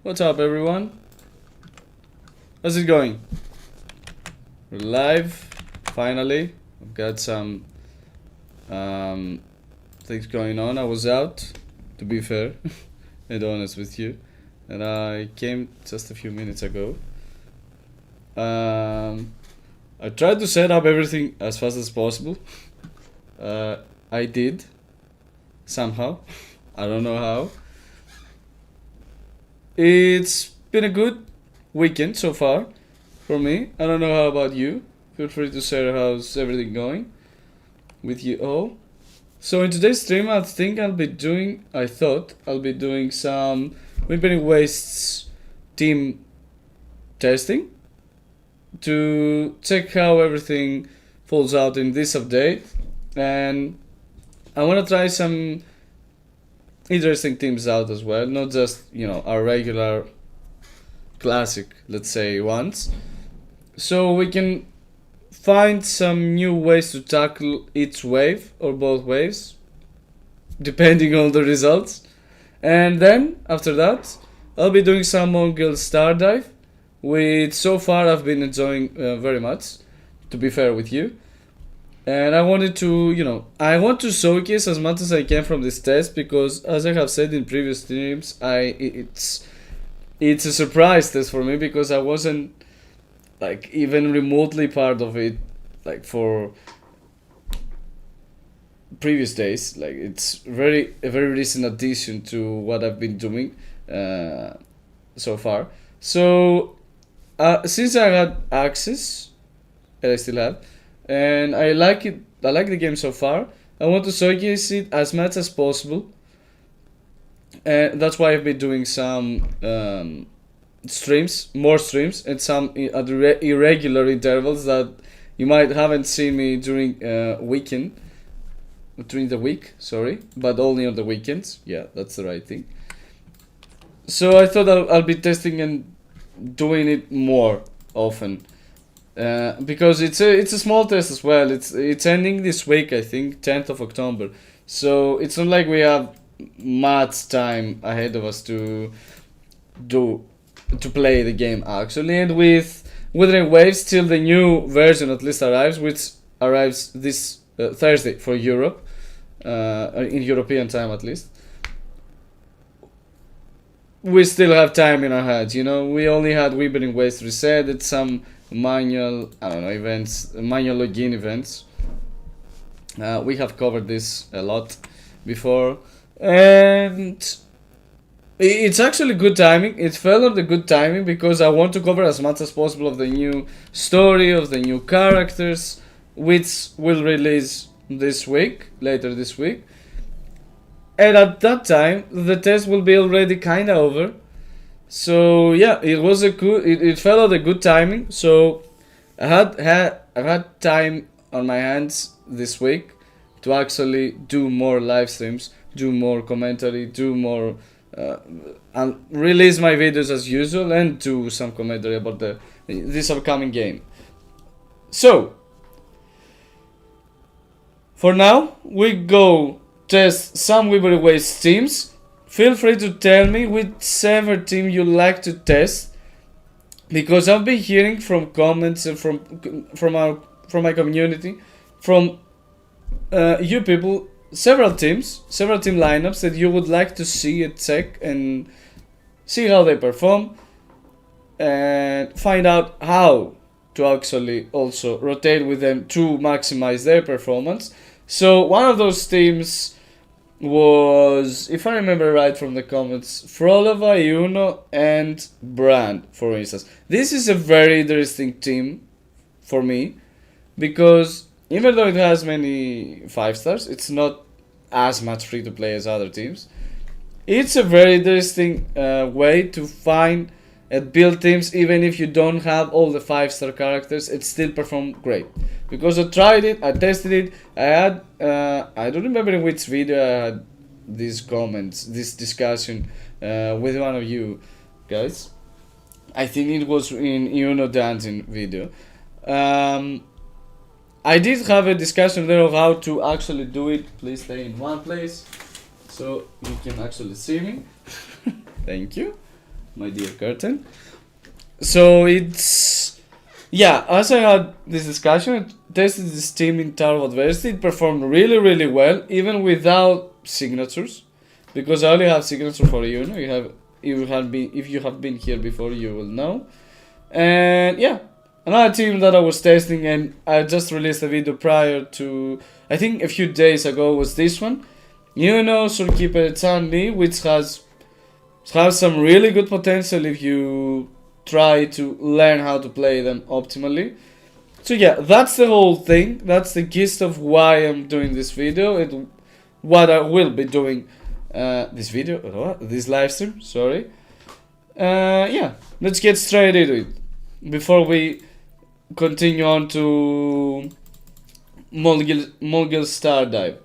What's up, everyone? How's it going? We're live, finally. I've got some things going on. I was out, to be fair and honest with you, and I came just a few minutes ago. I tried to set up everything as fast as possible. I did, somehow. I don't know how. It's been a good weekend so far for me. I don't know how about you. Feel free to share how's everything going with you all. So in today's stream, I thought I'll be doing some Whimpering Wastes team testing to check how everything falls out in this update, and I want to try some interesting teams out as well, not just our regular classic, let's say, ones, so we can find some new ways to tackle each wave or both waves depending on the results. And then after that I'll be doing some Mongol Stardive, which so far I've been enjoying very much, to be fair with you. And I wanted to, I want to showcase as much as I can from this test, because as I have said in previous streams, it's a surprise test for me, because I wasn't like even remotely part of it like for previous days. Like, it's a very recent addition to what I've been doing so far. So since I had access, and I still have, and I like it. I like the game so far. I want to showcase it as much as possible, and that's why I've been doing some more streams, and some at irregular intervals that you might haven't seen me during the week. Sorry, but only on the weekends. Yeah, that's the right thing. So I thought I'll be testing and doing it more often. Because it's a small test as well. It's ending this week, I think, 10th of October. So it's not like we have much time ahead of us to play the game actually. And with Wuthering Waves, till the new version at least arrives, which arrives this Thursday for Europe, in European time at least. We still have time in our heads, We only had Wuthering Waves reset. It's some manual login events. We have covered this a lot before, and it's actually good timing. It fell on the good timing because I want to cover as much as possible of the new story, of the new characters, which will release later this week. And at that time the test will be already kinda over. So yeah, it fell at a good timing. So I've had time on my hands this week to actually do more live streams, do more commentary, do more and release my videos as usual, and do some commentary about this upcoming game. So for now, we go test some Wuthering Waves teams. Feel free to tell me whichever team you like to test, because I've been hearing from comments and from my community, from you people, several team lineups that you would like to see and check and see how they perform, and find out how to actually also rotate with them to maximize their performance. So one of those teams was, if I remember right from the comments, Frolova, Yuno, and Brand, for instance. This is a very interesting team for me, because even though it has many 5-stars, it's not as much free to play as other teams. It's a very interesting way to find and build teams, even if you don't have all the 5-star characters, it still perform great. Because I tried it, I tested it, I had, I don't remember in which video I had these comments, this discussion with one of you guys. I think it was in Uno Dancing video. I did have a discussion there of how to actually do it. Please stay in one place so you can actually see me. Thank you. my dear curtain. So it's, yeah, as I had this discussion, I tested this team in Tower of Adversity. It performed really, really well, even without signatures, because I only have signature for Yuno. If you have been here before, you will know. And yeah, another team that I was testing, and I just released a video prior to, I think a few days ago, was this one. Yuno Zookeeper Chanli, which has some really good potential if you try to learn how to play them optimally. So yeah, that's the whole thing. That's the gist of why I'm doing this video and what I will be doing this live stream. Sorry. Yeah, let's get straight into it before we continue on to Mulgil Stardive.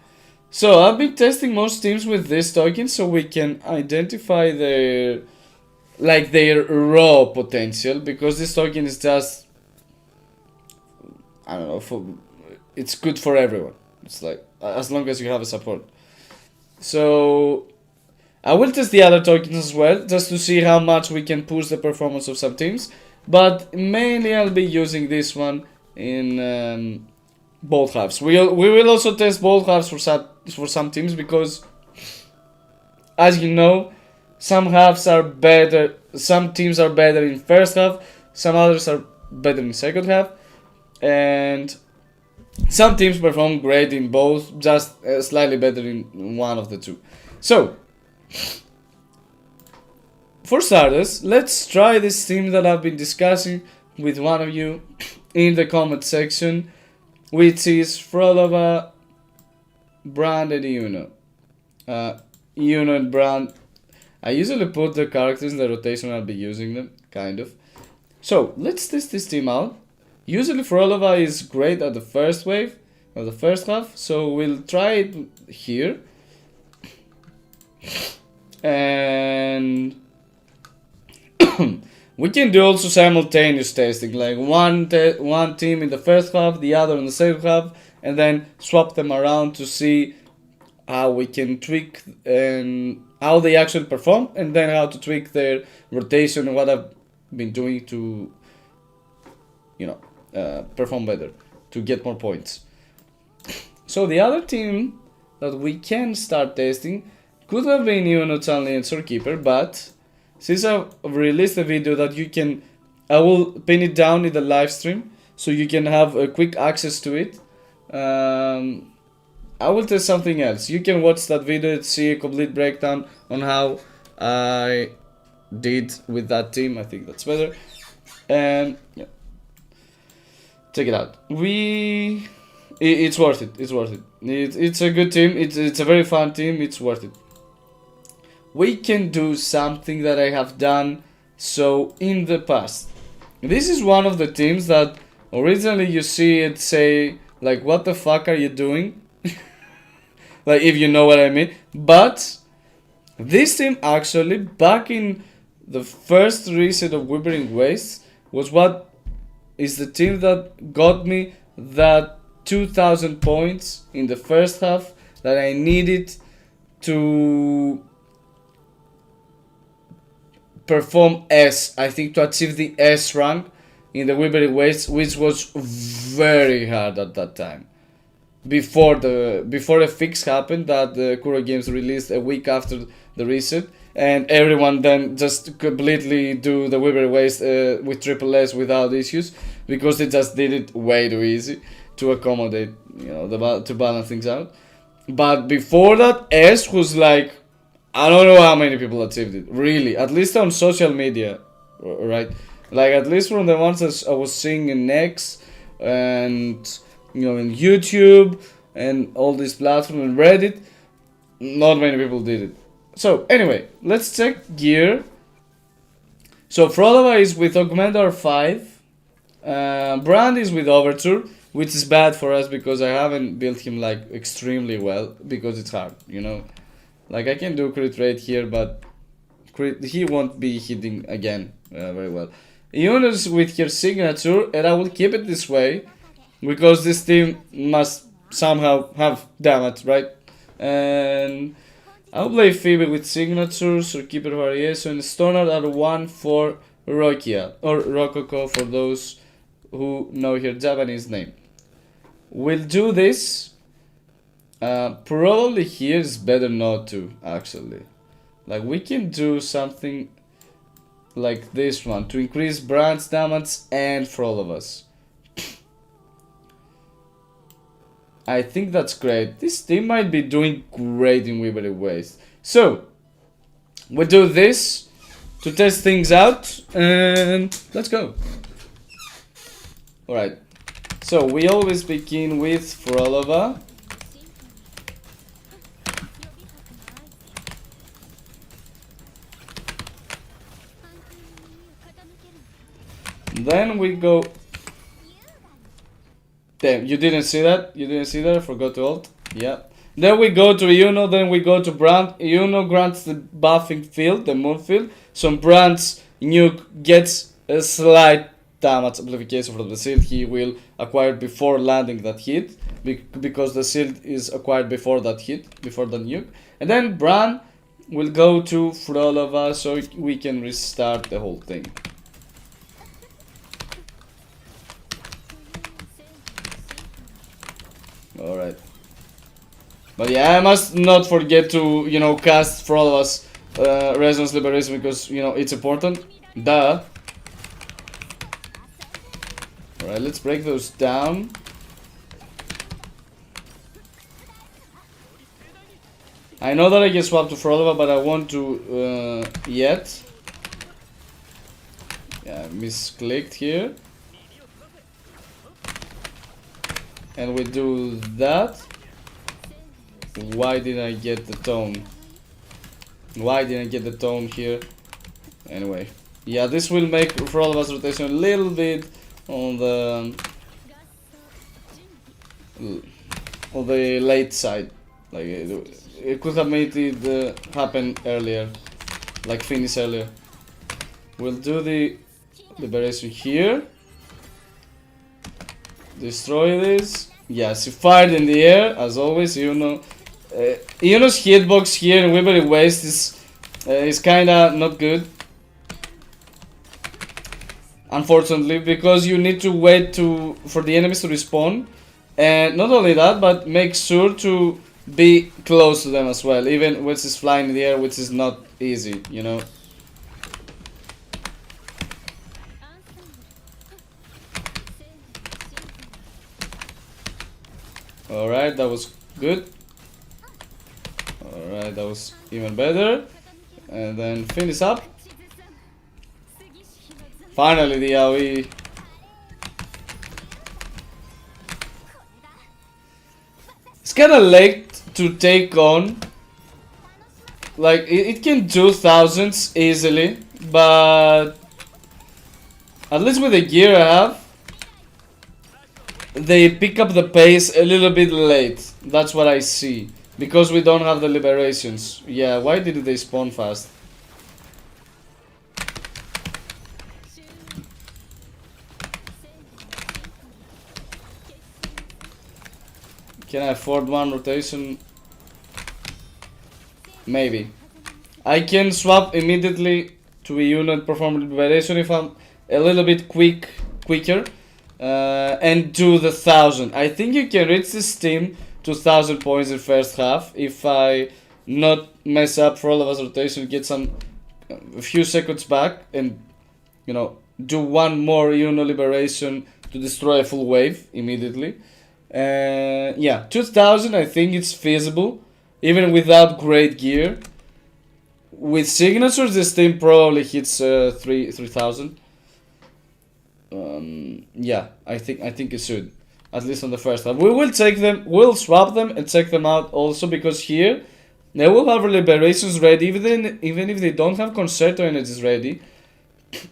So I've been testing most teams with this token so we can identify their raw potential, because this token is just, I don't know, it's good for everyone. It's like, as long as you have a support. So I will test the other tokens as well, just to see how much we can push the performance of some teams, but mainly I'll be using this one in both halves. We will also test both halves for some teams, because as you know, some halves are better, some teams are better in first half, some others are better in second half, and some teams perform great in both, just slightly better in one of the two. So for starters, let's try this team that I've been discussing with one of you in the comment section, which is Frolova, Brand, and Yuno. Yuno and Brand, I usually put the characters in the rotation, I'll be using them, kind of. So, let's test this team out. Usually Frolova is great at the first wave, or the first half, so we'll try it here. And we can do also simultaneous testing, like one team in the first half, the other in the second half, and then swap them around to see how we can tweak and how they actually perform, and then how to tweak their rotation and what I've been doing to, perform better, to get more points. So the other team that we can start testing could have been Yuno, Chanli, and Zookeeper, but since I've released a video that I will pin it down in the live stream so you can have a quick access to it. I will test something else. You can watch that video and see a complete breakdown on how I did with that team. I think that's better. And yeah, check it out. It's worth it. It's worth it. It's a good team. It's a very fun team. It's worth it. We can do something that I have done so in the past. This is one of the teams that originally you see it say like, what the fuck are you doing? Like, if you know what I mean. But this team actually, back in the first reset of Whispering Wastes, was what is the team that got me that 2000 points in the first half that I needed to perform S, I think, to achieve the S rank in the Whispering Wastes, which was very hard at that time. Before a fix happened that the Kuro Games released a week after the reset, and everyone then just completely do the Whispering Wastes with triple S without issues, because they just did it way too easy to accommodate, to balance things out. But before that, S was like, I don't know how many people achieved it, really, at least on social media, right? Like, at least from the ones that I was seeing in X and in YouTube and all these platforms and Reddit, not many people did it. So anyway, let's check gear. So Frolova is with Augmentor 5. Brand is with Overture, which is bad for us because I haven't built him like extremely well, because it's hard, Like, I can do crit rate here, but he won't be hitting again very well. Yuno's with her signature, and I will keep it this way, because this team must somehow have damage, right? And I'll play Phoebe with signatures or keeper variation. Standard at 1 for Rokia or Rococo for those who know her Japanese name. We'll do this. Probably here is better not to, actually. Like, we can do something like this one to increase Brand's damage and for all of us. I think that's great. This team might be doing great in Weaverly Waste. So, we do this to test things out and let's go. Alright, so we always begin with Frolova. Then we go. Damn, you didn't see that? You didn't see that? I forgot to ult. Yeah. Then we go to Yuno, then we go to Brand. Yuno grants the buffing field, the moon field. So Brand's nuke gets a slight damage amplification from the shield he will acquire before landing that hit. Because the shield is acquired before that hit, before the nuke. And then Brand will go to Frolova so we can restart the whole thing. Alright. But yeah, I must not forget to, cast for all of us Resonance Liberation because, it's important. Duh. Alright, let's break those down. I know that I can swap to Frolova, but I want to yet. Yeah, misclicked here. And we do that. Why didn't I get the tone? Why didn't I get the tone here? Anyway. Yeah, this will make for all of us rotation a little bit on the late side. Like it could have made it happen earlier. Like finish earlier. We'll do the liberation here. Destroy this. Yes, he fired in the air, as always. Yuno's hitbox here in Weaverly Waste is kinda not good. Unfortunately, because you need to wait for the enemies to respawn. And not only that, but make sure to be close to them as well. Even when it's flying in the air, which is not easy, Alright, that was good. Alright, that was even better. And then finish up. Finally, the AoE. It's kinda late to take on. Like, it can do thousands easily, but at least with the gear I have, they pick up the pace a little bit late. That's what I see. Because we don't have the liberations. Yeah, why did they spawn fast? Can I afford one rotation? Maybe. I can swap immediately to a unit perform liberation if I'm a little bit quicker. And do the 1000. I think you can reach this team to 1000 points in first half if I not mess up for all of us rotation, get a few seconds back and do one more liberation to destroy a full wave immediately. Yeah, 2000 I think it's feasible even without great gear. With signatures this team probably hits 3000. Yeah, I think it should, at least on the first half. We will take them, we'll swap them and check them out also, because here they will have liberations ready, even if they don't have concerto energies ready.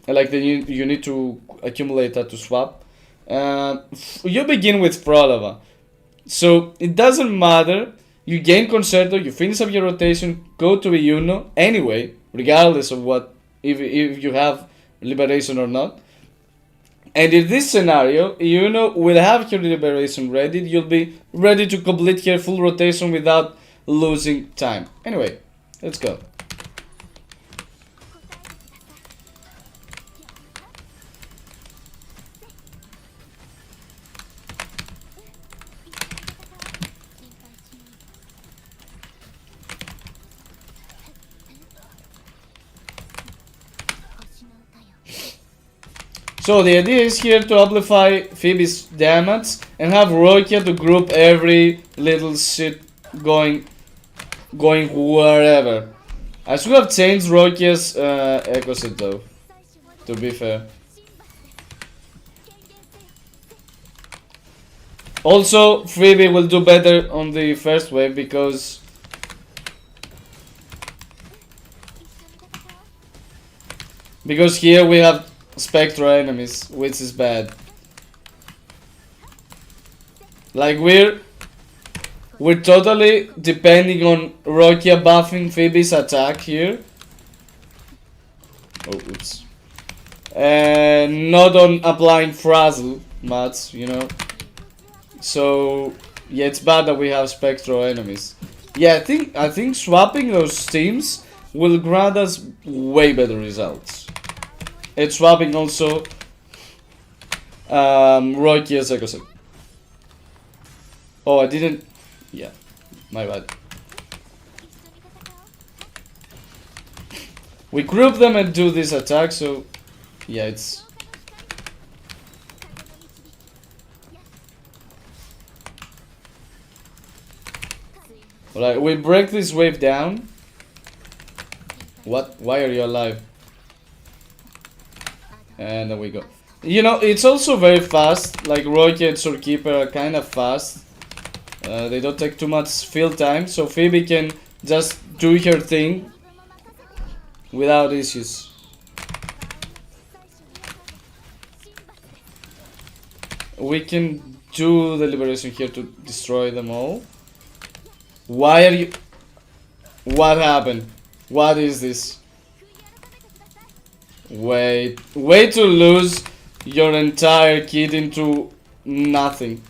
Like you need to accumulate that to swap. You begin with Frolova, so it doesn't matter. You gain concerto, you finish up your rotation, go to a Yuno anyway, regardless of what if you have liberation or not. And in this scenario, will have your liberation ready. You'll be ready to complete your full rotation without losing time. Anyway, Let's go. So the idea is here to amplify Phoebe's damage and have Rokia to group every little shit going wherever. I should have changed Rokia's echo set though, to be fair. Also, Phoebe will do better on the first wave because here we have Spectral enemies, which is bad. Like we're totally depending on Rokia buffing Phoebe's attack here. Oh, oops. And not on applying Frazzle much, you know. So yeah, it's bad that we have Spectral enemies. Yeah, I think swapping those teams will grant us way better results. And swapping also Rokia's echo set. Oh, I didn't. Yeah, my bad. We group them and do this attack, so yeah, it's. Alright, we break this wave down. What? Why are you alive? And there we go. You know, it's also very fast. Like Rokia and Soulkeeper are kind of fast. They don't take too much field time, so Phoebe can just do her thing without issues. We can do the liberation here to destroy them all. Why are you... What happened? What is this? Wait to lose your entire kit into nothing.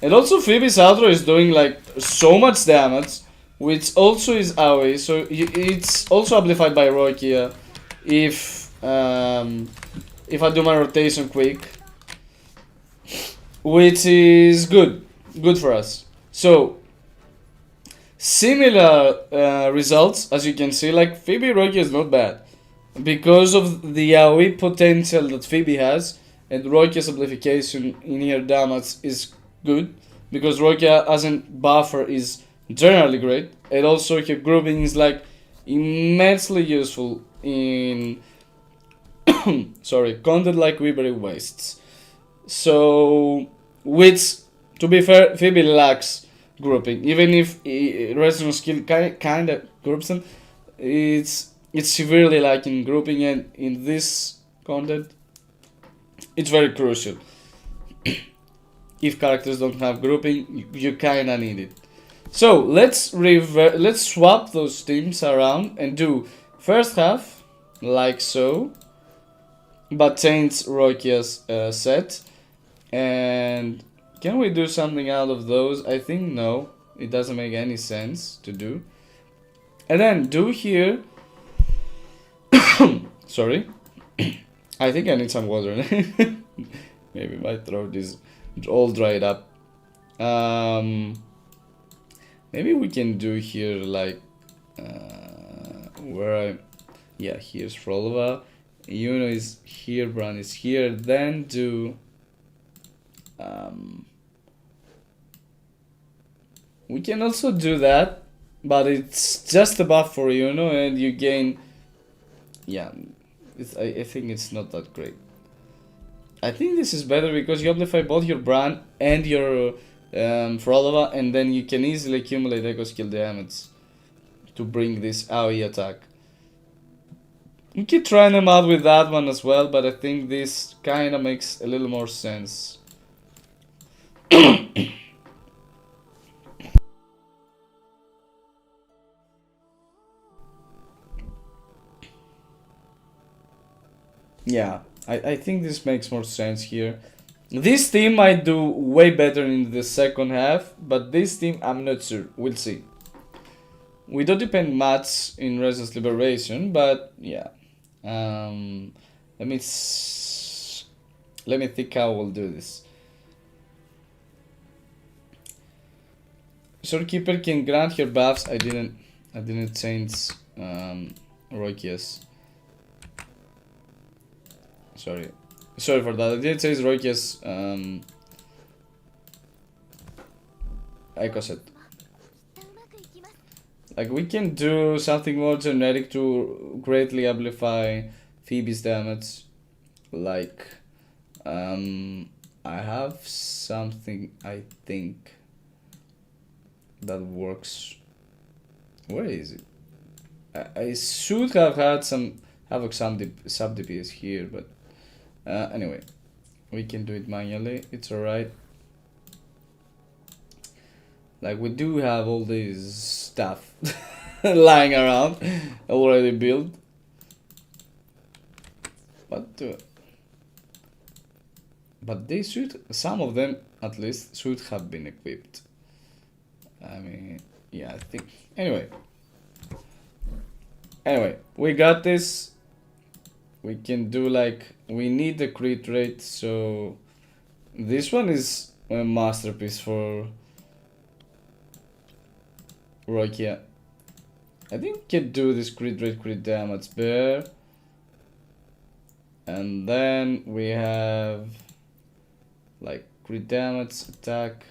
And also Phoebe's outro is doing like so much damage, which also is AoE, so it's also amplified by Rokia if I do my rotation quick, which is good for us. So similar results, as you can see. Like Phoebe Rokia is not bad because of the AoE potential that Phoebe has, and Rokia's amplification in her damage is good because Rokia as a buffer is generally great, and also her grouping is like immensely useful in sorry, content like Weavery Wastes. So, which, to be fair, Phoebe lacks grouping. Even if Resonance skill kind of groups them, it's severely lacking grouping, and in this content, it's very crucial. If characters don't have grouping, you kinda need it. So let's swap those teams around and do first half like so, but change Rokia's set. And can we do something out of those? I think no, it doesn't make any sense to do. And then do here. Sorry, I think I need some water. Maybe my throat is all dried up. Maybe we can do here like yeah, here's Frolova, Yuno is here, Bran is here. Then do we can also do that, but it's just a buff for Yuno, and you gain. Yeah, I think it's not that great. I think this is better because you amplify both your Bran and your Frolova, and then you can easily accumulate echo skill damage to bring this AoE attack. You keep trying them out with that one as well, but I think this kinda makes a little more sense. Yeah, I think this makes more sense here. This team might do way better in the second half, but this team I'm not sure. We'll see. We don't depend much in Resistance Liberation, but yeah. Let me let me think how we'll do this. Storekeeper can grant her buffs. I didn't change Rokia's. Sorry for that. I didn't change Rokia's Echo set. Like, we can do something more generic to greatly amplify Phoebe's damage. Like, I have something, I think, that works. Where is it? I should have had some Havoc sub DPS here, but anyway, we can do it manually. It's alright. Like, we do have all this stuff lying around already built, but they should, some of them at least, should have been equipped. I mean, yeah, I think. Anyway, we got this. We can do, like, we need the crit rate, so this one is a masterpiece for Rokia. I think we can do this crit rate, crit damage bear. And then we have, like, crit damage, attack,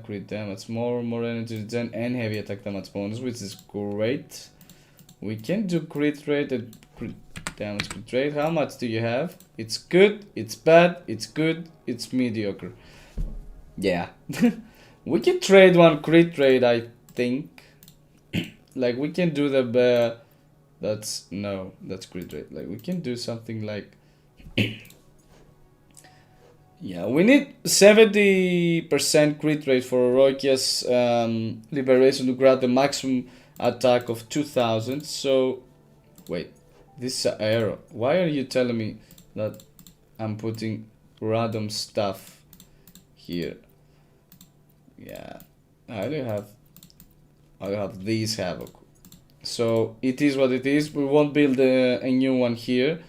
crit damage, more energy regen, and heavy attack damage bonus, which is great. We can do crit rate and crit damage, crit rate. How much do you have? It's good, it's bad, it's good, it's mediocre. Yeah. We can trade one crit rate, I think. Like, we can do the bear. That's crit rate. Like, we can do something like yeah, we need 70% crit rate for Rokia's liberation to grant the maximum attack of 2000. So wait, this is an error. Why are you telling me that I'm putting random stuff here? Yeah, I do have these Havoc. So it is what it is. We won't build a new one here.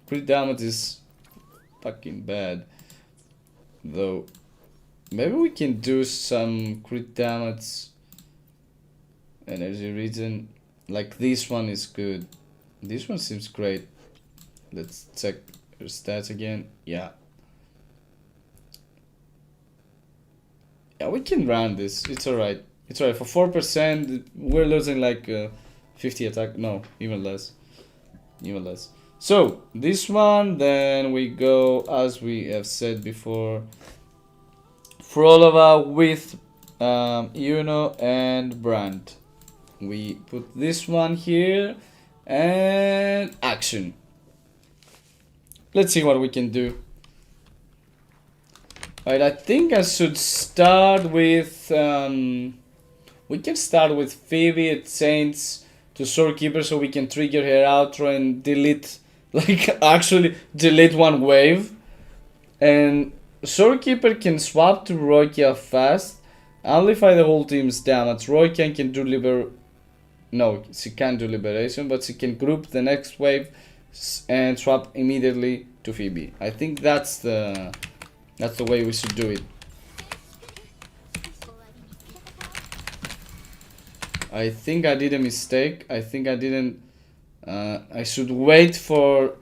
Crit damage is fucking bad, though. Maybe we can do some crit damage, energy regen. Like, this one is good. This one seems great. Let's check her stats again. Yeah, we can run this. It's alright. It's alright. For 4%, we're losing like 50 attack. No, even less. So this one, then we go, as we have said before, Frolova with Yuno and Brand. We put this one here and action. Let's see what we can do. Alright, I think I should start with we can start with Phoebe at Saints to Storekeeper, so we can trigger her outro and delete, like, actually delete one wave. And Storekeeper can swap to Rokia fast, amplify the whole team's damage. Rokia can do no, she can't do liberation, but she can group the next wave and swap immediately to Phoebe. I think that's the way we should do it. I think I did a mistake. I think I didn't. I should wait for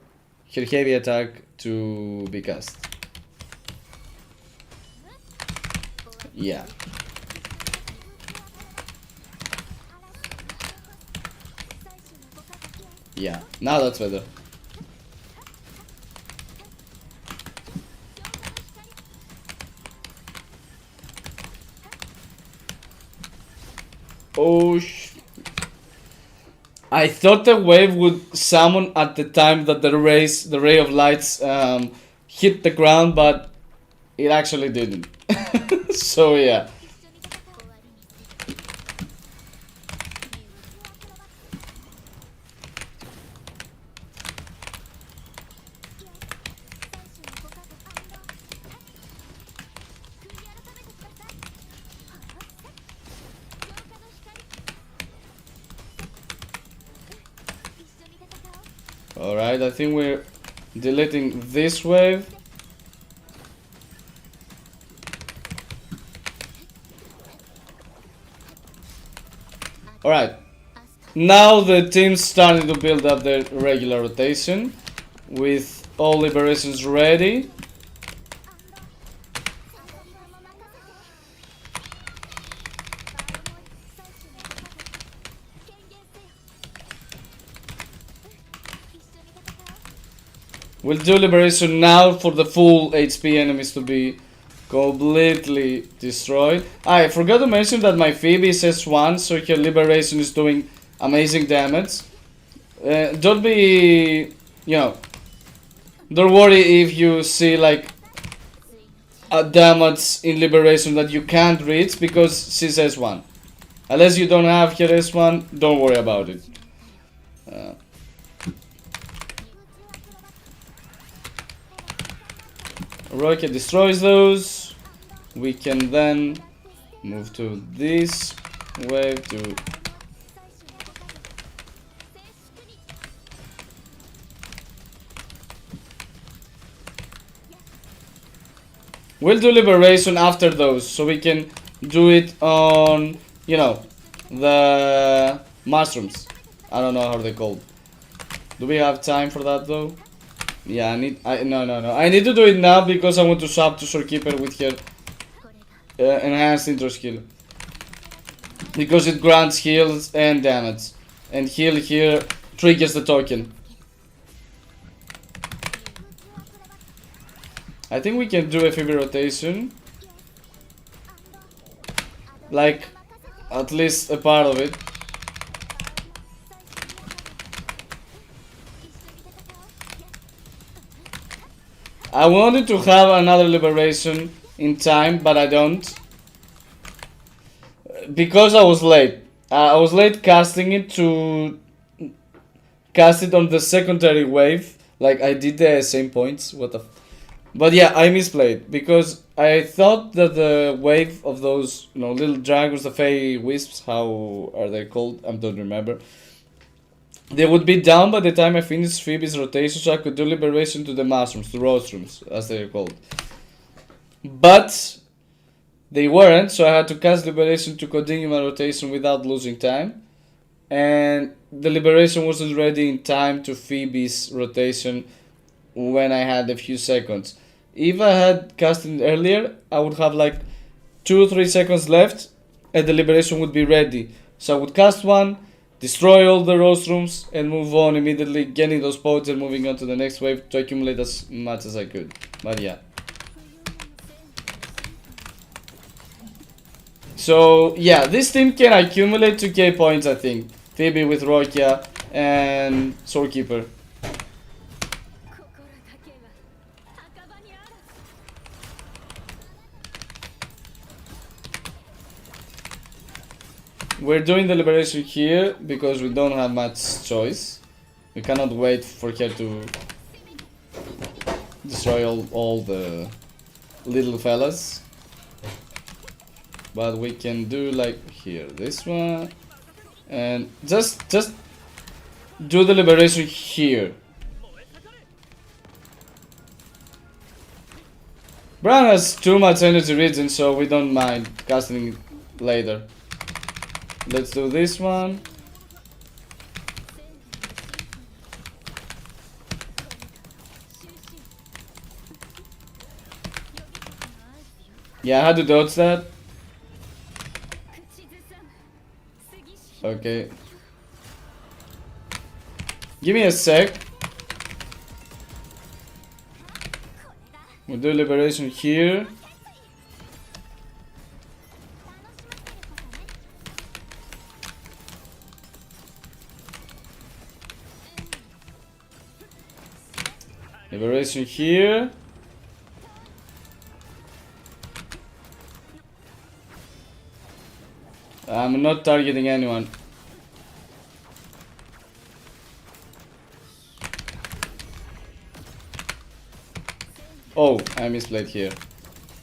her heavy attack to be cast. Yeah. Yeah, now that's better. Oh, I thought the wave would summon at the time that the ray of lights hit the ground, but it actually didn't. So yeah. Alright, I think we're deleting this wave. Alright, now the team's starting to build up their regular rotation with all liberations ready. We'll do liberation now for the full HP enemies to be completely destroyed. I forgot to mention that my Phoebe is S1, so her liberation is doing amazing damage. Don't be, don't worry if you see like a damage in liberation that you can't reach because she's S1. Unless you don't have her S1, don't worry about it. Rocket destroys those. We can then move to this wave to we'll do liberation after those, so we can do it on, the mushrooms. I don't know how they're called. Do we have time for that though? Yeah, no. I need to do it now because I want to swap to Shorekeeper with her enhanced intro skill. Because it grants heals and damage. And heal here triggers the token. I think we can do a Phoebe rotation. Like, at least a part of it. I wanted to have another liberation in time, but I don't. Because I was late. I was late casting it to cast it on the secondary wave. Like, I did the same points. What the But yeah, I misplayed. Because I thought that the wave of those, little dragons, the fey wisps, how are they called? I don't remember. They would be down by the time I finished Phoebe's rotation, so I could do liberation to the mushrooms, to rostrums, as they are called. But they weren't, so I had to cast liberation to continue my rotation without losing time. And the liberation wasn't ready in time to Phoebe's rotation when I had a few seconds. If I had cast it earlier, I would have like 2 or 3 seconds left and the liberation would be ready. So I would cast one, destroy all the rostrums and move on immediately, getting those points and moving on to the next wave to accumulate as much as I could. But yeah. So yeah, this team can accumulate 2k points, I think. Phoebe with Rokia and Shorekeeper. We're doing the liberation here because we don't have much choice. We cannot wait for her to destroy all the little fellas. But we can do like here, this one. And just do the liberation here. Brown has too much energy regen, so we don't mind casting it later. Let's do this one. Yeah, I had to dodge that. Okay. Give me a sec. We'll do liberation here. Liberation here. I'm not targeting anyone. Oh, I misplayed here.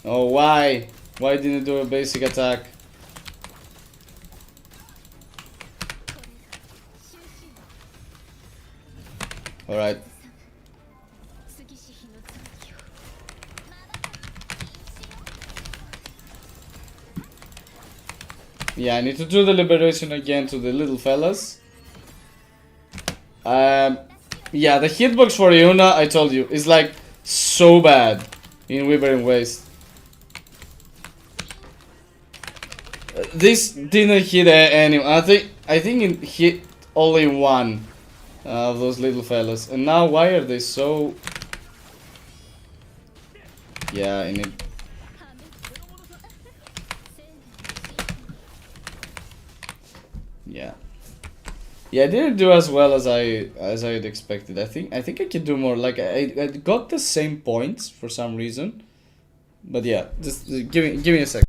Oh, why? Why didn't I do a basic attack? Alright. Yeah, I need to do the liberation again to the little fellas. Yeah, the hitbox for Yuna, I told you, is like so bad in Withering Waste. This didn't hit anyone. I think it hit only one of those little fellas. And now why are they so... Yeah, I need... Yeah. Yeah, I didn't do as well as I had expected. I think I could do more. Like I got the same points for some reason. But yeah, just give me a sec.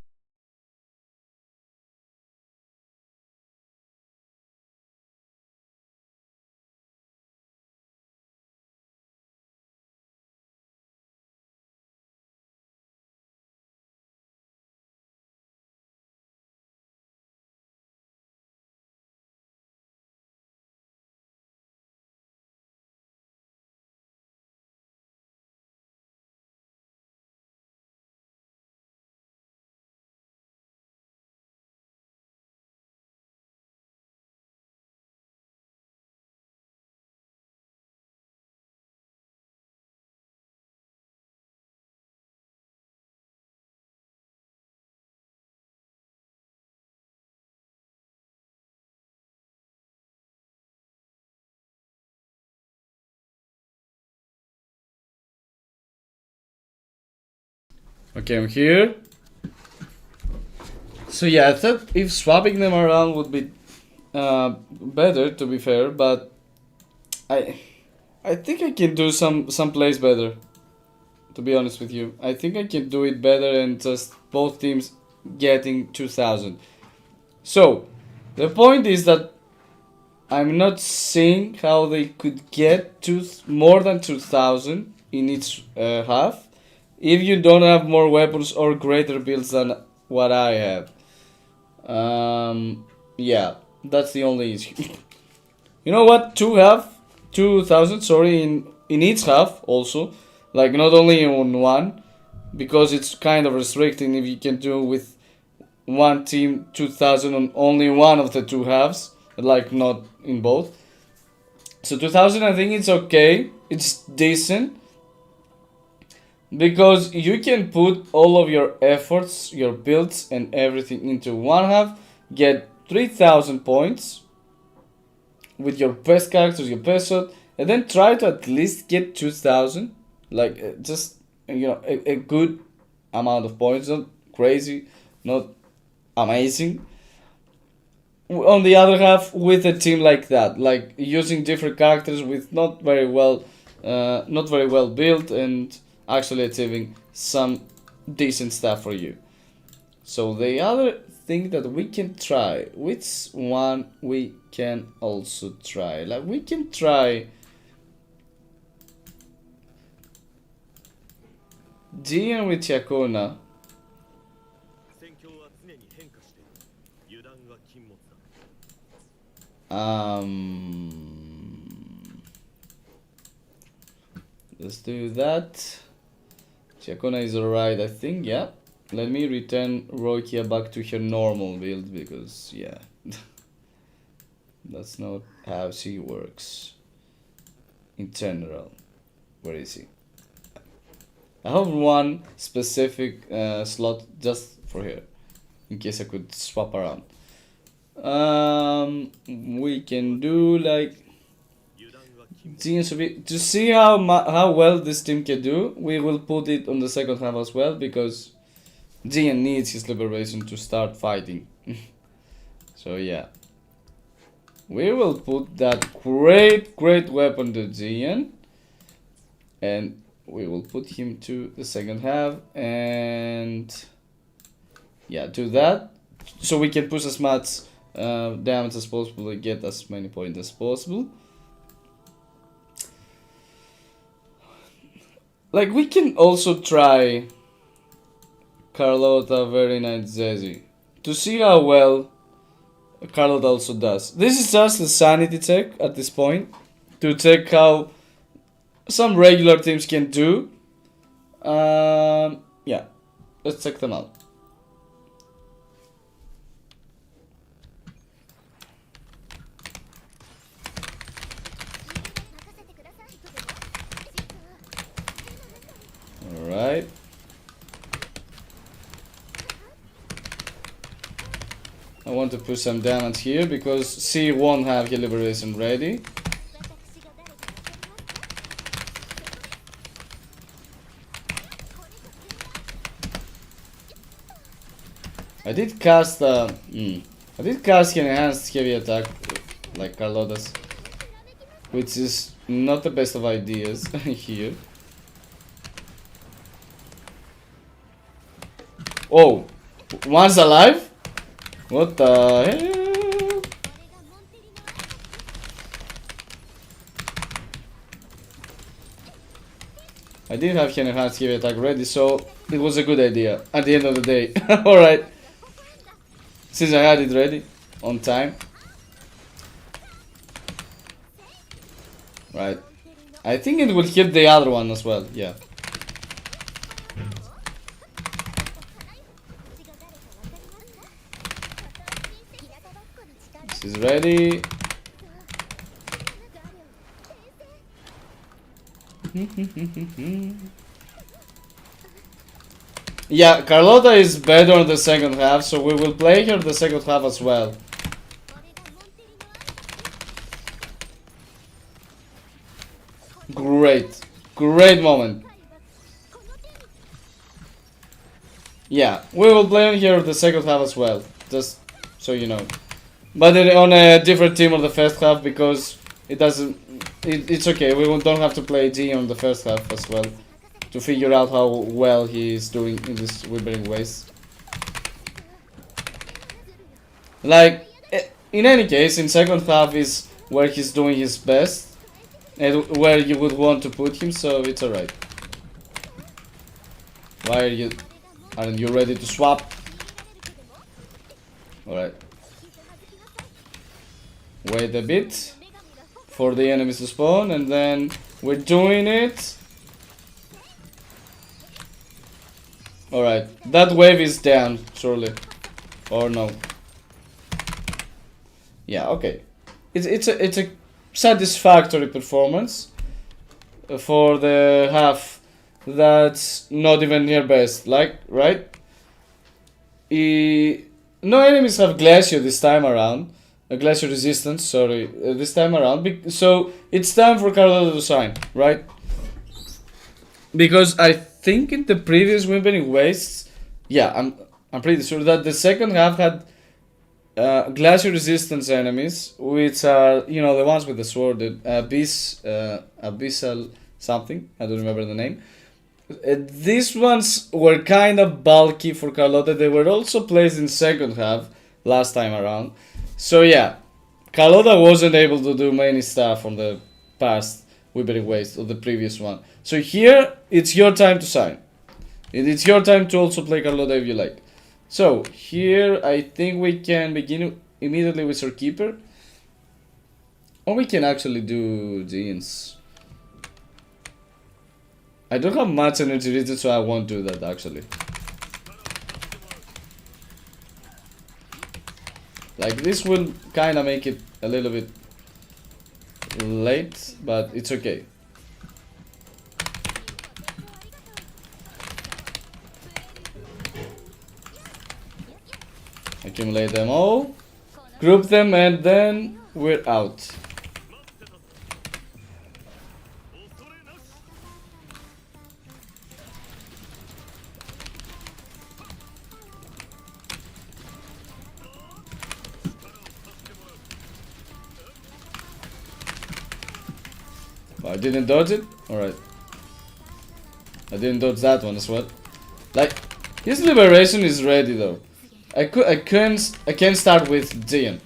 Okay, I'm here. So yeah, I thought if swapping them around would be better, to be fair, but I think I can do some plays better. To be honest with you, I think I can do it better and just both teams getting 2,000. So the point is that I'm not seeing how they could get more than 2,000 in each half if you don't have more weapons or greater builds than what I have. Yeah, that's the only issue. You know what? 2,000. Sorry, in each half also, like not only on one, because it's kind of restricting if you can do with one team 2,000 on only one of the two halves, like not in both. So 2,000, I think it's okay. It's decent. Because you can put all of your efforts, your builds, and everything into one half, get 3,000 points with your best characters, your best shot, and then try to at least get 2,000. Like, just, a good amount of points. Not crazy, not amazing. On the other half, with a team like that, like using different characters with not very well built and actually achieving some decent stuff for you. So the other thing that we can try, which one we can also try? Like we can try Jian with Yakuna. Let's do that. Chakona is alright, I think, yeah. Let me return Rokia back to her normal build because, yeah. That's not how she works. In general. Where is he? I have one specific slot just for her. In case I could swap around. We can do like... To see how well this team can do, we will put it on the second half as well, because Jian needs his liberation to start fighting. So yeah, we will put that great weapon to Jian, and we will put him to the second half, and yeah, do that so we can push as much damage as possible and get as many points as possible. Like, we can also try Carlota Very Nice Zezi to see how well Carlota also does. This is just a sanity check at this point, to check how some regular teams can do. Yeah, let's check them out. Alright. I want to put some damage here because C won't have heal liberation ready. I did cast an enhanced heavy attack like Carlota's, which is not the best of ideas here. Oh, one's alive? What the hell? I did have an enhanced heavy attack ready, so it was a good idea at the end of the day. Alright. Since I had it ready on time. Right. I think it will hit the other one as well, yeah. This is ready. Yeah, Carlota is better in the second half, so we will play her the second half as well. Great. Great moment. Yeah, we will play on here the second half as well, just so you know. But on a different team on the first half because it doesn't... It's okay, we don't have to play G on the first half as well. To figure out how well he is doing in this Wuthering Waste. Like, in any case, in second half is where he's doing his best. And where you would want to put him, so it's alright. Why aren't you ready to swap? Alright. Wait a bit for the enemies to spawn, and then we're doing it. Alright, that wave is down, surely. Or no. Yeah, okay. It's a satisfactory performance for the half that's not even near best, like, right? No enemies have Glacier this time around. Glacier resistance, sorry, this time around. So it's time for Carlota to shine, right? Because I think in the previous Wuthering Wastes, yeah, I'm pretty sure that the second half had glacier resistance enemies, which are, you know, the ones with the sword, abyssal something, I don't remember the name. These ones were kind of bulky for Carlota. They were also placed in second half last time around. So yeah, Carlota wasn't able to do many stuff on the past Wuthering Waste or the previous one. So here, it's your time to shine. It's your time to also play Carlota if you like. So, here I think we can begin immediately with our keeper. Or we can actually do Jeans. I don't have much energy regen, so I won't do that actually. Like, this will kinda make it a little bit late, but it's okay. Accumulate them all, group them, and then we're out. I didn't dodge it? Alright. I didn't dodge that one as well. Like, his liberation is ready though. I can't start with Jian.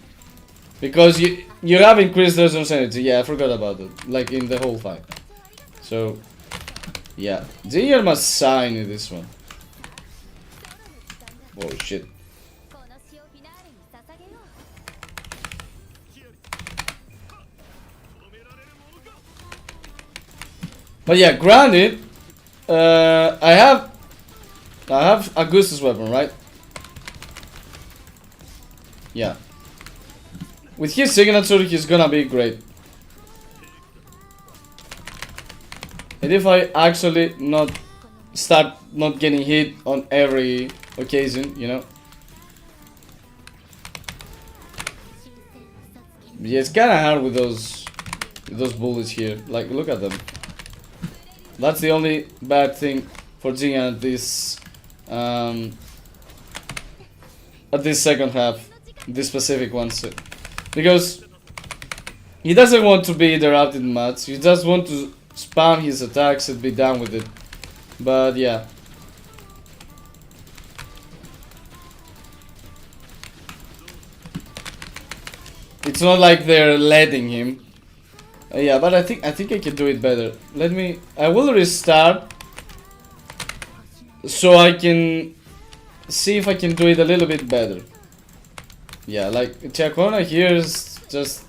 Because you have increased resonance energy. Yeah, I forgot about it. Like in the whole fight. So, yeah. Jian must shine in this one. Oh shit. But yeah, granted, I have Augustus weapon, right? Yeah. With his signature, he's gonna be great. And if I actually start not getting hit on every occasion, you know. Yeah, it's kinda hard with those bullets here. Like, look at them. That's the only bad thing for Jian at this second half, this specific one, because he doesn't want to be interrupted much. He just want to spam his attacks and be done with it. But yeah. It's not like they're letting him. Yeah, but I think I can do it better. I will restart so I can see if I can do it a little bit better. Yeah, like Chacona here is just...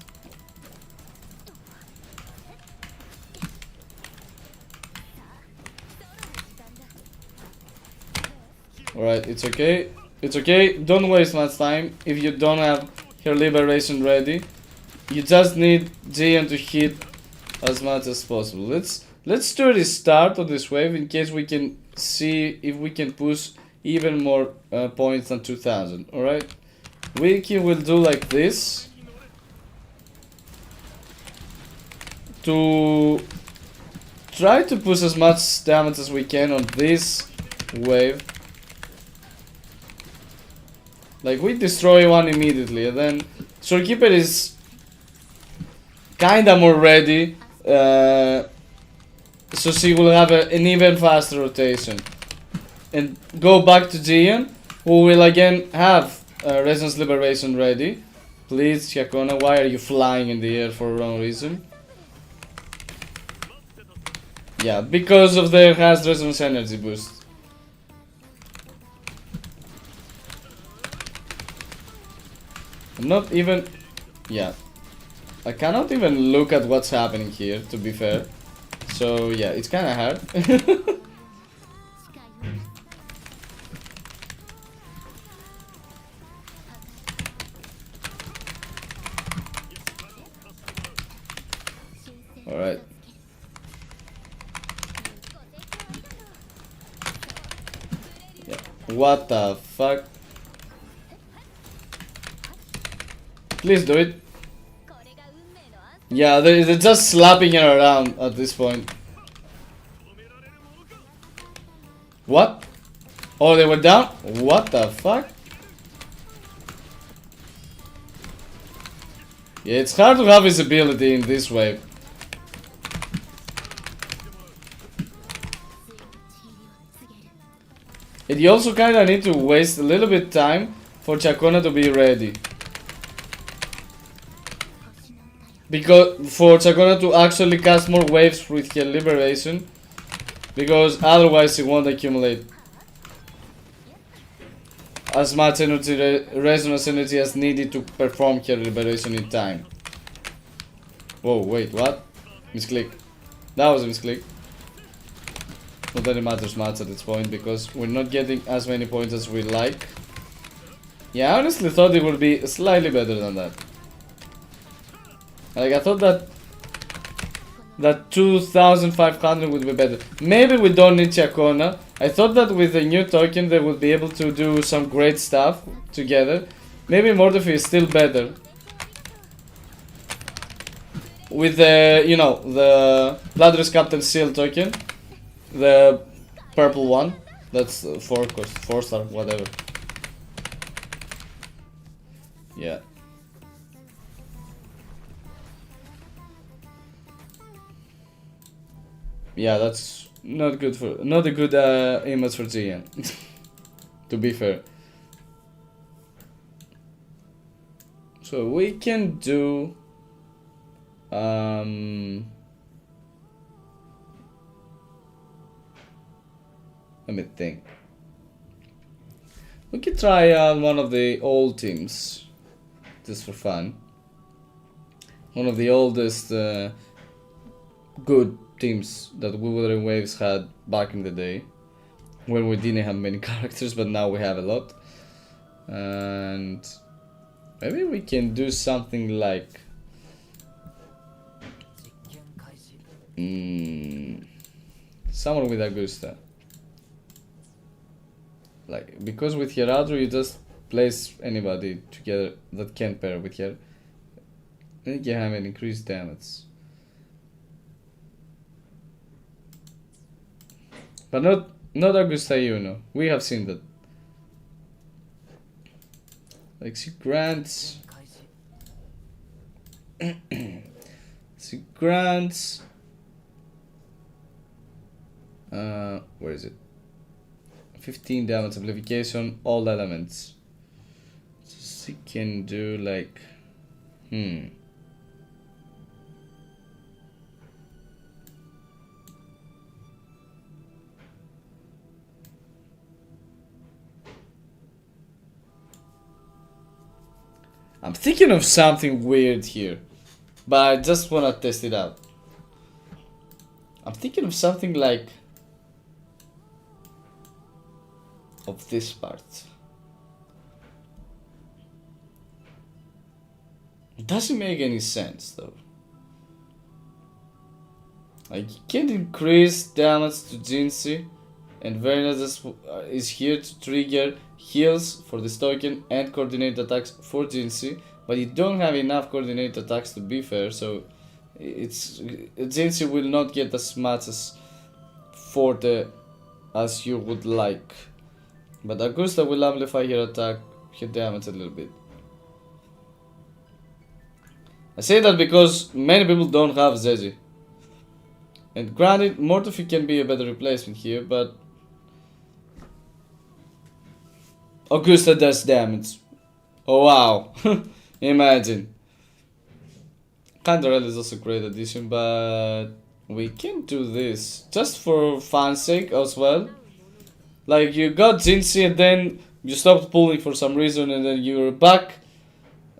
Alright, it's okay. It's okay, don't waste much time if you don't have her liberation ready. You just need Jian to hit as much as possible. Let's do a restart of this wave in case we can see if we can push even more points than 2000. Alright, we will do like this to try to push as much damage as we can on this wave. Like, we destroy one immediately, and then Storekeeper is kinda more ready, so she will have an even faster rotation. And go back to Jian, who will again have Resonance Liberation ready. Please, Chacona, why are you flying in the air for a wrong reason? Yeah, because of their has Resonance Energy boost. I'm not even... Yeah. I cannot even look at what's happening here, to be fair. So yeah, it's kinda hard. Alright. Yeah. What the fuck? Please do it. Yeah, they're just slapping her around at this point. What? Oh, they were down? What the fuck? Yeah, it's hard to have visibility in this wave. And you also kinda need to waste a little bit time for Chacona to be ready. Because for Chacona to actually cast more waves with her liberation, because otherwise she won't accumulate as much energy, resonance energy as needed to perform her liberation in time. Whoa, wait, what? Misclick. That was a misclick. Not that it matters much at this point because we're not getting as many points as we like. Yeah, I honestly thought it would be slightly better than that. Like, I thought that 2500 would be better. Maybe we don't need Chacona. I thought that with the new token they would be able to do some great stuff together. Maybe Mordefi is still better. With the, you know, the Bloodrest Captain Seal token. The purple one. That's 4 star, whatever. Yeah. Yeah, that's not a good image for Jian. To be fair. So we can do let me think. We could try one of the old teams, just for fun. One of the oldest good teams that Wuthering Waves had back in the day, when we didn't have many characters, but now we have a lot. And maybe we can do something like someone with Augusta. Like, because with Hiradru you just place anybody together that can pair with her. Then you have an increased damage. But not Augusta Yuno. We have seen that. Like, she grants where is it? 15 damage amplification, all elements. So she can do like I'm thinking of something weird here, but I just wanna test it out. I'm thinking of something like of this part. It doesn't make any sense though. Like, you can't increase damage to Jinxie, and Verna is here to trigger heals for this token and coordinate attacks for Jinxie, but you don't have enough coordinate attacks to be fair, so Jinxie will not get as much as Forte as you would like. But Augusta will amplify her attack, her damage a little bit. I say that because many people don't have Zezi. And granted, Mortofy can be a better replacement here, but Augusta does damage. Oh wow, imagine. Canderel is also a great addition, but we can do this just for fun's sake as well. Like, you got Jinxie and then you stopped pulling for some reason, and then you're back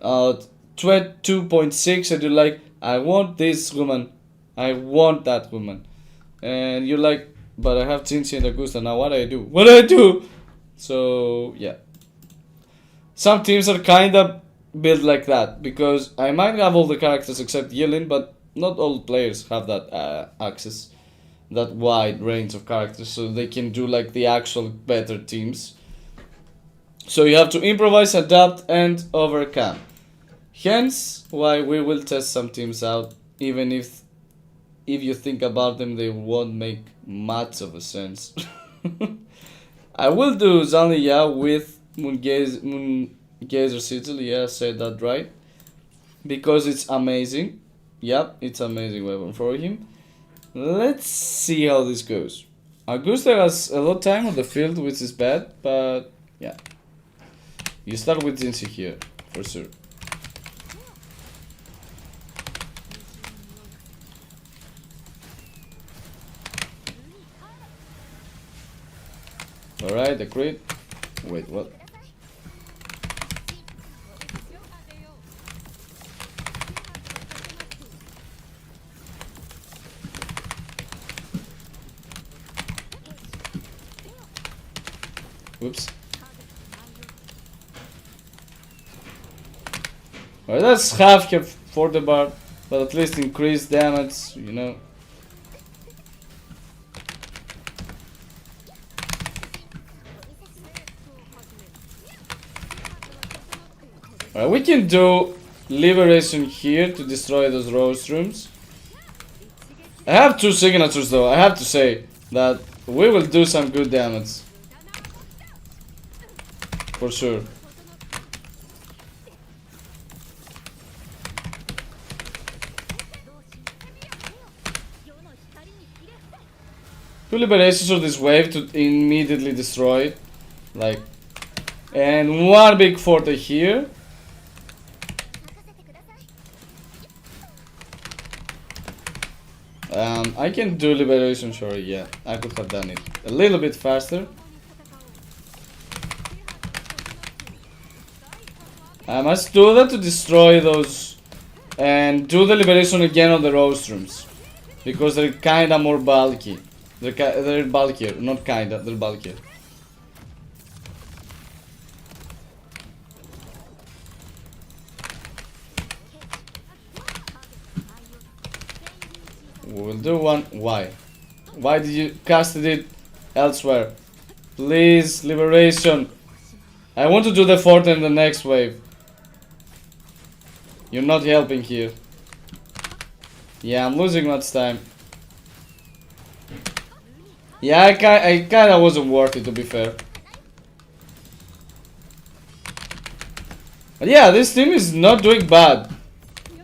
at 2.6 and you're like, I want this woman, I want that woman. And you're like, but I have Jinxie and Augusta, now what do I do? What do I do? So, yeah. Some teams are kinda built like that, because I might have all the characters except Yilin, but not all players have that access, that wide range of characters, so they can do like the actual better teams. So you have to improvise, adapt, and overcome. Hence why we will test some teams out, even if you think about them, they won't make much of a sense. I will do Zhang with Moongazer Sigil, yeah, I said that right. Because it's amazing. Yep, it's amazing weapon for him. Let's see how this goes. Augusta has a lot of time on the field, which is bad, but yeah. You start with Jinxie here, for sure. Alright, the crit. Wait, what? Whoops. Alright, that's half here for the bar, but at least increase damage, you know. Alright, we can do Liberation here to destroy those Rose Rooms. I have two signatures though, I have to say that we will do some good damage. For sure. Two liberations of this wave to immediately destroy it. Like, and one big forte here. I can do liberation, sure, yeah. I could have done it a little bit faster. I must do that to destroy those and do the liberation again on the Rose Rooms. because they're kinda more bulky. They're bulkier, not kinda, they're bulkier. We'll do one. Why? Why did you cast it elsewhere? Please, liberation. I want to do the fort in the next wave. You're not helping here. Yeah, I'm losing much time. Yeah, I kinda wasn't worth it, to be fair. But yeah, this team is not doing bad.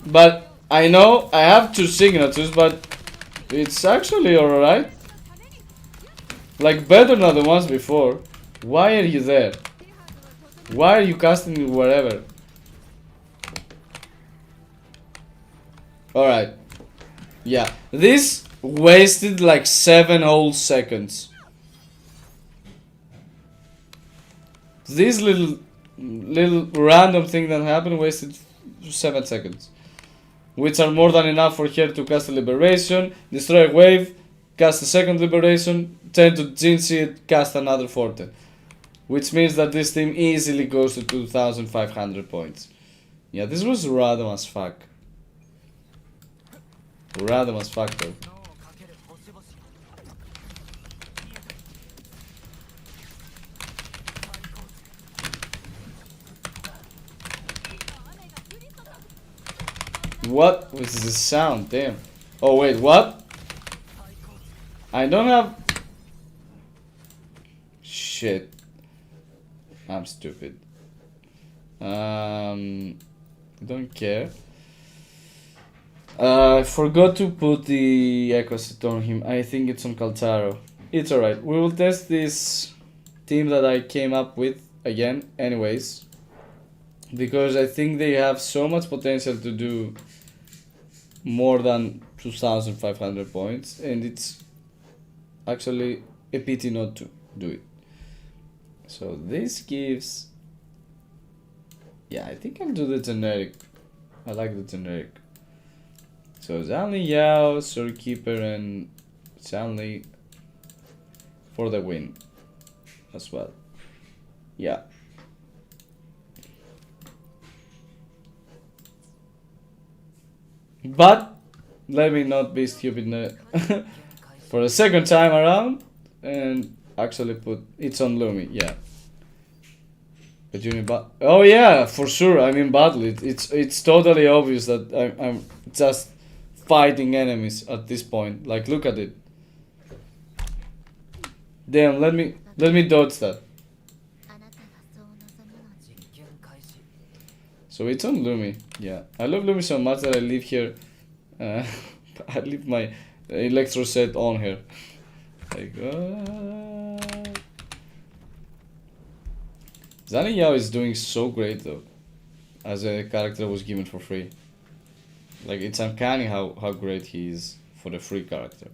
But I know I have 2 signatures, but it's actually alright. Like, better than the ones before. Why are you there? Why are you casting wherever? Alright. Yeah. This wasted like 7 whole seconds. This little random thing that happened wasted 7 seconds. Which are more than enough for her to cast a liberation, destroy a wave, cast a second liberation, turn to Jinxie and cast another Forte. Which means that this team easily goes to 2500 points. Yeah, this was random as fuck. Random as fuck though. What was the sound? Damn. Oh wait, what? I don't have... Shit. I'm stupid. Don't care. I forgot to put the Echo Set on him. I think it's on Kaltaro. It's alright. We will test this team that I came up with again anyways. Because I think they have so much potential to do more than 2500 points. And it's actually a pity not to do it. So this gives... Yeah, I think I'll do the generic. I like the generic. So Zhang Yao, Storekeeper and Zhang for the win as well. Yeah. But let me not be stupid for the second time around and actually put it's on Lumi. Yeah. But you mean oh yeah, for sure. I mean battle. It's totally obvious that I'm just fighting enemies at this point. Like look at it. Damn, let me dodge that. So it's on Lumi. Yeah, I love Lumi so much that I leave here. I leave my Electro set on here. Like, Zhang Yao is doing so great though, as a character was given for free. Like it's uncanny how great he is for the free character.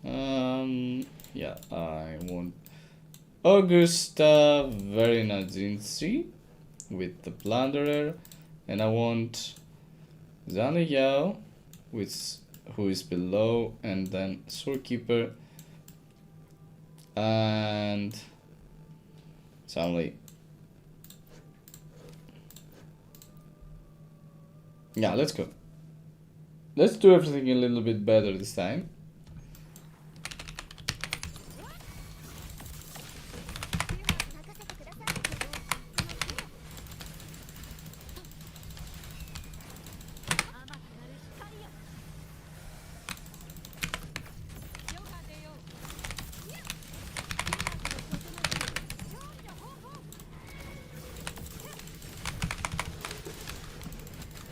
Yeah, I want Augusta Verina Jinxie with the Plunderer, and I want Zhang Yao, who is below, and then Storekeeper and Zhang. Yeah, let's go. Let's do everything a little bit better this time.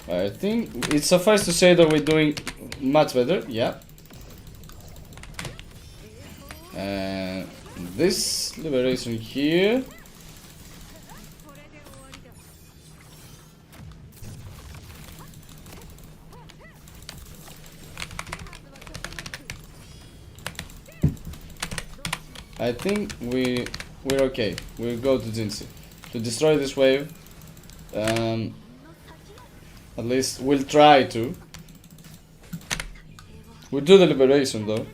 I think it's suffice to say that we're doing much better, yeah. And this liberation here. I think we're okay. We'll go to Jinxie to destroy this wave. At least we'll try to. We do the liberation though.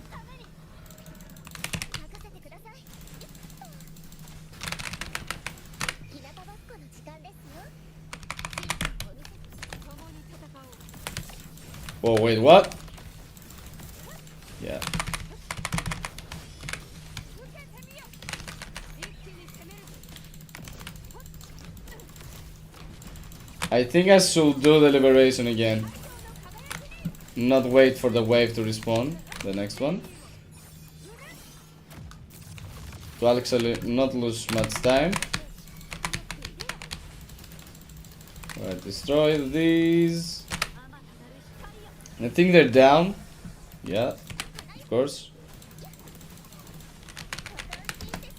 Oh wait, what? Yeah. I think I should do the liberation again. Not wait for the wave to respawn. The next one. To actually not lose much time. Alright, destroy these. I think they're down. Yeah, of course.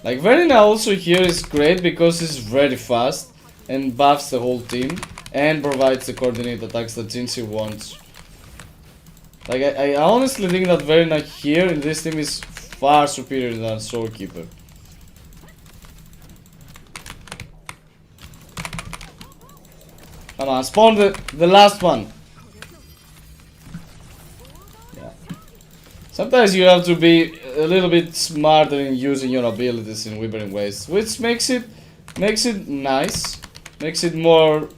Like Verina also here is great because it's very fast and buffs the whole team and provides the coordinate attacks that Jinxie wants. Like I honestly think that Verina here in this team is far superior than Soulkeeper. Come on, spawn the last one. Yeah. Sometimes you have to be a little bit smarter in using your abilities in Withering Waste, which makes it nice, makes it more,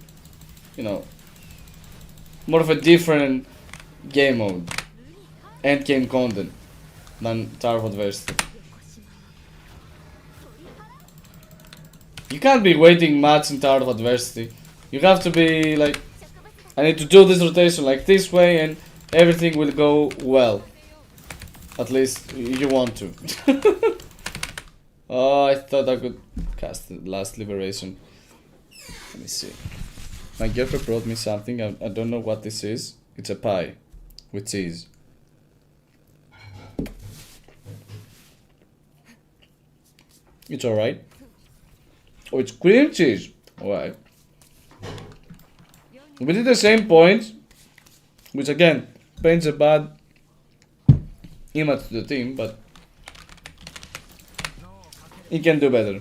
you know, more of a different game mode, end game content than Tower of Adversity. You can't be waiting much in Tower of Adversity. You have to be like, I need to do this rotation like this way and everything will go well. At least you want to. Oh, I thought I could cast the last liberation. Let me see. My girlfriend brought me something. I don't know what this is. It's a pie with cheese. It's alright. Oh, it's cream cheese. Alright. We did the same point, which again paints a bad image to the team, but he can do better.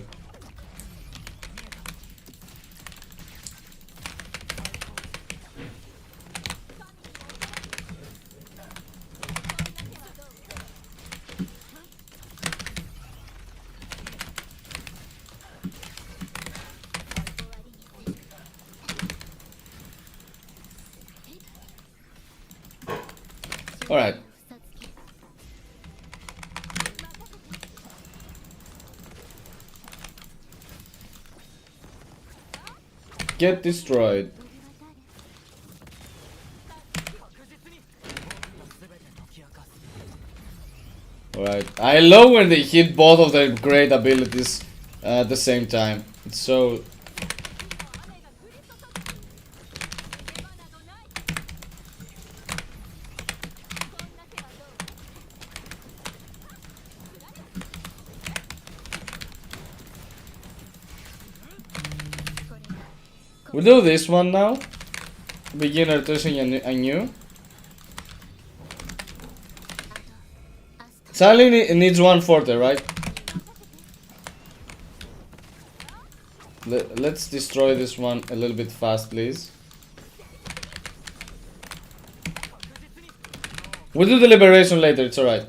Alright. Get destroyed. Alright. I love when they hit both of their great abilities at the same time. It's so... We'll do this one now. Begin rotation anew. Sally needs one forte, right? Let's destroy this one a little bit fast, please. We'll do the liberation later, it's alright.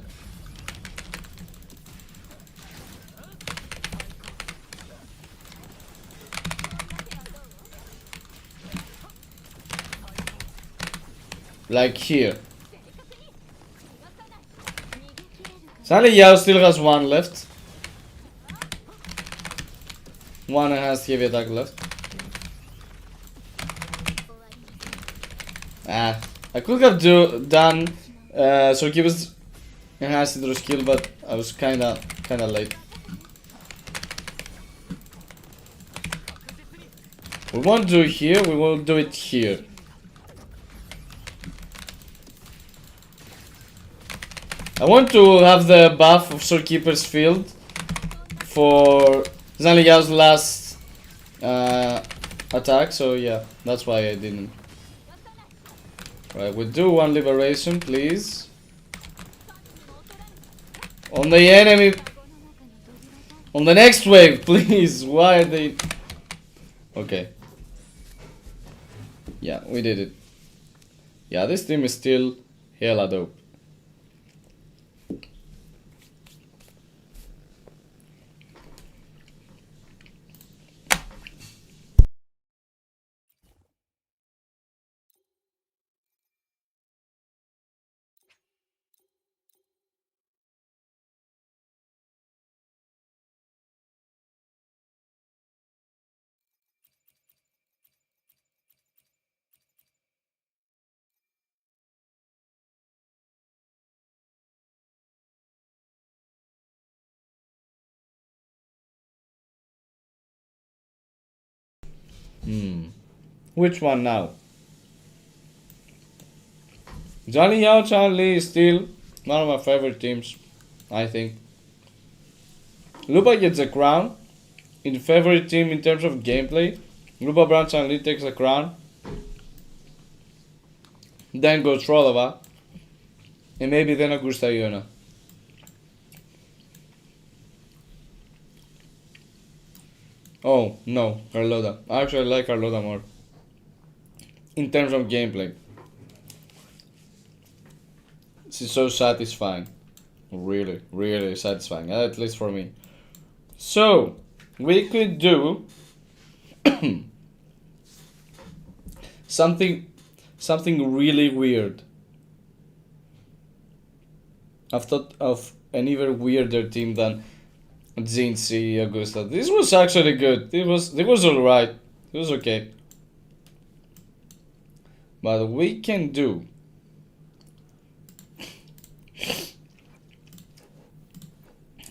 Like here. Sally Yao still has one left. One enhanced heavy attack left. Ah, I could have done Soulkeeper's enhanced hydro skill, but I was kinda late. We won't do it here, we will do it here. I want to have the buff of Soulkeeper's field for Zhang Liao's last attack, so yeah, that's why I didn't. Right, we'll do one liberation, please. On the enemy. On the next wave, please. Why are they... Okay. Yeah, we did it. Yeah, this team is still hella dope. Hmm. Which one now? Johnny Yao Chan Lee is still one of my favorite teams, I think. Lupa gets a crown. In favorite team in terms of gameplay, Lupa Brown Chan Lee takes a crown. Then goes Rodova. And maybe then Augusta Iona. Oh, no, Carlota. I actually like Carlota more. In terms of gameplay. She's so satisfying. Really, really satisfying. At least for me. So, we could do something really weird. I've thought of an even weirder team than Zinzi Augusta. This was actually good. It was alright. It was okay. But we can do.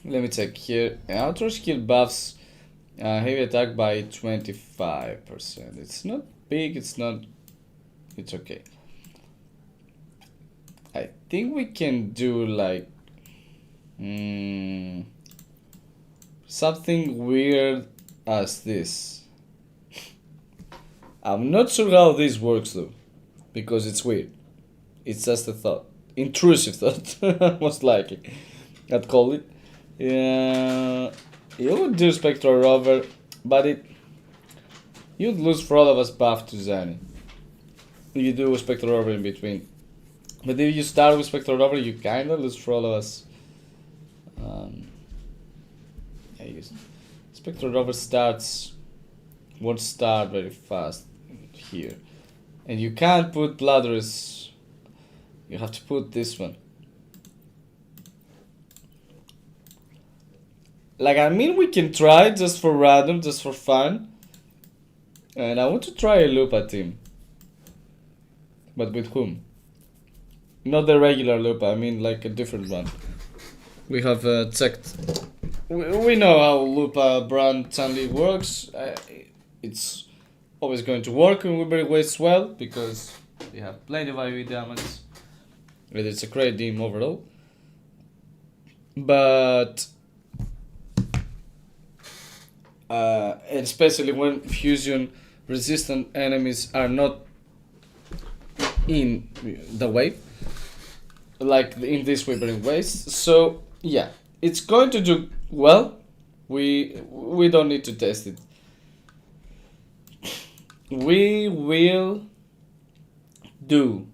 Let me check here. Outro skill buffs heavy attack by 25%. It's not big, it's not. It's okay. I think we can do like. Something weird as this. I'm not sure how this works though, because it's weird. It's just a thought. Intrusive thought, most likely. I'd call it. Yeah, you would do Spectral Rover, but you'd lose Frodova's buff to Zani. You do Spectral Rover in between. But if you start with Spectral Rover, you kinda lose Frodova's. Yeah, Spectral Rover won't start very fast here. And you can't put Bladrus. You have to put this one. Like, I mean, we can try just for random, just for fun. And I want to try a Lupa team. But with whom? Not the regular Lupa, I mean like a different one. We have checked. We know how Lupa brand Chanli works. It's always going to work in Wilbury Waste well because we have plenty of IOE damage. And it's a great team overall. But and especially when fusion resistant enemies are not in the wave, like in this Withering Waste. So yeah, it's going to do well. We don't need to test it. We will do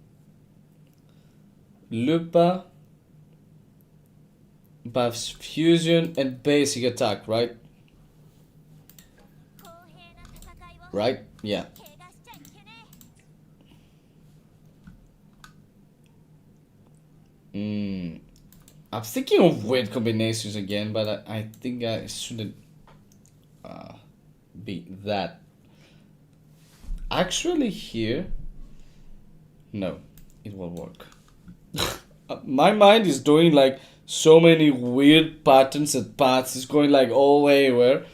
Lupa buffs fusion and basic attack, right? Right? Yeah. I'm thinking of weird combinations again, but I think I shouldn't be that. Actually, here, no, it won't work. My mind is doing like so many weird patterns and paths. It's going like all haywire.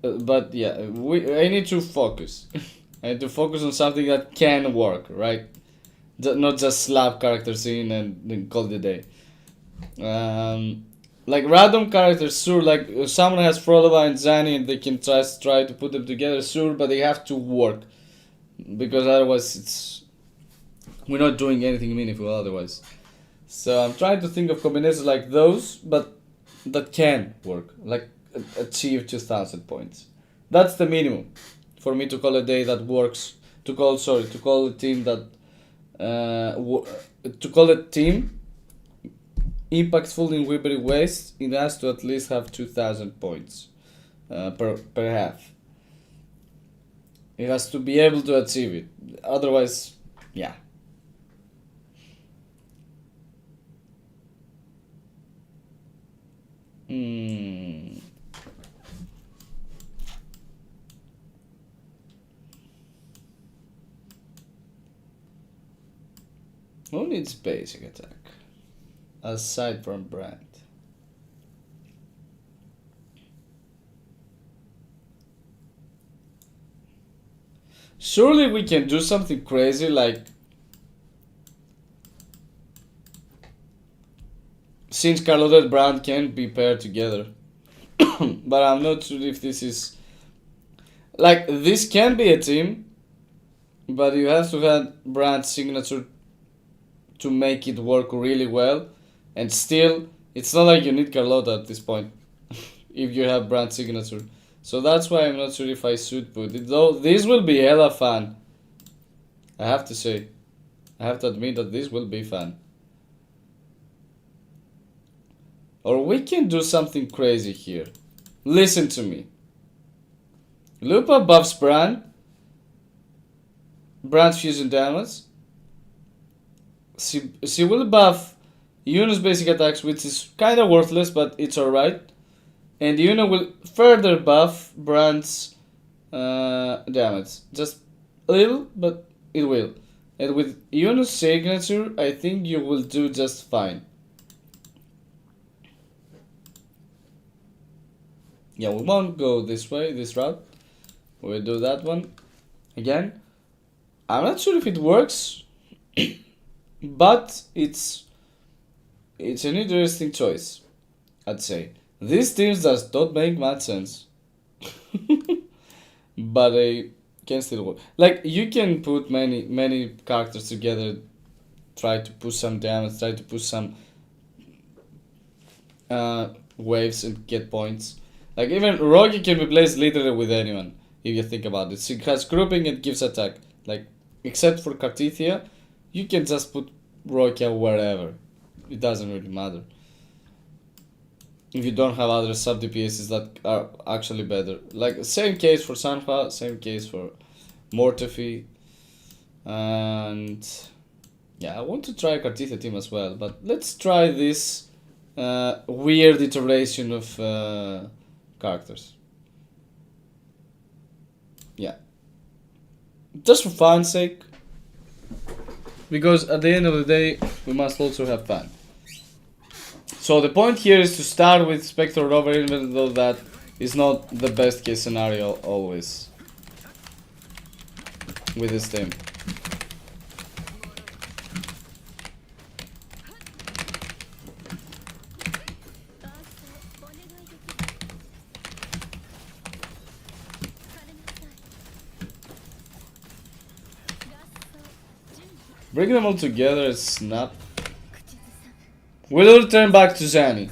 But yeah, I need to focus. I need to focus on something that can work, right? Not just slap characters in and then call it a day. Like random characters, sure. Like if someone has Frodova and Zani and they can try to put them together, sure, but they have to work because otherwise we're not doing anything meaningful otherwise. So I'm trying to think of combinations like those, but that can work. Like achieve 2,000 points. That's the minimum for me to call a day that works. To call a team that to call a team impactful in Wilbury Waste, it has to at least have 2,000 points per half. It has to be able to achieve it. Otherwise, yeah. Who needs basic attack? Aside from Brand. Surely we can do something crazy like, since Carlota and Brand can be paired together. But I'm not sure if this is like, this can be a team, but you have to have Brand's signature to make it work really well, and still it's not like you need Carlota at this point if you have Brand's signature. So that's why I'm not sure if I should put it, though this will be hella fun. I have to say, I have to admit that this will be fun. Or we can do something crazy here. Listen to me. Lupa buffs Brand. Brand's fusion damage. She will buff Yuno's basic attacks, which is kinda worthless, but it's alright. And Yuno will further buff Brand's damage. Just a little, but it will. And with Yuno's signature, I think you will do just fine. Yeah, we won't go this way, this route. We'll do that one again. I'm not sure if it works, but it's an interesting choice, I'd say. These teams does not make much sense, but they can still work. Like, you can put many characters together, try to push some damage, try to push some waves and get points. Like, even Rocky can be placed literally with anyone, if you think about it. She has grouping and gives attack. Like, except for Cartithia, you can just put Rocky wherever. It doesn't really matter. If you don't have other sub DPSs that are actually better. Like, same case for Sanhua, same case for Mortefi. And yeah, I want to try Cartithia team as well, but let's try this weird iteration of characters. Yeah. Just for fun's sake. Because at the end of the day, we must also have fun. So the point here is to start with Spectre Rover, even though that is not the best case scenario always with this team. Bring them all together, snap. We'll return back to Zani.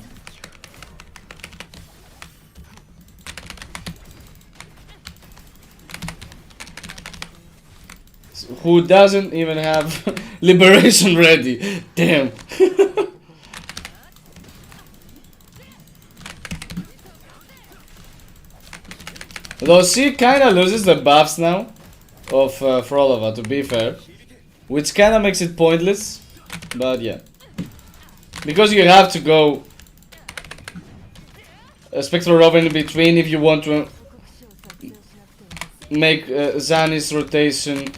Who doesn't even have liberation ready. Damn. Though she kinda loses the buffs now of Frolova, to be fair. Which kinda makes it pointless. But yeah. Because you have to go a Spectral Rover in between if you want to make Zani's rotation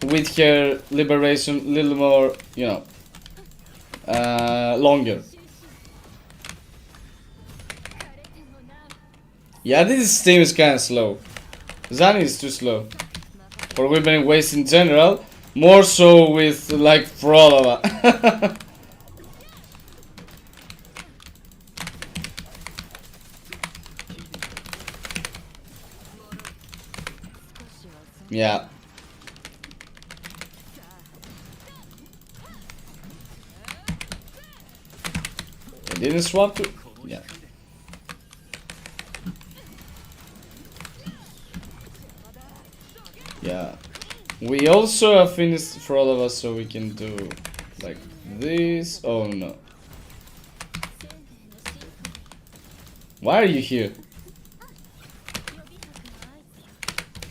with her liberation a little more, you know, longer. Yeah, this team is kinda slow. Zani is too slow for Weeping Waste in general, more so with like Frolova. Yeah. It didn't swap to. Yeah. Yeah. We also have finished for all of us, so we can do like this. Oh no. Why are you here?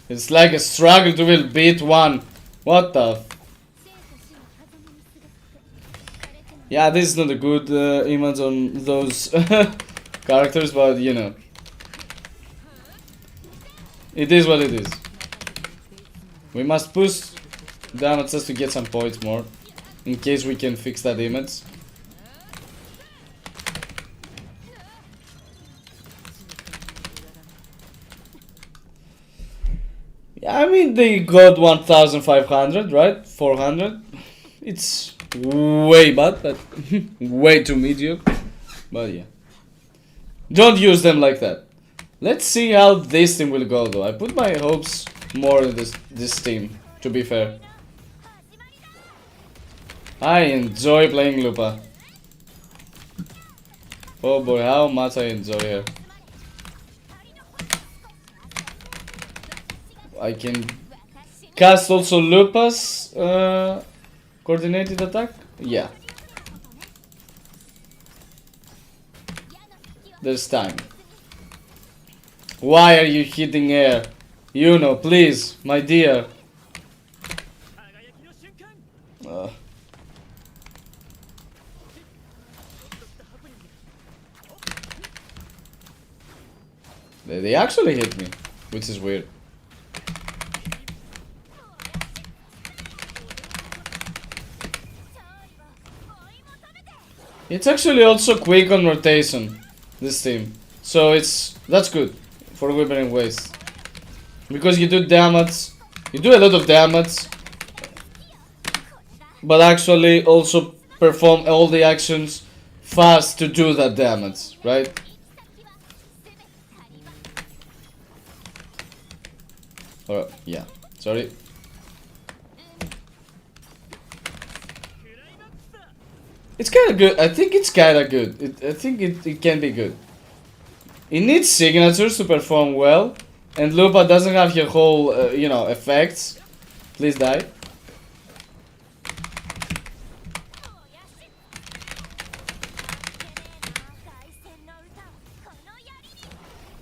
It's like a struggle to will beat one. What the f. Yeah, this is not a good image on those characters, but you know. It is what it is. We must push damage just to get some points more, in case we can fix that image. Yeah, I mean, they got 1,500, right? 400. It's way bad, but way too mediocre. But yeah. Don't use them like that. Let's see how this team will go, though. I put my hopes more in this team, to be fair. I enjoy playing Lupa. Oh boy, how much I enjoy her. I can cast also Lupa's coordinated attack? Yeah. There's time. Why are you hitting air? Yuno, please, my dear. They actually hit me, which is weird. It's actually also quick on rotation, this team. So that's good for Withering Waste. Because you do damage, you do a lot of damage, but actually also perform all the actions fast to do that damage, right? Or, yeah, sorry. It's kinda good. I think it's kinda good. I think it can be good. It needs signatures to perform well. And Lupa doesn't have your whole, effects. Please die.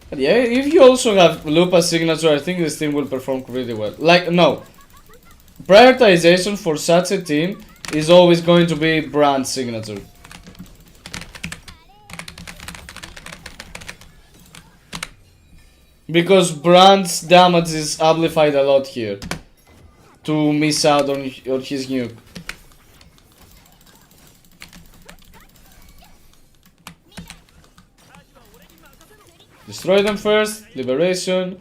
But yeah, if you also have Lupa's signature, I think this team will perform really well. Like, no. Prioritization for such a team is always going to be Brand's signature. Because Brand's damage is amplified a lot here to miss out on his nuke. Destroy them first, liberation.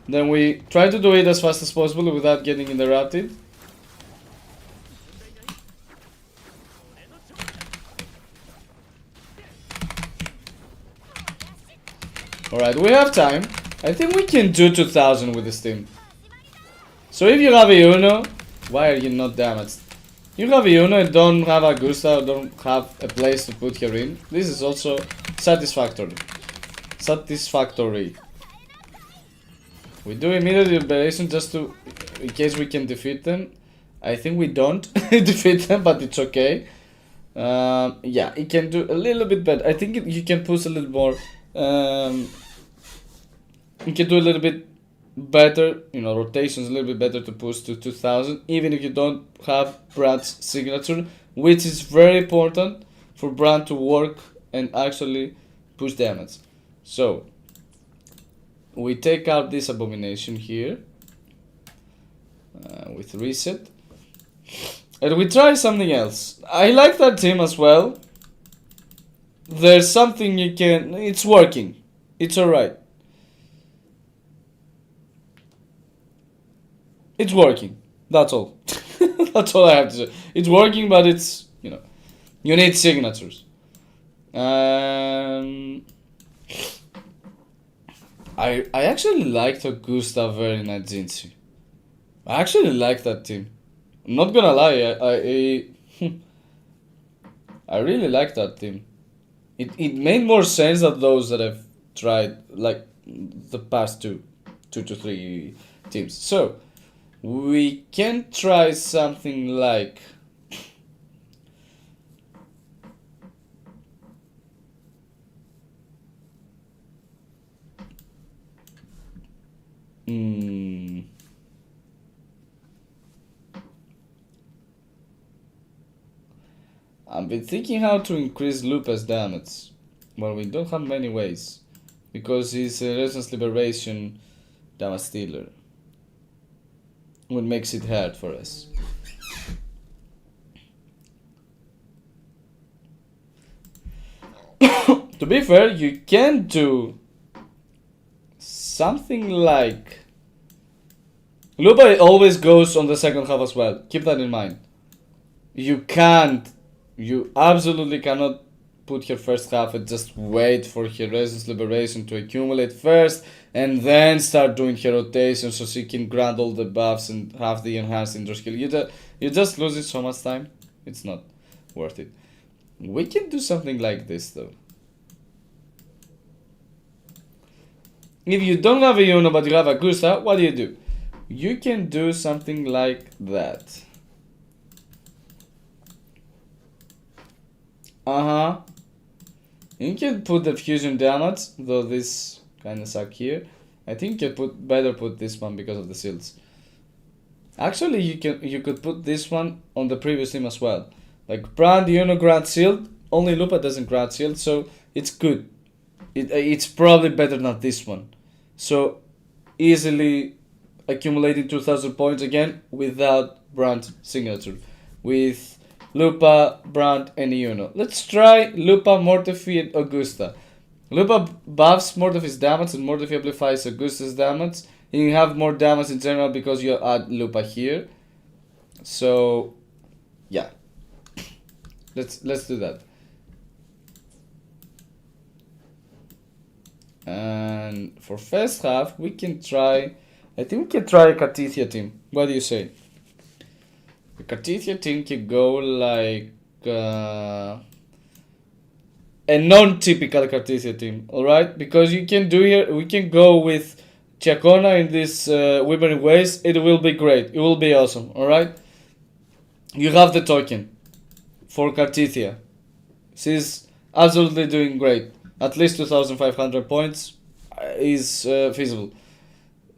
Then we try to do it as fast as possible without getting interrupted. Alright, we have time. I think we can do 2000 with this team. So if you have a Yuno, why are you not damaged? You have a Yuno and don't have a Gusta, don't have a place to put her in. This is also satisfactory. We do immediate liberation just to, in case we can defeat them. I think we don't defeat them, but it's okay. Yeah, it can do a little bit better. I think you can push a little more. You can do a little bit better, rotations a little bit better to push to 2000, even if you don't have Brand's signature, which is very important for Brand to work and actually push damage. So, we take out this abomination here with reset, and we try something else. I like that team as well. There's something it's working. It's alright. It's working. That's all. That's all I have to say. It's working, but it's, you need signatures. I actually liked Augusta very nice Jinxie. I actually like that team. I'm not gonna lie, I really like that team. It made more sense than those that I've tried, like the past two to three teams. So we can try something like I've been thinking how to increase Lupa's damage. Well, we don't have many ways, because he's a Resistance Liberation damage stealer, what makes it hard for us. To be fair, you can do something like Lupa always goes on the second half as well. Keep that in mind. You absolutely cannot put her first half and just wait for her Resonance Liberation to accumulate first and then start doing her rotation so she can grant all the buffs and have the enhanced intro skill. You're just losing so much time. It's not worth it. We can do something like this though. If you don't have a Yuno but you have Augusta, what do? You can do something like that. You can put the fusion damage, though this kinda suck here. I think you better put this one because of the shields. Actually, you could put this one on the previous team as well. Like Brand, Yuno grant shield. Only Lupa doesn't grant shield, so it's good. It's probably better than this one. So easily accumulating 2000 points again without Brand signature. With Lupa, Brand, and Yuno. Let's try Lupa, Mortefi, and Augusta. Lupa buffs Mortefi's damage and Mortefi amplifies Augusta's damage. You have more damage in general because you add Lupa here. So yeah. Let's do that. And for first half we can try, I think we can try a Cartithia team. What do you say? The Cartithia team can go like a non-typical Cartithia team, alright? Because you can do here, we can go with Chacona in this Wyvern Waste. It will be great. It will be awesome, alright? You have the token for Cartithia. She's absolutely doing great. At least 2,500 points is feasible.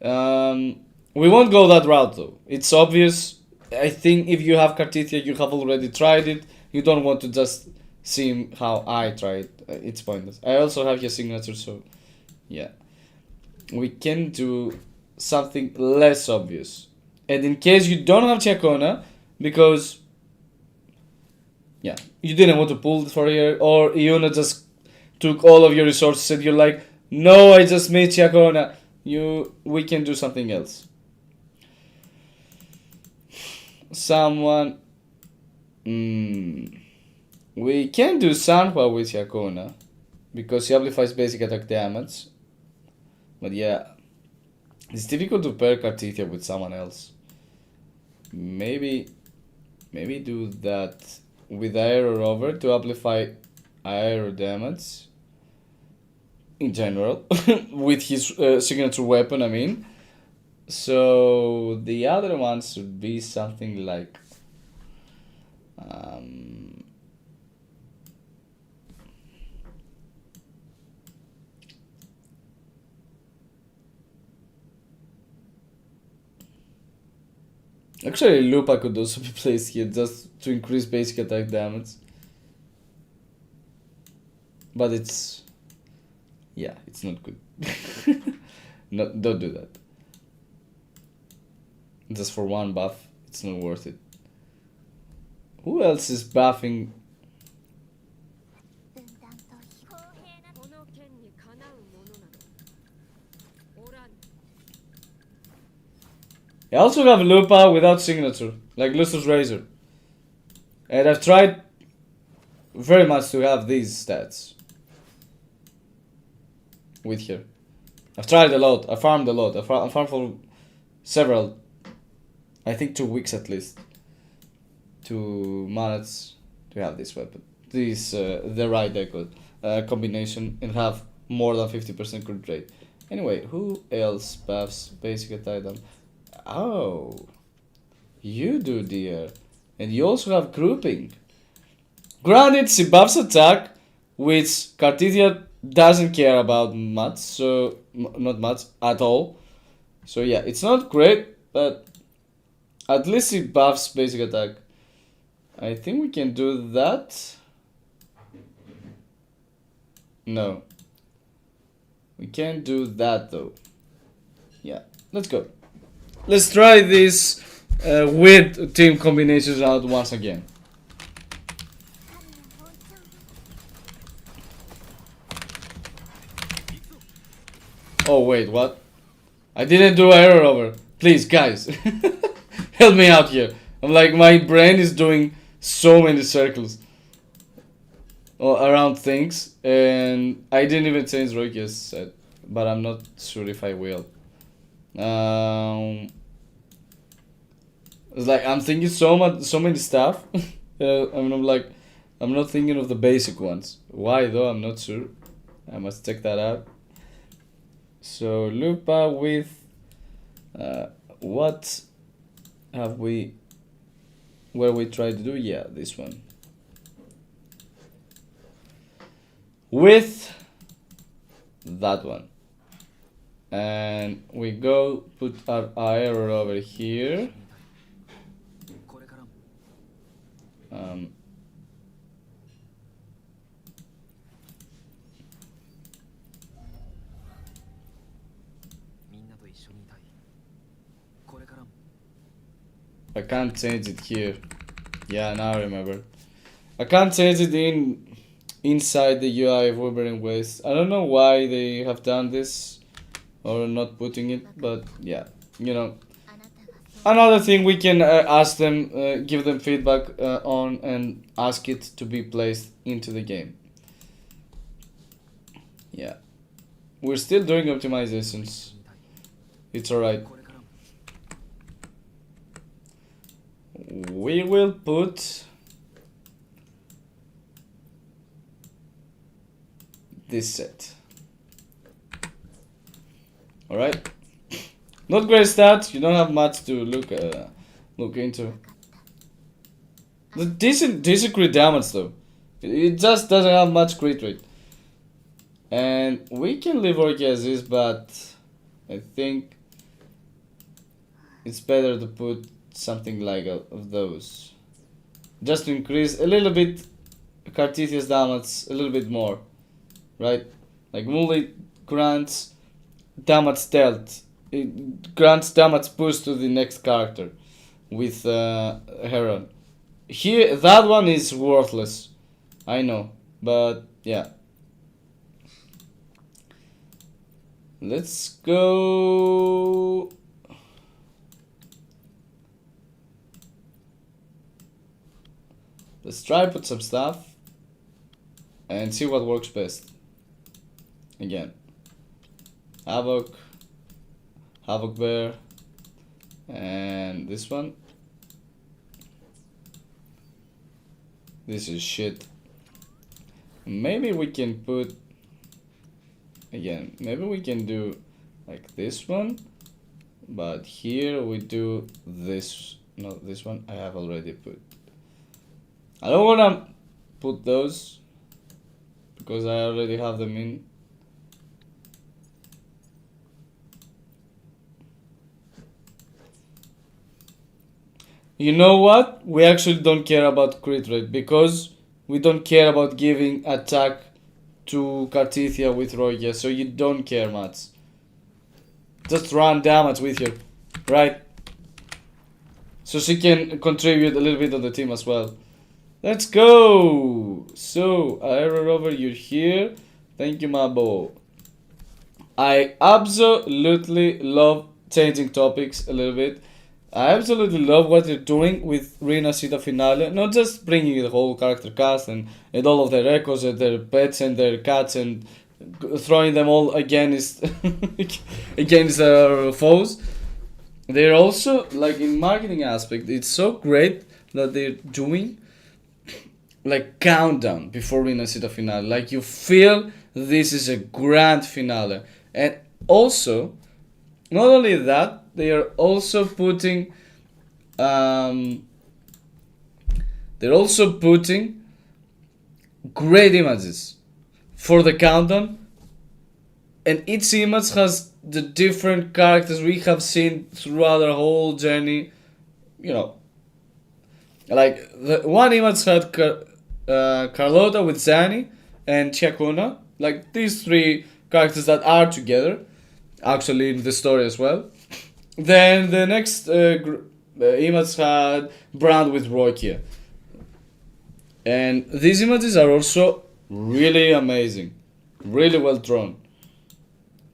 We won't go that route though. It's obvious. I think if you have Cartithia, you have already tried it. You don't want to just see how I tried. It's pointless. I also have your signature, so yeah. We can do something less obvious. And in case you don't have Chacona, because yeah, you didn't want to pull it for here, or Iona just took all of your resources and you're like, no, I just made Chacona. We can do something else. Someone. We can do Sanhua with Chacona because she amplifies basic attack damage. But yeah, it's difficult to pair Cartithia with someone else. Maybe do that with Aero Rover to amplify aero damage in general with his signature weapon, I mean. So the other one should be something like actually Lupa could also be placed here just to increase basic attack damage. But it's not good. Don't do that. Just for one buff, it's not worth it. Who else is buffing? I also have Lupa without signature, like Lustrous Razor. And I've tried very much to have these stats with her. I've tried a lot, I farmed a lot, I farmed for several, I think 2 weeks at least, to manage to have this weapon. This, the right deco combination and have more than 50% crit rate. Anyway, who else buffs basic attack damage? Oh, you do, dear. And you also have grouping. Granted, she buffs attack, which Cartithia doesn't care about much, so not much at all. So yeah, it's not great, but at least she buffs basic attack. I think we can do that. No. We can't do that though. Yeah, let's go. Let's try this weird team combinations out once again. Oh wait, what? I didn't do Aero Rover. Please, guys, help me out here. I'm like, my brain is doing so many circles around things, and I didn't even change Rokia's set, but I'm not sure if I will. It's like I'm thinking so many stuff. I'm like, I'm not thinking of the basic ones. Why though? I'm not sure. I must check that out. So Lupa with what have we? Where we tried to do? Yeah, this one. With that one, and we go put our arrow over here. I can't change it here. Yeah, now I remember. I can't change it inside the UI of Wuthering Waste. I don't know why they have done this or not putting it, but yeah, you know. Another thing we can ask them, give them feedback on, and ask it to be placed into the game. Yeah, we're still doing optimizations. It's alright. We will put this set. Alright. Not great stats. You don't have much to look into. The decent crit damage though. It just doesn't have much crit rate. And we can leave Orki as is, but I think it's better to put something like of those, just to increase a little bit Cartesia's damage a little bit more, right? Like Muley grants damage dealt, it grants damage push to the next character with Heron. Here, that one is worthless, I know, but yeah. Let's go. Let's try put some stuff and see what works best. Again, Havoc Bear, and this one. This is shit. Maybe we can put, again, maybe we can do like this one, but here we do this, no, this one I have already put. I don't wanna put those because I already have them in. You know what? We actually don't care about crit rate because we don't care about giving attack to Cartithia with Roya, so you don't care much. Just run damage with her, right? So she can contribute a little bit on the team as well. Let's go! So, Aero Rover, you're here. Thank you, Mabo. I absolutely love changing topics a little bit. I absolutely love what you're doing with Rina Sita Finale. Not just bringing the whole character cast and all of their echoes and their pets and their cats and throwing them all against against their foes. They're also, like, in marketing aspect, it's so great that they're doing like countdown before Rina Sita Finale. Like, you feel this is a grand finale. And also, not only that, they are also putting great images for the countdown, and each image has the different characters we have seen throughout our whole journey. You know, like the one image had Carlota with Zani and Chakuna, like these three characters that are together, actually in the story as well. Then the next image had Brand with Rokia. And these images are also really amazing. Really well drawn.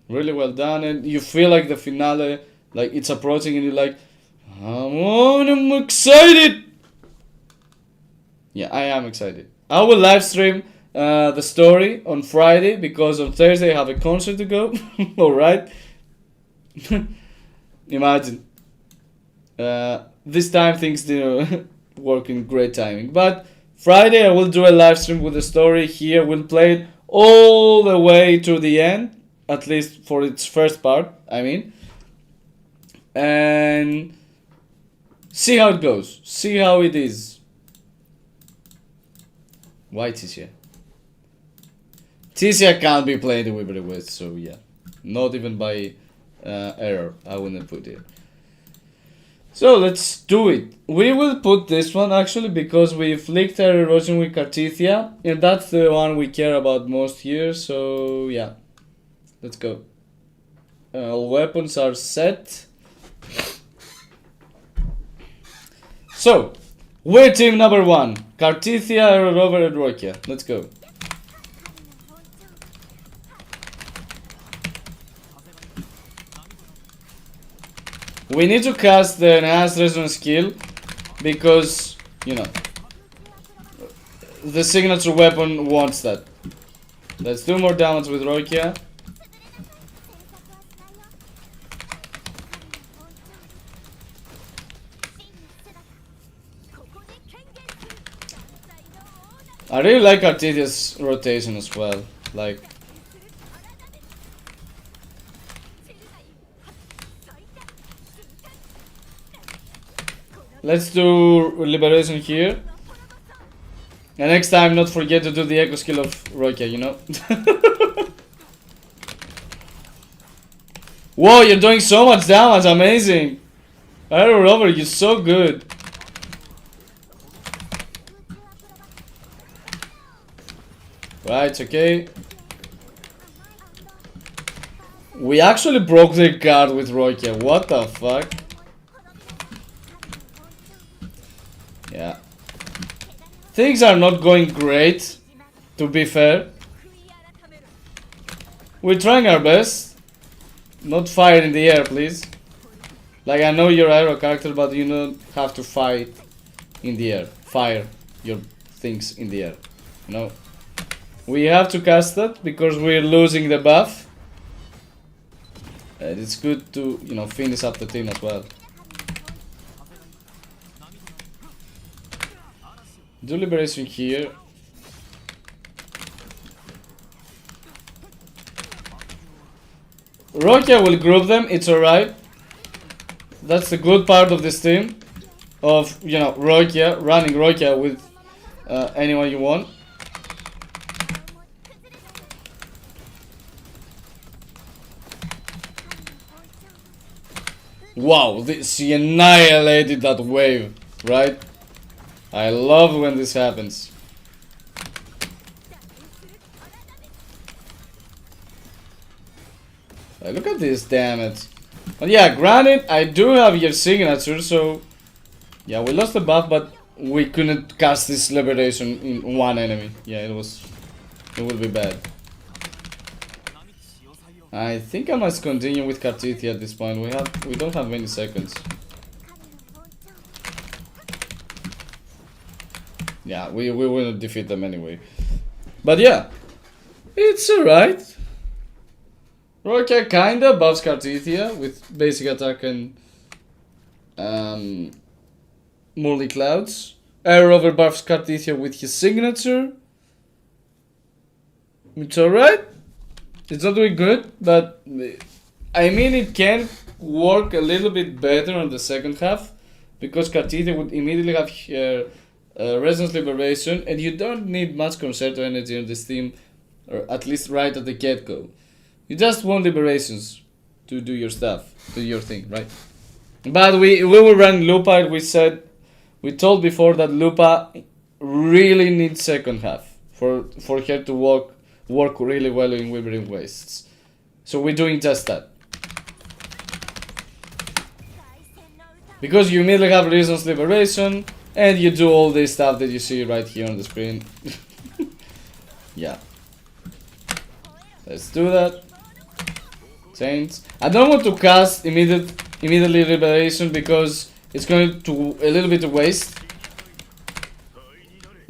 Really well done, and you feel like the finale Like it's approaching and you're like, come on, I'm excited. Yeah, I am excited. I will live stream the story on Friday because on Thursday I have a concert to go. Alright. Imagine. This time things didn't work in great timing. But Friday I will do a live stream with the story here. We'll play it all the way to the end. At least for its first part, I mean. And see how it goes. See how it is. Why Tissia? Tissia can't be playing the Wyvern West, so yeah. Not even by error, I wouldn't put it. So let's do it. We will put this one actually because we flicked our erosion with Cartithia, and that's the one we care about most here, so yeah. Let's go. All weapons are set. So, we're team number 1. Cartithia, Aero Rover, and Rokia. Let's go. We need to cast the enhanced resonance skill because, you know, the signature weapon wants that. Let's do more damage with Rokia. I really like Cartithia's rotation as well. Like, let's do Liberation here. And next time, not forget to do the echo skill of Rokia, you know? Whoa, you're doing so much damage, amazing! Aero Rover, you're so good. Right, okay. We actually broke their guard with Rokia, what the fuck? Yeah. Things are not going great, to be fair. We're trying our best. Not fire in the air, please. Like, I know you're aero character, but you don't have to fight in the air. Fire your things in the air. You know? We have to cast that because we're losing the buff. And it's good to, you know, finish up the team as well. Do Liberation here. Rokia will group them, it's alright. That's the good part of this team. Of, you know, Rokia, running Rokia with anyone you want. Wow, she annihilated that wave, right? I love when this happens. Look at this damage. But yeah, granted, I do have your signature, so... Yeah, we lost the buff, but we couldn't cast this liberation in one enemy. Yeah, it will be bad. I think I must continue with Cartithia at this point. We don't have many seconds. Yeah, we will defeat them anyway. But yeah, it's alright. Rokia kinda buffs Cartithia with basic attack and Morley Clouds. Aero Rover buffs Cartithia with his signature. It's alright. It's not doing good, but I mean it can work a little bit better on the second half because Cartithia would immediately have her Resonance Liberation, and you don't need much Concerto energy on this team, or at least right at the get-go. You just want Liberations to do your stuff, do your thing, right? But we will run Lupa. We told before that Lupa really needs second half for her to work really well in Wyvern Wastes. So we're doing just that. Because you immediately have Resonance Liberation, and you do all this stuff that you see right here on the screen. Yeah. Let's do that. Change. I don't want to cast immediate immediately liberation because it's going to a little bit of waste.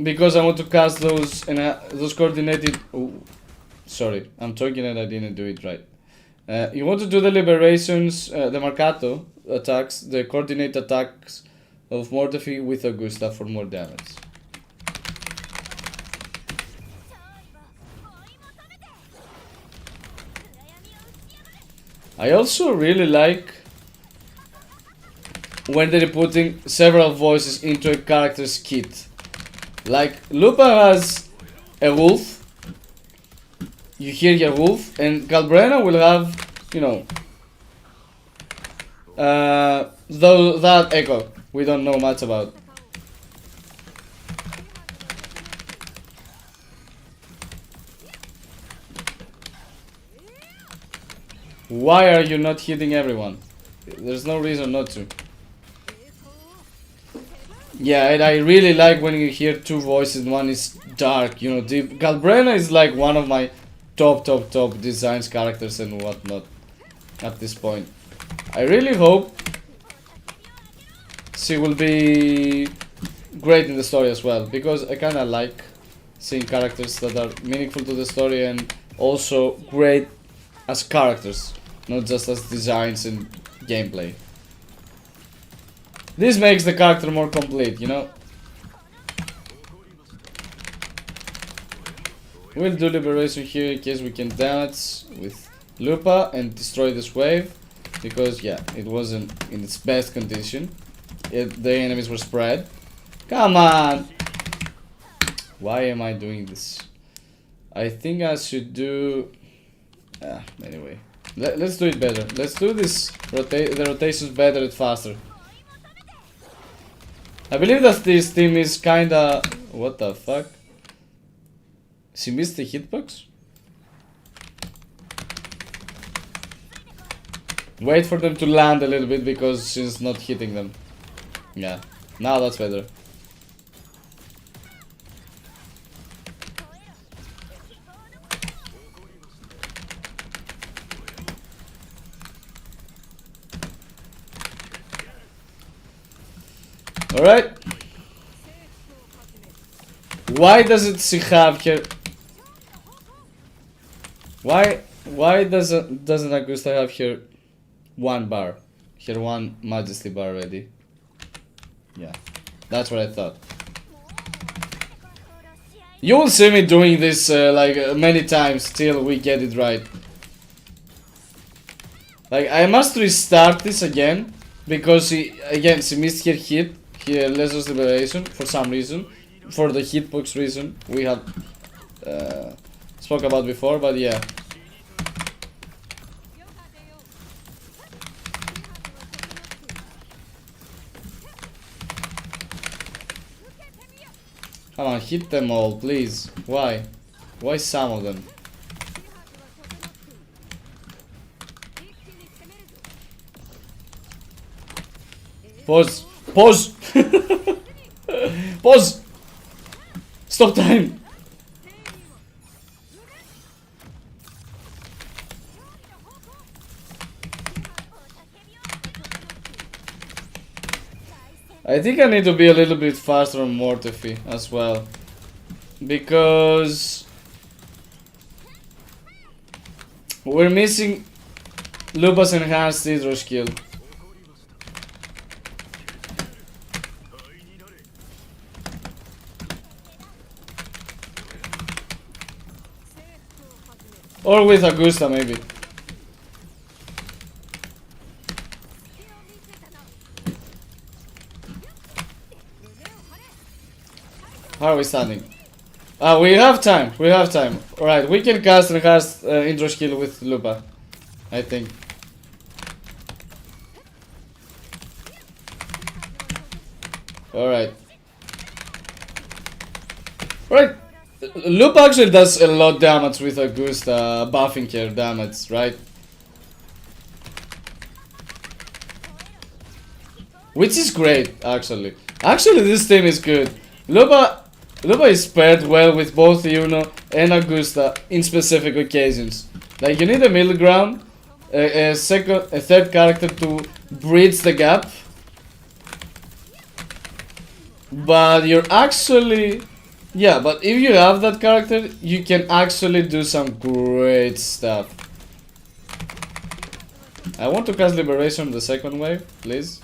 Because I want to cast those and those coordinated. Ooh, sorry, I'm talking and I didn't do it right. You want to do the liberations, the Marcato attacks, the coordinate attacks of Mortefi with Augusta for more damage. I also really like when they're putting several voices into a character's kit. Like, Lupa has a wolf. You hear your wolf, and Galbrena will have, you know, though that echo we don't know much about. Why are you not hitting everyone? There's no reason not to. Yeah, and I really like when you hear two voices. One is dark, you know. Galbrena is like one of my top designs, characters and whatnot at this point. I really hope she will be great in the story as well, because I kinda like seeing characters that are meaningful to the story and also great as characters, not just as designs and gameplay. This makes the character more complete, you know? We'll do liberation here in case we can damage with Lupa and destroy this wave. Because, yeah, it wasn't in its best condition. The enemies were spread. Come on! Why am I doing this? I think I should do... anyway. Let's do it better. Let's do this the rotations better and faster. I believe that this team is kinda... What the fuck? She missed the hitbox? Wait for them to land a little bit because she's not hitting them. Yeah, now that's better. Alright. Why doesn't she have her... Why doesn't Augusta have her one bar? Her one majesty bar ready? Yeah, that's what I thought. You will see me doing this many times till we get it right. Like, I must restart this again because she missed her hit, her Lesus Liberation for some reason, for the hitbox reason we had spoke about before, but yeah. Come on, hit them all, please. Why? Why some of them? Pause! Pause! Pause! Stop time! I think I need to be a little bit faster on Mortefi as well. Because we're missing Lupa's enhanced hydro skill. Or with Augusta maybe. How are we standing? We have time. We have time. Alright, we can cast enhanced intro skill with Lupa, I think. Alright. Alright. Lupa actually does a lot of damage with Augusta buffing her damage, right? Which is great, actually. Actually, this team is good. Lupa is paired well with both Yuno and Augusta in specific occasions. Like, you need a middle ground, a third character to bridge the gap. But you're actually... Yeah, but if you have that character, you can actually do some great stuff. I want to cast Liberation the second wave, please.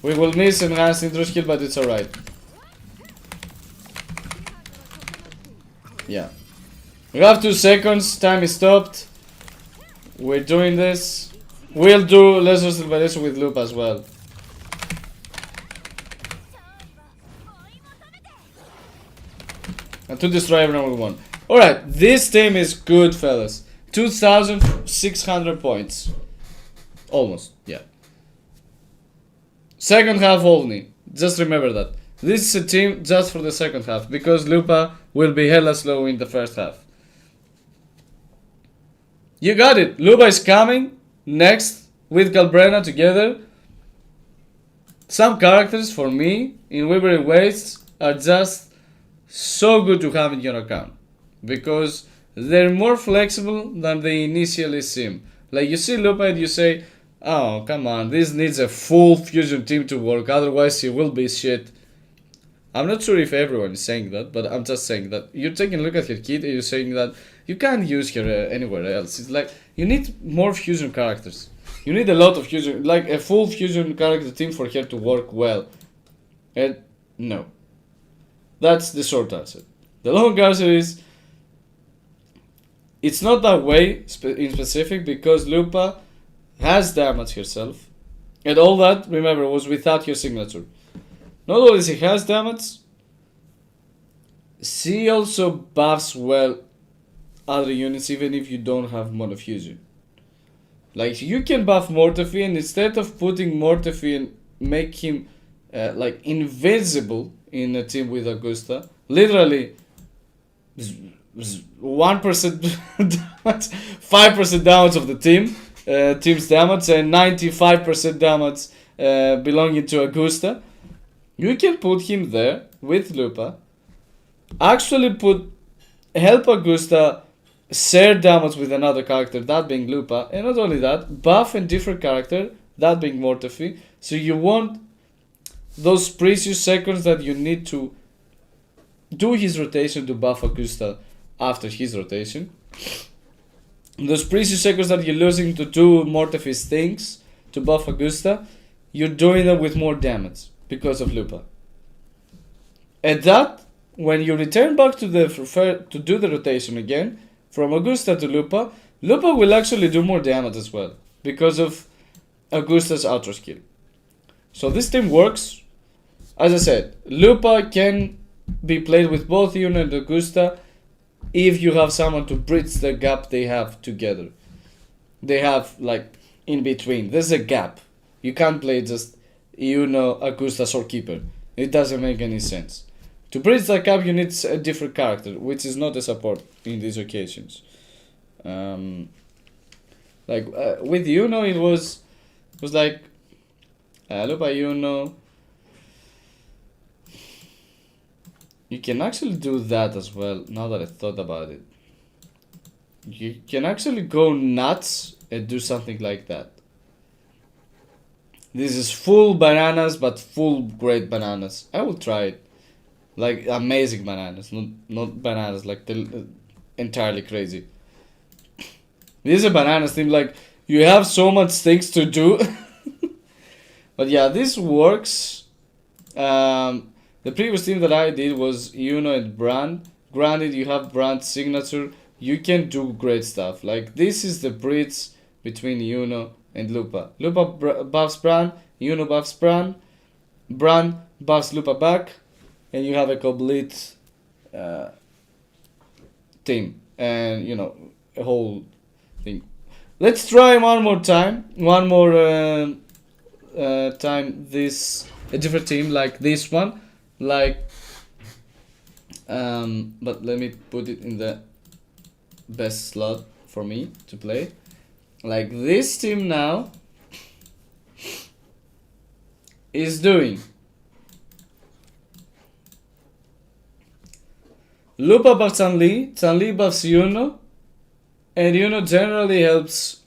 We will miss enhanced intro skill, but it's alright. Yeah. We have 2 seconds, time is stopped. We're doing this. We'll do Lesser Liberation with loop as well. And to destroy everyone we want. Alright, this team is good, fellas. 2,600 points. Almost, yeah. Second half only. Just remember that. This is a team just for the second half, because Lupa will be hella slow in the first half. You got it. Lupa is coming next with Galbrena together. Some characters for me in Wyvern Wastes are just so good to have in your account, because they're more flexible than they initially seem. Like, you see Lupa and you say, oh, come on, this needs a full fusion team to work, otherwise it will be shit. I'm not sure if everyone is saying that, but I'm just saying that you're taking a look at her kit and you're saying that you can't use her anywhere else. It's like, you need more fusion characters. You need a lot of fusion, like a full fusion character team for her to work well. And no. That's the short answer. The long answer is, it's not that way in specific, because Lupa has damage herself. And all that, remember, was without her signature. Not only she has damage, she also buffs well other units even if you don't have monofusion. Like, you can buff Mortefi, and instead of putting Mortefi and make him like invincible in a team with Augusta, literally 1% damage, 5% damage of the team's damage, and 95% damage belonging to Augusta. You can put him there with Lupa, actually help Augusta share damage with another character, that being Lupa, and not only that, buff a different character, that being Mortefi, so you want those precious seconds that you need to do his rotation to buff Augusta after his rotation. Those precious seconds that you're losing to do Mortefi's things to buff Augusta, you're doing them with more damage because of Lupa. And that, when you return back to to do the rotation again, from Augusta to Lupa, Lupa will actually do more damage as well, because of Augusta's outro skill. So this team works. As I said, Lupa can be played with both Yuno and Augusta if you have someone to bridge the gap they have together. They have, like, in between. There's a gap. You can't play just Yuno, Augusta, Soulkeeper. It doesn't make any sense. To bridge that gap, you need a different character, which is not a support in these occasions. With Yuno, it was like Lupa, Yuno. You can actually do that as well, now that I thought about it. You can actually go nuts and do something like that. This is full bananas, but full great bananas. I will try it. Like, amazing bananas, not bananas, like entirely crazy. This is a bananas team, like, you have so much things to do. But yeah, this works. The previous team that I did was Yuno and Brand. Granted, you have Brand's signature. You can do great stuff. Like, this is the bridge between Yuno and Lupa. Lupa buffs Brand, Yuno buffs Brand, Brand buffs Lupa back, and you have a complete team. And, you know, a whole thing. Let's try one more time. One more time a different team like this one. Like, but let me put it in the best slot for me to play. Like, this team now is doing Lupa buffs Chun-Li buffs Yuno, and Yuno generally helps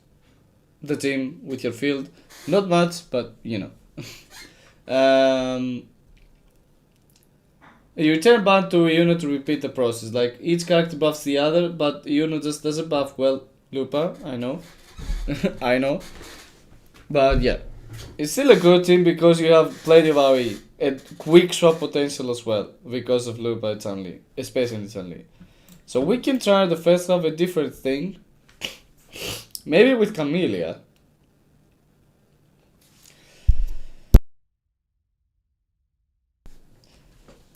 the team with your field. Not much, but you know. You return back to Yuno to repeat the process. Like, each character buffs the other, but Yuno just doesn't buff well Lupa, I know. I know. But yeah. It's still a good team because you have plenty of AoE and quick swap potential as well because of Lupa and Chun-Li, especially Chun-Li. So we can try the first half a different thing. Maybe with Camellia.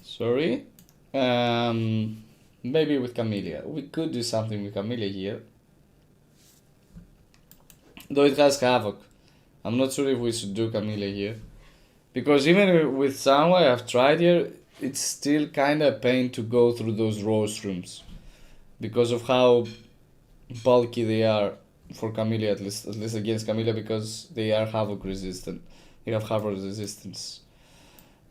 Sorry. Maybe with Camellia. We could do something with Camellia here. Though it has Havoc. I'm not sure if we should do Camellia here. Because even with Sanwa I've tried here, it's still kinda a pain to go through those rose rooms. Because of how bulky they are for Camellia, at least against Camellia, because they are Havoc resistant. They have Havoc resistance.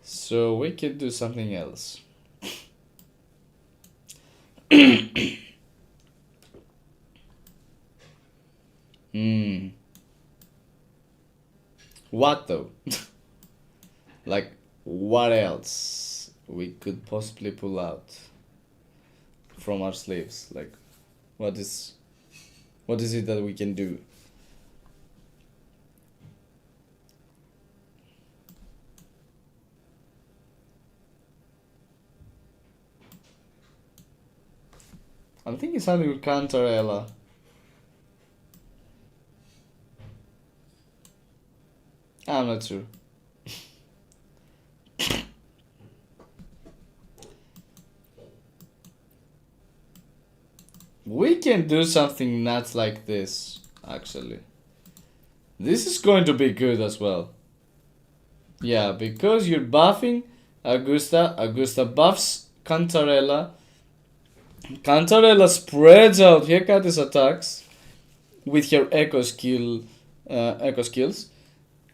So we can do something else. What though? Like, what else we could possibly pull out from our sleeves? Like, what is it that we can do? I'm thinking something with Cantarella. I'm not sure. We can do something nuts like this, actually. This is going to be good as well. Yeah, because you're buffing Augusta. Augusta buffs Cantarella. Cantarella spreads out Hekate's attacks with her echo skills,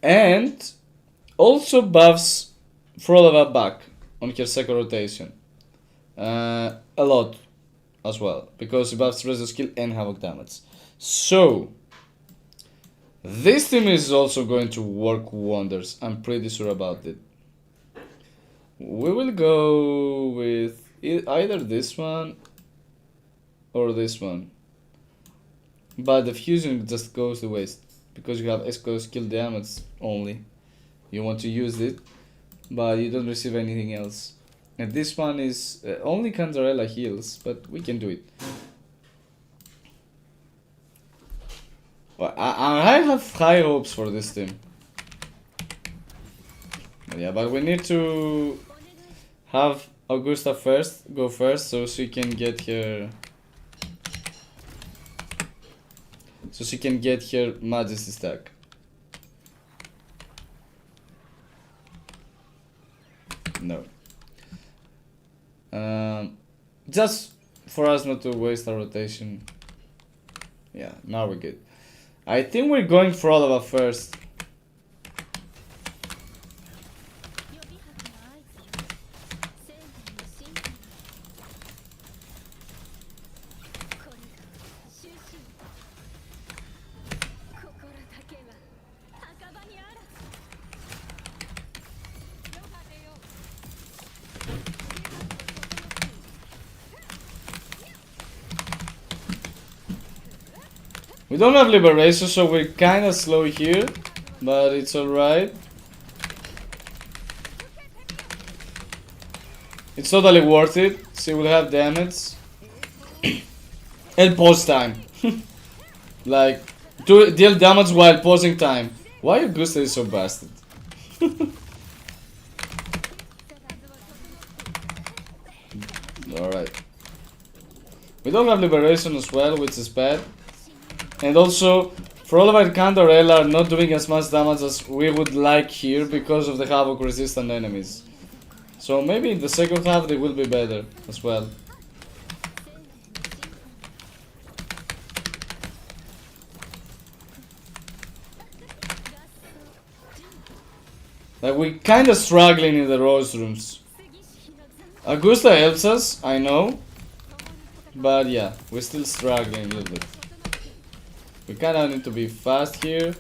and also buffs Frolova back on her second rotation. A lot as well, because he buffs Rezo skill and Havoc damage. So this team is also going to work wonders. I'm pretty sure about it. We will go with either this one or this one, but the fusion just goes to waste because you have Esco skill damage only. You want to use it, but you don't receive anything else. And this one is only Cantarella heals, but we can do it. Well, I have high hopes for this team. Yeah, but we need to have Augusta go first, so she can get her. So she can get her Majesty stack. No. Just for us not to waste our rotation. Yeah, now we're good. I think we're going for all of us first. We don't have liberation, so we're kinda slow here, but it's alright. It's totally worth it. She will have damage. And pause time. Like, deal damage while pausing time. Why Augusta is so bastard? Alright. We don't have liberation as well, which is bad. And also, Frolova and Cantarella are not doing as much damage as we would like here because of the Havoc resistant enemies. So maybe in the second half they will be better as well. Like, we're kinda struggling in the rose rooms. Augusta helps us, I know. But yeah, we're still struggling a little bit. We kinda need to be fast here.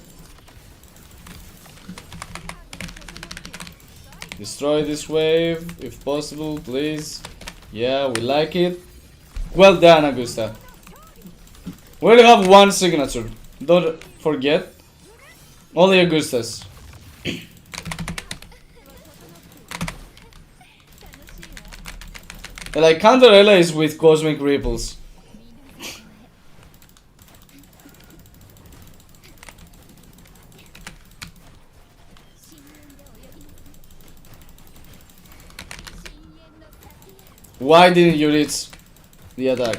Destroy this wave, if possible, please. Yeah, we like it. Well done, Augusta. We only have one signature. Don't forget. Only Augustus. And like Cantarella is with Cosmic Ripples. Why didn't you reach the attack?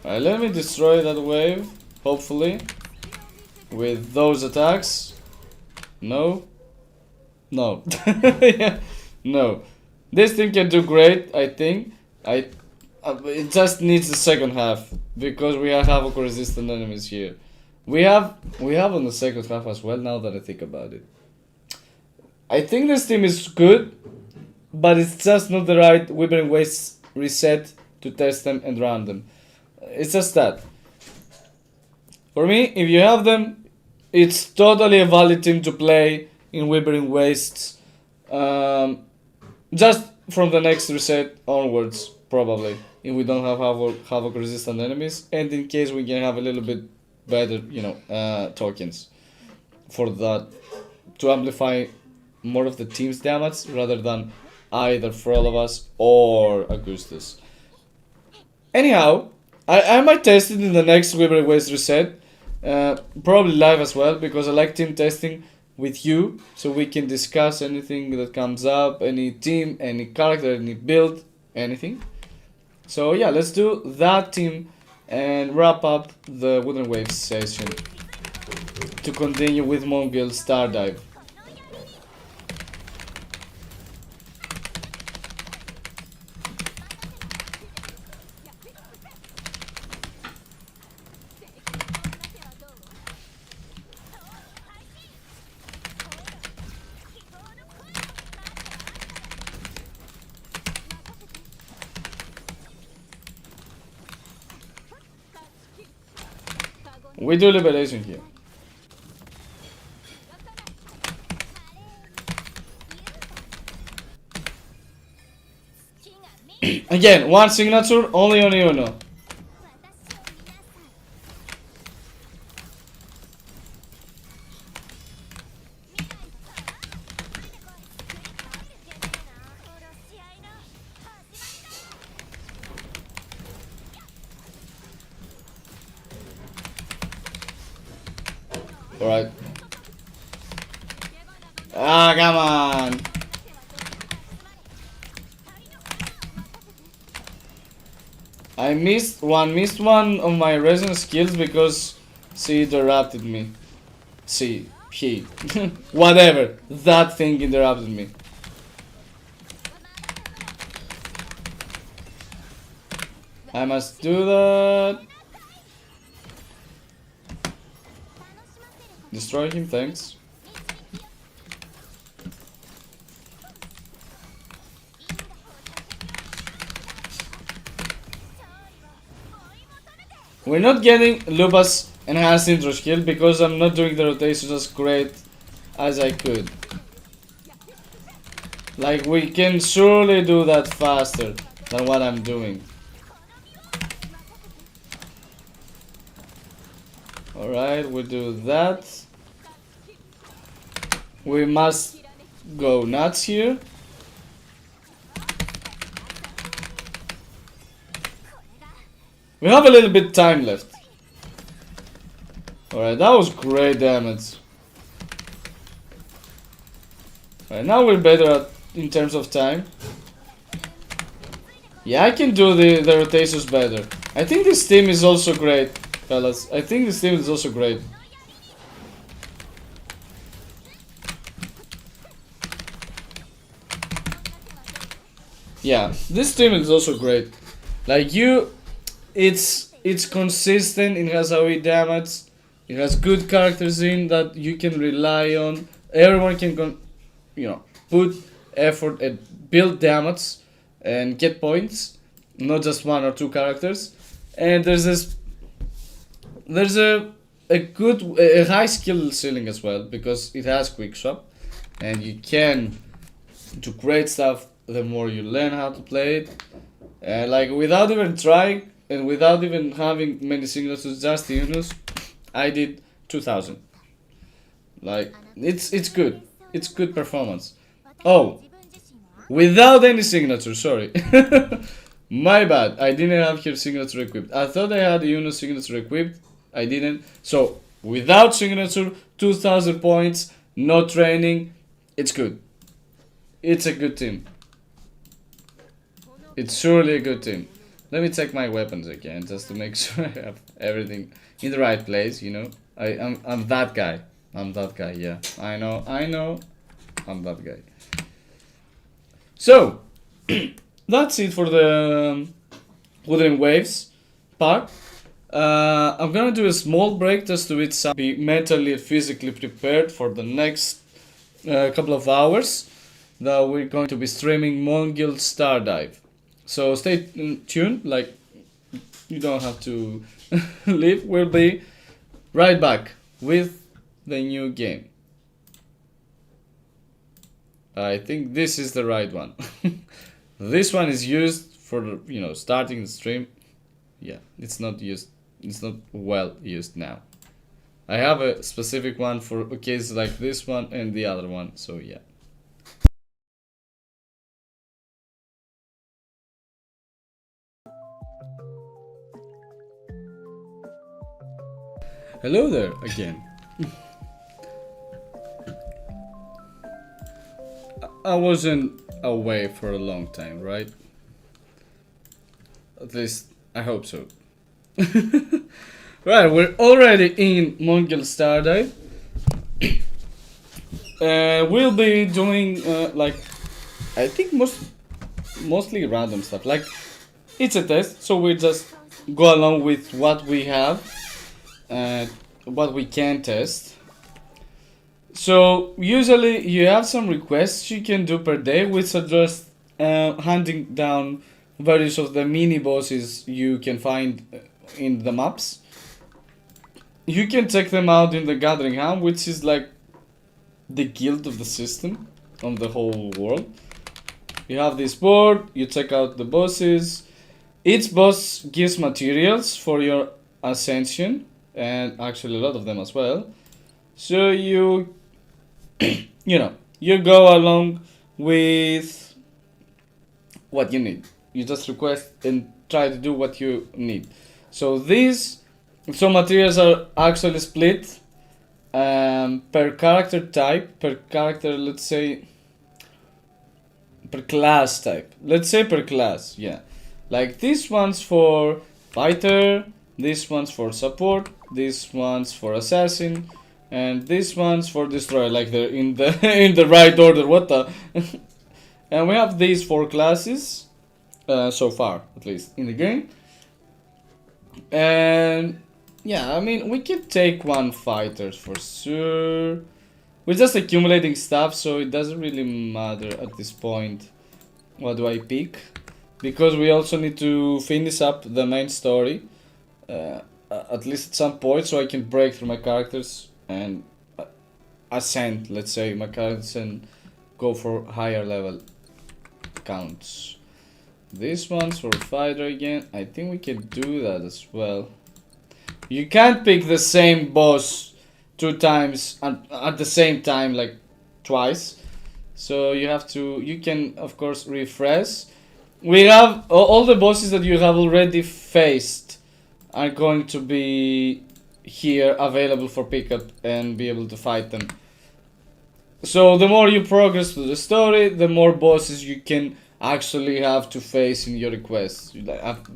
Alright, let me destroy that wave, hopefully, with those attacks. No. No. Yeah. No. This thing can do great, I think. It just needs the second half, because we have Havoc resistant enemies here. We have on the second half as well, now that I think about it. I think this team is good, but it's just not the right Withering Waste reset to test them and run them. It's just that. For me, if you have them, it's totally a valid team to play in Withering Wastes. Just from the next reset onwards, probably. If we don't have Havoc resistant enemies, and in case we can have a little bit better, tokens for that, to amplify more of the team's damage rather than either Frelovas or Augustus. Anyhow, I might test it in the next Withering Waste reset, probably live as well, because I like team testing with you, so we can discuss anything that comes up, any team, any character, any build, anything. So yeah, let's do that team and wrap up the Withering Waves session to continue with Mongol Stardive. We do liberation here. Again, one signature, only on Uno. Alright. Ah, come on. I missed one of my resin skills because she interrupted me. He. Whatever. That thing interrupted me. I must do that. Destroy him, thanks. We're not getting Lupa's enhanced intro skill because I'm not doing the rotations as great as I could. Like, we can surely do that faster than what I'm doing. Alright, we'll do that. We must go nuts here. We have a little bit time left. Alright, that was great damage. Alright, now we're better in terms of time. Yeah, I can do the rotations better. I think this team is also great, fellas. I think this team is also great. Yeah, this team is also great. Like it's consistent. It has AoE damage. It has good characters in that you can rely on. Everyone can put effort and build damage and get points, not just one or two characters. And there's a high skill ceiling as well because it has quick swap, and you can do great stuff the more you learn how to play it. Like without even trying and without even having many signatures, just Yunus, I did 2000. Like it's good. It's good performance. Oh, without any signature, sorry. My bad. I didn't have her signature equipped. I thought I had Yunus signature equipped. I didn't. So without signature, 2000 points, no training. It's good. It's a good team. It's surely a good team. Let me check my weapons again just to make sure I have everything in the right place, you know. I'm that guy. I'm that guy, yeah. I know. I'm that guy. So that's it for the Wuthering Waves part. I'm gonna do a small break just to be mentally and physically prepared for the next couple of hours that we're going to be streaming Mongil Stardive. So stay tuned, like you don't have to leave. We'll be right back with the new game. I think this is the right one. This one is used for starting the stream. Yeah, it's not well used now. I have a specific one for cases like this one and the other one, so yeah. Hello there again. I wasn't away for a long time, right? At least I hope so. Right, we're already in Mongil Stardive. We'll be doing like I think mostly random stuff. Like it's a test, so we just go along with what we have, what we can test. So usually you have some requests you can do per day, which are just hunting down various of the mini bosses you can find in the maps. You can check them out in the Gathering Hound, which is like the guild of the system on the whole world. You have this board, you check out the bosses. Each boss gives materials for your ascension, and actually a lot of them as well. So you you go along with what you need. You just request and try to do what you need. So materials are actually split per character type, per character, let's say, per class type. Let's say per class, yeah. Like this one's for fighter, this one's for support, this one's for assassin, and this one's for destroyer. Like they're in the in the right order. What the? And we have these 4 classes so far, at least in the game. And yeah, I mean we can take 1 fighter for sure. We're just accumulating stuff, so it doesn't really matter at this point. What do I pick? Because we also need to finish up the main story, at least at some point, so I can break through my characters and ascend, let's say, my characters and go for higher level counts. This one's for fighter again. I think we can do that as well. You can't pick the same boss 2 times at the same time, like twice. So you can of course refresh. We have all the bosses that you have already faced are going to be here available for pickup and be able to fight them. So the more you progress through the story, the more bosses you can actually have to face in your requests,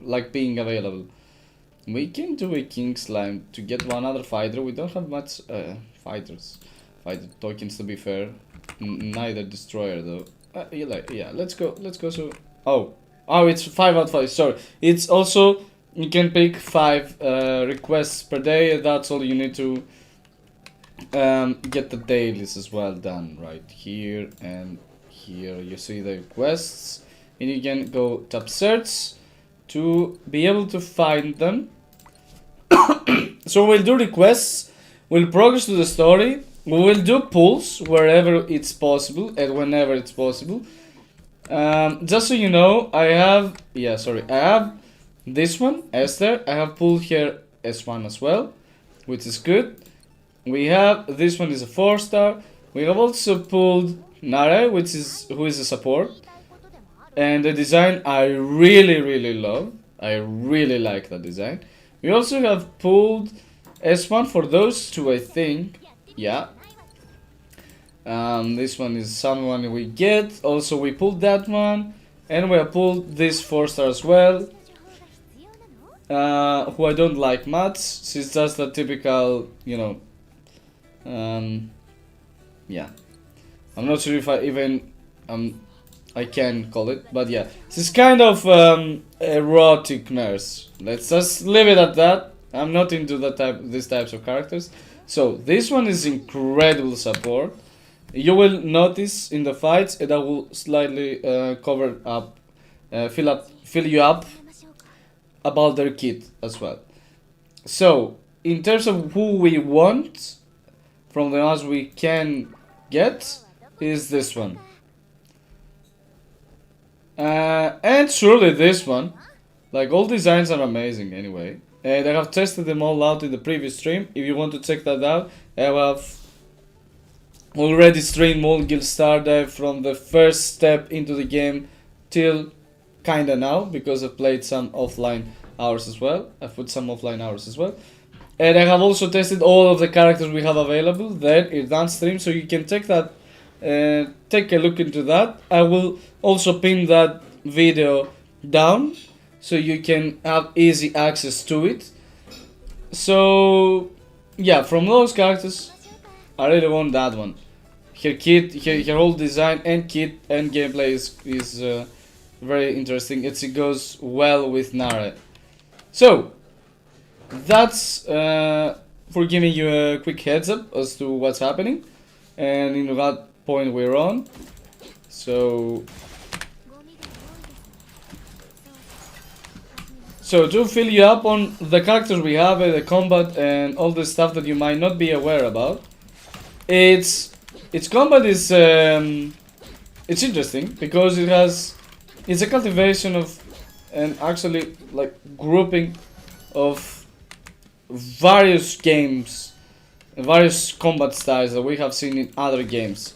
like being available. We can do a king slime to get 1 other fighter. We don't have much fighter tokens, to be fair. Neither destroyer though. Yeah, let's go. So Oh, it's 5 out of 5. Sorry, it's also you can pick 5 requests per day. That's all you need to get the dailies as well done. Right here and here, you see the requests, and you can go tap search to be able to find them. So we'll do requests, we'll progress to the story, we will do pulls wherever it's possible and whenever it's possible. Just so you know, I have this one, Esther. I have pulled here S1 as well, which is good. We have this one is a 4-star. We have also pulled Nare, who is a support, and the design I really love. I really like the design. We also have pulled S1 for those two, I think. Yeah. This one is someone we get. Also, we pulled that one, and we have pulled this 4-star as well. Who I don't like much. She's just a typical, you know. Yeah. I'm not sure if I even I can call it, but yeah, she's kind of erotic nurse. Let's just leave it at that. I'm not into these types of characters. So this one is incredible support. You will notice in the fights that I will slightly cover up, fill you up about their kit as well. So in terms of who we want from the ones we can get, is this one. And surely this one. Like, all designs are amazing anyway. And I have tested them all out in the previous stream. If you want to check that out, I have already streamed Molgil Stardive from the first step into the game till kinda now, because I've played some offline hours as well. I've put some offline hours as well. And I have also tested all of the characters we have available there in that stream, so you can take that, take a look into that. I will also pin that video down, so you can have easy access to it. So yeah, from those characters, I really want that one. Her kit, her whole design and kit and gameplay is very interesting. It goes well with Nare. So that's for giving you a quick heads up as to what's happening and in what point we're on. So to fill you up on the characters we have, the combat and all the stuff that you might not be aware about, its combat is it's interesting because it's a cultivation of and actually like grouping of various games, various combat styles that we have seen in other games.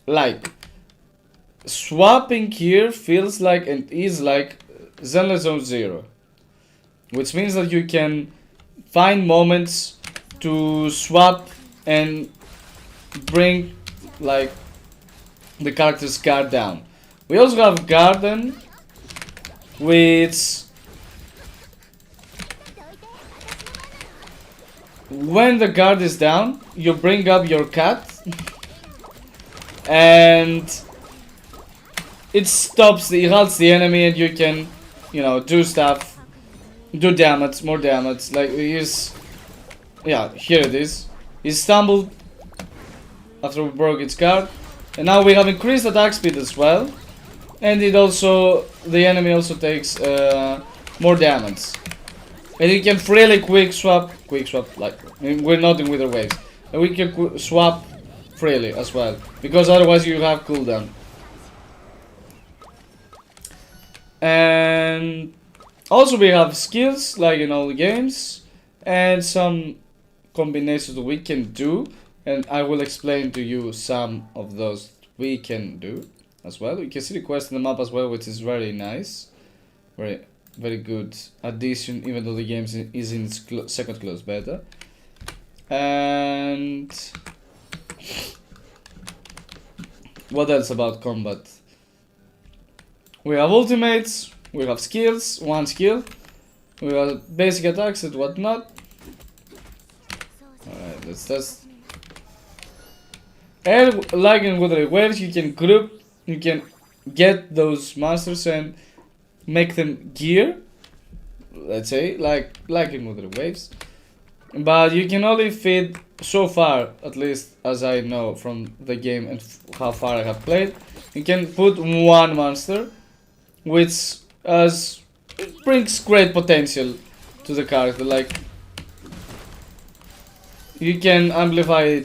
Like swapping here feels like and is like Zenless Zone Zero, which means that you can find moments to swap and bring like the character's guard down. We also have Garden, which when the guard is down, you bring up your cat and it stops, it halts the enemy and you can, you know, do stuff, do damage, more damage. Like yeah, here it is. He stumbled after we broke its guard, and now we have increased attack speed as well, and the enemy also takes more damage. And you can freely quick swap, like, I mean, we're not in Wither Waves, and we can swap freely as well, because otherwise you have cooldown. And also we have skills like in all the games and some combinations that we can do, and I will explain to you some of those we can do as well. You can see the quest in the map as well, which is very nice, very good addition, even though the game is in its second close beta. And what else about combat? We have ultimates, we have skills, one skill, we have basic attacks and whatnot. Alright, let's test. And like in Wither Waves, you can group, you can get those monsters and make them gear, let's say, like in Wuthering Waves. But you can only feed so far, at least as I know from the game and how far I have played. You can put one monster, which brings great potential to the character. Like, you can amplify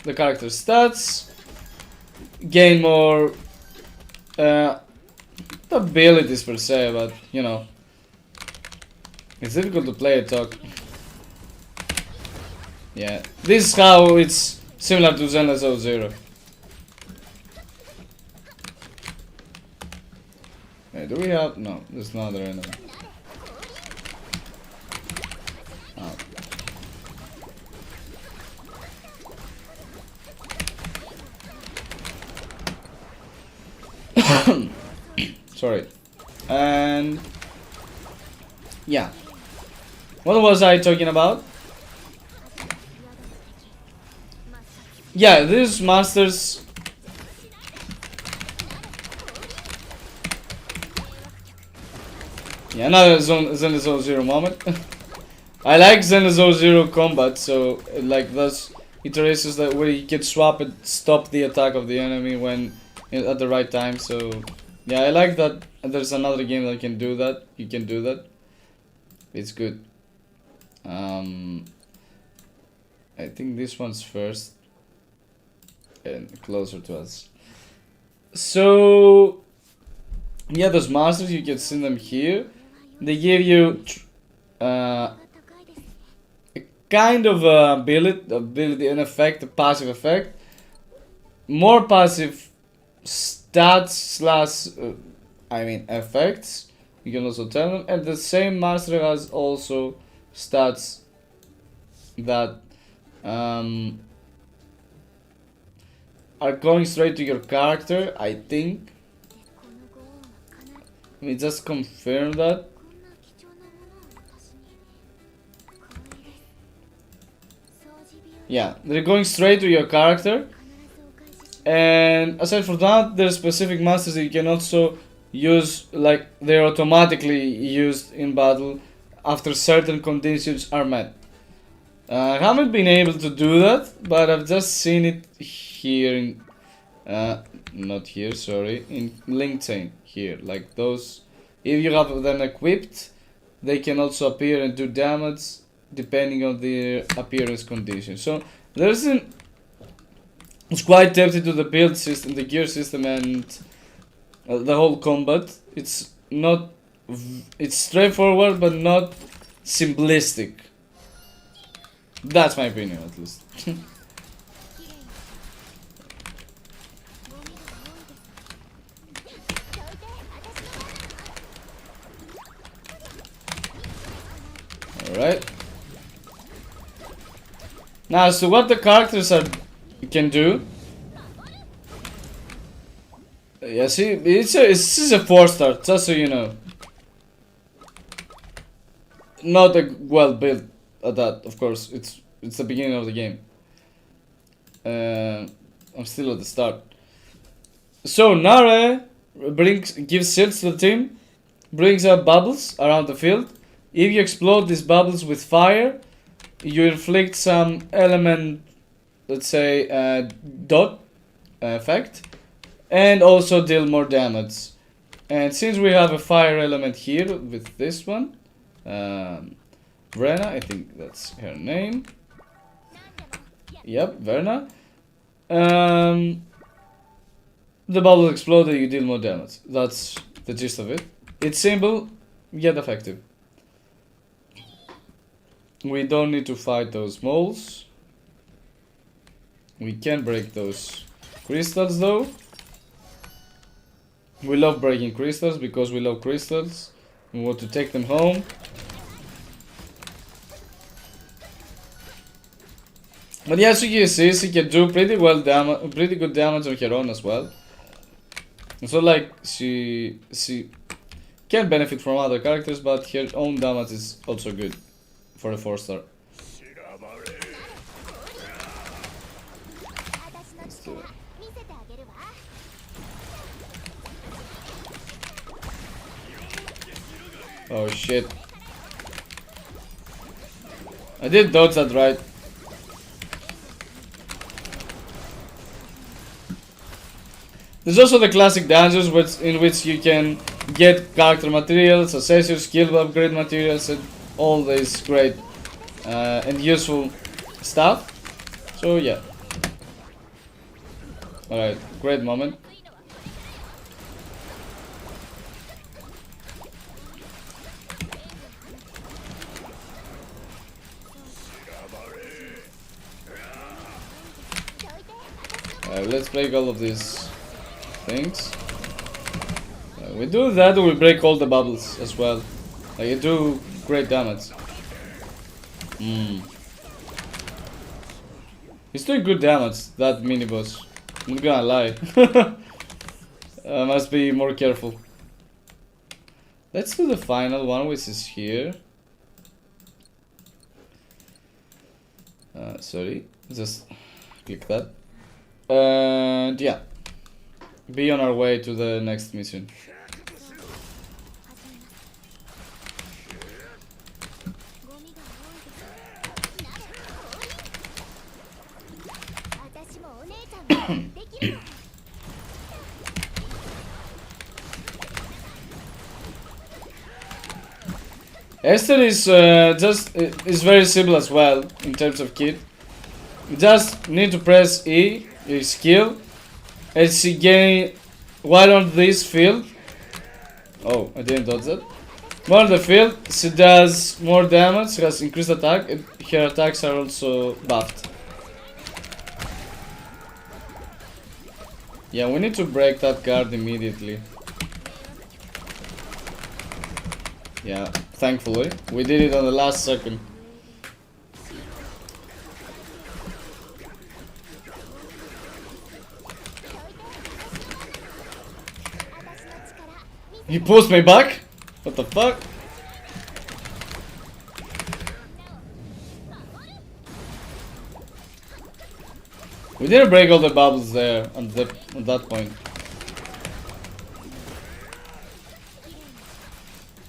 the character's stats, gain more abilities per se, but you know, it's difficult to play it, talk. Yeah, this is how it's similar to Zenless 0. Hey, do we have? No, there's no other enemy. Oh. Sorry. And yeah, what was I talking about? Yeah, these monsters. Yeah, another Zenless 0 moment. I like Zenless 0 combat, so like those iterations that where you can swap and stop the attack of the enemy when at the right time. So yeah, I like that. There's another game that can do that. You can do that. It's good. I think this one's first and closer to us. So yeah, those monsters, you can see them here. They give you a kind of ability, an effect, a passive effect. More passive stats slash, effects. You can also tell them, and the same monster has also stats that are going straight to your character, I think. Let me just confirm that. Yeah, they're going straight to your character. And aside from that, there's specific monsters that you can also use, like they're automatically used in battle after certain conditions are met. I haven't been able to do that, but I've just seen it here in, not here, sorry, in LinkedIn here. Like those, if you have them equipped, they can also appear and do damage depending on their appearance condition. So it's quite tempting to the build system, the gear system, and the whole combat. It's straightforward, but not simplistic. That's my opinion, at least. Alright. Now, so what the characters can do. Yeah, see, this is a 4-star, just so you know. Not a well built at that, of course. It's the beginning of the game. I'm still at the start. So Nare gives shields to the team, brings up bubbles around the field. If you explode these bubbles with fire, you inflict some element, let's say dot effect, and also deal more damage. And since we have a fire element here with this one, Verna, I think that's her name. Yep, Verna. The bubbles explode and you deal more damage. That's the gist of it. It's simple, yet effective. We don't need to fight those moles. We can break those crystals though. We love breaking crystals because we love crystals. We want to take them home. But yeah, as you can see, she can do pretty good damage on her own as well. And so like she can benefit from other characters, but her own damage is also good for a 4-star. Let's do it. Oh shit. I did dodge that right. There's also the classic dungeons in which you can get character materials, accessories, skill upgrade materials, and all this great and useful stuff. So yeah. Alright, great moment. Let's break all of these things. We do that, we break all the bubbles as well. Like, you do great damage. He's doing good damage, that mini boss. I'm not gonna lie. I must be more careful. Let's do the final one, which is here. Sorry, just click that. And yeah, be on our way to the next mission. Esther is very simple as well in terms of kit. You just need to press E, your skill, and she gain while on this field. Oh, I didn't dodge that. While on the field, she does more damage, she has increased attack, and her attacks are also buffed. Yeah, we need to break that guard immediately. Yeah, thankfully. We did it on the last second. He pushed me back? What the fuck? We didn't break all the bubbles there at that point.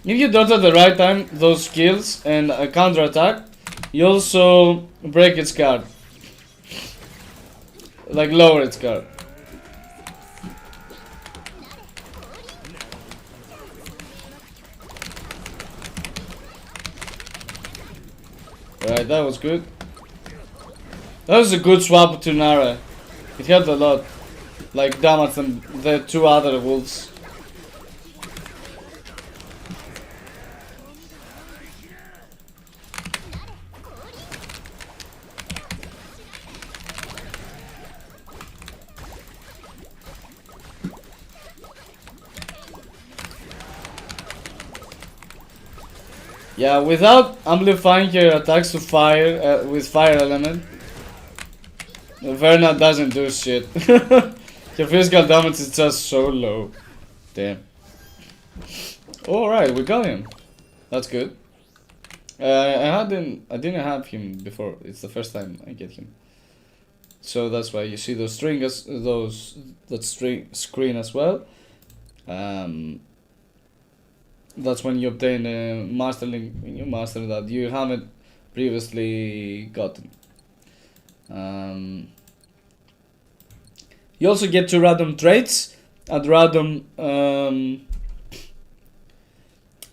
If you dodge at the right time those skills and a counter attack, you also break its guard. Like lower its guard. Alright, that was good. That was a good swap to Nara. It helped a lot. Like damage than the two other wolves. Yeah, without amplifying your attacks to fire with fire element, Verna doesn't do shit. Your physical damage is just so low. Damn. Alright, we got him. That's good. I didn't have him before. It's the first time I get him. So that's why you see those that screen as well. That's when you obtain a master link when you master that you haven't previously gotten. You also get 2 random traits at random.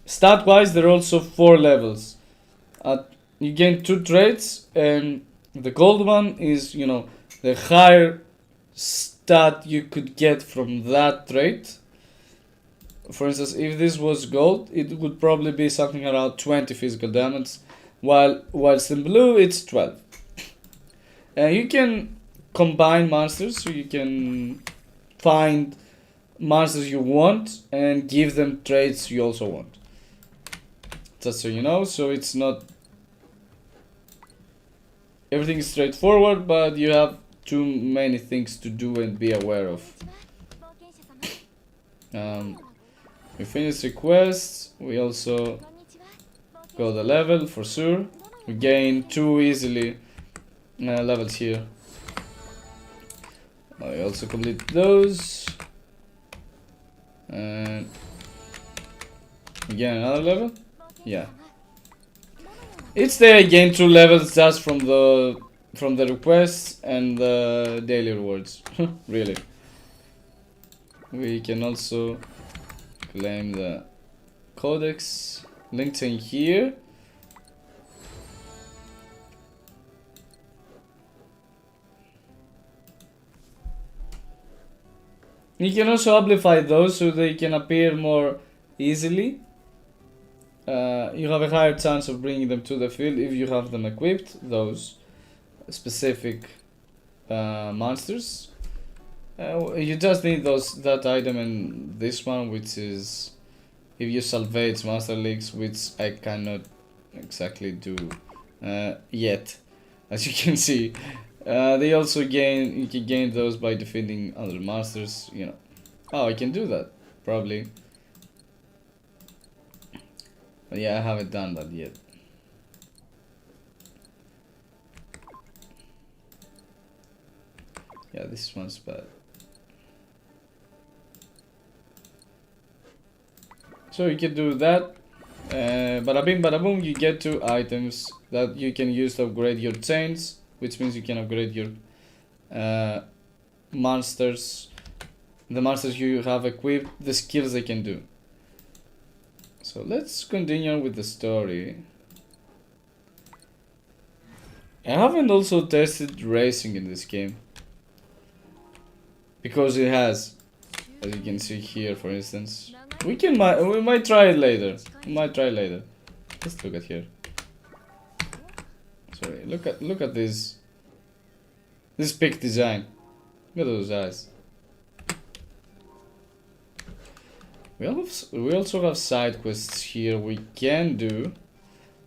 Stat wise, there are also 4 levels. You gain 2 traits, and the gold one is, you know, the higher stat you could get from that trait. For instance, if this was gold, it would probably be something around 20 physical damage, whilst in blue it's 12. You can combine monsters, so you can find monsters you want and give them traits you also want. Just so you know, so it's not everything is straightforward, but you have too many things to do and be aware of. We finish the quests, we also got the level for sure. We gain 2 easily levels here. I also complete those. And Again, another level? Yeah. It's there again 2 levels just from the requests and the daily rewards. Really. We can also claim the codex linked in here. You can also amplify those so they can appear more easily. You have a higher chance of bringing them to the field if you have them equipped, those specific monsters. You just need that item and this one, which is if you salvage Master Leaks, which I cannot exactly do yet, as you can see. They also you can gain those by defeating other masters, you know. Oh, I can do that, probably. But yeah, I haven't done that yet. Yeah, this one's bad. So you can do that. Bada bing bada boom, you get 2 items that you can use to upgrade your chains, which means you can upgrade your monsters, the monsters you have equipped, the skills they can do. So let's continue with the story. I haven't also tested racing in this game, because it has, as you can see here, for instance. We might try it later. Let's look at here. Sorry, look at this pic design. Look at those eyes. We also have side quests here we can do.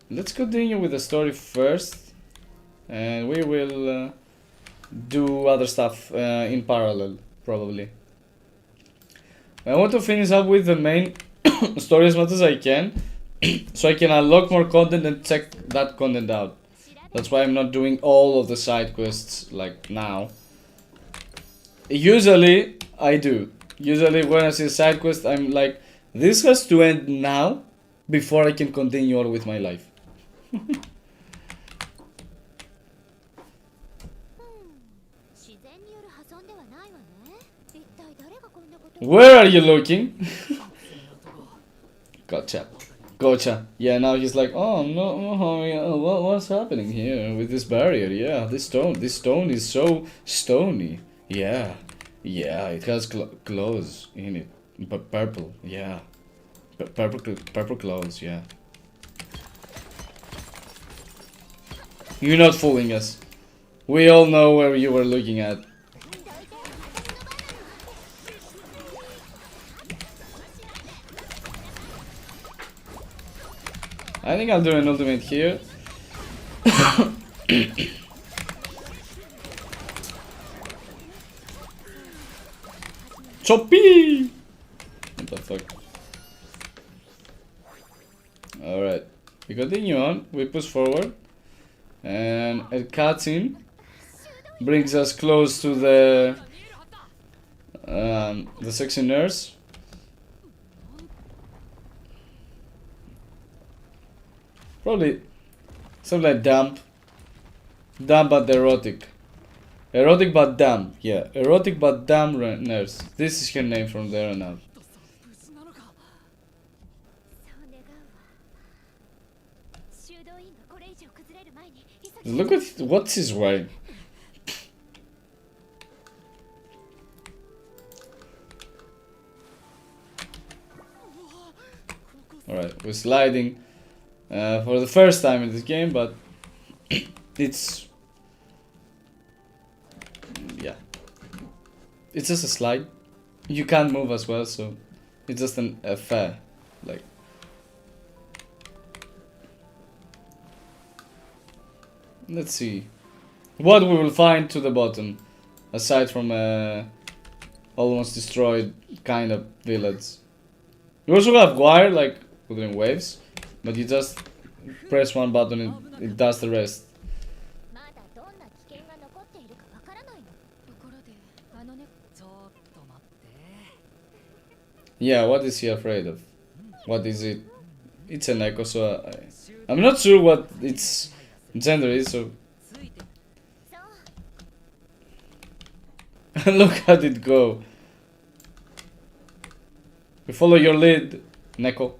Let's continue with the story first, and we will do other stuff in parallel, probably. I want to finish up with the main story as much as I can, so I can unlock more content and check that content out. That's why I'm not doing all of the side quests like now. Usually I do. Usually when I see a side quest, I'm like, this has to end now before I can continue on with my life. Where are you looking? Gotcha. Yeah, now he's like, oh no, what's happening here with this barrier? Yeah, this stone is so stony. Yeah, it has claws in it, but purple. Yeah, purple claws. Yeah. You're not fooling us. We all know where you were looking at. I think I'll do an ultimate here. Choppy! What the fuck? Alright. We continue on. We push forward. And a cutscene brings us close to the sexy nurse. Probably something like damp but erotic. Erotic but damp, yeah. Erotic but damp nurse. This is her name from there on out. Look at what she's wearing. Alright, we're sliding for the first time in this game, but it's just a slide. You can't move as well, so it's just an affair. Like, let's see what we will find to the bottom, aside from a almost destroyed kind of village. You also have wire, like within waves, but you just press one button and it does the rest. Yeah, what is he afraid of? What is it? It's an echo, so I'm not sure what its gender is, so... Look at it go. We follow your lead, Neko.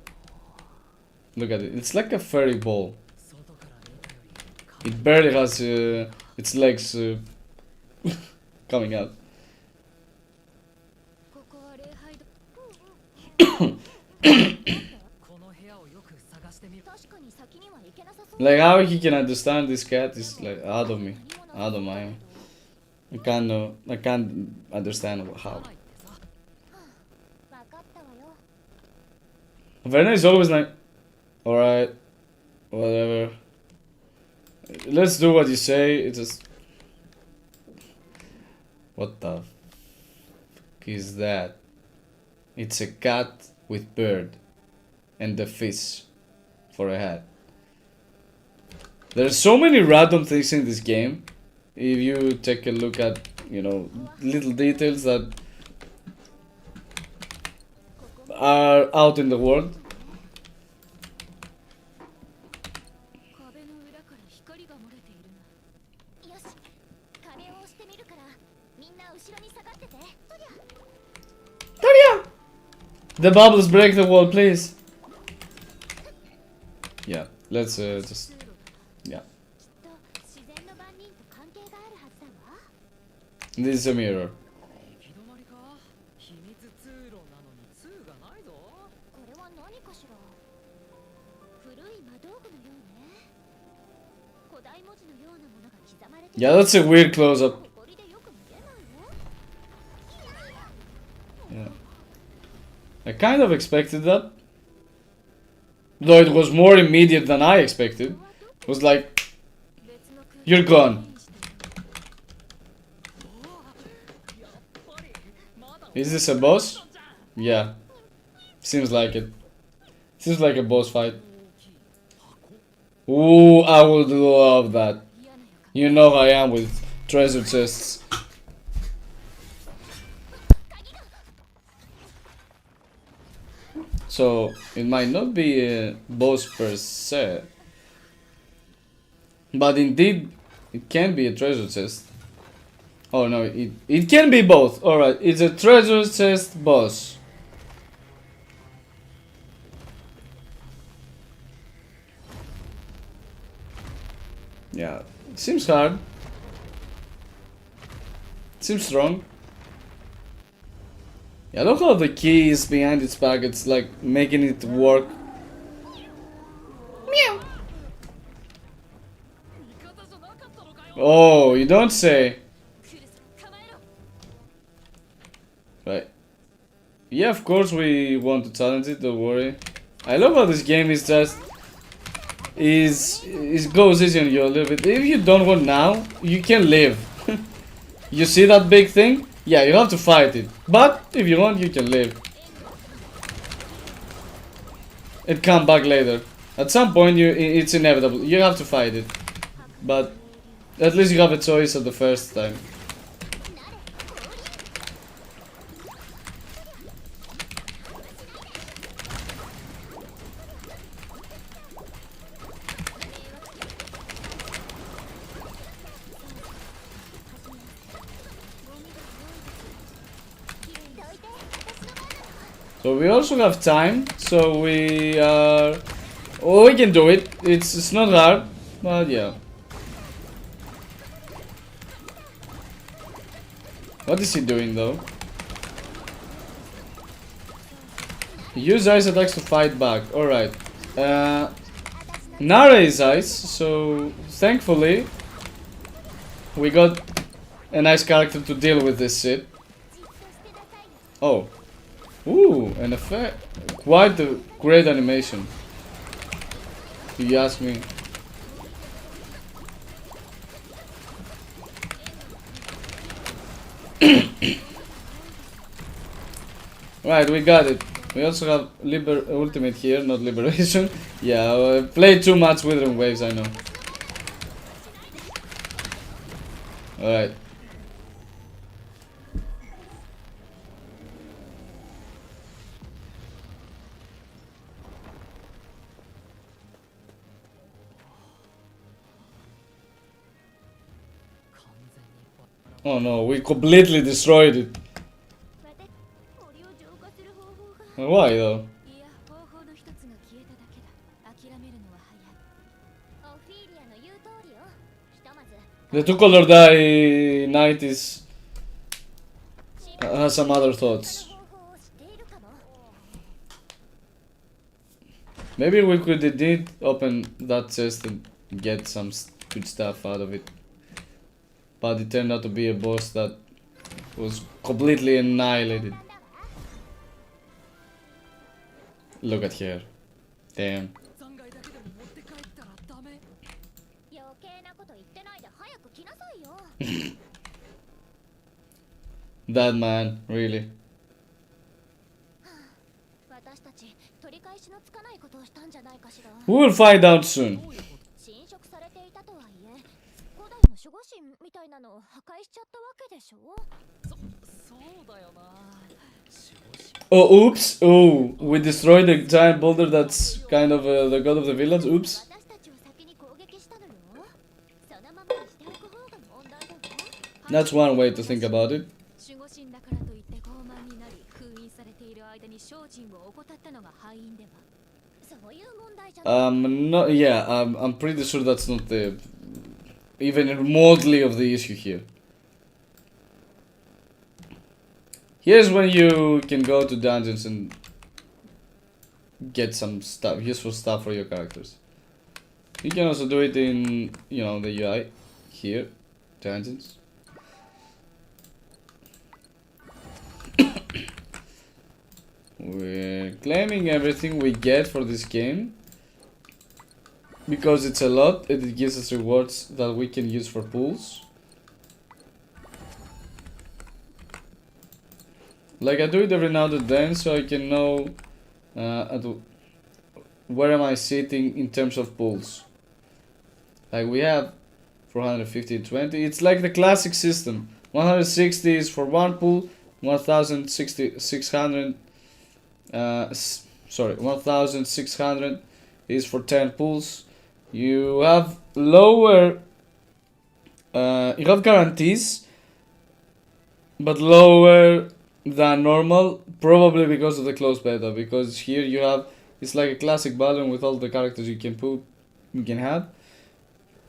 Look at it. It's like a fairy ball. It barely has its legs coming out. Like how he can understand this cat is like out of me, out of my. I can't understand how. Verna is always like, alright, whatever. Let's do what you say. It just. What the fuck is that? It's a cat with bird and a fish for a hat. There's so many random things in this game. If you take a look at, you know, little details that are out in the world. Toria! The bubbles break the wall, please. Yeah, let's just... Yeah. This is a mirror. Yeah, that's a weird close-up. Yeah. I kind of expected that. Though it was more immediate than I expected. It was like, you're gone. Is this a boss? Yeah. Seems like it. Seems like a boss fight. Ooh, I would love that. You know how I am with treasure chests. So, it might not be a boss per se. But indeed, it can be a treasure chest. Oh no, it can be both. Alright, it's a treasure chest boss. Yeah, it seems hard. It seems strong. Yeah, look how the key is behind its back. It's like making it work. Meow. Oh, you don't say. Right. Yeah, of course we want to challenge it, don't worry. I love how this game is just... It goes easy on you a little bit. If you don't want now, you can live. You see that big thing? Yeah, you have to fight it. But, if you want, you can live. And come back later. At some point, it's inevitable. You have to fight it. But, at least you have a choice at the first time. So we also have time, so we are... Oh, we can do it. It's not hard, but yeah. What is he doing though? Use ice attacks to fight back. Alright. Nara is ice, so thankfully we got a nice character to deal with this shit. Oh. Ooh, an effect. Quite a great animation. If you ask me. Right, we got it. We also have ultimate here, not liberation. Yeah, play too much Withering Waves, I know. Alright. Oh no, we completely destroyed it. Why though? The two-color dye knight is has some other thoughts. Maybe we could indeed open that chest and get some good stuff out of it. But it turned out to be a boss that was completely annihilated. Look at her. Damn. That man, really. We will find out soon. Oh, oops. Oh, we destroyed the giant boulder that's kind of the god of the village. Oops. That's one way to think about it. No, yeah, I'm pretty sure that's not the even remotely of the issue here. Here's when you can go to dungeons and get some stuff, useful stuff for your characters. You can also do it in, you know, the UI here, dungeons. We're claiming everything we get for this game because it's a lot and it gives us rewards that we can use for pools. Like I do it every now and then so I can know where am I sitting in terms of pools. Like we have 450, 20. It's like the classic system. 160 is for one pool, 1600 1600 is for 10 pools. You have lower you have guarantees but lower than normal, probably because of the closed beta, because here you have, it's like a classic button with all the characters you can have,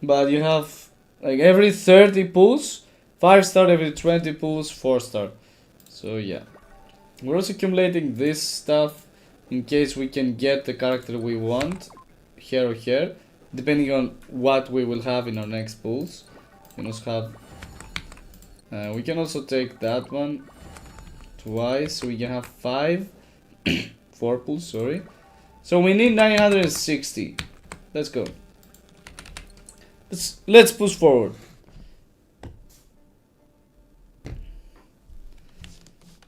but you have like every 30 pulls 5-star, every 20 pulls 4-star. So yeah, we're also accumulating this stuff in case we can get the character we want here or here, depending on what we will have in our next pulls. We can also have we can also take that one twice, so we can have 4 pulls, sorry. So we need 960. Let's go. Let's push forward.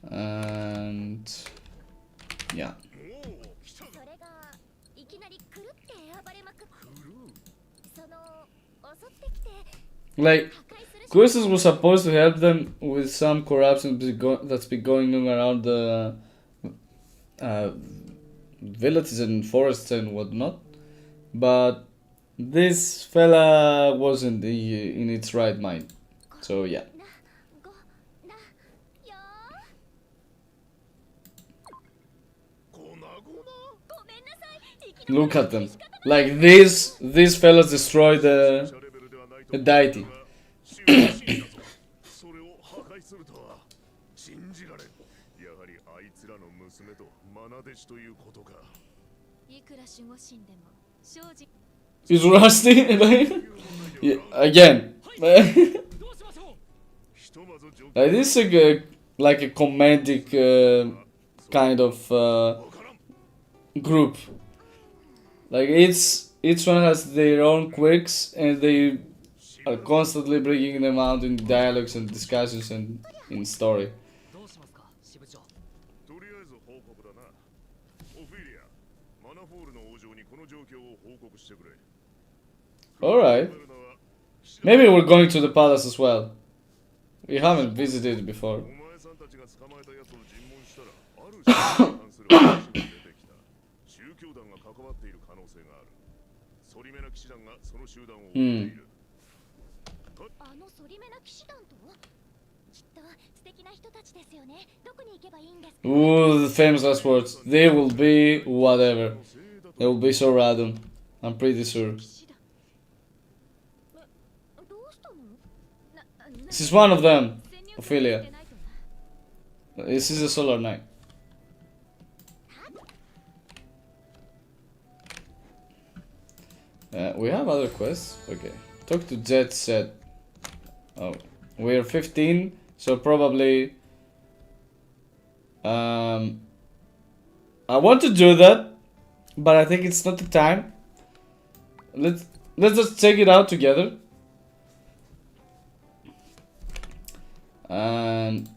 And yeah. Like, Questions was supposed to help them with some corruption that's been going on around the villages and forests and whatnot, but this fella wasn't in its right mind. So yeah. Look at them. Like these fellas destroyed the deity. Is Rusty? Yeah, again. Like, this is like a comedic kind of group. Like each one has their own quirks and they are constantly bringing them out in dialogues and discussions and in story. Alright. Maybe we're going to the palace as well. We haven't visited it before. Ooh, the famous last words. They will be whatever. They will be so random. I'm pretty sure. This is one of them, Ophelia. This is a Solar Knight. We have other quests. Okay. Talk to Jet Set. Oh, we're 15, so probably. I want to do that, but I think it's not the time. Let's just check it out together. And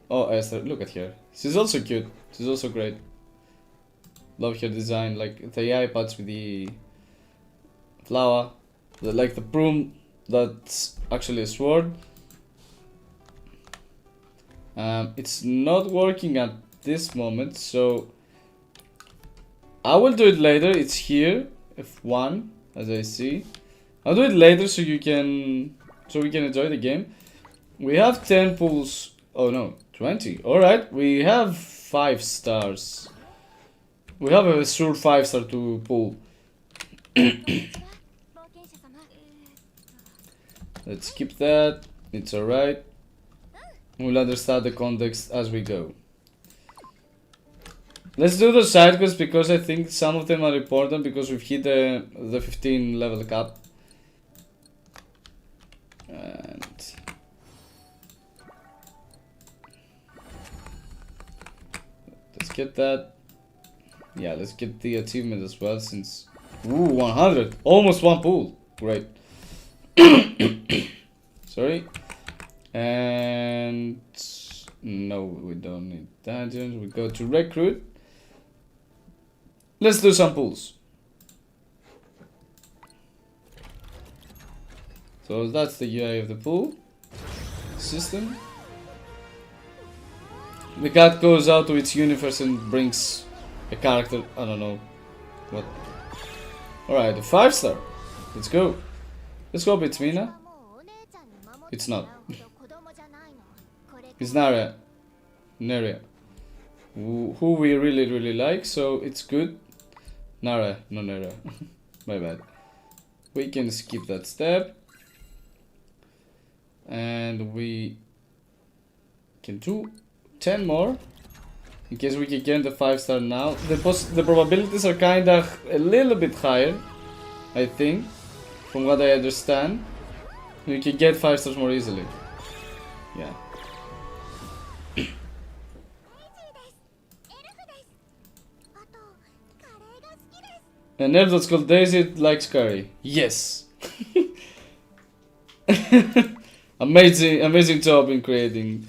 oh, Esther, look at her. She's also cute. She's also great. Love her design, like the eye patch with the flower, like the broom that's actually a sword. It's not working at this moment, so I will do it later. It's here, F1, as I see. I'll do it later so we can enjoy the game. We have 10 pulls. Oh no, 20. Alright, we have 5 stars. We have a sure 5-star to pull. Let's skip that. It's alright. We'll understand the context as we go. Let's do the side quests because I think some of them are important because we've hit the 15 level cap. And let's get that. Yeah, let's get the achievement as well since... Ooh, 100! Almost one pool! Great. Sorry. And... No, we don't need dungeons. We go to recruit. Let's do some pools. So that's the UI of the pool system. The cat goes out to its universe and brings a character. I don't know what. Alright, a 5-star. Let's go. Let's hope it's Mina. It's not. It's Naria. Naria. Who we really like, so it's good. Nara, no Nara. My bad. We can skip that step. And we can do 10 more. In case we can get the 5-star now. The probabilities are kinda a little bit higher, I think. From what I understand. You can get 5 stars more easily. Yeah. An elf that's called Daisy likes curry. Yes! Amazing job in creating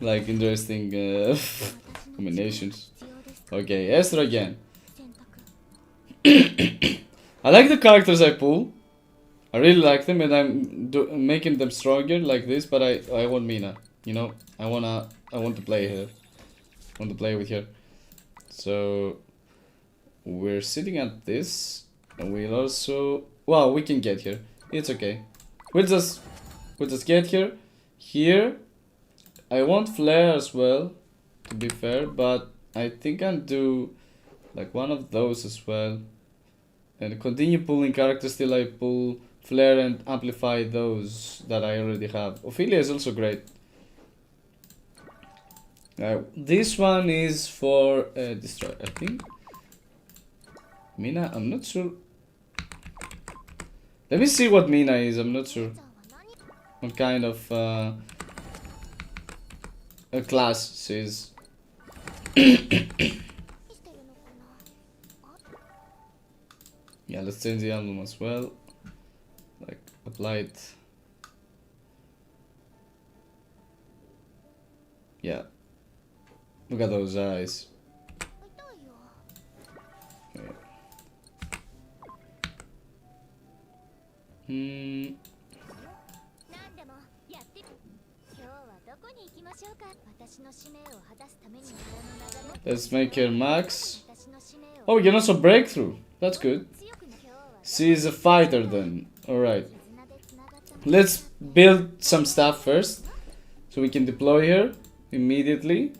like interesting combinations. Okay, Esther again. I like the characters I pull. I really like them, and I'm making them stronger like this. But I want Mina. You know, I want to play her. I want to play with her. So we're sitting at this, and we'll also. Wow, we can get here. It's okay. We'll just get here. Here, I want flare as well, to be fair, but I think I'll do like one of those as well. And continue pulling characters till I pull flare and amplify those that I already have. Ophelia is also great. This one is for destroy, I think. Mina, I'm not sure. Let me see what Mina is, I'm not sure. What kind of a class she is. Yeah, let's change the emblem as well. Like, apply it. Yeah. Look at those eyes. Okay. Let's make her max. Oh, we can also breakthrough. That's good. She is a fighter then. Alright. let's build some stuff first, so we can deploy her immediately.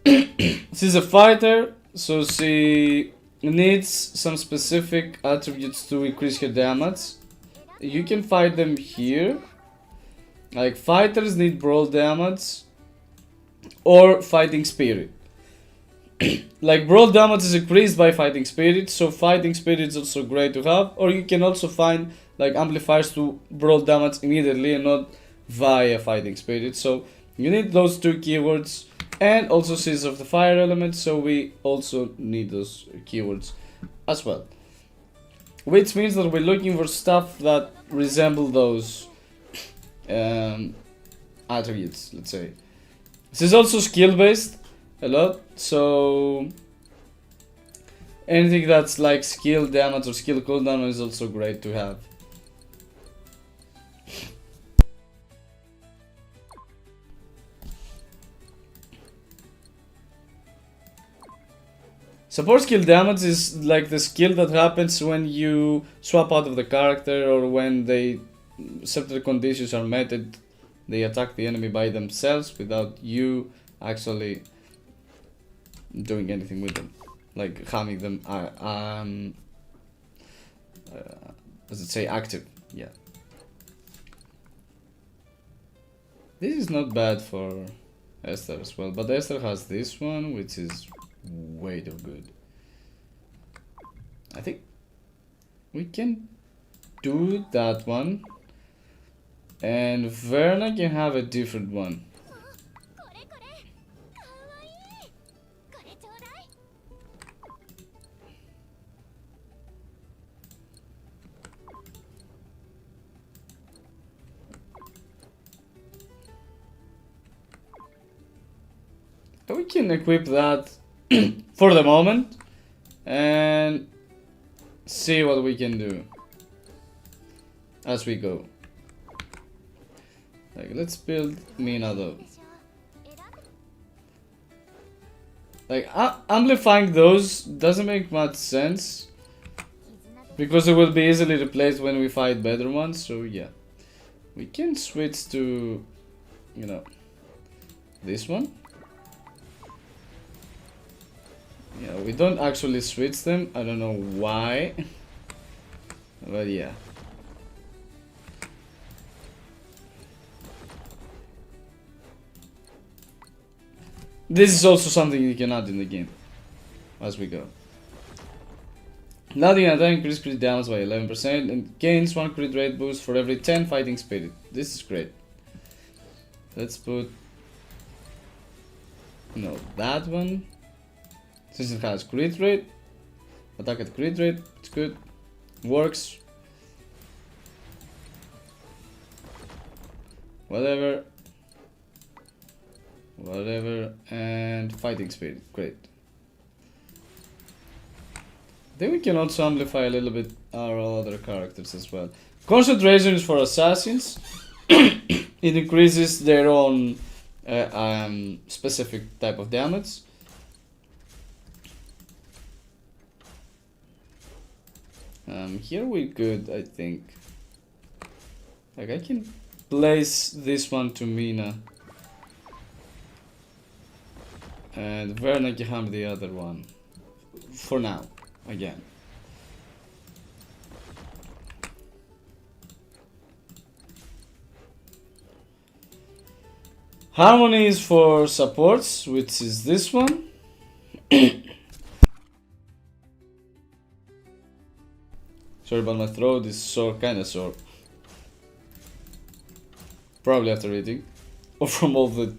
She's a fighter, so she needs some specific attributes to increase her damage. You can fight them here. Like, fighters need brawl damage or fighting spirit. Like, brawl damage is increased by fighting spirit, so fighting spirit is also great to have. Or you can also find like amplifiers to brawl damage immediately and not via fighting spirit. So you need those two keywords, and also she's of the fire element, so we also need those keywords as well. Which means that we're looking for stuff that resemble those attributes, let's say. This is also skill based a lot, so anything that's like skill damage or skill cooldown is also great to have. Support skill damage is like the skill that happens when you swap out of the character, or when they certain conditions are met and they attack the enemy by themselves without you actually doing anything with them, like having them does it say active? Yeah. This is not bad for Esther as well, but Esther has this one, which is way too good. I think we can do that one, and Verna can have a different one. We can equip that for the moment and see what we can do as we go. Like, let's build Mina though. Like, amplifying those doesn't make much sense because it will be easily replaced when we fight better ones. So yeah, we can switch to, you know, this one. Yeah, we don't actually switch them. I don't know why, but yeah. This is also something you can add in the game as we go. Loading attack increases crit damage by 11% and gains 1 crit rate boost for every 10 fighting spirit. This is great. Let's put, no, that one. Since it has crit rate, attack at crit rate, it's good, works. Whatever, and fighting spirit, great. Then we can also amplify a little bit our other characters as well. Concentration is for assassins. It increases their own specific type of damage. Here we're good, I think. Like, I can place this one to Mina. And Verna can have the other one. For now, again. Harmony is for supports, which is this one. Sorry about my throat, is sore, kinda sore. Probably after eating. Or from all the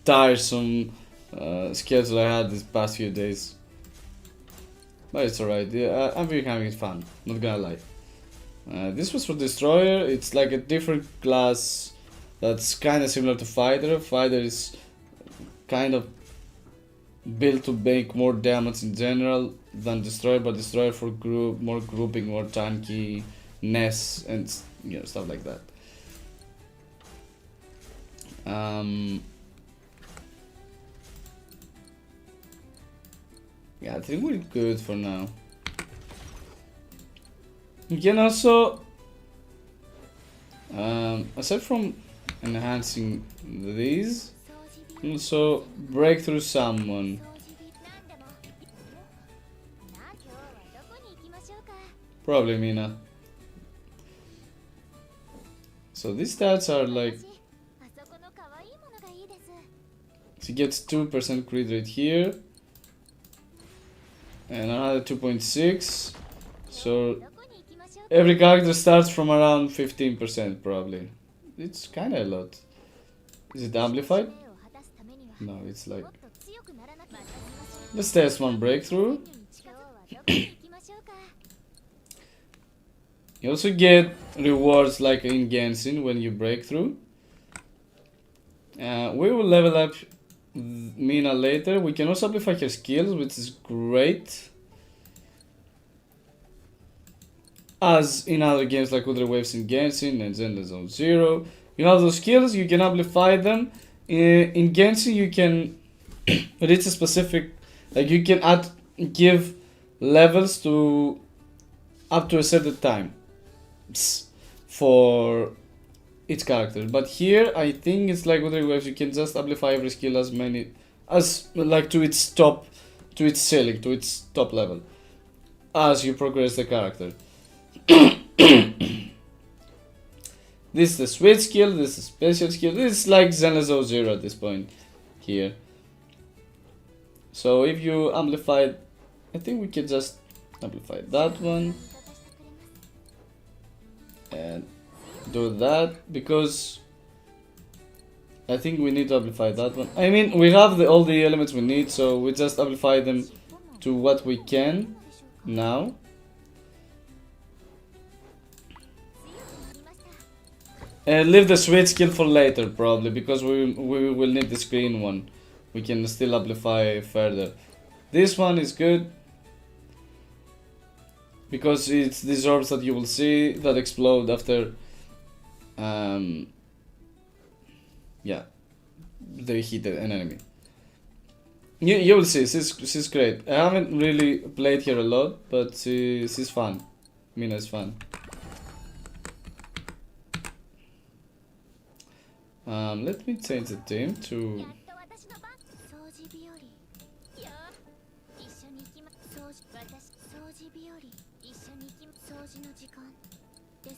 tiresome schedule I had these past few days. But it's alright, yeah, I'm really having fun, not gonna lie. This was for Destroyer. It's like a different class that's kinda similar to Fighter. Fighter is kind of built to make more damage in general than Destroyer, but Destroyer for more grouping, more tanky, ness, and you know, stuff like that. Yeah, I think we're good for now. You can also Aside from enhancing these, also break through someone. Probably Mina. So these stats are like, she gets 2% crit rate here and another 2.6. So every character starts from around 15% probably. It's kinda a lot. Is it amplified? No, it's like, let's test one breakthrough. You also get rewards like in Genshin when you break through. We will level up Mina later. We can also amplify her skills, which is great. As in other games like Ultra Waves in Genshin and Zenless Zone Zero. You have those skills, you can amplify them. In Genshin you can reach a specific, like you can give levels to up to a certain time for each character. But here I think it's like Ultra Waves, you can just amplify every skill as many as like to its top, to its ceiling, to its top level as you progress the character. This is the switch skill, this is special skill, this is like Zenless Zone Zero at this point here. So if you amplify, I think we can just amplify that one and do that, because I think we need to amplify that one. I mean, we have all the elements we need, so we just amplify them to what we can now. And leave the switch skill for later probably, because we will need the screen one. We can still amplify further. This one is good because it's these orbs that you will see that explode after yeah, they hit an enemy. You will see, she's great. I haven't really played her a lot, but she's fun. Mina is fun. Let me change the team to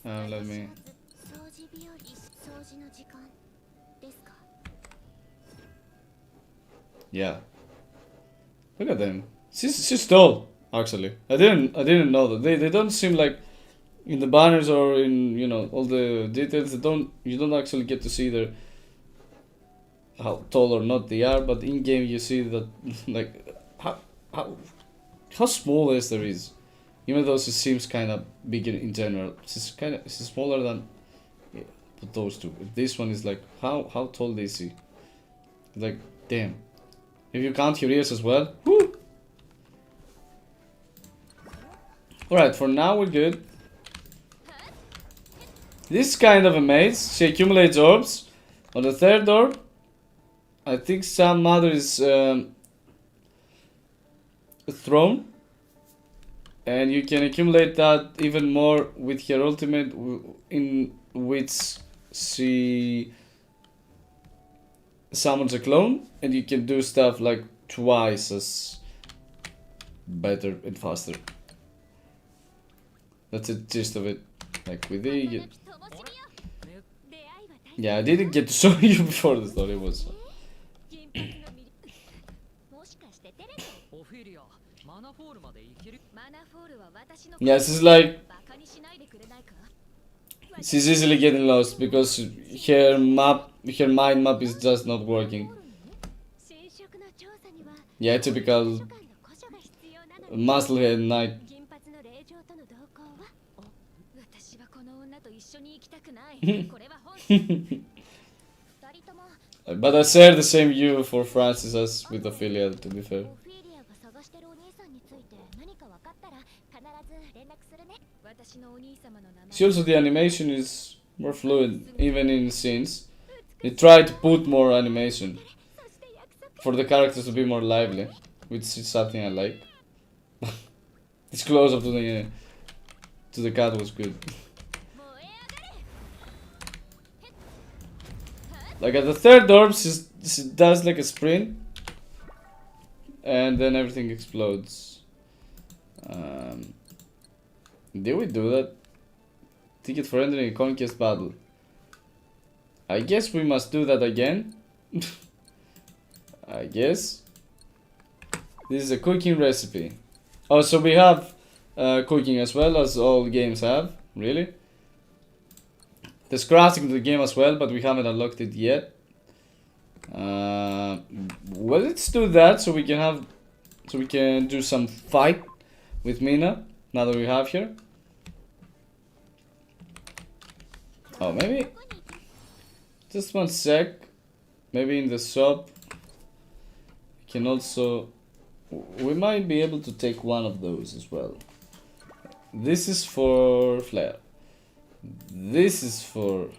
let me. Yeah. Look at them. She's tall, actually. I didn't know that. They don't seem like in the banners or in, you know, all the details, you don't actually get to see their how tall or not they are, but in game you see that like how small Esther is. Even though she seems kind of bigger in general, she's smaller than those two. This one is like how tall is she? Like damn. If you count her ears as well, woo! Alright, for now we're good. This is kind of a maze. She accumulates orbs. On the third orb, I think some mother is thrown. And you can accumulate that even more with her ultimate, in which she summons a clone. And you can do stuff like twice as better and faster. That's the gist of it. Like with the... Yeah, I didn't get to show you before the story was. Yeah, she's like... She's easily getting lost because her mind map is just not working. Yeah, typical musclehead knight. But I share the same view for Francis as with Ophelia, to be fair. See, also the animation is more fluid, even in scenes. They try to put more animation for the characters to be more lively, which is something I like. This close up to the cat was good. Like at the third orb, she does like a sprint, and then everything explodes. Did we do that? Ticket for entering a conquest battle. I guess we must do that again. I guess. This is a cooking recipe. Oh, so we have cooking as well, as all games have. Really? There's crafting to the game as well, but we haven't unlocked it yet. Well, let's do that so we can do some fight with Mina now that we have her. Oh, maybe just one sec. Maybe in the shop we can also, we might be able to take one of those as well. This is for Flare. This is for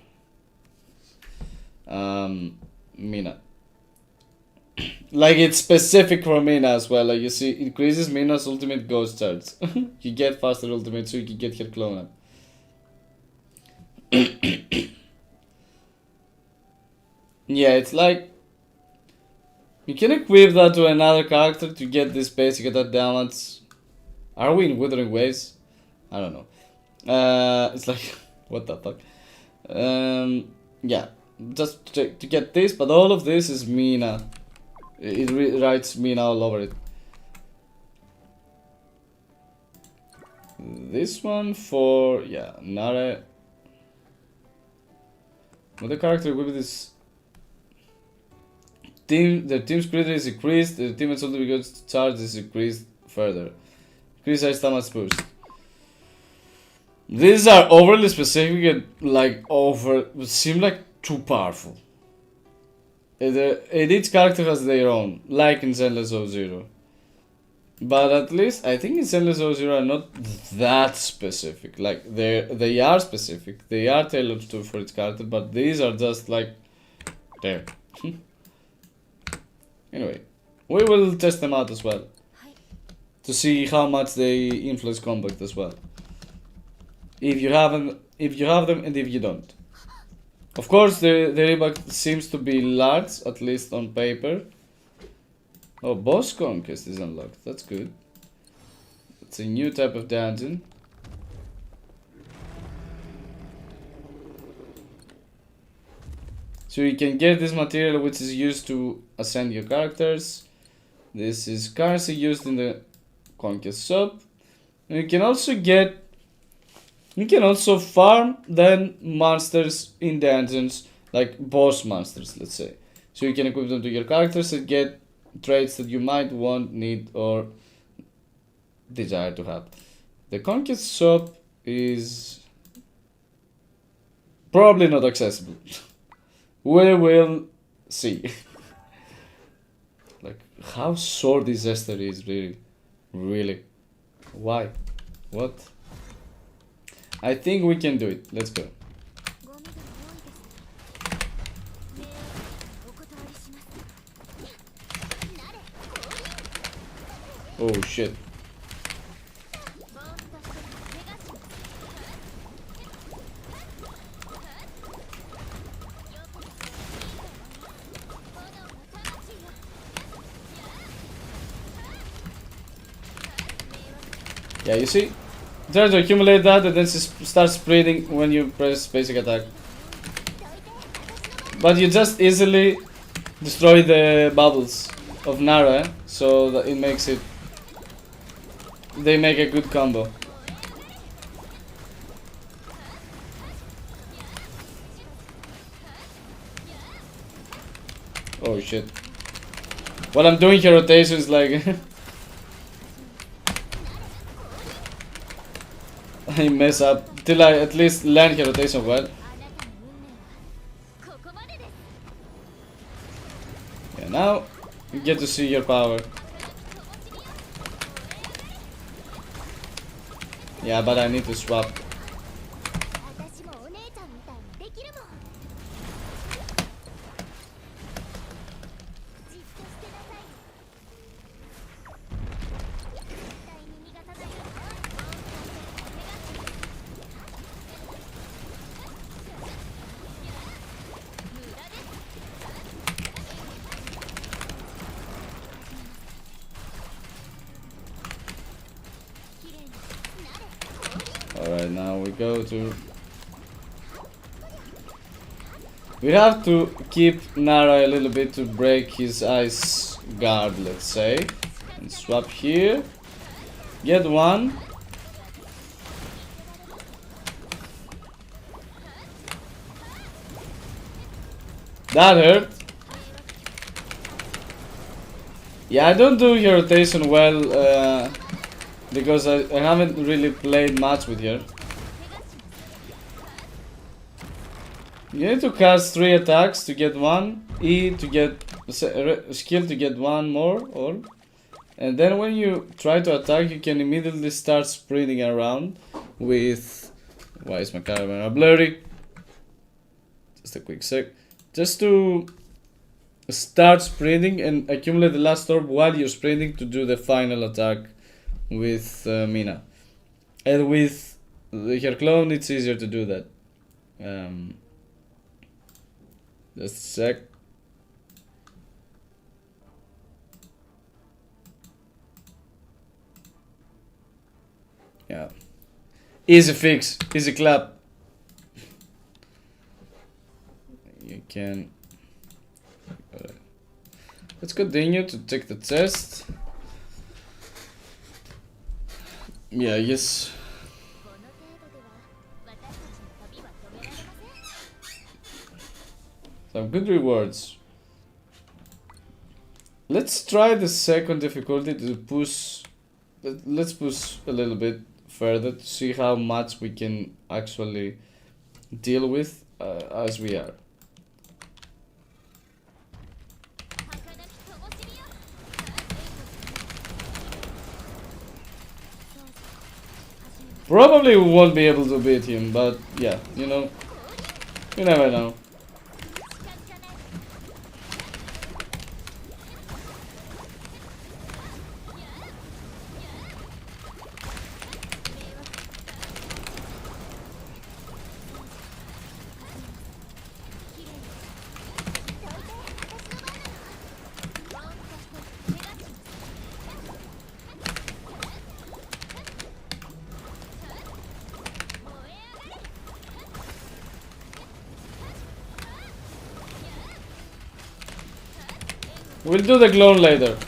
Mina. Like it's specific for Mina as well. Like you see, increases Mina's ultimate ghost charge. You get faster ultimate, so you can get her clone up. Yeah, it's like you can equip that to another character to get this basic attack damage. Are we in Withering Waves? I don't know. It's like what the fuck. Yeah, just to get this, but all of this is Mina. It writes Mina all over it. This one for, yeah, Nare. When the character with this team, the team's critter is increased, the teammate's ultimate ghost charge is increased further. Increase ice damage boost. These are overly specific and like seem like too powerful. Each character has their own, like in Zenless O0. But at least I think in Zenless O0 are not that specific. Like they are specific, they are tailored to for each character, but these are just like there. Anyway, we will test them out as well to see how much they influence combat as well. If you have them, and if you don't. Of course, the rebuff seems to be large, at least on paper. Oh, boss conquest is unlocked. That's good. It's a new type of dungeon. So you can get this material, which is used to ascend your characters. This is currency used in the conquest shop. And you can also farm then monsters in dungeons, like boss monsters, let's say. So you can equip them to your characters and get traits that you might want, need, or desire to have. The conquest shop is probably not accessible. We will see. Like, how sore this Esther is, really. Why? What? I think we can do it. Let's go. Oh shit. Yeah, you see? Try to accumulate that and then start spreading when you press basic attack. But you just easily destroy the bubbles of Nara, so that it makes it... They make a good combo. Oh shit. While I'm doing her rotations, like... I mess up till I at least learn her rotation well. Yeah, now you get to see your power. Yeah, but I need to swap. now we go to... We have to keep Nara a little bit to break his ice guard, let's say. And swap here. Get one. That hurt. Yeah, I don't do her rotation well because I haven't really played much with her. You need to cast 3 attacks to get one, E to get skill to get one more, or and then when you try to attack, you can immediately start sprinting around with. Why is my camera blurry? Just a quick sec. Just to start sprinting and accumulate the last orb while you're sprinting to do the final attack with Mina. And with her clone, it's easier to do that. Just a sec. Yeah. Easy fix. Easy clap. You can... Let's continue to take the test. Yeah, yes. Some good rewards. Let's try the second difficulty to push. Let's push a little bit further to see how much we can actually deal with as we are. Probably we won't be able to beat him, but yeah, you know, you never know. We'll do the clone later.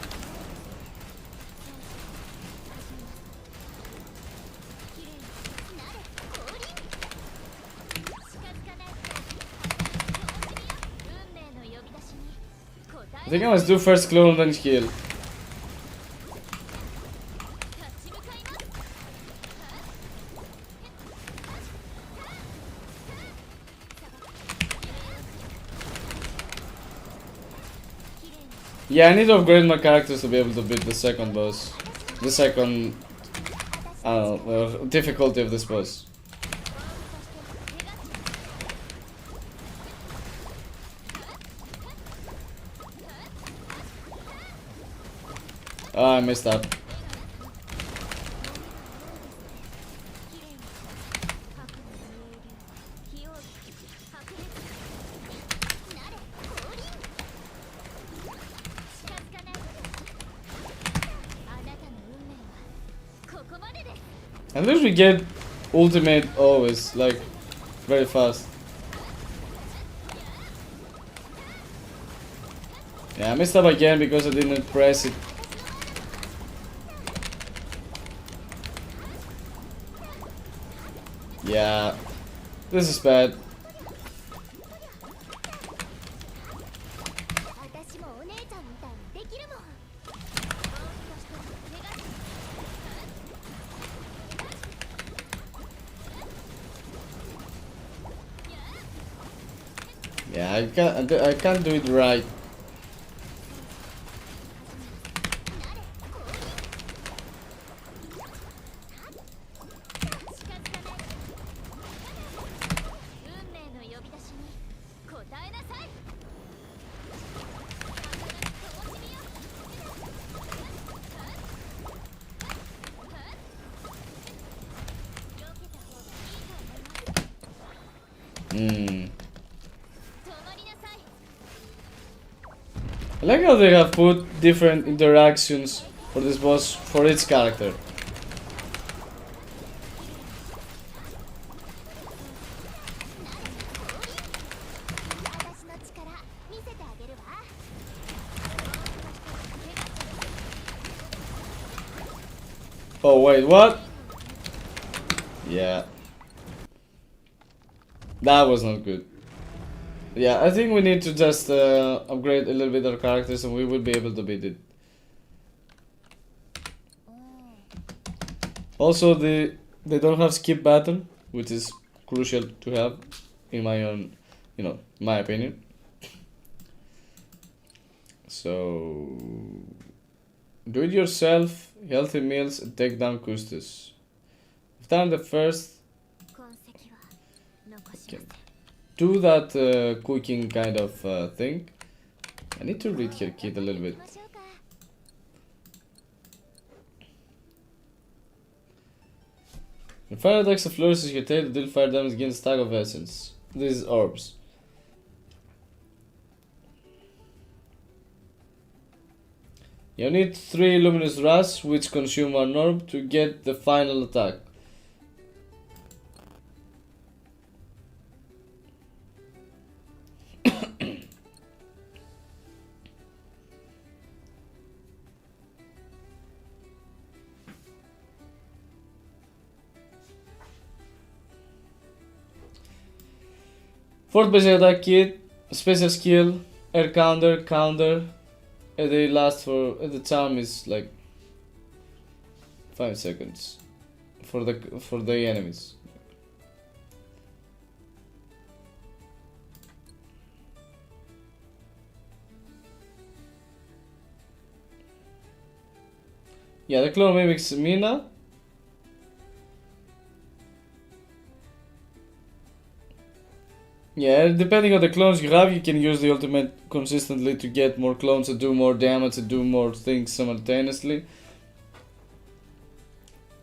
I think I must do first clone then heal. Yeah, I need to upgrade my characters to be able to beat the second boss. The second difficulty of this boss. Oh, I messed up. At least we get ultimate always, like, very fast. Yeah, I messed up again because I didn't press it. Yeah, this is bad. Yeah, I can't do it right. I like how they have put different interactions for this boss for each character. Oh wait, what? Yeah. That was not good. Yeah, I think we need to just upgrade a little bit our characters and we will be able to beat it. Also, they don't have skip button, which is crucial to have, in my own, my opinion. So, do it yourself, healthy meals, and take down Custos. I've done the first. Okay. Do that cooking kind of thing. I need to read her kit a little bit. When fire attacks a flourishes your tail to deal fire damage against a stack of essence. This is orbs. You need 3 luminous rust which consume 1 orb to get the final attack. Fourth basic attack kit, special skill, air counter, and they last for, the time is like 5 seconds for the enemies. Yeah, the clone mimics Mina. Yeah, depending on the clones you have, you can use the ultimate consistently to get more clones and do more damage and do more things simultaneously.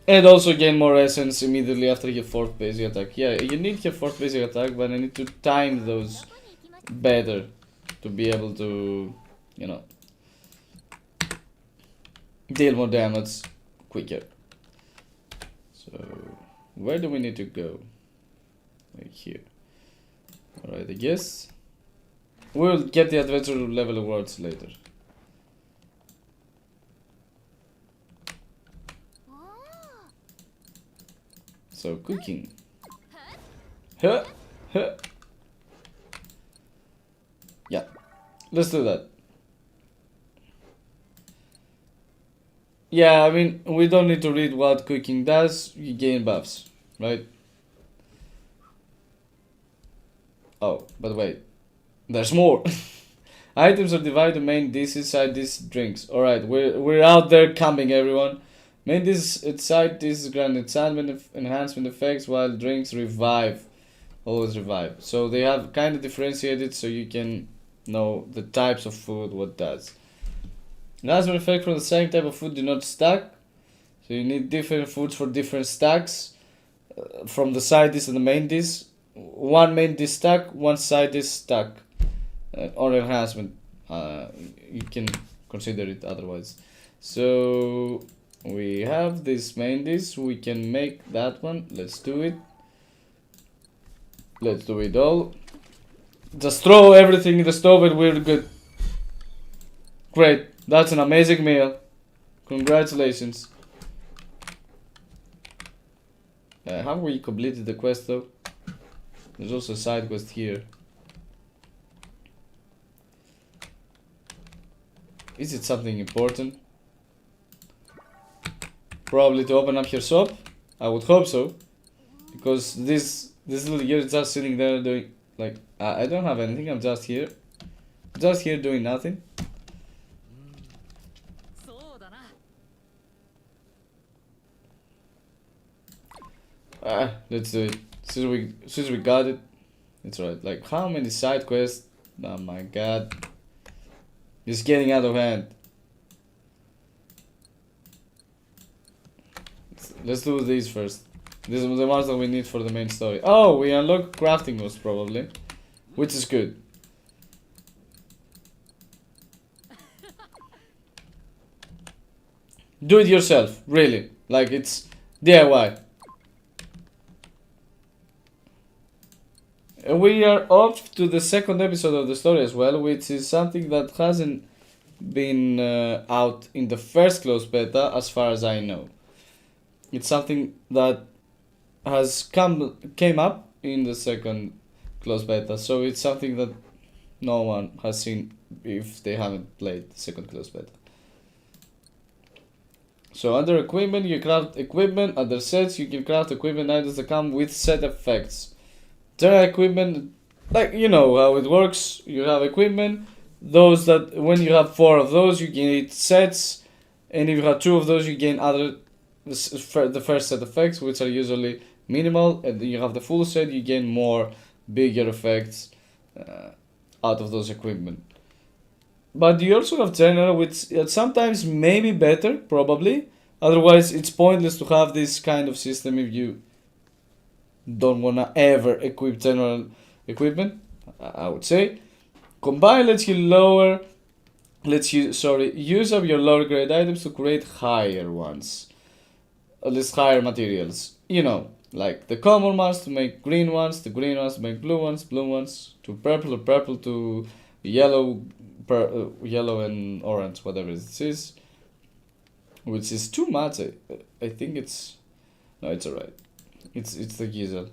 And also gain more essence immediately after your 4th basic attack. Yeah, you need your 4th basic attack, but I need to time those better to be able to, deal more damage quicker. So, where do we need to go? Like here. Alright, I guess we'll get the adventure level awards later. So, cooking. Huh? Huh? Yeah, let's do that. Yeah, I mean, we don't need to read what cooking does. You gain buffs, right? Oh, but wait. There's more. Items are divided main dishes, side dishes, drinks. Alright, we're out there camping, everyone. Main dishes, side dishes grant enhancement effects, while drinks revive. Always revive. So they have kind of differentiated so you can know the types of food, what does. Enhancement effect from the same type of food do not stack. So you need different foods for different stacks. From the side dish and the main dish. One main dish stack, one side dish stack. Or enhancement. You can consider it otherwise. So we have this main dish. We can make that one. Let's do it. Let's do it all. Just throw everything in the stove and we're good. Great. That's an amazing meal. Congratulations. Have we completed the quest though? There's also a side quest here. Is it something important? Probably to open up your shop? I would hope so. Because this little girl is just sitting there doing, like, I don't have anything, I'm just here. Just here doing nothing. Let's do it. Since we got it, it's right. Like, how many side quests? Oh my god. It's getting out of hand. Let's do these first. These are the ones that we need for the main story. Oh, we unlock crafting most probably. Which is good. Do it yourself, really. Like, it's DIY. We are off to the second episode of the story as well, which is something that hasn't been out in the first closed beta as far as I know. It's something that came up in the second closed beta, so it's something that no one has seen if they haven't played the second closed beta. So under equipment, you craft equipment. Under sets, you can craft equipment items that come with set effects. There are equipment, like you know how it works. You have equipment. Those that when you have 4 of those, you gain sets, and if you have 2 of those, you gain the first set effects, which are usually minimal, and then you have the full set, you gain more bigger effects out of those equipment. But you also have general, which sometimes may be better, probably. Otherwise, it's pointless to have this kind of system if you don't wanna ever equip general equipment. I would say. Combine lets you use up your lower grade items to create higher ones. At least higher materials. You know, like the common ones to make green ones, the green ones to make blue ones to purple, or purple to yellow, yellow and orange, whatever it is. Which is too much. I think it's no, it's alright. It's the usual.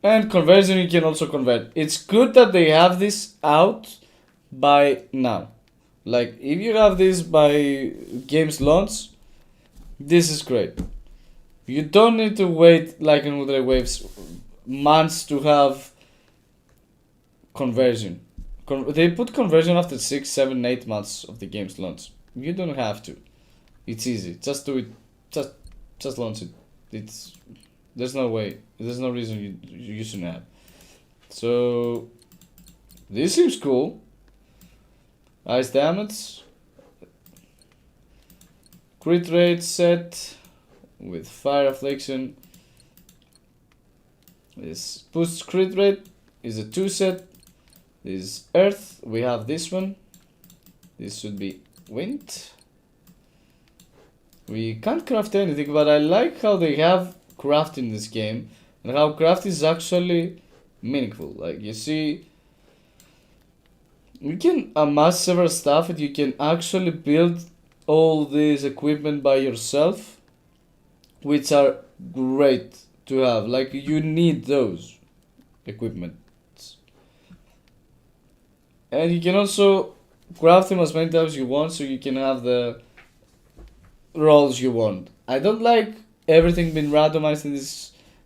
And conversion, you can also convert. It's good that they have this out by now. Like if you have this by game's launch, this is great. You don't need to wait like in Woodray Waves months to have conversion. They put conversion after 6, 7, 8 months of the game's launch. You don't have to. It's easy. Just do it. Just launch it. There's no way. There's no reason you shouldn't have. So this seems cool. Ice damage. Crit rate set with fire affliction. This boosts crit rate is a 2 set. This is earth. We have this one. This should be wind. We can't craft anything, but I like how they have craft in this game and how craft is actually meaningful. Like you see, you can amass several stuff and you can actually build all this equipment by yourself, which are great to have. Like you need those equipment, and you can also craft them as many times as you want, so you can have the rolls you want. I don't like everything being randomized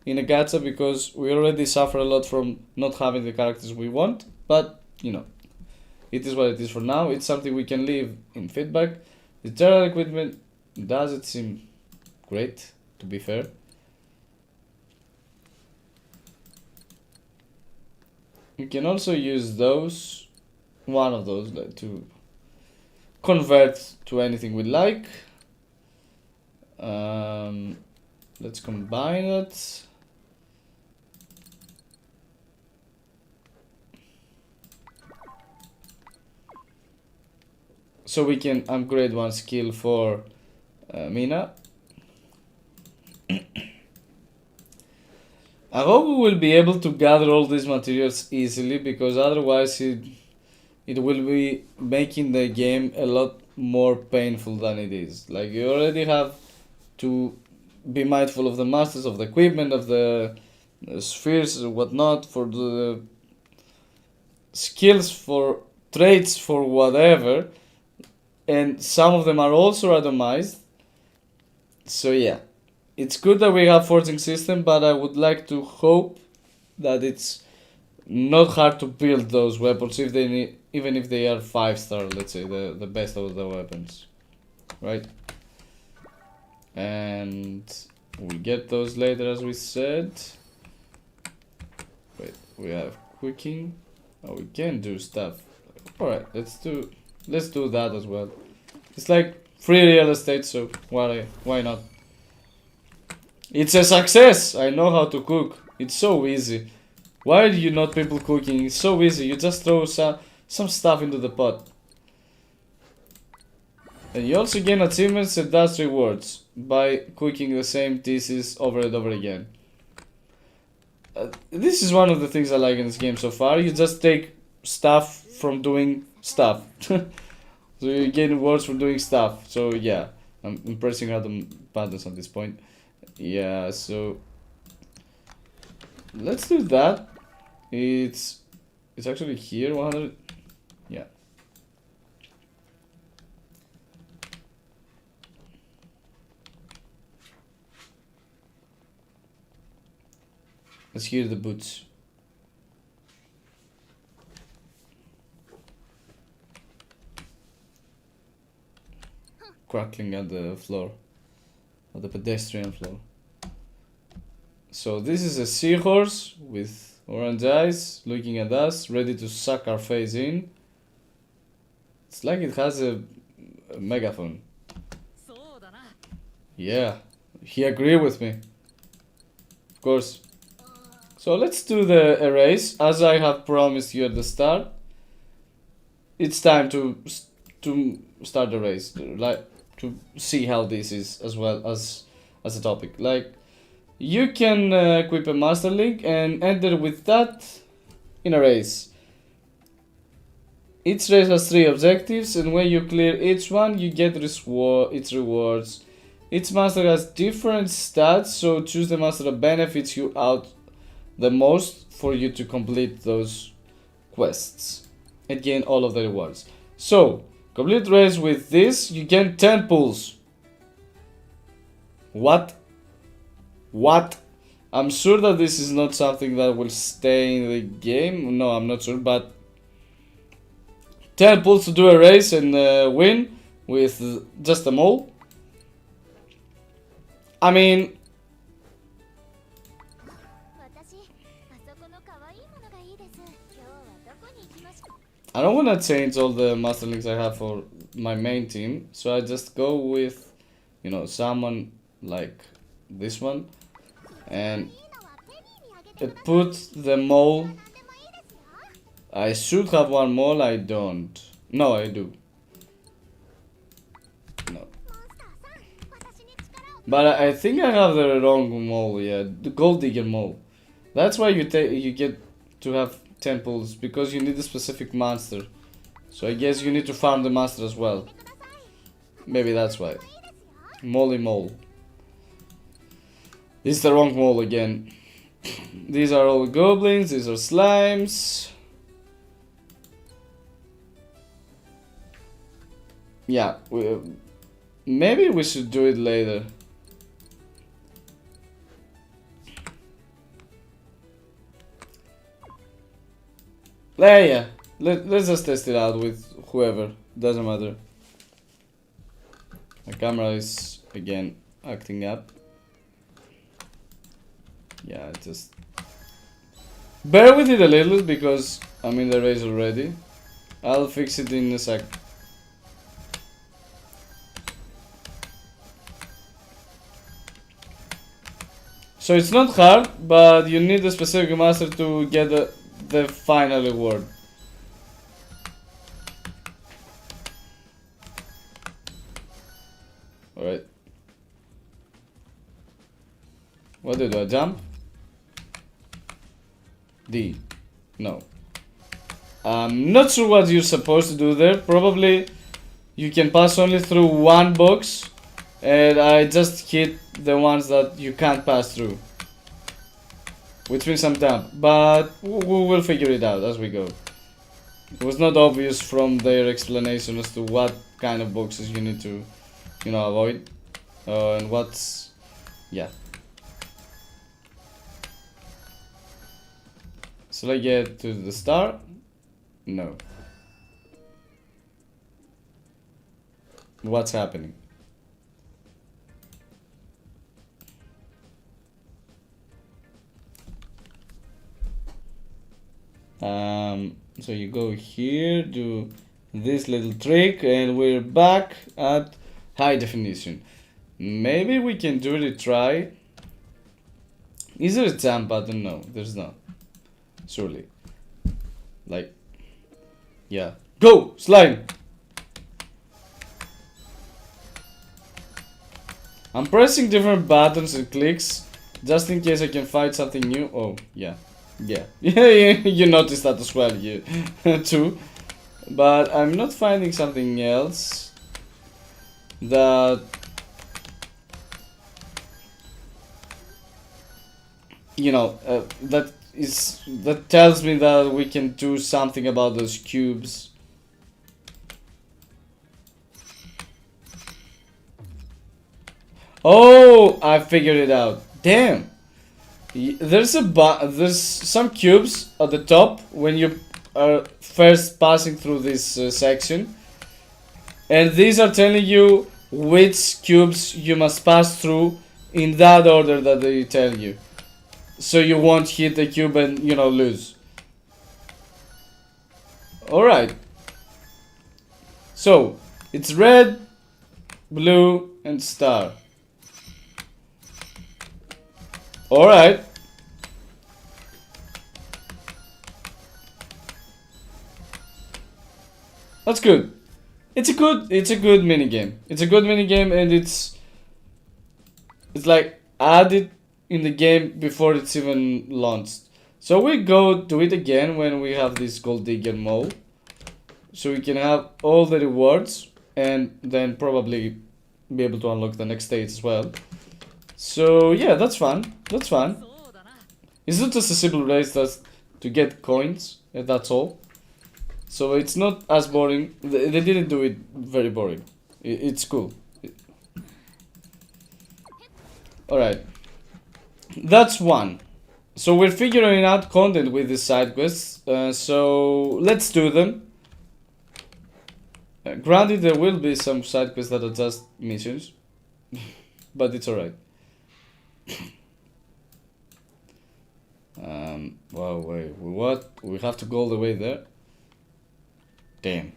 in a gacha because we already suffer a lot from not having the characters we want, but you know, it is what it is for now. It's something we can leave in feedback. The general equipment doesn't seem great, to be fair. You can also use those, one of those, like, to convert to anything we like. Let's combine it. So we can upgrade one skill for Mina. I hope we will be able to gather all these materials easily, because otherwise it will be making the game a lot more painful than it is. Like you already have to be mindful of the masters, of the equipment, of the spheres and whatnot, for the skills, for traits, for whatever, and some of them are also randomized. So yeah, it's good that we have forging system, but I would like to hope that it's not hard to build those weapons if they need, even if they are 5-star, let's say the best of the weapons, right? And we'll get those later, as we said. Wait, we have cooking. Oh, we can do stuff. Alright, let's do that as well. It's like free real estate, so why not? It's a success! I know how to cook. It's so easy. Why are you not people cooking? It's so easy. You just throw some stuff into the pot. And you also gain achievements and dash rewards by cooking the same dishes over and over again. This is one of the things I like in this game so far. You just take stuff from doing stuff. So you gain rewards for doing stuff. So yeah, I'm pressing random buttons at this point. Yeah, so let's do that. It's actually here 100. Yeah. Let's hear the boots. Crackling at the floor. At the pedestrian floor. So this is a seahorse with orange eyes looking at us, ready to suck our face in. It's like it has a megaphone. Yeah, he agreed with me. Of course. So let's do the erase. As I have promised you at the start, it's time to start the race. Like, to see how this is as well as a topic. Like, you can equip a master link and enter with that in a race. Each race has 3 objectives, and when you clear each one, you get its rewards. Each master has different stats, so choose the master that benefits you out the most for you to complete those quests and gain all of the rewards. So, complete race with this, you gain 10 pulls. What? I'm sure that this is not something that will stay in the game. No, I'm not sure, but 10 pulls to do a race and win with just a mole. I mean, I don't want to change all the master links I have for my main team, so I just go with, you know, someone like this one, and it puts the mole. I should have one mole, I don't. No, I do. No. But I think I have the wrong mole, yeah, the gold digger mole. That's why you get to have 10 pulls, because you need a specific monster. So I guess you need to farm the monster as well. Maybe that's why. Molly mole. This is the wrong mole again. These are all goblins, these are slimes. Yeah, maybe we should do it later. Yeah, let's just test it out with whoever, doesn't matter. My camera is again acting up. Yeah, just bear with it a little because I'm in the race already. I'll fix it in a sec. So it's not hard, but you need a specific master to get the final reward. Alright. What do I jump? D. No. I'm not sure what you're supposed to do there. Probably you can pass only through one box, and I just hit the ones that you can't pass through, which means I'm dumb, but we will figure it out as we go. It was not obvious from their explanation as to what kind of boxes you need to, you know, avoid, and what's, yeah. Shall I get to the star? No. What's happening? So you go here, do this little trick, and we're back at high definition. Maybe we can do a retry. Is there a jump button? No, there's not. Surely. Like, yeah. Go! Slime! I'm pressing different buttons and clicks just in case I can find something new. Oh, yeah. Yeah. You noticed that as well, you too. But I'm not finding something else that that tells me that we can do something about those cubes. Oh, I figured it out. Damn. There's some cubes at the top when you are first passing through this section, and these are telling you which cubes you must pass through in that order that they tell you, so you won't hit the cube and lose. All right. So it's red, blue, and star. All right. That's good. It's a good mini game. It's a good mini game, and it's like added in the game before it's even launched. So we go do it again when we have this gold digger mode, so we can have all the rewards and then probably be able to unlock the next stage as well. So yeah, that's fun. That's fun. It's not just a simple race to get coins, and that's all. So it's not as boring. They didn't do it very boring. It's cool. Alright. That's one. So we're figuring out content with these side quests. So let's do them. Granted, there will be some side quests that are just missions. But it's alright. Wow, wait, what? We have to go all the way there? Damn.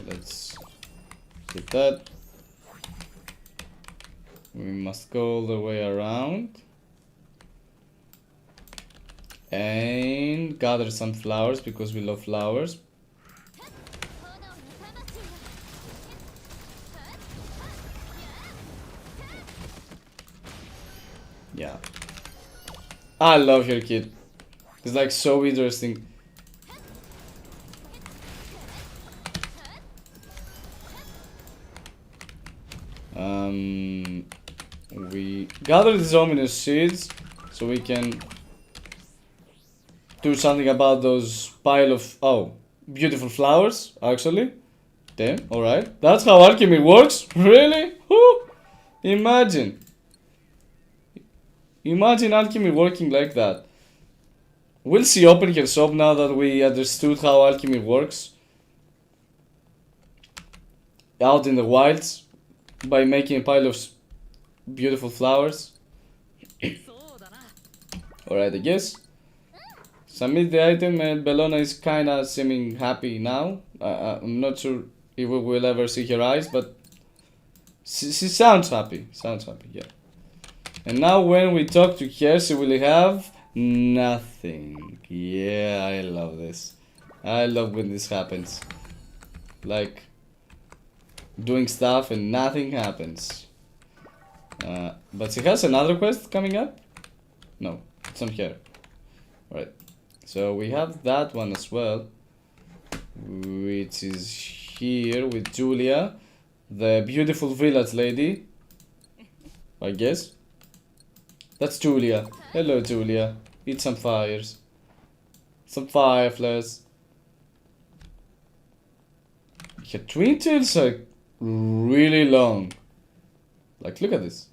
Let's hit that. We must go all the way around and gather some flowers because we love flowers. Yeah. I love your kid. It's like so interesting. We gather these ominous seeds so we can do something about those pile of beautiful flowers actually. Damn, alright. That's how alchemy works? Really? Woo! Imagine alchemy working like that. Will she open her shop now that we understood how alchemy works? Out in the wilds by making a pile of beautiful flowers. Alright, I guess. Submit the item and Bellona is kinda seeming happy now. I'm not sure if we will ever see her eyes, but she sounds happy. Sounds happy, yeah. And now when we talk to her, she will have nothing. Yeah, I love this. I love when this happens. Like, doing stuff and nothing happens. But she has another quest coming up? No, it's not here. Right. So we have that one as well, which is here with Julia, the beautiful village lady, I guess. That's Julia. Hello, Julia. Eat some fires. Some fireflies. Her twin tails are really long. Like, look at this.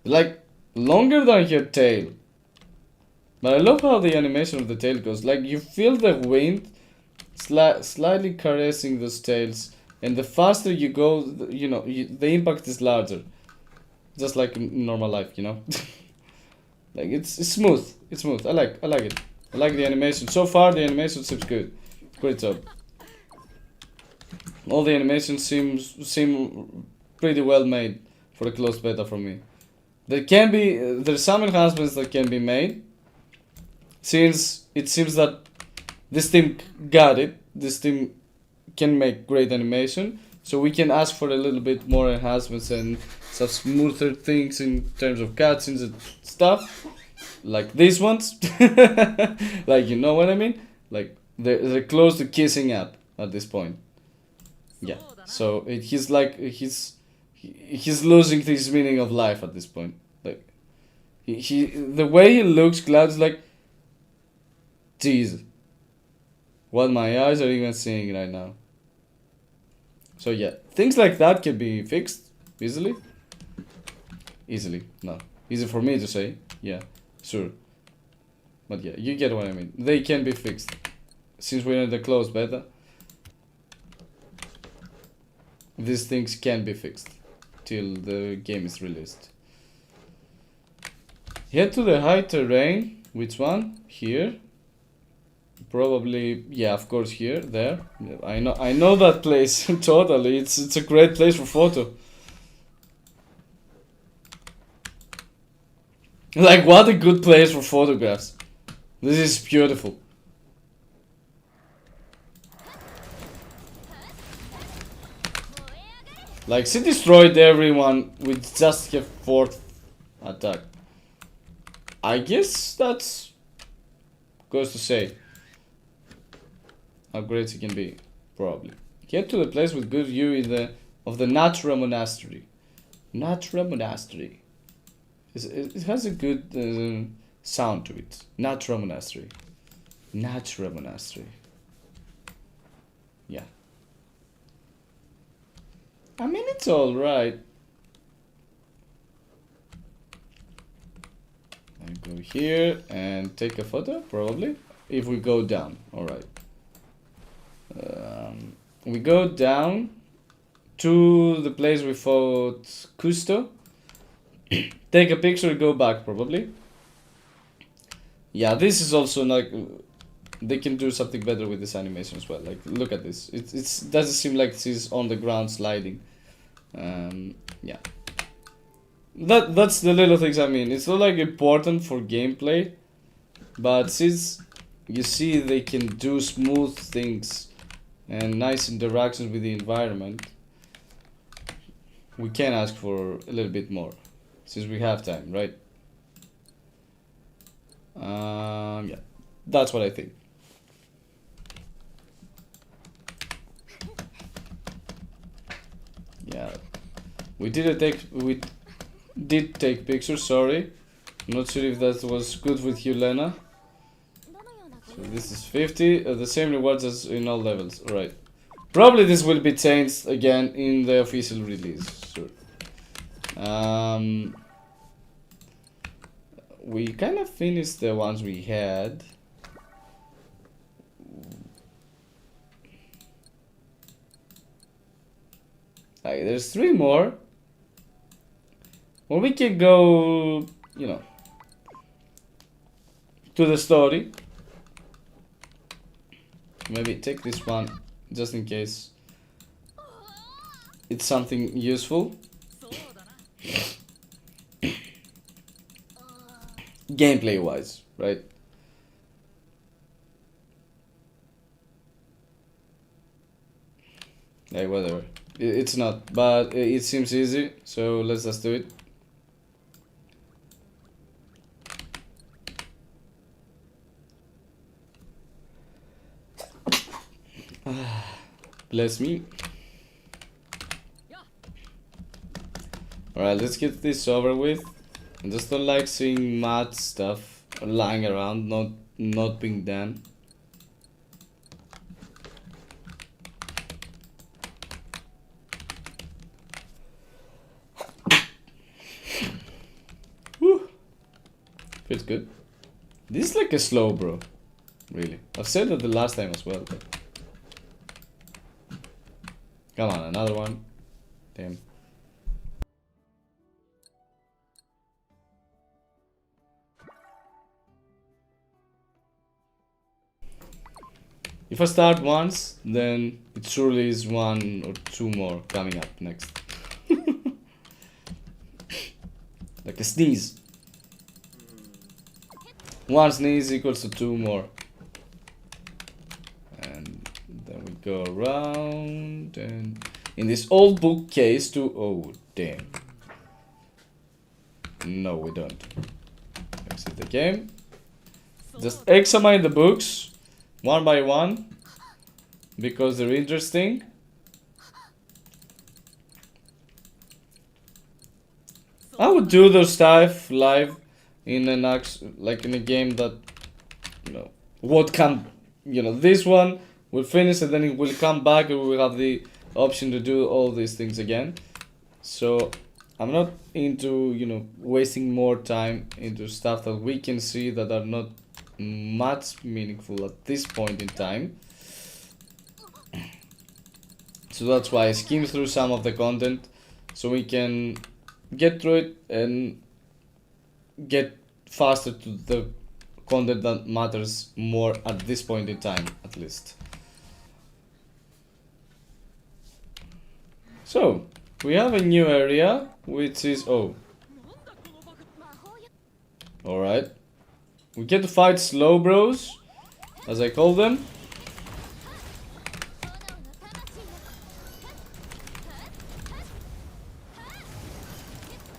Like, longer than her tail. But I love how the animation of the tail goes. Like, you feel the wind slightly caressing those tails. And the faster you go, the impact is larger. Just like in normal life, Like, it's smooth. It's smooth. I like it. I like the animation. So far, the animation seems good. Great job. All the animations seem pretty well made for a closed beta for me. There's some enhancements that can be made, since it seems that this team got it. This team can make great animation, so we can ask for a little bit more enhancements and some smoother things in terms of cutscenes and stuff, like these ones. Like, you know what I mean? Like, they're close to kissing up. at this point. Yeah, so he's like he's losing his meaning of life at this point. Like he the way he looks, Cloud's like, jeez, what my eyes are even seeing right now. So yeah, things like that can be fixed easily. Easily, no, easy for me to say. Yeah, sure, but yeah, you get what I mean. They can be fixed since we're in the closed beta. These things can be fixed till the game is released. Head to the high terrain. Which one? Here. Probably, yeah, of course here, there. I know that place totally. It's a great place for photo. Like, what a good place for photographs. This is beautiful. Like, she destroyed everyone with just her 4th attack. I guess that's goes to say how great she can be, probably. Get to the place with good view of the Natura Monastery. Natura Monastery. It has a good sound to it. Natura Monastery. Natura Monastery. Yeah. I mean, it's alright. I go here and take a photo, probably. If we go down, alright. We go down to the place we fought Cousteau. Take a picture, go back, probably. Yeah, this is also like they can do something better with this animation as well. Like, look at this. It doesn't seem like she's on the ground sliding. Yeah. That's the little things I mean. It's not like important for gameplay, but since you see they can do smooth things and nice interactions with the environment, we can ask for a little bit more. Since we have time, right? Yeah, that's what I think. Yeah, we did take pictures. Sorry, I'm not sure if that was good with you, Lena. So this is 50, the same rewards as in all levels. All right. Probably this will be changed again in the official release. Sure. We kind of finished the ones we had. Like, there's 3 more. Or we can go, you know, to the story. Maybe take this one just in case it's something useful. Gameplay wise, right? Like, whatever. It's not, but it seems easy, so let's just do it. Bless me. Alright, let's get this over with. I just don't like seeing mad stuff lying around, not being done. Whew. Feels good. This is like a slow, bro. Really. I've said that the last time as well, but... Come on, another one. Damn. If I start once, then it surely is 1 or 2 more coming up next. Like a sneeze. 1 sneeze equals to 2 more. And then we go around and in this old bookcase to... Oh, damn. No, we don't. Exit the game. Just examine the books. 1 by 1. because they're interesting. I would do those stuff live in an like in a game that, you know, what come, you know, this one will finish and then it will come back and we will have the option to do all these things again. So I'm not into, you know, wasting more time into stuff that we can see that are not much meaningful at this point in time. So that's why I skim through some of the content so we can get through it and get faster to the content that matters more at this point in time, at least. So we have a new area which is alright, we get to fight slow bros, as I call them.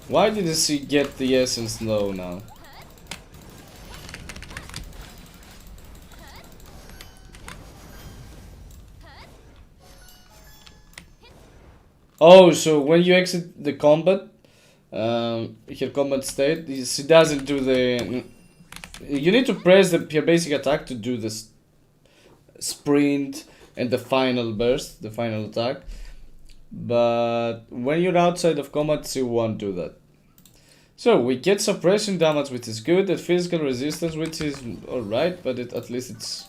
Why didn't she get the essence low now? Oh, so when you exit the combat, her combat state, she doesn't do the... You need to press her basic attack to do this sprint and the final burst, the final attack. But when you're outside of combat, she won't do that. So we get suppression damage, which is good, and physical resistance, which is alright, but at least it's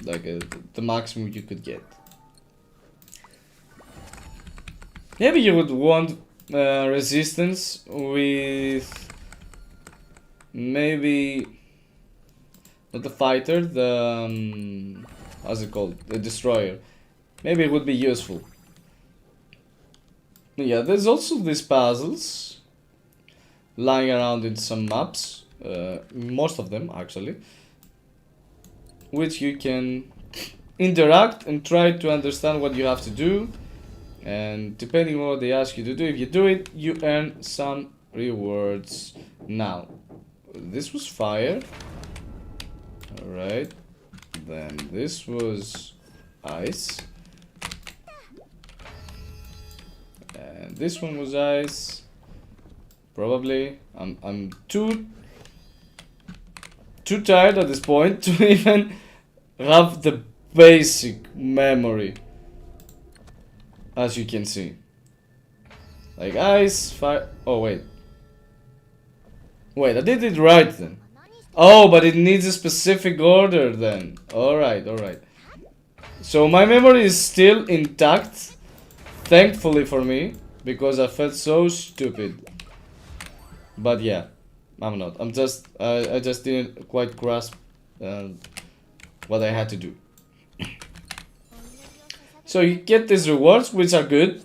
like the maximum you could get. Maybe you would want resistance with maybe not the fighter, the how's it called, the destroyer. Maybe it would be useful. Yeah, there's also these puzzles lying around in some maps, most of them actually, which you can interact and try to understand what you have to do, and depending on what they ask you to do, if you do it, you earn some rewards. Now, this was fire, alright, then this was ice. And this one was ice. Probably. I'm too tired at this point to even have the basic memory. As you can see. Like ice, fire. Oh wait. Wait, I did it right then. Oh, but it needs a specific order then. Alright, alright. So my memory is still intact. Thankfully for me, because I felt so stupid. But yeah, I'm not. I just didn't quite grasp what I had to do. So you get these rewards, which are good.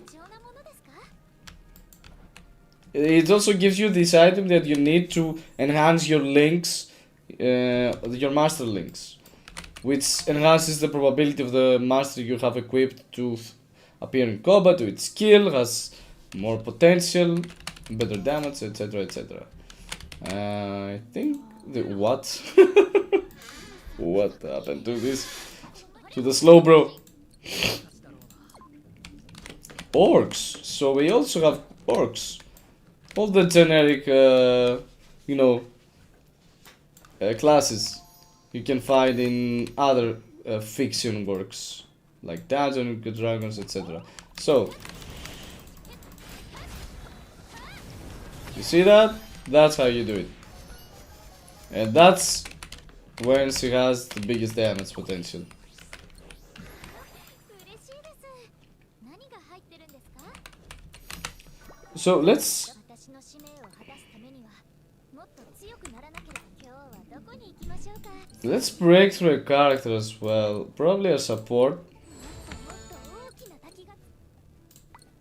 It also gives you this item that you need to enhance your links, your master links, which enhances the probability of the master you have equipped to appear in combat with skill, has more potential, better damage, etc, etc. I think what? What happened to this? To the slow bro? Orcs. So we also have orcs. All the generic, you know, classes you can find in other fiction works, like Dungeons and Dragons, etc. So, you see that? That's how you do it. And that's when she has the biggest damage potential. So let's break through a character as well. Probably a support.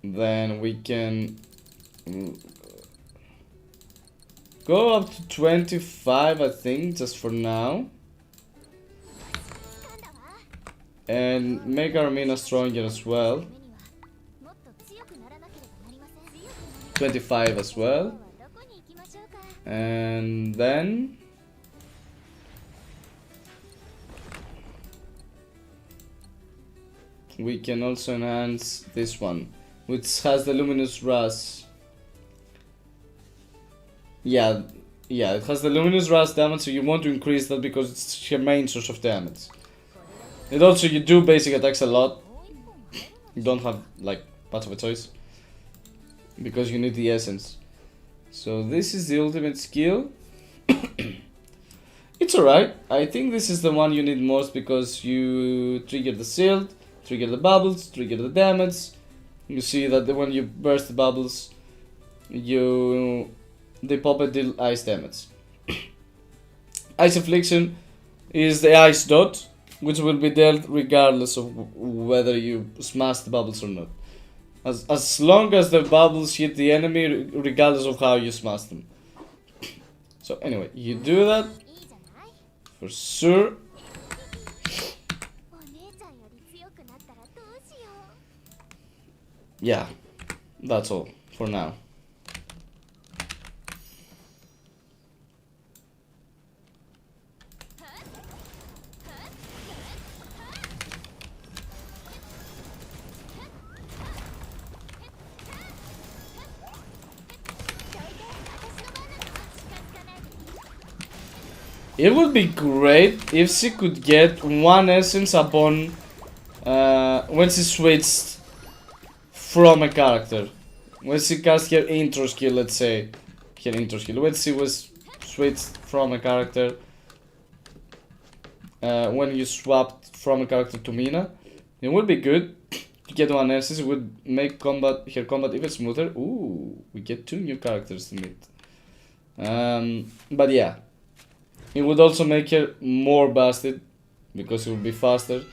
Then we can go up to 25, I think, just for now. And make Armina stronger as well. 25 as well. And then we can also enhance this one, which has the Luminous Rush. Yeah, it has the Luminous Rush damage, so you want to increase that because it's your main source of damage. And also you do basic attacks a lot. You don't have like much of a choice because you need the essence. So this is the ultimate skill. It's alright. I think this is the one you need most because you trigger the shield, trigger the bubbles, trigger the damage. You see that when you burst the bubbles, they pop and deal ice damage. Ice Affliction is the ice dot, which will be dealt regardless of whether you smash the bubbles or not. As long as the bubbles hit the enemy, regardless of how you smash them. So anyway, you do that for sure. Yeah, that's all for now. It would be great if she could get one essence upon when she switched from a character. When she cast her intro skill, let's say. Her intro skill. When she was switched from a character. When you swapped from a character to Mina. It would be good to get one essence. It would make her combat even smoother. Ooh, we get 2 new characters to meet. But yeah. It would also make her more busted, because it would be faster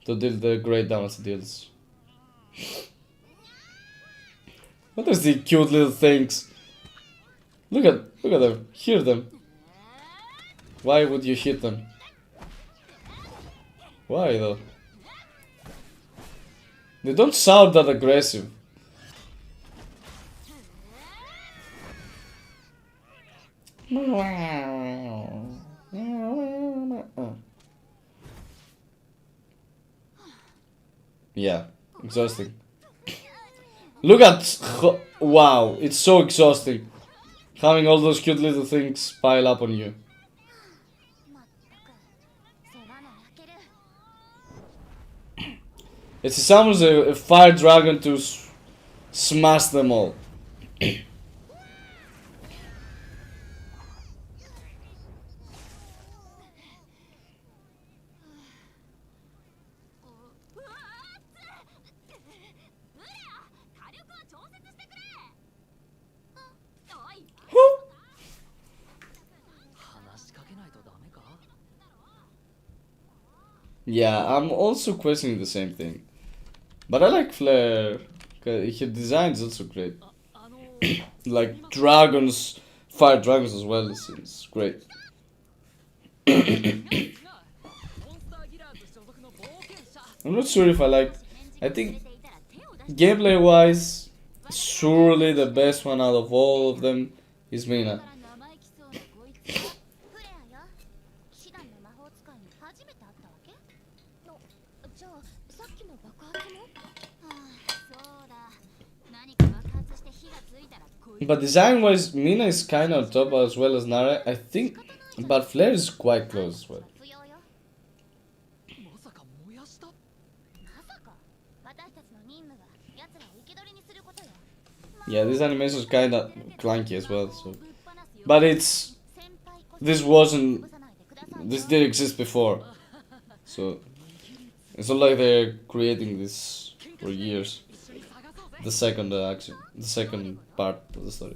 to deal the great damage it deals. What is the cute little things? Look at them, hear them. Why would you hit them? Why though? They don't sound that aggressive. Yeah, exhausting. Look at... Wow, it's so exhausting. Having all those cute little things pile up on you. It summons a fire dragon to smash them all. Yeah, I'm also questioning the same thing. But I like Flare. His design is also great. Like dragons, fire dragons as well, seems great. I'm not sure if I like... I think gameplay wise, surely the best one out of all of them is Mina. But design wise, Mina is kinda on top as well as Nara, I think, but Flare is quite close as well. Yeah, this animation is kinda clunky as well, so. But this did exist before. So, it's not like they're creating this for years. The second part of the story.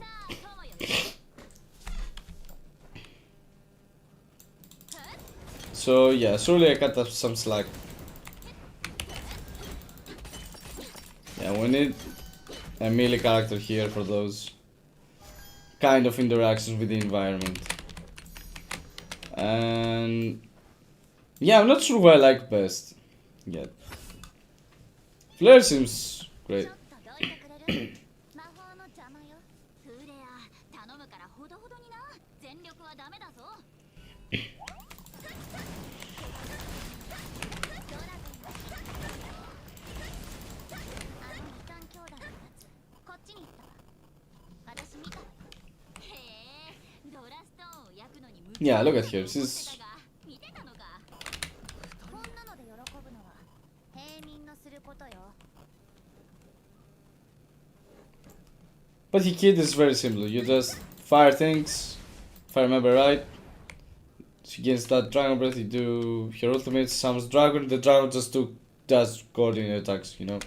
So yeah, surely I cut up some slack. Yeah, we need a melee character here for those kind of interactions with the environment. And yeah, I'm not sure who I like best yet. Flare seems great. Yeah, look at her. She's. But Hikid is very simple. You just fire things, if I remember right. She gains that dragon breath, you do her ultimate, summons dragon, the dragon does coordinate attacks, you know.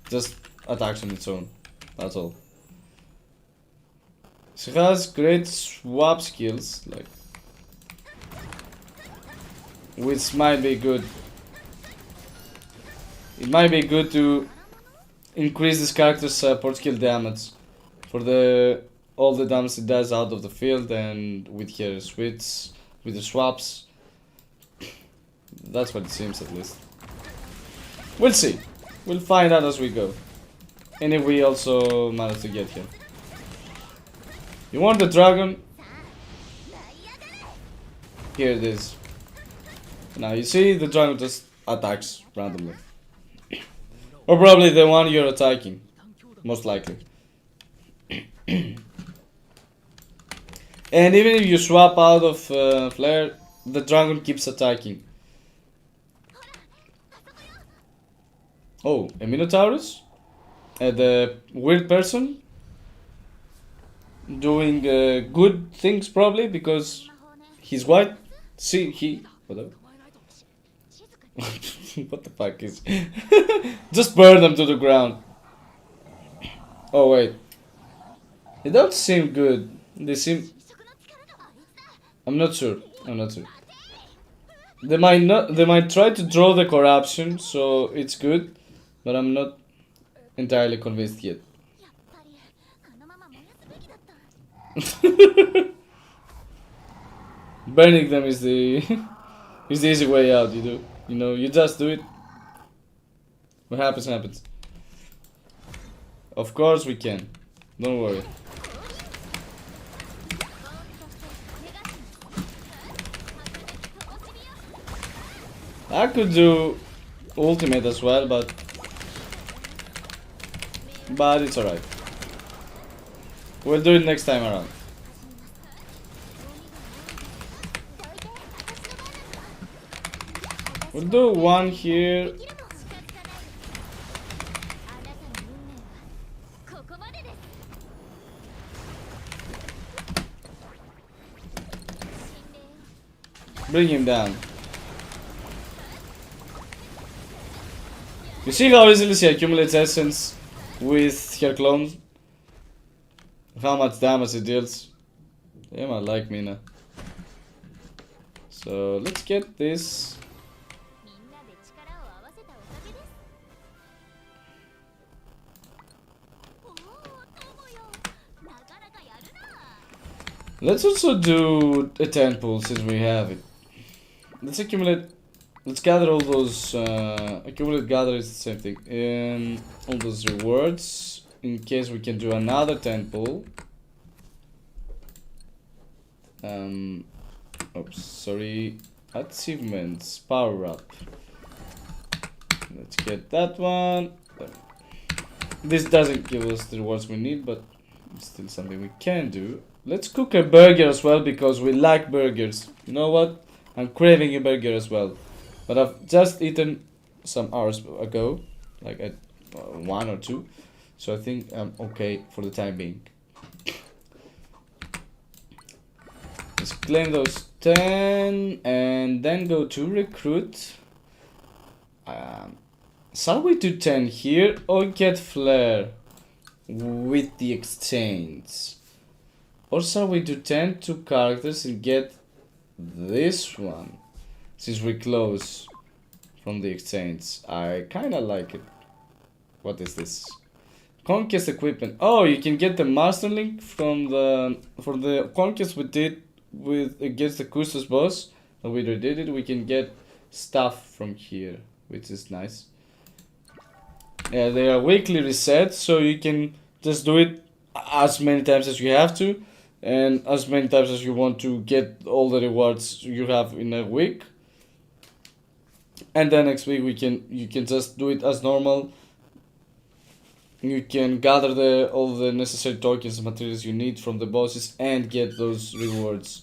Just attacks on its own. That's all. She has great swap skills, like, which might be good. It might be good to increase this character's support skill damage for all the damage it does out of the field and with her switch, with the swaps. That's what it seems, at least. We'll see. We'll find out as we go. And if we also manage to get here. You want the dragon? Here it is. Now you see the dragon just attacks randomly. Or probably the one you're attacking. Most likely. And even if you swap out of flare, the dragon keeps attacking. Oh, a Minotaurus? The weird person? Doing good things probably because he's white. See, whatever. What the fuck is... Just burn them to the ground. Oh wait. They don't seem good. They seem... I'm not sure. They might try to draw the corruption, so it's good. But I'm not entirely convinced yet. Burning them is the is the easy way out. You know, you just do it. What happens, happens. Of course we can. Don't worry. I could do ultimate as well, but it's alright. We'll do it next time around. We'll do one here. Bring him down. You see how easily she accumulates essence with her clones? How much damage it deals? Damn, I like Mina. So let's get this. Let's also do a 10 pool since we have it. Let's accumulate. Let's gather all those. Gather is the same thing. All those rewards in case we can do another 10 pool. Oops, sorry. Achievements, power up. Let's get that one. This doesn't give us the rewards we need, but it's still something we can do. Let's cook a burger as well because we like burgers. You know what? I'm craving a burger as well. But I've just eaten some hours ago, like at 1 or 2. So I think I'm okay for the time being. Let's claim those 10 and then go to recruit. Shall we do 10 here or get flare with the exchange? Or shall we do 10 2 characters and get this one? Since we close from the exchange. I kinda like it. What is this? Conquest equipment. Oh, you can get the master link from the conquest we did with against the Kustos boss. And we did it. We can get stuff from here, which is nice. Yeah, they are weekly reset, so you can just do it as many times as you have to, and as many times as you want to get all the rewards you have in a week. And then next week you can just do it as normal. You can gather all the necessary tokens and materials you need from the bosses and get those rewards.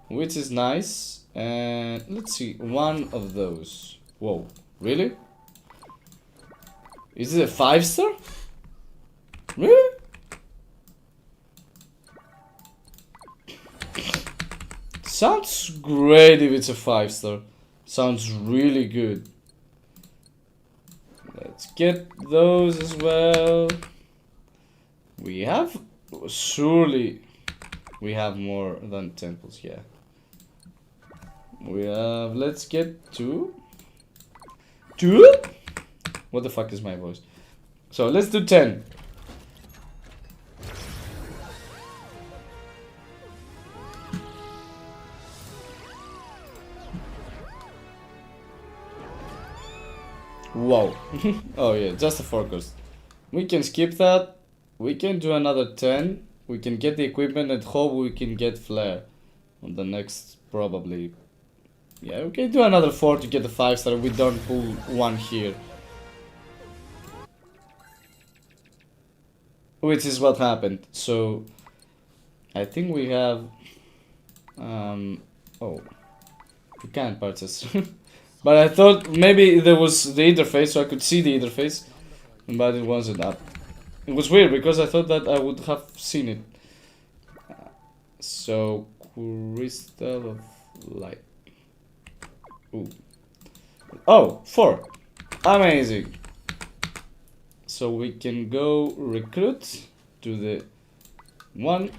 which is nice. And let's see, one of those. Whoa, really? Is it a 5-star? Really? Sounds great if it's a 5-star. Sounds really good. Let's get those as well. We have, surely, we have more than temples, yeah. We have, let's get 2. 2? What the fuck is my voice? So let's do 10. Wow. Oh yeah, just a 4 cost. We can skip that. We can do another 10. We can get the equipment and hope we can get flare on the next, probably. Yeah, we can do another 4 to get the 5-star. We don't pull 1 here. Which is what happened. So I think we have oh, you can't purchase. But I thought maybe there was the interface, so I could see the interface, but it wasn't up. It was weird because I thought that I would have seen it. So Crystal of Light. Ooh. Oh, 4. Amazing. So we can go recruit to the 1.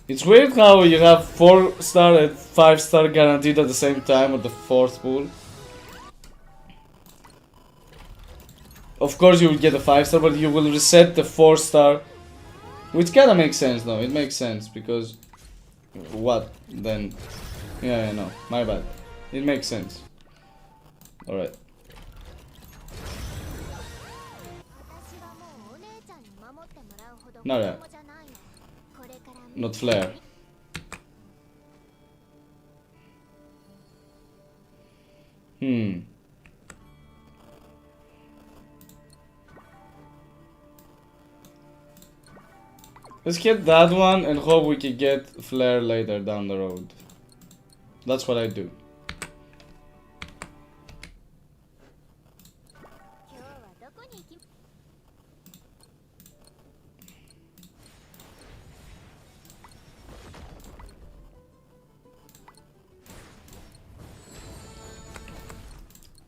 It's weird how you have 4-star and 5-star guaranteed at the same time on the 4th pool. Of course you will get a 5-star, but you will reset the 4-star. Which kinda makes sense though, it makes sense because... What then? Yeah, no, my bad. It makes sense. Alright. No, yeah. Not flare. Let's get that one and hope we can get flare later down the road. That's what I do.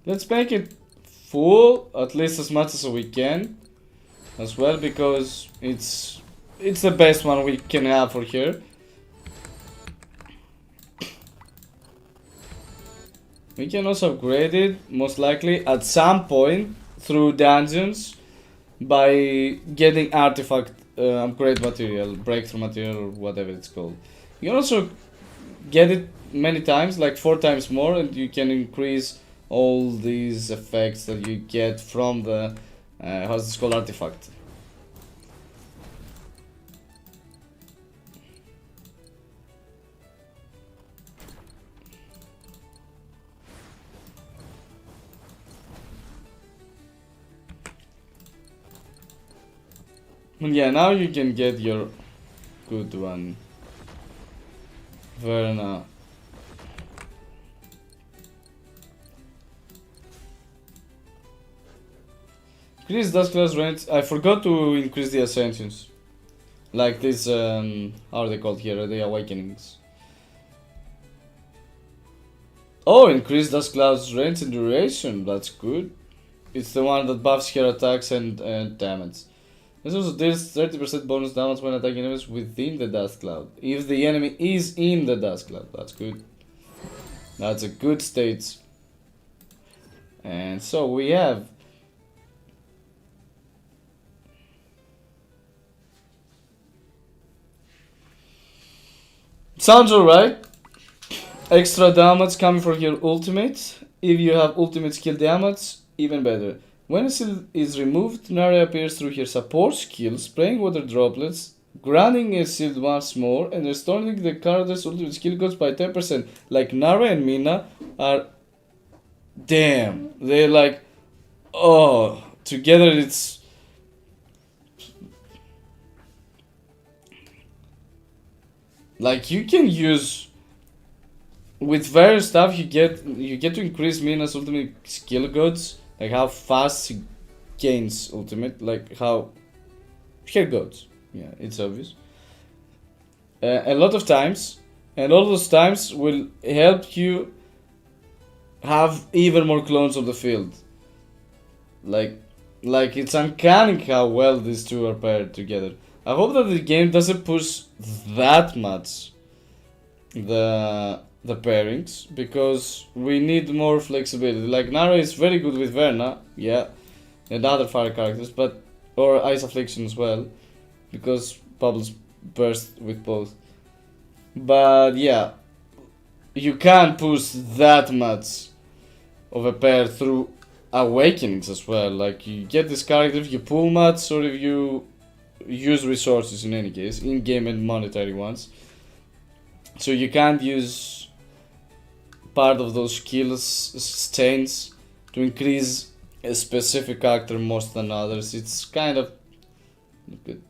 Let's make it full, at least as much as we can, as well, because it's the best one we can have for here. We can also upgrade it, most likely, at some point, through dungeons, by getting artifact upgrade material, breakthrough material, or whatever it's called. You can also get it many times, like 4 times more, and you can increase all these effects that you get from the how's this called, artifact. And yeah, now you can get your good one, Verna. Increase dust class range. I forgot to increase the ascensions. Like this, how are they called here? The awakenings. Oh, increase dust cloud's range and duration. That's good. It's the one that buffs her attacks and damage. This also deals 30% bonus damage when attacking enemies within the dust cloud. If the enemy is in the dust cloud. That's good. That's a good state. And so we have sounds alright. Extra damage coming from your ultimate. If you have ultimate skill damage, even better. When a shield is removed, Narya appears through her support skill, spraying water droplets, granting a shield once more, and restoring the character's ultimate skill cost by 10%. Like Narya and Mina are... Damn. They're like... Oh, together it's... Like, you can use with various stuff you get to increase Mina's ultimate skill gods, like how fast she gains ultimate, like how her gods. Yeah, it's obvious. A lot of times, and all those times will help you have even more clones on the field. Like, it's uncanny how well these two are paired together. I hope that the game doesn't push that much the pairings, because we need more flexibility. Like Nara is very good with Verna, yeah, and other fire characters, but or Ice Affliction as well, because bubbles burst with both. But yeah, you can't push that much of a pair through awakenings as well. Like you get this character if you pull much or if you use resources, in any case, in-game and monetary ones. So you can't use part of those skills chains to increase a specific character more than others. It's kind of good.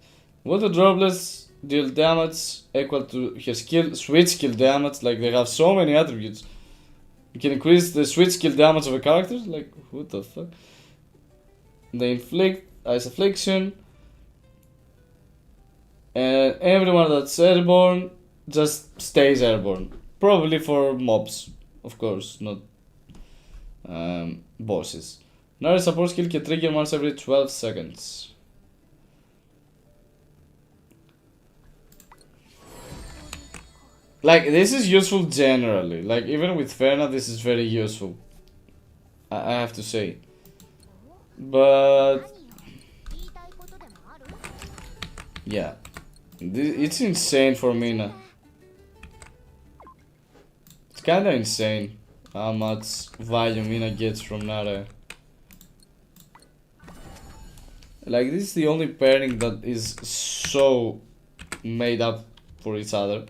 Water droplets deal damage equal to her skill, switch skill damage. Like they have so many attributes. You can increase the switch skill damage of a character. Like what the fuck? They inflict Ice Affliction, and everyone that's airborne just stays airborne. Probably for mobs, of course, not bosses. Another support skill can trigger once every 12 seconds. Like, this is useful generally. Like, even with Ferna, this is very useful. I have to say. But yeah, it's insane for Mina. It's kinda insane how much value Mina gets from Nara. Like, this is the only pairing that is so made up for each other.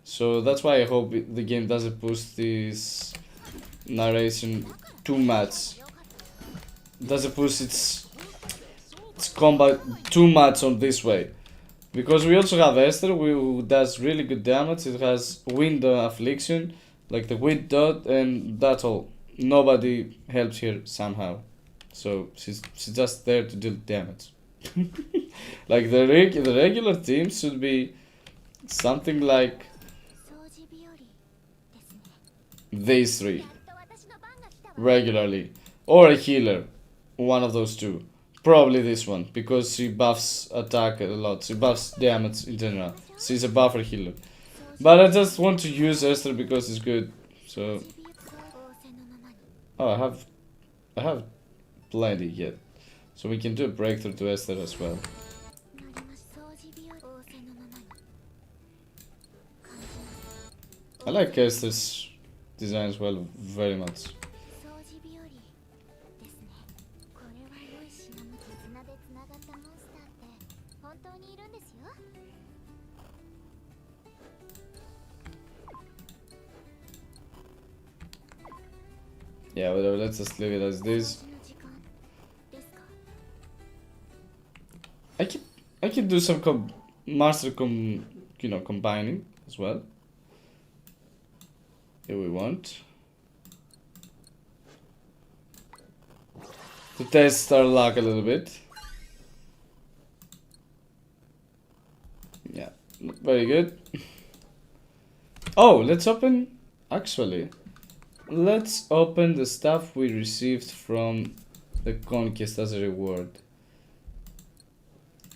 So that's why I hope the game doesn't push this narration too much. Doesn't push its combat too much on this way. Because we also have Esther, who does really good damage. It has wind affliction, like the wind dot, and that's all. Nobody helps her somehow. So she's just there to deal damage. Like the regular team should be something like these three regularly, or a healer, one of those two. Probably this one, because she buffs attack a lot. She buffs damage in general. She's a buffer healer. But I just want to use Esther because it's good. So oh, I have plenty yet. So we can do a breakthrough to Esther as well. I like Esther's design as well very much. Yeah, whatever, let's just leave it as this. I can do some combining as well, if we want, to test our luck a little bit. Yeah, very good. Oh, let's open the stuff we received from the conquest as a reward.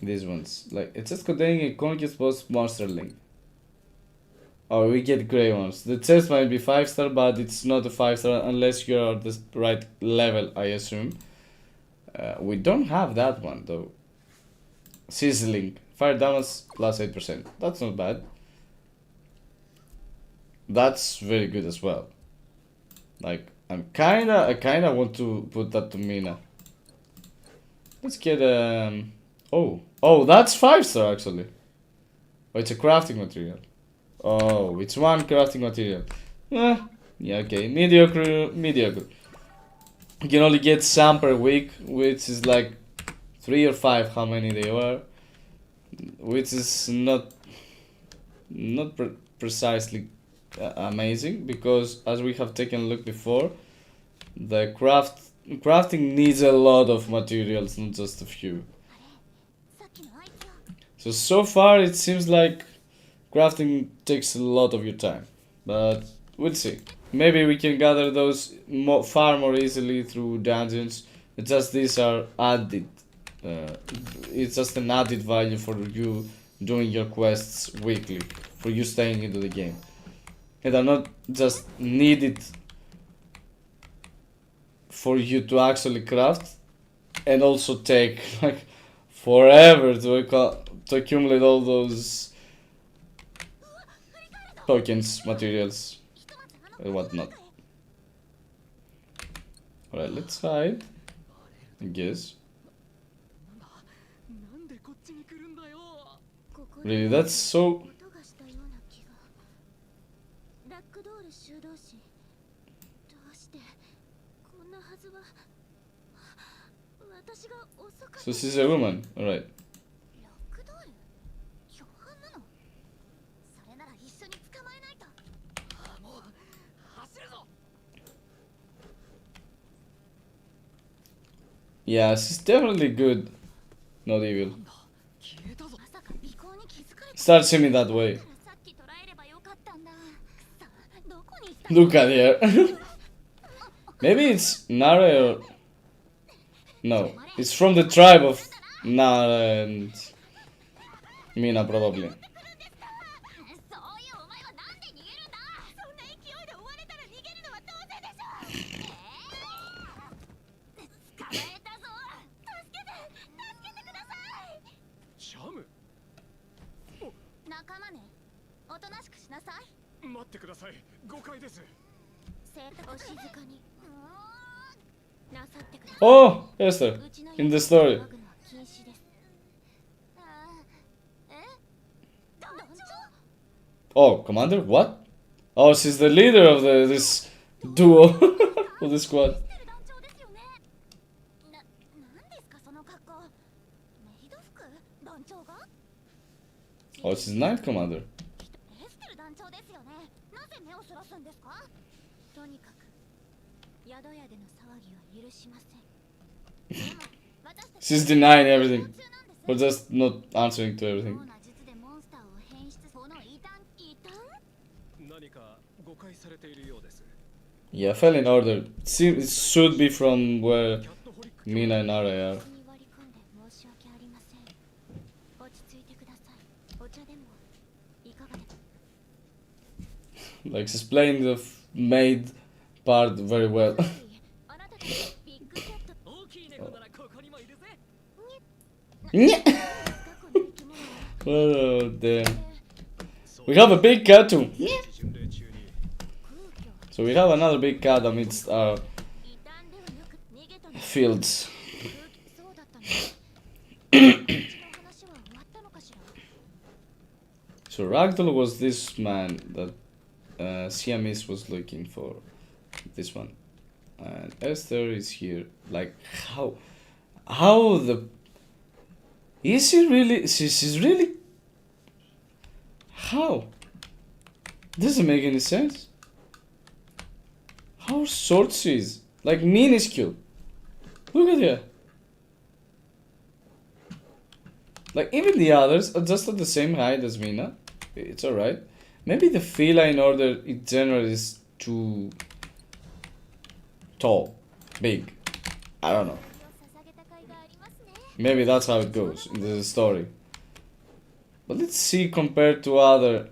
These ones, like, it's just containing a conquest boss monster link. Oh, we get grey ones. The chest might be 5-star, but it's not a 5-star unless you're at the right level, I assume. We don't have that one though. Sizzling, fire damage plus 8%. That's not bad. That's very good as well. Like, I kinda want to put that to Mina. Let's get oh, that's 5-star actually. Oh, it's a crafting material. Oh, it's one crafting material. Yeah, okay, mediocre. You can only get some per week, which is like 3 or 5, how many they are, which is not precisely amazing, because as we have taken a look before, the crafting needs a lot of materials, not just a few. So far it seems like crafting takes a lot of your time, but we'll see. Maybe we can gather those far more easily through dungeons. It's just these are added. Uh, it's just an added value for you doing your quests weekly, for you staying into the game. And are not just needed for you to actually craft, and also take like forever to accumulate all those tokens, materials, and whatnot. Alright, let's hide. I guess. Really, that's so. So she's a woman, alright. Yeah, she's definitely good, not evil. Start seeming that way. Look at her. Maybe it's Nara or... No, it's from the tribe of Nara and Mina, probably. Oh, Esther, in the story. Oh, Commander, what? Oh, she's the leader of this duo, of the squad. Oh, she's Knight Commander. She's denying everything, or just not answering to everything. Yeah, fell in order. It should be from where Mina and Nara are. Like, she's playing the maid part very well. Oh, damn. We have a big cat too. So we have another big cat amidst our fields. So Ragdoll was this man that Siamese was looking for. This one. And Esther is here. Like, how the... Is she really... She's really... How? Doesn't make any sense. How short she is. Like, minuscule. Look at her. Like, even the others are just at the same height as Mina. It's alright. Maybe the feline order in general is too tall, big. I don't know. Maybe that's how it goes in the story. But let's see compared to other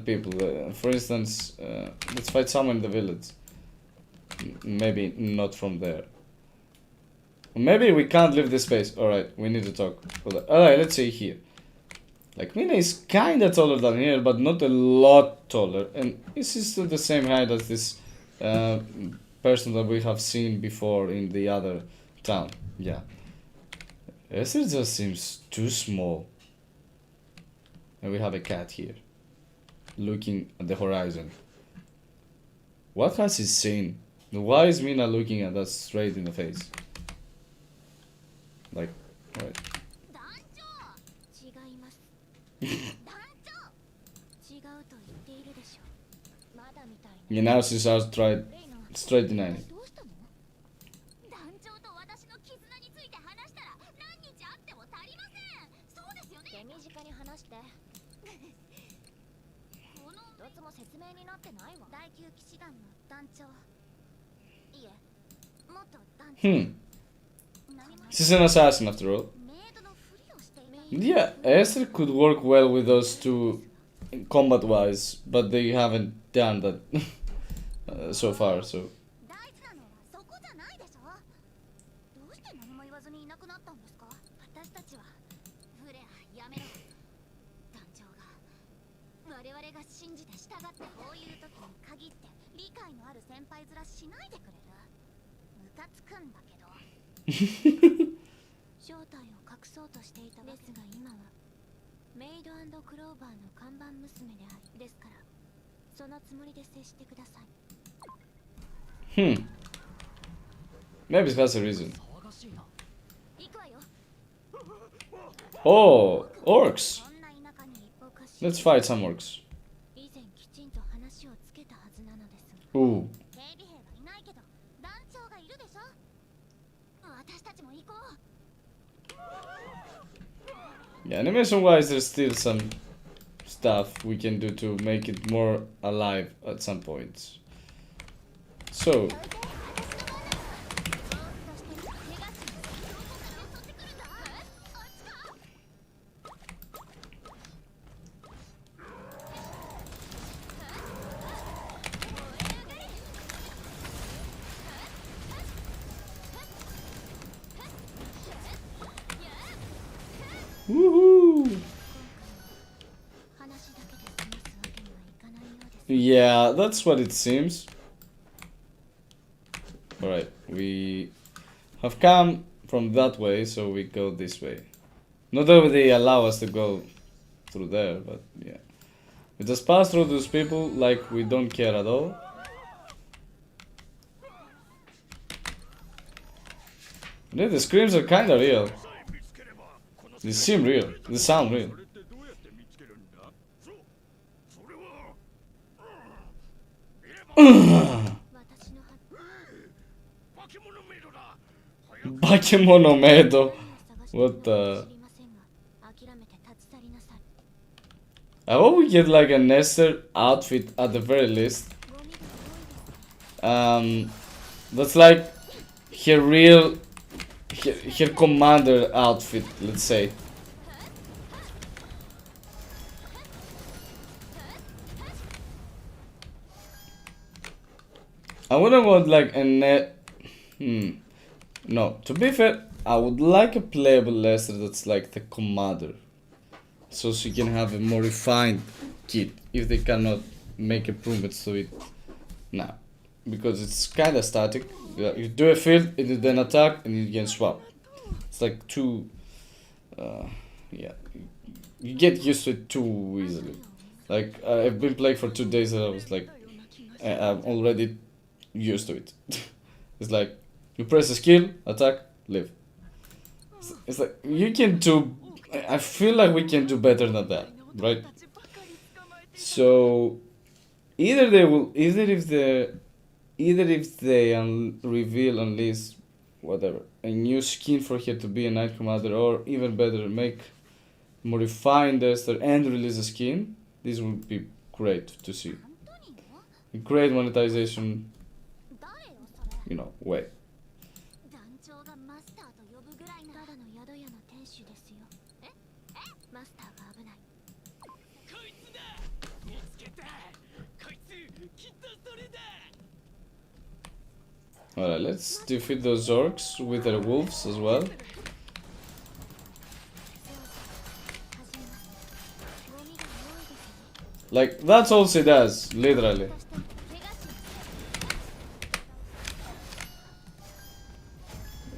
people. For instance, let's fight someone in the village. Maybe not from there. Maybe we can't leave this space. Alright, we need to talk. Alright, let's see here. Like, Mina is kinda taller than here, but not a lot taller. And this is still the same height as this person that we have seen before in the other town. Yeah. Esther just seems too small. And we have a cat here, looking at the horizon. What has he seen? Why is Mina looking at us straight in the face? Like, alright. Yeah, now she's out straight denying it. どうしたの？団長と私の絆について話したら何日あっても足りません。そうですよね。手短に話して。この一つも説明になってないわ。第9騎士団の団長。いえ、元団長。She's an assassin after all. Yeah, Esther could work well with those two combat-wise, but they haven't done that so far, so... 大事なのはそこじゃないでしょ。どうして何も言わずにいなくなったんですか？私たちはフレアやめろ。団長が我々が信じて従ってこういう時に限って理解のある先輩面しないでくれる？ムカつくんだけど。正体を隠そうとしていたですが今はメイド&クローバーの看板娘でありですからそのつもりで接してください。Maybe that's a reason. 行くわよ。Oh, orcs. Let's fight some orcs. 以前きちんと話をつけたはずなのですが。Ooh. 警備兵はいないけど団長がいるでしょ。私たちも行こう。Yeah, animation-wise, there's still some stuff we can do to make it more alive at some points. So... Woohoo! Yeah, that's what it seems. Alright, we have come from that way, so we go this way. Not that they allow us to go through there, but yeah. We just pass through those people like we don't care at all. Yeah, the screams are kinda real. They seem real. They sound real. Bakemonomedo. What the? I hope we get like a Nestor outfit at the very least. That's like her real, her commander outfit, let's say. I wouldn't want like a No, to be fair, I would like a playable Lester that's like the commander. So she can have a more refined kit if they cannot make improvements to it now. Because it's kinda static. You do a field, and then attack, and you can swap. It's like too... yeah. You get used to it too easily. Like, I've been playing for 2 days and I was like... I'm already used to it. It's like, you press a skill, attack, live. It's like, you can do... I feel like we can do better than that, right? So, either if they reveal at least whatever a new skin for her to be a Knight Commander, or even better, make more refined Esther and release a skin, this would be great to see. A great monetization, you know, way. Alright, let's defeat those orcs with their wolves as well. Like, that's all she does, literally.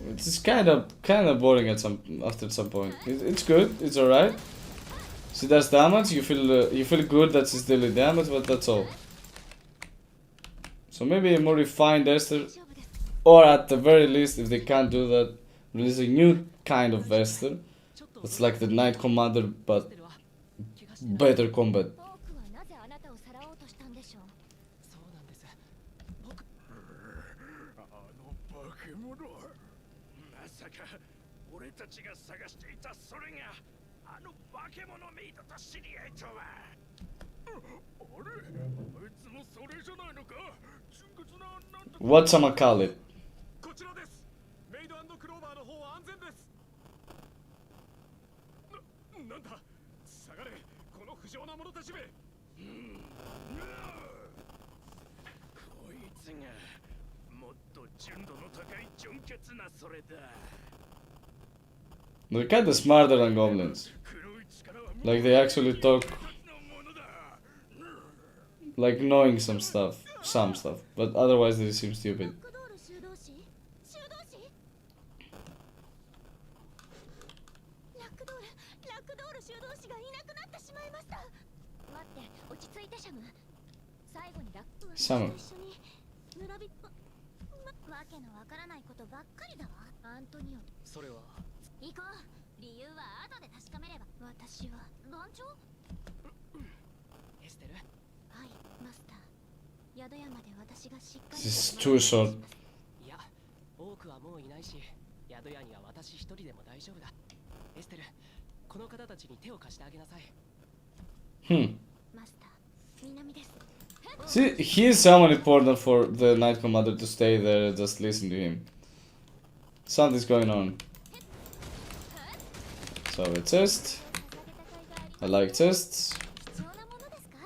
It's kind of boring after some point. It's good, it's alright. She does damage, you feel good that she's dealing damage, but that's all. So maybe a more refined Esther, or at the very least, if they can't do that, release a new kind of Esther. It's like the Knight Commander, but better combat. か俺たちが探していたそれがあの化け物メイドと知り合いとは。あれ、あいつもそれじゃないのか。純潔ななんとか。 What's a Macaulay? こちらです。メイド&クローバーの方は安全です。なんだ、下がれ、この不浄な者たちめ。こいつがもっと純度の高い純潔なそれだ。 They're kinda smarter than goblins. Like they actually talk, like knowing some stuff, but otherwise they seem stupid. ラクドール修道士修道士ラクドール修道士がいなくなってしまいました。待って、落ち着いてシャム。最後にラックシャムと一緒に村人わけのわからないことばっかりだわ。アントニオ、それは行こう。理由は後で確かめれば。私は団長。エステル。はい、マスター。宿屋まで私がしっかり This is too short. いや、多くはもういないし、宿屋には私一人でも大丈夫だ。エステル、この方たちに手を貸してあげなさい。マスター、南です。 See, he is someone important for the Knight Commander to stay there and just listen to him. Something's going on. So a chest. I like chests. 貴重なものですか。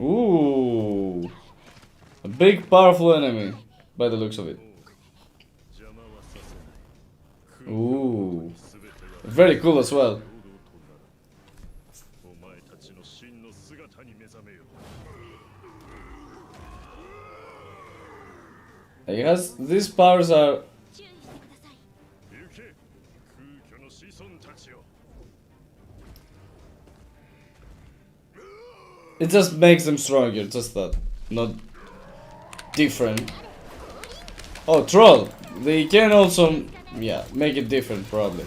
Ooh, a big powerful enemy by the looks of it. Ooh, very cool as well. お前たちの真の姿に目覚めよ。 He has these powers are 注意してください。行け、空虚の子孫たちよ。 it just makes them stronger, just that, not different. Oh, troll. They can also, yeah, make it different probably.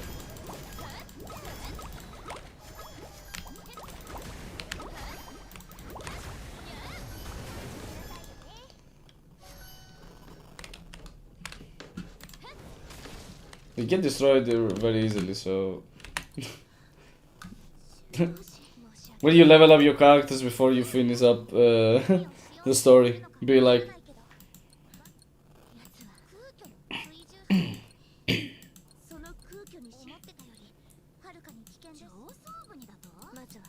They get destroyed very easily, so... Will you level up your characters before you finish up the story? Be like, その空虚に思ってたよりはるかに危険です。上層部にだと。まずは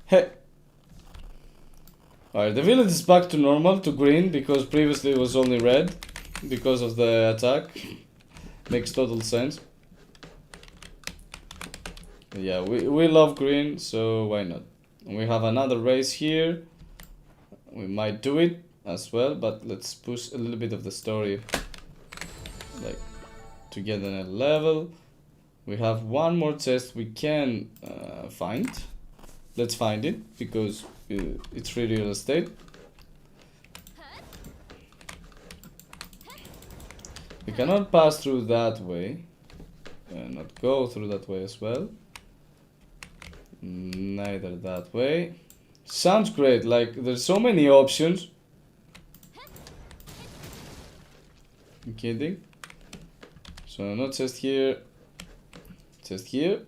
hey. Alright, the village is back to normal, to green, because previously it was only red because of the attack. Makes total sense. Yeah, we love green, so why not? We have another race here. We might do it as well, but let's push a little bit of the story, like, to get another level. We have one more chest we can find. Let's find it, because it's free real estate. We cannot pass through that way, not go through that way as well. Neither that way. Sounds great, like there's so many options. I'm kidding. So not just here, just here,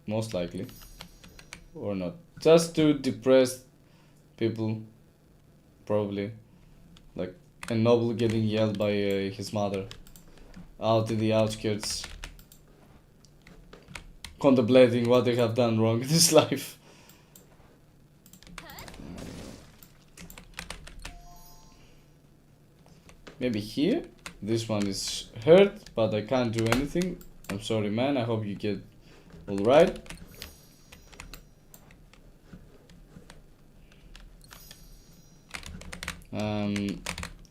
most likely, or not. Just to depress people, probably, like a noble getting yelled by his mother out in the outskirts, contemplating what they have done wrong in his life. Maybe here? This one is hurt, but I can't do anything. I'm sorry, man. I hope you get alright.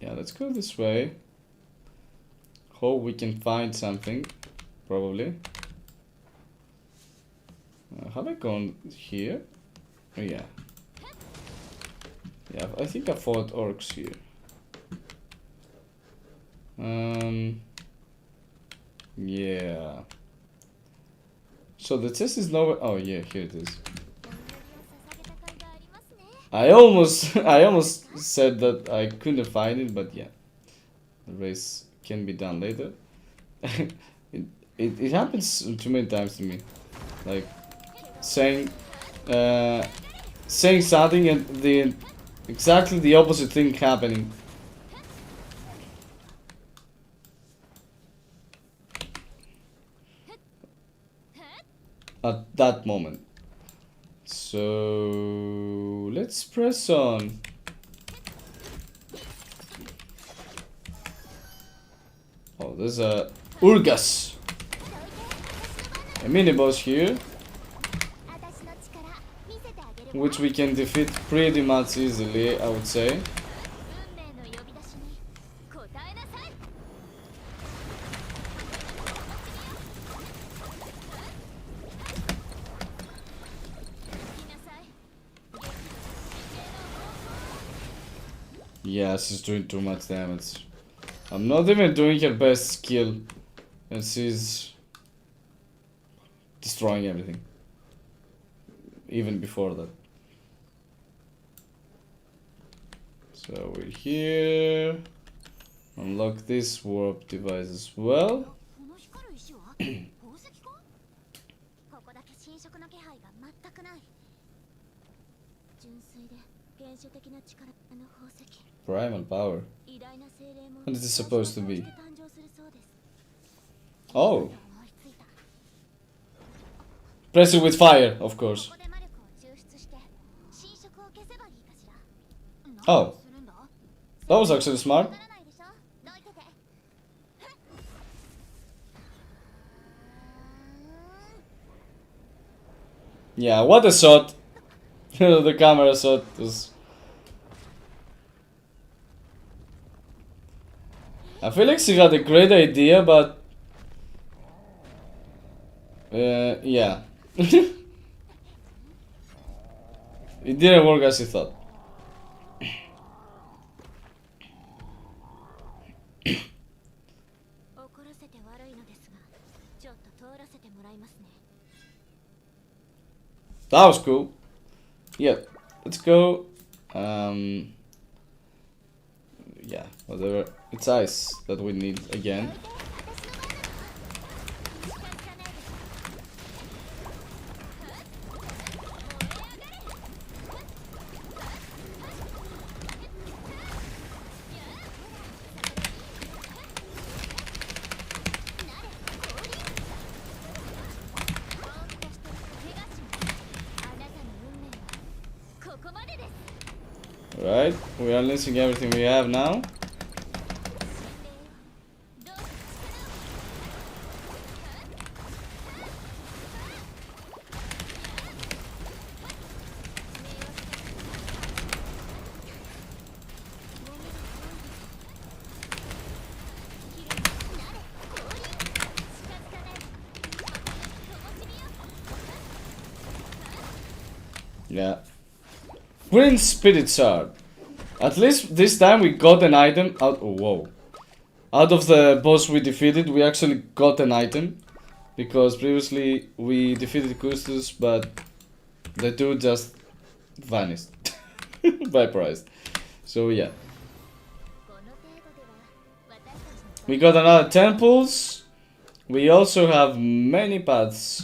Yeah, let's go this way. Hope we can find something. Probably. Have I gone here? Oh, yeah. Yeah, I think I fought orcs here. Yeah. So the chest is nowhere. Oh, yeah, here it is. I almost said that I couldn't find it, but yeah, the race can be done later. it happens too many times to me, like saying saying something and the exactly the opposite thing happening. At that moment. So let's press on. Oh, there's a Urgas, a mini boss here, 私の力見せてあげるわ which we can defeat pretty much easily, I would say. 運命の呼び出しに答えなさい Yeah, she's doing too much damage. I'm not even doing her best skill, and she's destroying everything. Even before that. So we're here. Unlock this warp device as well. この光る石は宝石かここだけ侵食の気配が全くない純粋で原始的な力の宝石 Primal power. 偉大な精霊も What is it supposed to be? 誕生するそうです Oh, 思いついた press it with fire, of course. ここで魔力を抽出して侵食を消せばいいかしら Oh. 何をするんだ That was actually smart. わからないでしょどいてて Yeah, what a shot. The camera shot was... I feel like she had a great idea, but... yeah. It didn't work as she thought. 怒らせて悪いのですがちょっと通らせてもらいますね That was cool. Yeah, let's go. Yeah, whatever. It's ice that we need again. Right, we are unleashing everything we have now. Yeah. Green Spirit Shard. At least this time we got an item out. Oh, whoa. Out of the boss we defeated, we actually got an item. Because previously we defeated Custos, but the two just vanished. Vaporized. So yeah. We got another temples. We also have many paths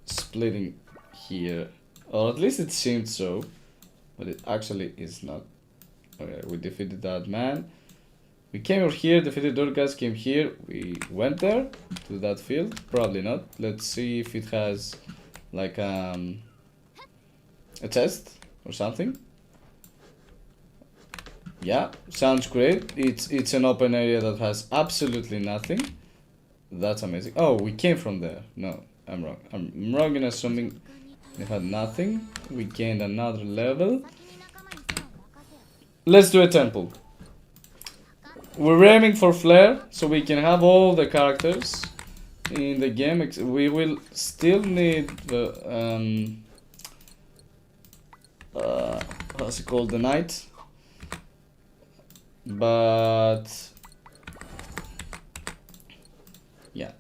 splitting here. Or at least it seemed so. But it actually is not. Okay, we defeated that man. We came over here, defeated Urgas, came here. We went there to that field. Probably not. Let's see if it has like a chest or something. Yeah, sounds great. It's an open area that has absolutely nothing. That's amazing. Oh, we came from there. No, I'm wrong. I'm wrong in assuming it had nothing. We gained another level. Let's do a temple. We're aiming for Flare, so we can have all the characters in the game. We will still need the what's it called, the Knight. But yeah,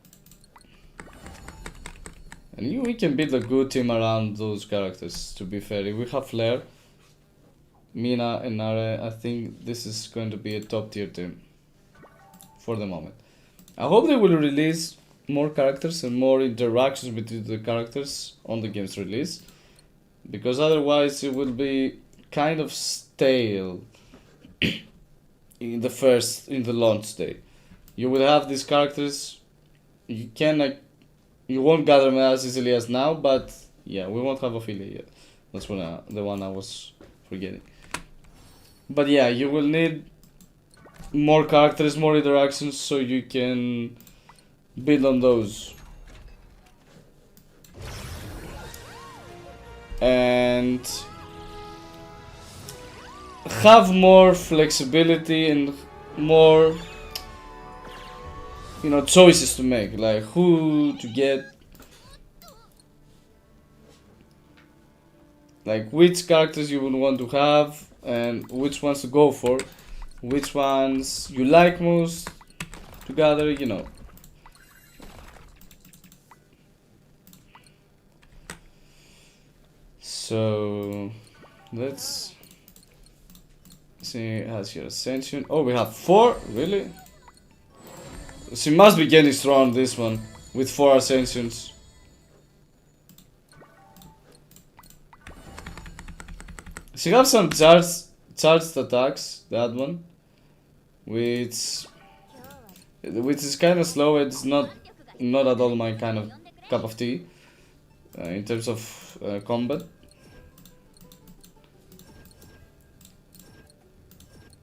and we can build a good team around those characters. To be fair, if we have Flare, Mina and Nare, I think this is going to be a top tier team for the moment. I hope they will release more characters and more interactions between the characters on the game's release, because otherwise it will be kind of stale in the launch day. You will have these characters, you won't gather them as easily as now, but yeah, we won't have Ophelia yet. That's the one I was forgetting. But yeah, you will need more characters, more interactions, so you can build on those. And have more flexibility and more, choices to make, like who to get, like which characters you would want to have and which ones to go for, which ones you like most to gather, So let's see, has here Ascension. Oh, we have 4? Really? She must be getting strong, this one, with 4 Ascensions. She has some charged attacks, that one, which is kind of slow. It's not at all my kind of cup of tea in terms of combat.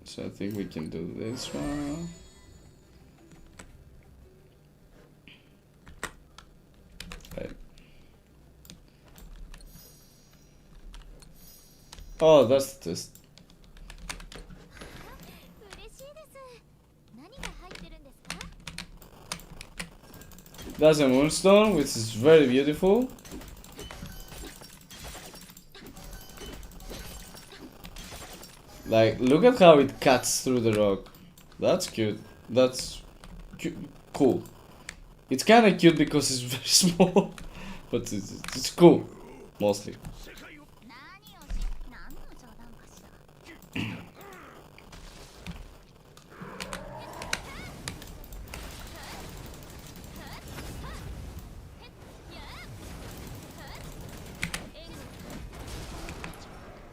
So I think we can do this one. Right. Oh, that's the test. 嬉しいです。何が入ってるんですか？ That's a moonstone, which is very beautiful. Like, look at how it cuts through the rock. That's cute. That's cool. It's kind of cute because it's very small, but it's cool, mostly. 何の冗談かしら。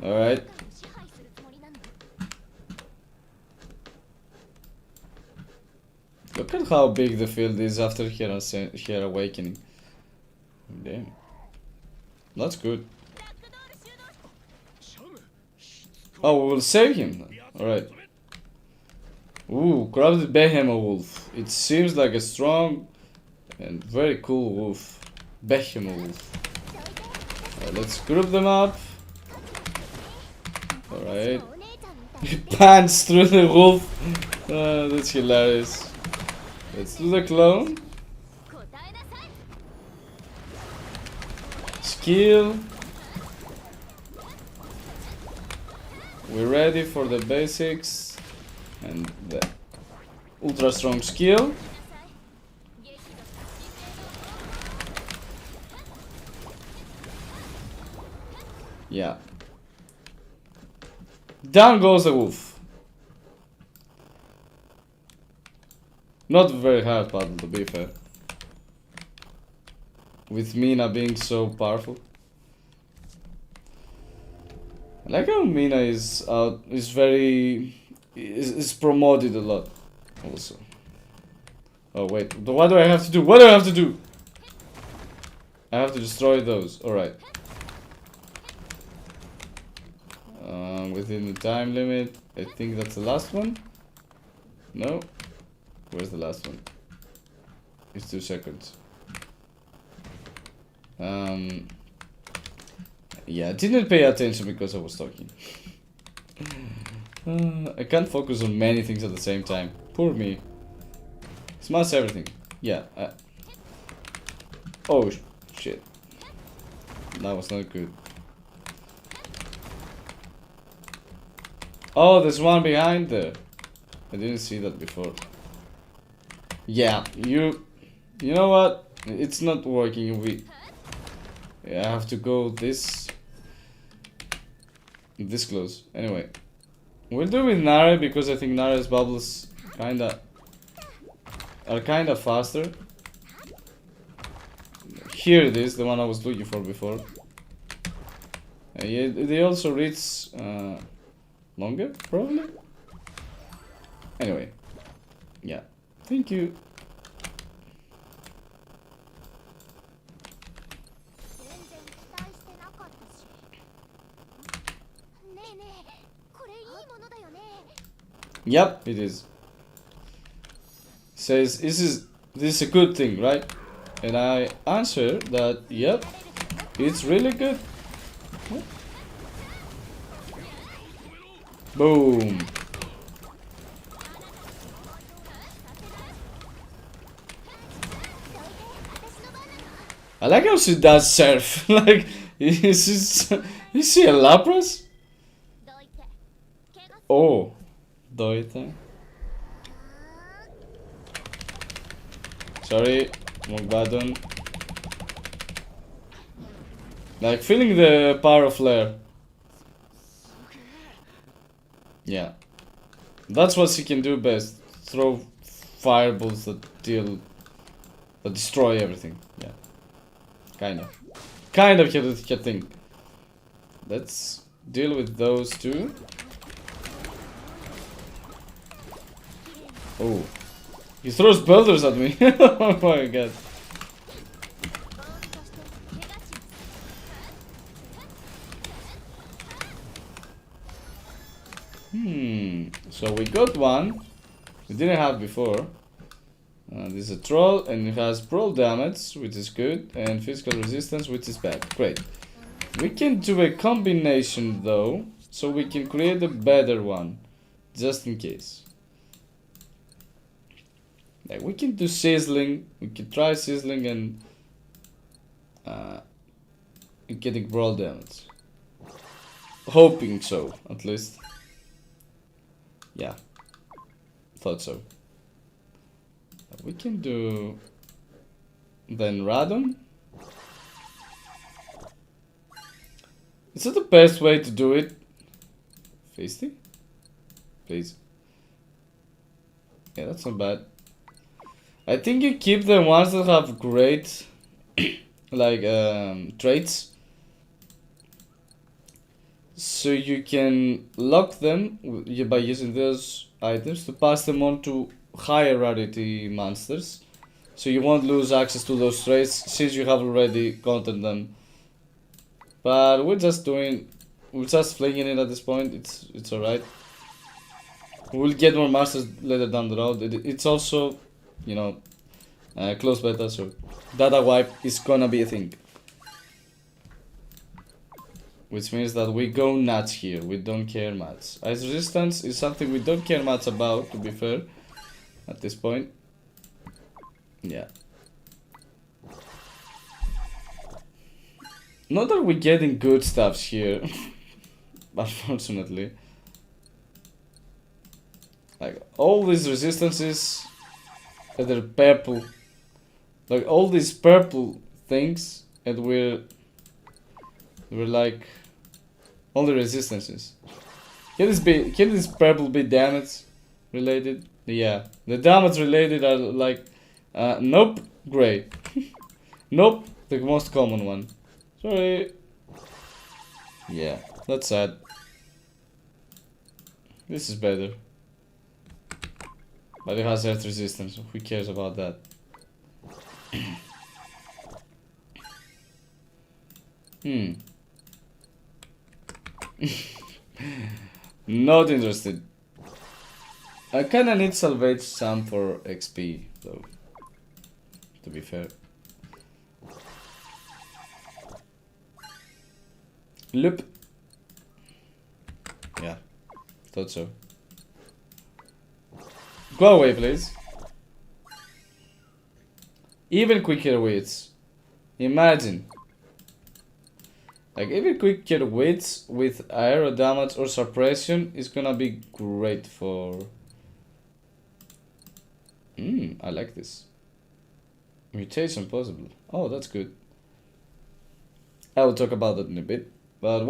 Alright. 支配するつもりなの？ Look at how big the field is after her awakening. Damn. That's good. Oh, we will save him. Alright. Ooh, Crafted Behemoth Wolf. It seems like a strong and very cool wolf. Behemoth Wolf. Alright, let's group them up. Alright. He pants through the wolf. That's hilarious. Let's do the clone. Skill. We're ready for the basics and the ultra strong skill. Yeah. Down goes the wolf. Not very hard battle, to be fair. With Mina being so powerful. I like how Mina is promoted a lot also. Oh wait, what do I have to do? What do I have to do? I have to destroy those, alright. Within the time limit, I think that's the last one. No? Where's the last one? It's 2 seconds. Yeah, I didn't pay attention because I was talking. I can't focus on many things at the same time. Poor me. Smash everything. Yeah. Oh, shit. That was not good. Oh, there's one behind there. I didn't see that before. Yeah, you know what? It's not working. I have to go this. this close. Anyway, we'll do with Nare because I think Nare's bubbles are kinda faster. Here it is, the one I was looking for before. Yeah, they also reach longer, probably. Anyway, yeah. Thank you. 全然期待してなかったし。ねえねえ、これいいものだよね。 Yep, it is. Says this is a good thing, right? And I answer that yep, it's really good. Boom. I like how she does surf. Like, is she a Lapras? どいて。怪我す Oh, Doite. Sorry, wrong button. Like, feeling the power of flare. Yeah. That's what she can do best. Throw fireballs that destroy everything. Yeah. Kind of. Kind of her thing. Let's deal with those two. Oh. He throws boulders at me. Oh my god. ボールとして怪我します。 So we got one. We didn't have before. This is a troll and it has brawl damage, which is good, and physical resistance, which is bad. Great. We can do a combination though, so we can create a better one, just in case. Like we can do sizzling. We can try sizzling and getting brawl damage. Hoping so, at least. Yeah, thought so. We can do then Radon. Is that the best way to do it? Feisty? Please. Yeah, that's not bad. I think you keep the ones that have great like traits, so you can lock them by using those items to pass them on to higher rarity monsters, so you won't lose access to those traits since you have already gotten them. But we're just flinging it at this point. It's alright. We'll get more masters later down the road. It's also, you know, close beta, so data wipe is gonna be a thing. Which means that we go nuts here, we don't care much. Ice resistance is something we don't care much about, to be fair, at this point. Yeah. Not that we're getting good stuffs here, unfortunately. Like, all these resistances, they're purple. Like, all these purple things, and we're like only resistances. Can this purple be damage related? Yeah, the damage related are like nope, gray. Nope, the most common one. Sorry. Yeah, that's sad. This is better, but it has earth resistance, so who cares about that? Not interested. I kinda need salvage some for XP though, to be fair. Loop. Yeah, thought so. Go away, please. Even quicker wits. Imagine. Like, even quicker wits with aero damage or suppression is gonna be great for... I like this. Mutation possible. Oh, that's good. I will talk about that in a bit. But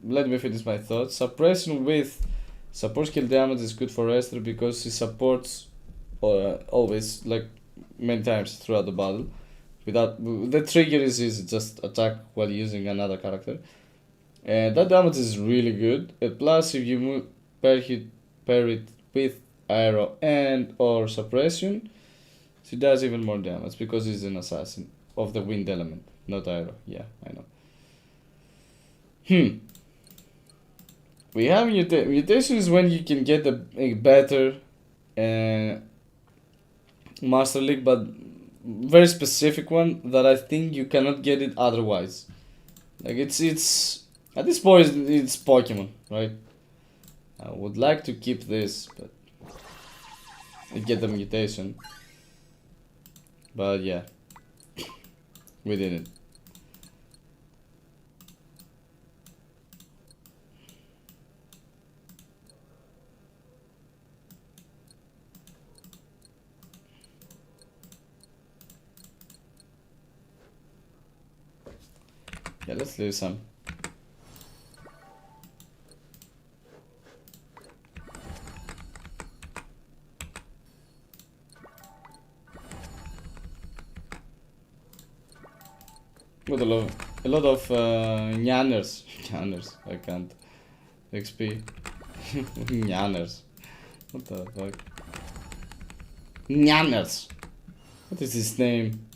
let me finish my thoughts. Suppression with support skill damage is good for Esther because she supports always, like many times throughout the battle. Without the trigger is easy, just attack while using another character, and that damage is really good. And plus, if you pair it with arrow and or suppression, she does even more damage because she's an assassin of the wind element, not arrow. Yeah, I know. We have mutation is when you can get a better Master League, but very specific one that I think you cannot get it otherwise. Like it's at this point it's Pokemon, right? I would like to keep this, but I get the mutation. But yeah, we didn't. Yeah, let's lose some. With a lot of nyanners. Nyanners, I can't. XP. Nyanners. What the fuck? Nyanners. What is his name?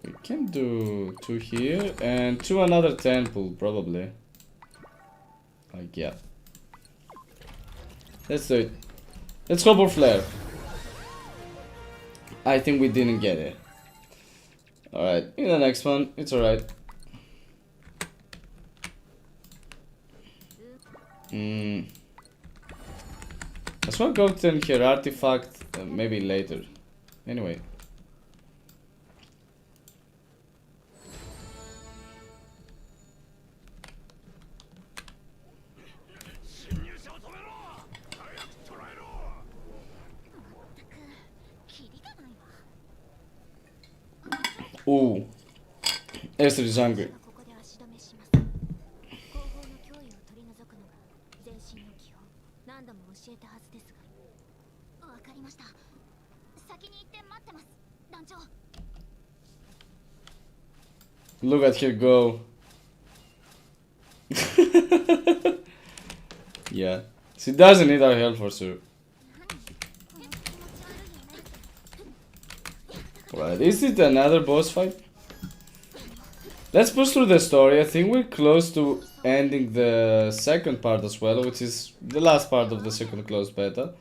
We can do 2 here and 2 another temple probably. Like yeah. Let's do it. Let's go for flare. I think we didn't get it. Alright, in the next one, it's alright. Let's not go to here artifact maybe later. Anyway. Ooh. Esther is hungry. ここで足止めします。後方の脅威を取り除くのが前進の基本。何度も教えたはずですが。わかりました。先に行って待ってます。団長。 Look at her go. Yeah. She doesn't need our help for sure. Right, is it another boss fight? Let's push through the story. I think we're close to ending the second part as well, which is the last part of the second closed beta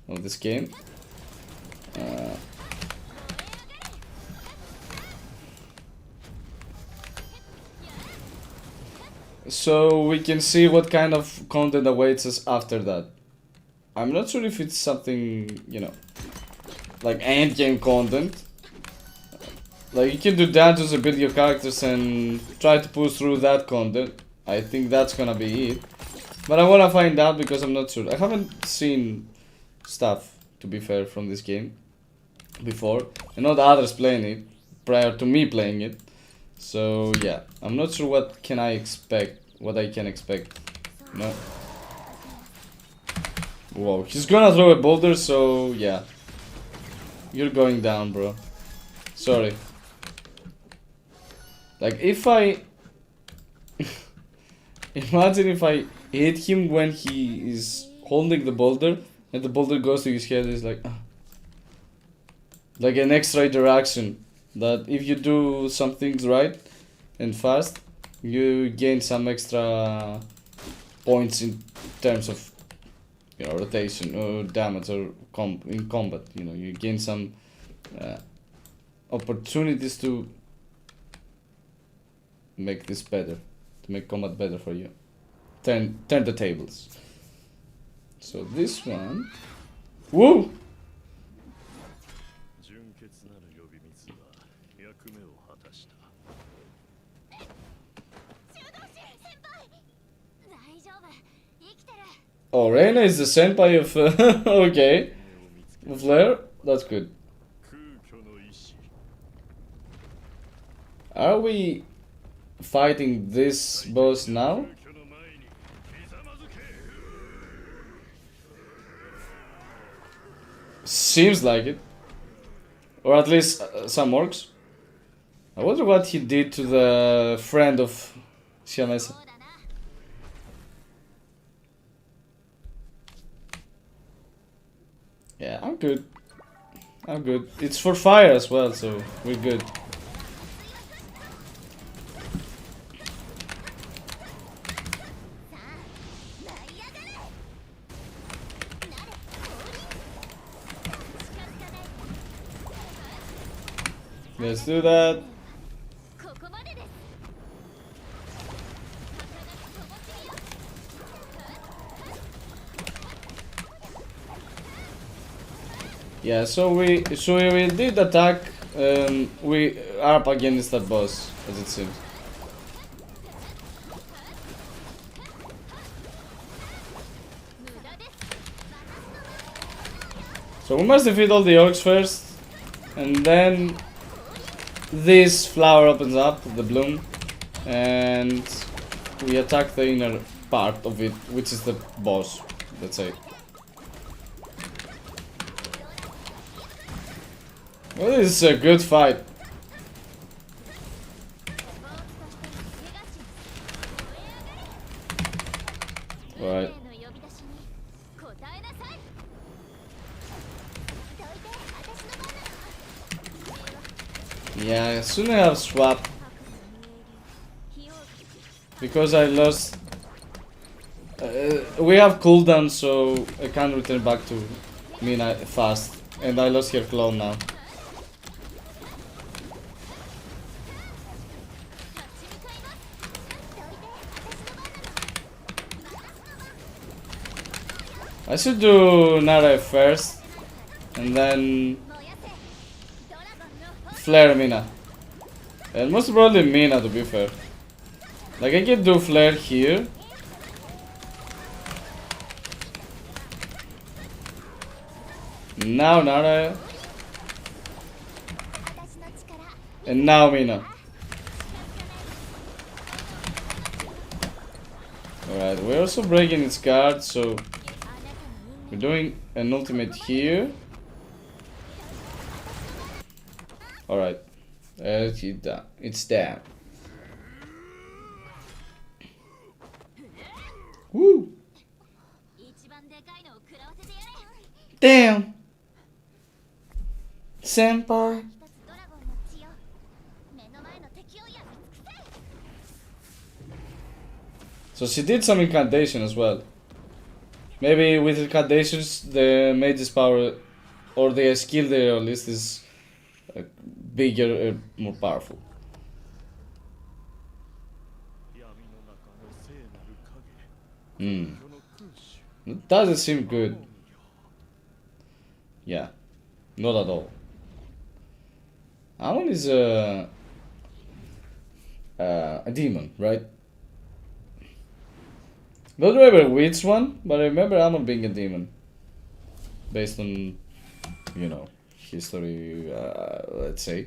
of this game. So we can see what kind of content awaits us after that. I'm not sure if it's something, you know, like endgame content. Like you can do dungeons and build your characters and try to push through that content. I think that's gonna be it. But I wanna find out because I'm not sure. I haven't seen stuff, to be fair, from this game before. And not others playing it prior to me playing it. So yeah, I'm not sure what I can expect. No. Whoa, he's gonna throw a boulder, so yeah. You're going down, bro. Sorry. Like if I imagine if I hit him when he is holding the boulder and the boulder goes to his head, is like an extra interaction that if you do some things right and fast, you gain some extra points in terms of, you know, rotation or damage or in combat. You know, you gain some opportunities to make this better, to make combat better for you. Turn the tables. So this one, woo! 純潔なる呼び水は役目を果たした。修道士先輩。大丈夫。生きてる。 Oh, Reina is the senpai of okay. Of Flare? That's good. Are we fighting this boss now? 挙の前にひざまずけ。 Seems like it. Or at least some orcs. I wonder what he did to the friend of Siamesa. そうだな。 Yeah, I'm good. I'm good. It's for fire as well, so we're good. さあ、舞い上がれ。なれ、降臨。近づかないで。 Let's do that. ここまでです。儚くともしみよ。 Yeah, so we did attack. We are up against that boss, as it seems. 無駄です。 So we must defeat all the orcs first, and then this flower opens up, the bloom, and we attack the inner part of it, which is the boss, let's say. Well, this is a good fight. ボークとして逃がしに燃え上がれ。 Alright. 生命の呼び出しに応えなさい。どいて、私の番なの。 Yeah, soon I have swap 悪の見える。火を because I lost. We have cooldown, so I can't return back to Mina fast, and I lost her clone now. 立ち向かいます。どいて、私の番なの。 I should do Nara first, and then 燃やせ。ドラゴンの炎。 Flare Mina. And most probably Mina, to be fair. Like, I can do Flare here. Now Nara, 私の力。 and now Mina. Alright, we're also breaking its guard, so あなたの we're doing an ultimate here. Alright, it's down. Woo! 一番でかいのを食らわせてやれ。 Damn! Senpai. 一つドラゴンの血を目の前の敵をやみ尽くせ。 So she did some incantation as well. Maybe with incantations, the mage's power, or the skill they released is bigger, more powerful. 闇の中の聖なる影。 Hmm. この君主。 That doesn't seem good. Yeah. Not at all. Amon is a demon, right? Don't remember which one, but I remember Amon being a demon. Based on, you know, history, let's say.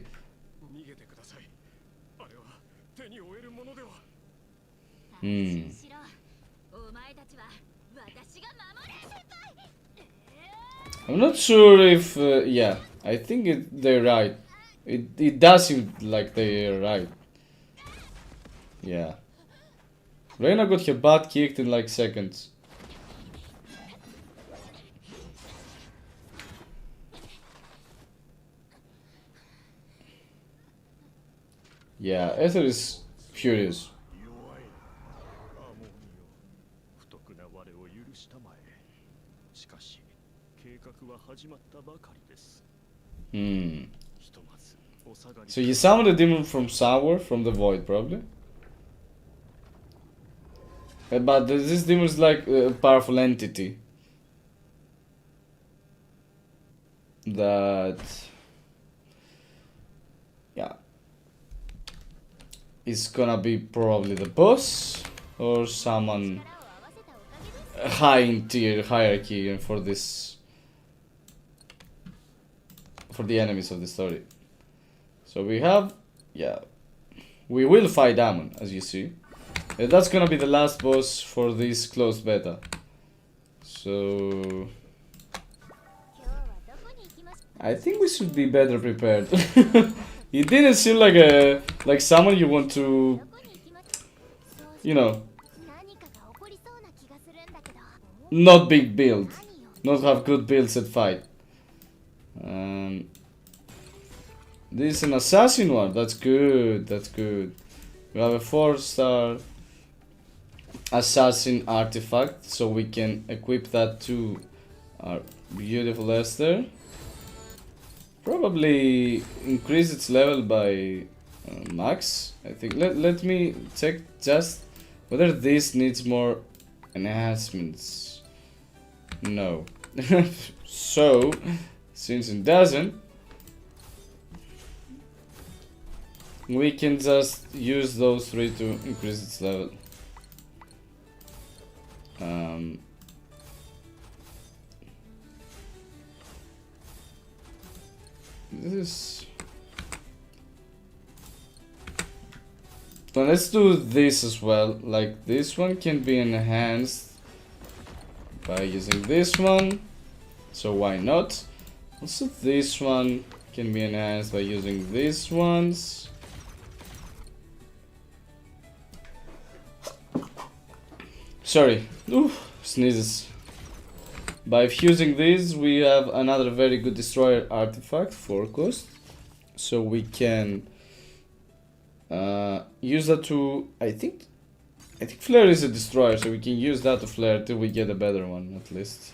逃げてください。あれは手に負えるものでは。Hmm. 安心しろ。お前たちは私が守れ、先輩。 I'm not sure if, yeah, I think they're right. It does seem like they're right. Yeah. Reina got her butt kicked in like seconds. Yeah, Ether is furious. 弱い。アモンよ。不徳な我を許したまえ。しかし、計画は始まったばかりです。 Hmm. ひとまず、お下がり。 So he summoned a demon from somewhere, from the void, probably. But this demon is like a powerful entity that, yeah, is gonna be probably the boss or someone 力を合わせたおかげです。 high in tier hierarchy for this, for the enemies of the story. So we have, yeah, We will fight Amon, as you see. That's gonna be the last boss for this closed beta. So I think we should be better prepared. It didn't seem like someone you want to, you know, not big build, not have good builds at fight. This is an assassin one. That's good. That's good. We have a 4-star assassin artifact, so we can equip that to our beautiful Esther. Probably increase its level by max. I think. Let me check just whether this needs more enhancements. No. So since it doesn't, we can just use those 3 to increase its level. This is... Now let's do this as well. Like, this one can be enhanced by using this one, so why not? Also, this one can be enhanced by using these ones. Sorry, sneezes. By fusing these, we have another very good destroyer artifact, 4 cost. So we can use that to, I think flare is a destroyer, so we can use that to flare till we get a better one at least.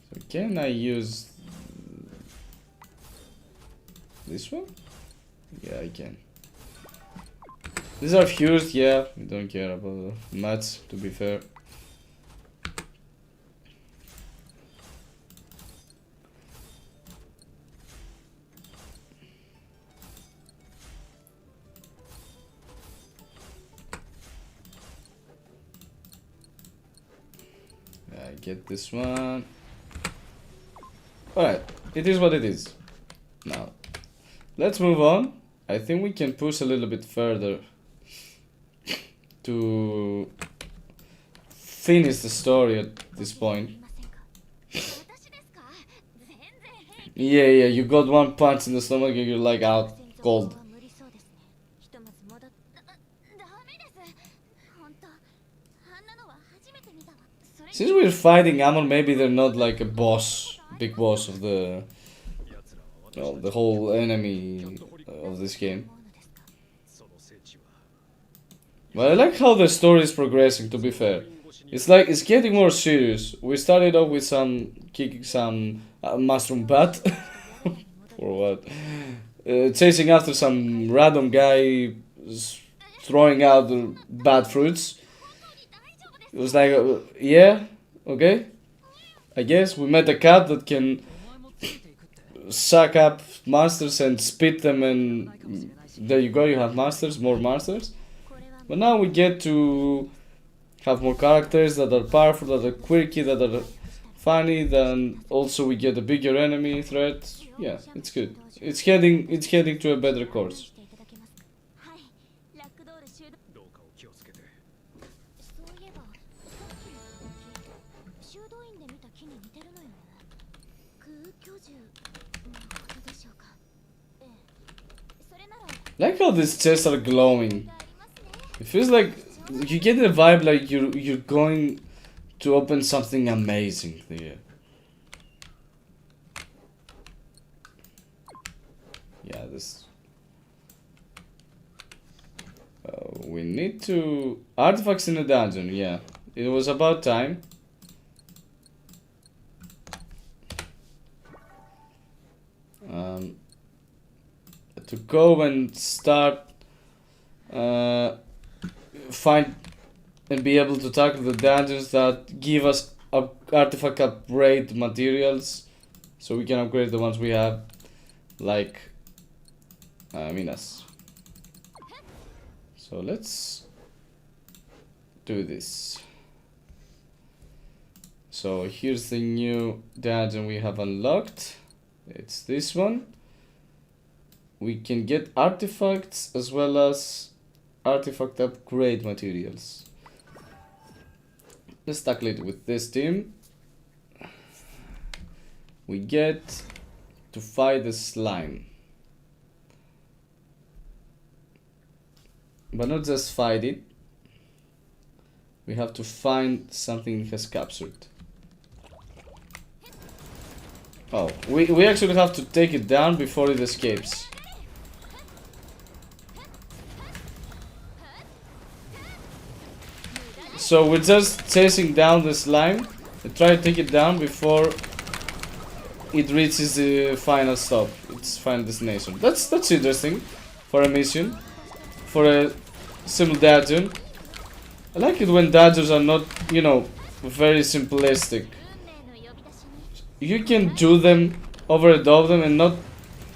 So can I use this one? Yeah, I can. These are fused, yeah, we don't care about much, to be fair. I get this one. Alright, it is what it is. Now, let's move on. I think we can push a little bit further to finish the story at this point. Yeah, you got one punch in the stomach and you're like out cold. Since we're fighting Amon, maybe they're not like a boss, big boss of the, well, the whole enemy of this game. But I like how the story is progressing, to be fair. It's like, it's getting more serious. We started off with some kicking some mushroom bat. For what? Chasing after some random guy throwing out bad fruits. It was like, yeah, okay. I guess we met a cat that can suck up monsters and spit them, and there you go, you have monsters, more monsters. But now we get to have more characters that are powerful, that are quirky, that are funny, then also we get a bigger enemy threat. Yeah, it's good. It's heading to a better course. Like how these chests are glowing. It feels like you get the vibe like you're going to open something amazing here. Yeah, this. We need to artifacts in the dungeon. Yeah, it was about time. To go and start find and be able to tackle the dungeons that give us artifact upgrade materials, so we can upgrade the ones we have, like Minas. So let's do this. So here's the new dungeon we have unlocked. It's this one. we can get artifacts as well as artifact upgrade materials. Let's tackle it with this team. We get to fight the slime. But not just fight it. We have to find something it has captured. Oh, we actually have to take it down before it escapes. So we're just chasing down the slime and try to take it down before it reaches the final stop, its final destination. That's interesting for a mission, for a simple dungeon. I like it when dungeons are not, you know, very simplistic. You can do them, overdub them, and not,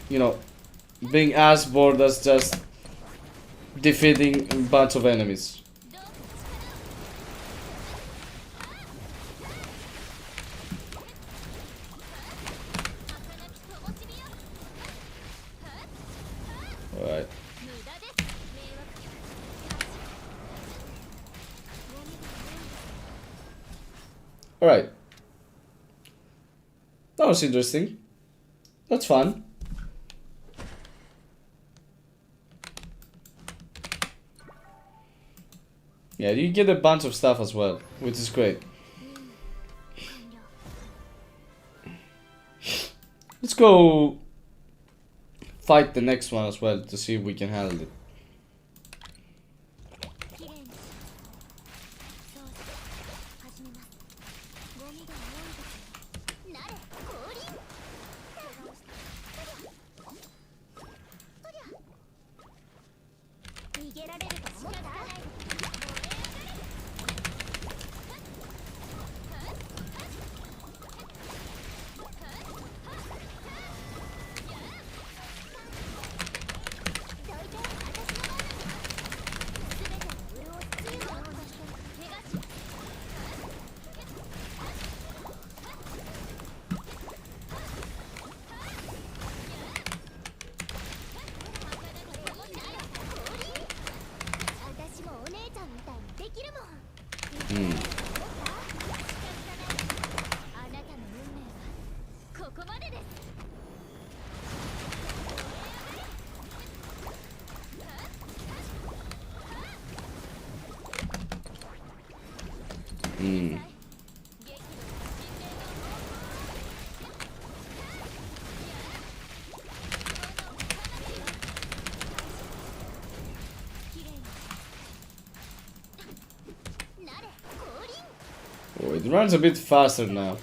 you know, being as bored as just defeating a bunch of enemies. Alright. Alright. That was interesting. That's fun. Yeah, you get a bunch of stuff as well, which is great. Let's go fight the next one as well to see if we can handle it. Oh, it runs a bit faster now.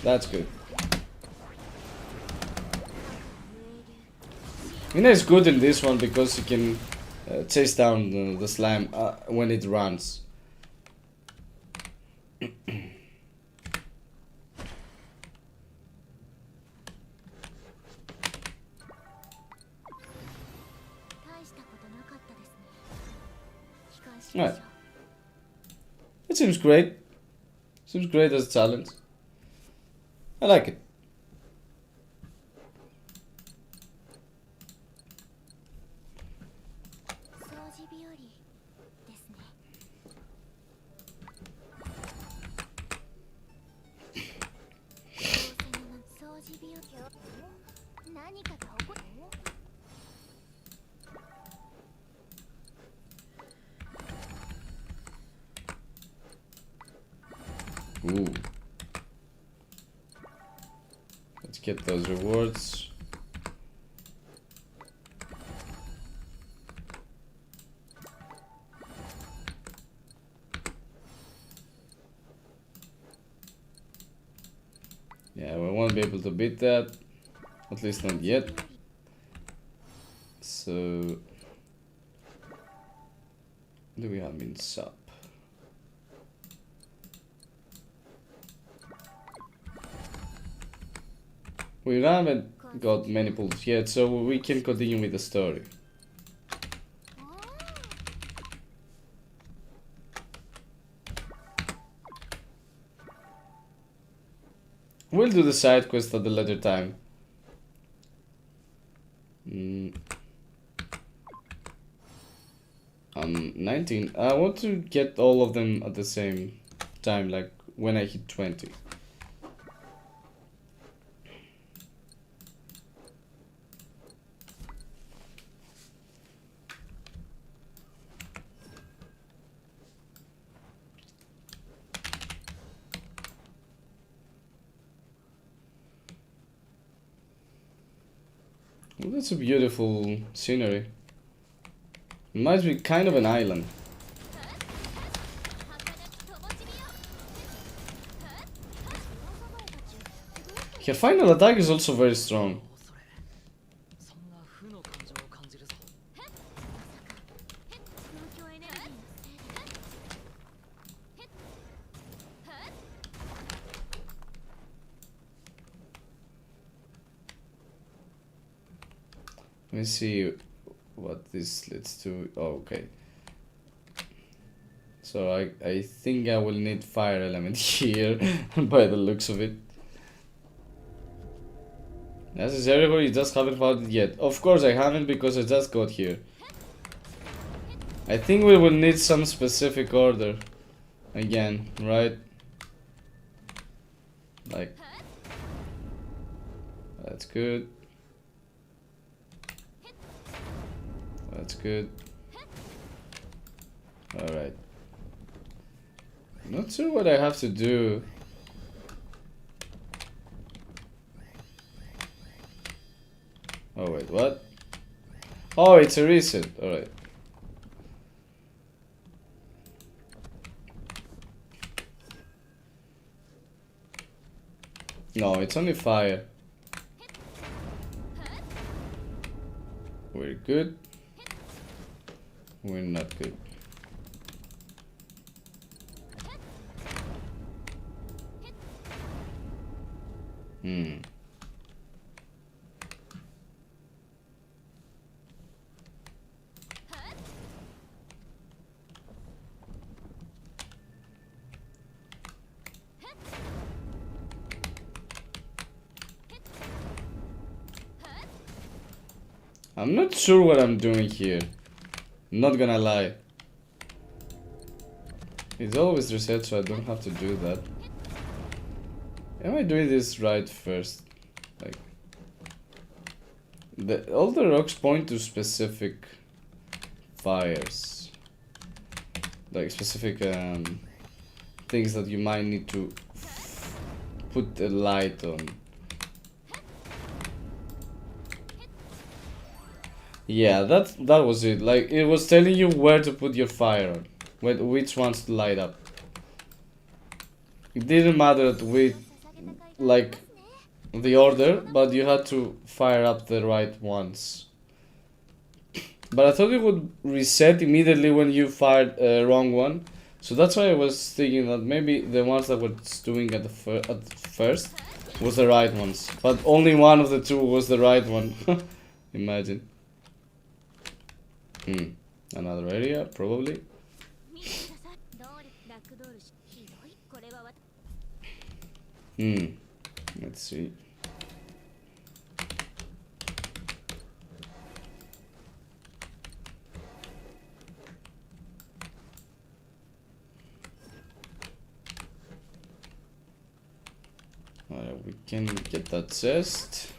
That's good. Mina is good in this one because you can chase down the slime when it runs. Right. It seems great. Seems great as a challenge. I like it. Ooh. Let's get those rewards. won't be able to beat that. At least not yet. So... What do we have in sub? We haven't got many pulls yet, so we can continue with the story. We'll do the side quest at a later time. I'm 19. I want to get all of them at the same time, like when I hit 20. Well, that's a beautiful scenery. It might be kind of an island. Her final attack is also very strong. そんな負の感情を感じるぞ。 Let me see what this leads to. Oh, okay. So I think I will need fire element here by the looks of it. This is everywhere, you just haven't found it yet. Of course I haven't because I just got here. I think we will need some specific order again, right? Like, that's good. That's good. Alright. Not sure what I have to do. Oh wait, what? Oh, it's a reset. Alright. No, it's only fire. We're good. We're not good. I'm not sure what I'm doing here. Not gonna lie. It's always reset, so I don't have to do that. Am I doing this right first? Like, all the rocks point to specific fires, like specific things that you might need to put a light on. Yeah, that was it. Like, it was telling you where to put your fire on, which ones to light up. It didn't matter with, like, the order, but you had to fire up the right ones. But I thought it would reset immediately when you fired a wrong one, so that's why I was thinking that maybe the ones that were doing at first was the right ones, but only one of the two was the right one. Imagine. Another area, probably. Let's see. Alright, we can get that chest.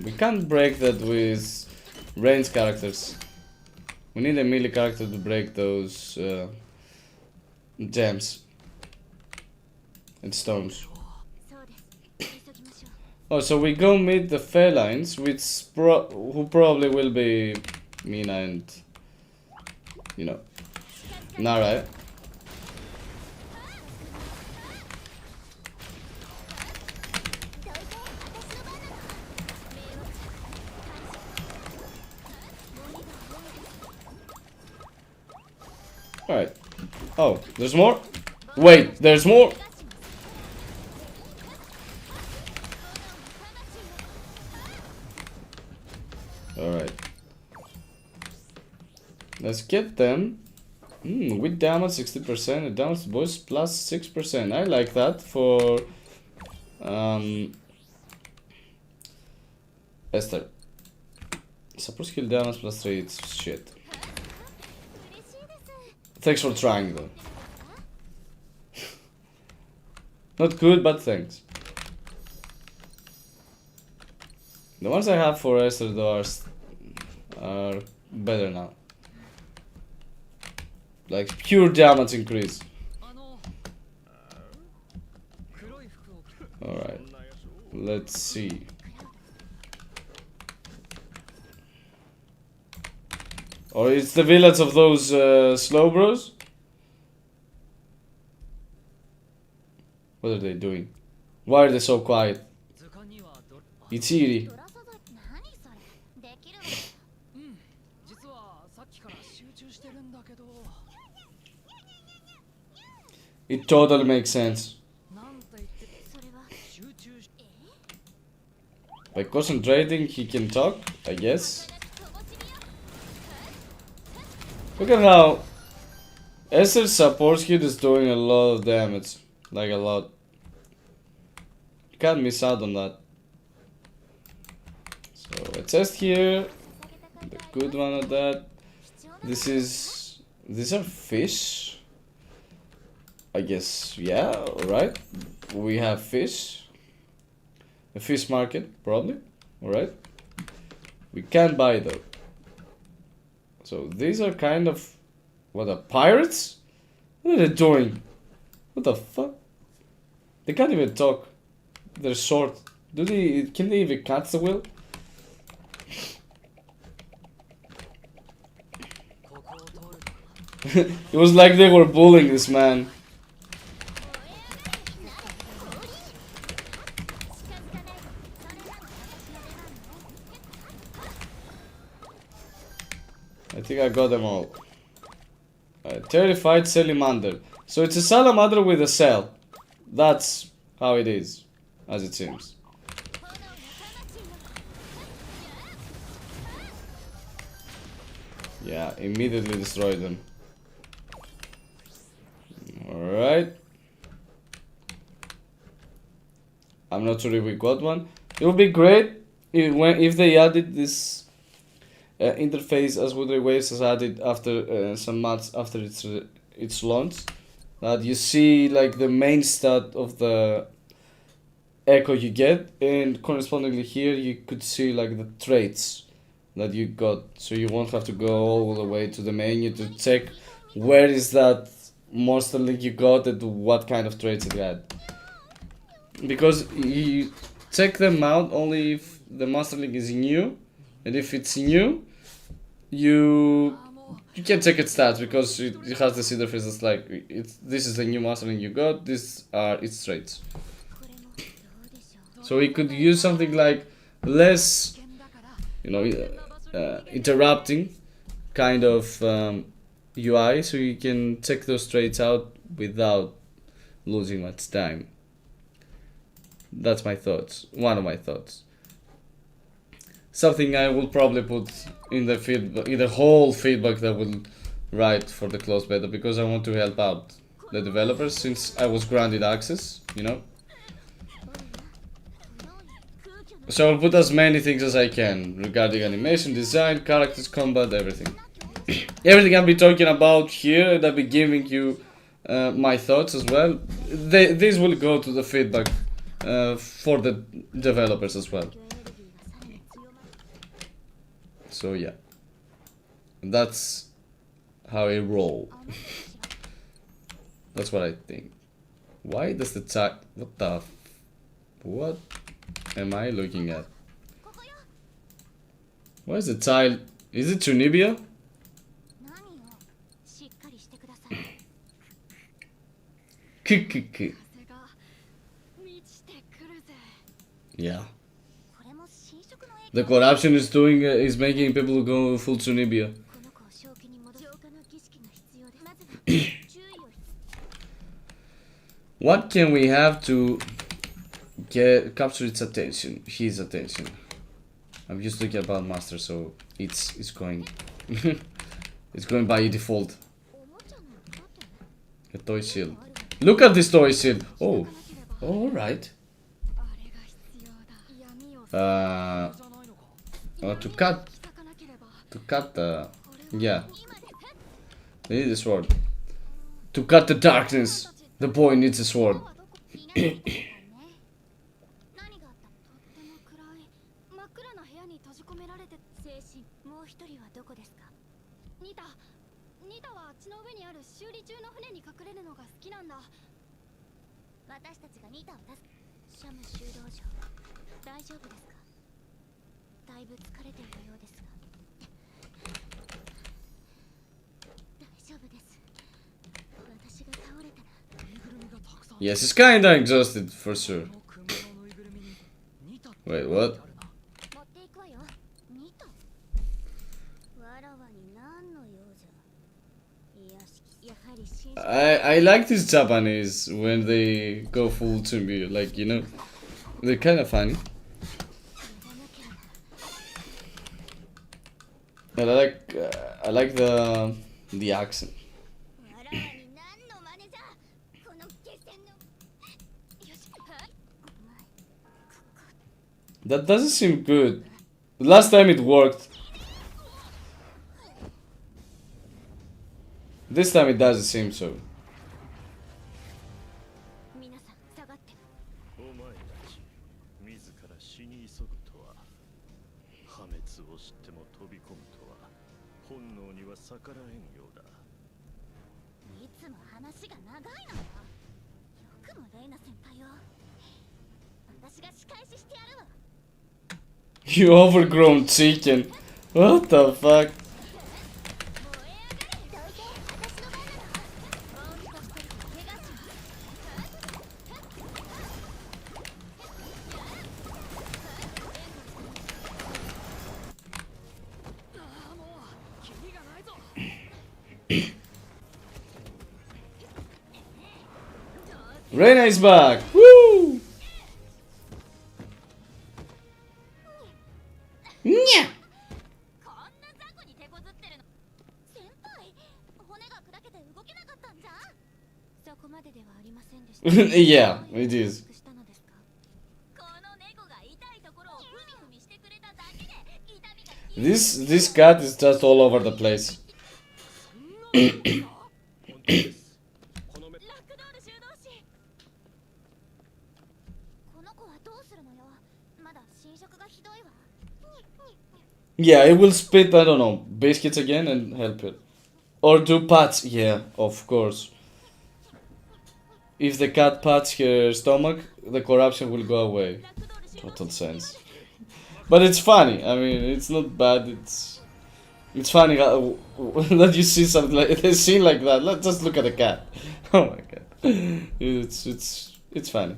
We can't break that with range characters. We need a melee character to break those gems and stones. Oh, so we go meet the felines, who probably will be Mina and, you know, Nara. Alright. Oh, there's more? Wait, there's more? Alright. Let's get them. With damage 60% and damage boost plus 6%. I like that for Esther. Support skill damage plus 3, it's shit. Thanks for trying though. Not good, but thanks. The ones I have for Esther though are better now. Like pure damage increase. Alright. Let's see. Or it's the village of those slow bros? What are they doing? Why are they so quiet? It's eerie. ドラ素材って何それできるわ実はさっきから集中してるんだけど It totally makes sense. なんて言ってそれは集中し By concentrating, he can talk, I guess. Look at how Esther's support skill is doing a lot of damage. Like a lot. You can't miss out on that. So a test here. The good one at that. These are fish. I guess, yeah, alright. We have fish. A fish market, probably. Alright. We can't buy though. So these are kind of... What, are pirates? What are they doing? What the fuck? They can't even talk. They're short. Can they even catch the wheel? ここを通る It was like they were bullying this man. I think I got them all. Terrified salamander. So it's a salamander with a cell. That's how it is, as it seems. Yeah, immediately destroy them. Alright. I'm not sure if we got one. It would be great if they added this interface as Woodray Waves has added after some months after its launch. That you see like the main stat of the echo you get, and correspondingly here you could see like the traits that you got, so you won't have to go all the way to the menu to check where is that monster link you got and what kind of traits it had, because you check them out only if the monster link is new, and if it's new you can check its stats because it has this interface that's like this is the new monster link you got, these are its traits. So we could use something like less, you know, interrupting kind of UI, so you can check those traits out without losing much time. That's my thoughts, one of my thoughts. Something I will probably put in the feedback, in the whole feedback that will write for the closed beta, because I want to help out the developers since I was granted access, you know. So I'll put as many things as I can regarding animation, design, characters, combat, everything. Everything I'll be talking about here, and I'll be giving you my thoughts as well. These will go to the feedback for the developers as well. So yeah, that's how I roll. That's what I think. Why does the tag... What am I looking at? Why is the tile... Is it Tunibia? Yeah. The corruption is doing is making people go full Tunibia. What can we have to capture its attention? His attention. I'm just looking about master, so it's going it's going by default. A toy shield. Look at this toy shield. Oh, all right. To cut the yeah. They need a sword. To cut the darkness, the boy needs a sword. 何があったの？とっても暗い。真っ暗な部屋に閉じ込められて。精神。もう一人はどこですか？ニタはあっちの上にある修理中の船に隠れるのが好きなんだ。私たちがニタを出す。シャム修道場。大丈夫ですか？だいぶ疲れているようですが。大丈夫です。私が倒れたら。 Yes, he's kinda exhausted for sure. Wait, what? I like this Japanese when they go full to me, like, you know, they're kind of funny. And I like the accent. That doesn't seem good. The last time it worked. This time it doesn't seem so. 皆さん下がって。お前たち自ら死に急ぐとは破滅を知っても飛び込むとは本能には逆らえんようだ。いつも話が長いのよ。よくもレイナ先輩を。私が仕返ししてやるわ。 You overgrown chicken. What the fuck? Reina is back. Woo! Nya! こんな雑魚に手こずってるの。先輩、骨が砕けて動けなかったんじゃ。そこまでではありませんでした。Yeah, it is. この猫が痛いところをふみふみしてくれただけで痛みが。This cat is just all over the place. この子はどうするのよ。まだ侵食がひどいわ。 Yeah, it will spit, I don't know, biscuits again and help it. Or do pats, yeah, of course. If the cat pats her stomach, the corruption will go away. Total sense. But it's funny, I mean, it's not bad, it's funny that you see something like a scene like that. Let's just look at the cat. Oh my god. It's funny.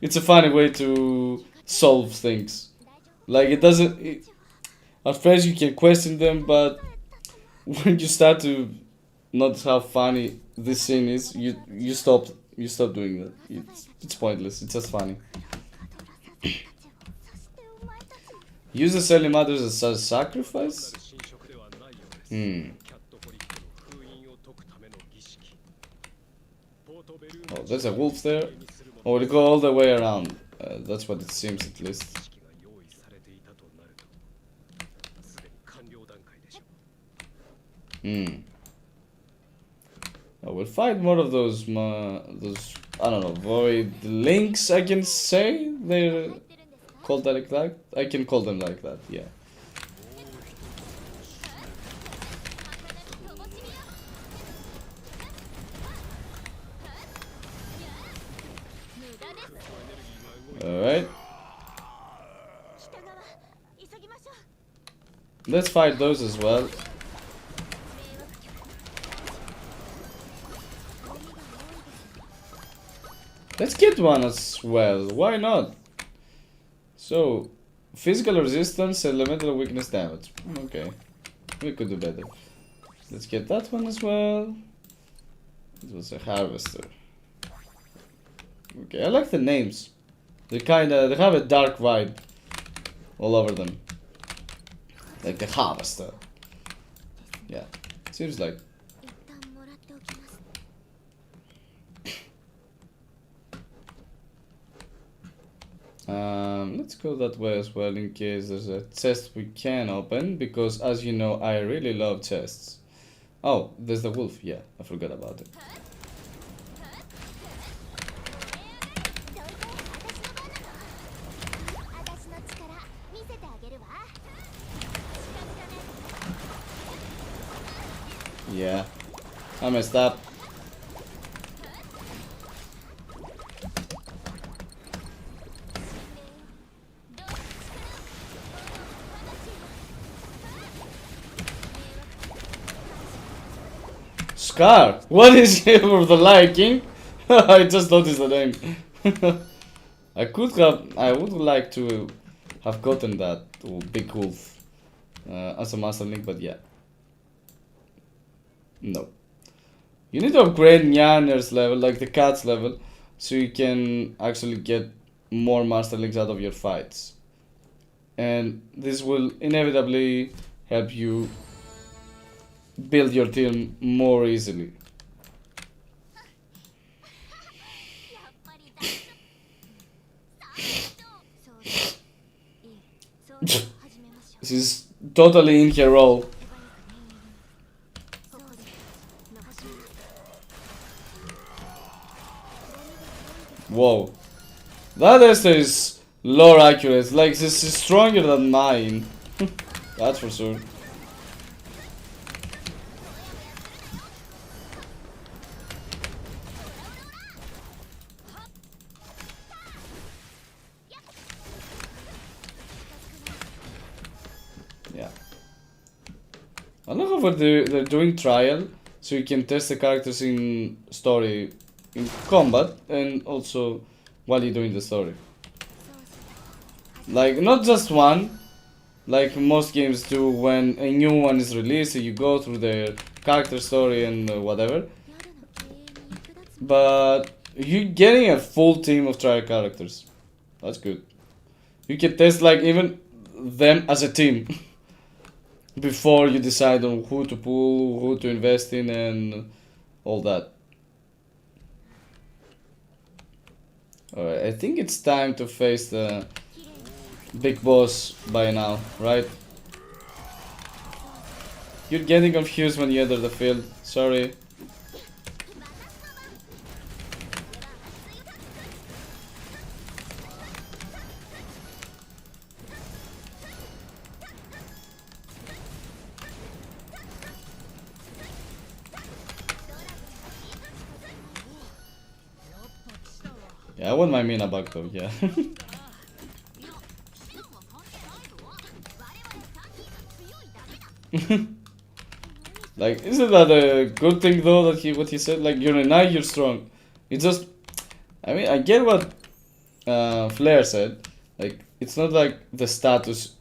It's a funny way to solve things. Like it doesn't. At first you can question them, but when you start to notice how funny this scene is, you stop doing that. It's pointless. It's just funny. Use the selling mothers as a sacrifice. Oh, there's a wolf there. Oh, we'll go all the way around. That's what it seems, at least. I will find more of those I don't know, void links, I can say. They're called like that. I can call them like that, yeah. Alright. Let's fight those as well. Let's get one as well, why not? So, physical resistance, elemental weakness damage. Okay, we could do better. Let's get that one as well. It was a harvester. Okay, I like the names. They have a dark vibe all over them. Like the harvester. Yeah, seems like. 一旦もらっておきます。 Let's go that way as well in case there's a chest we can open, because as you know I really love chests. Oh, there's the wolf. Yeah, I forgot about it. 私の力見せてあげるわ。 Yeah, I messed up. Scar, what is here for the liking? I just noticed the name. I would like to have gotten that big wolf as a master link, but yeah. No. You need to upgrade Nyanner's level, like the cat's level, so you can actually get more master links out of your fights. And this will inevitably help you build your team more easily. やっぱり大丈夫。そうです。いい。そう始めましょう。 She's totally in her role. そうです。残します。 Whoa. That Esther is lore accurate, like this is stronger than mine. That's for sure. Yeah. I love how they're doing trial, so you can test the characters in story, in combat, and also while you're doing the story. Like, not just one, like most games do when a new one is released, so you go through their character story and whatever. 宿の経営に役立つ。 But you're getting a full team of trial characters. That's good. You can test like even them as a team before you decide on who to pull, who to invest in, and all that. Alright, I think it's time to face the big boss by now, right? You're getting confused when you enter the field. Sorry. Yeah, I want my Mina back though, yeah. いや、シオンは関係ないぞ。我々3人が強いだけだ。 Like, isn't that a good thing though that what he said? Like, you're a knight, you're strong. It's just, I mean, I get what Flair said. Like, it's not like the status,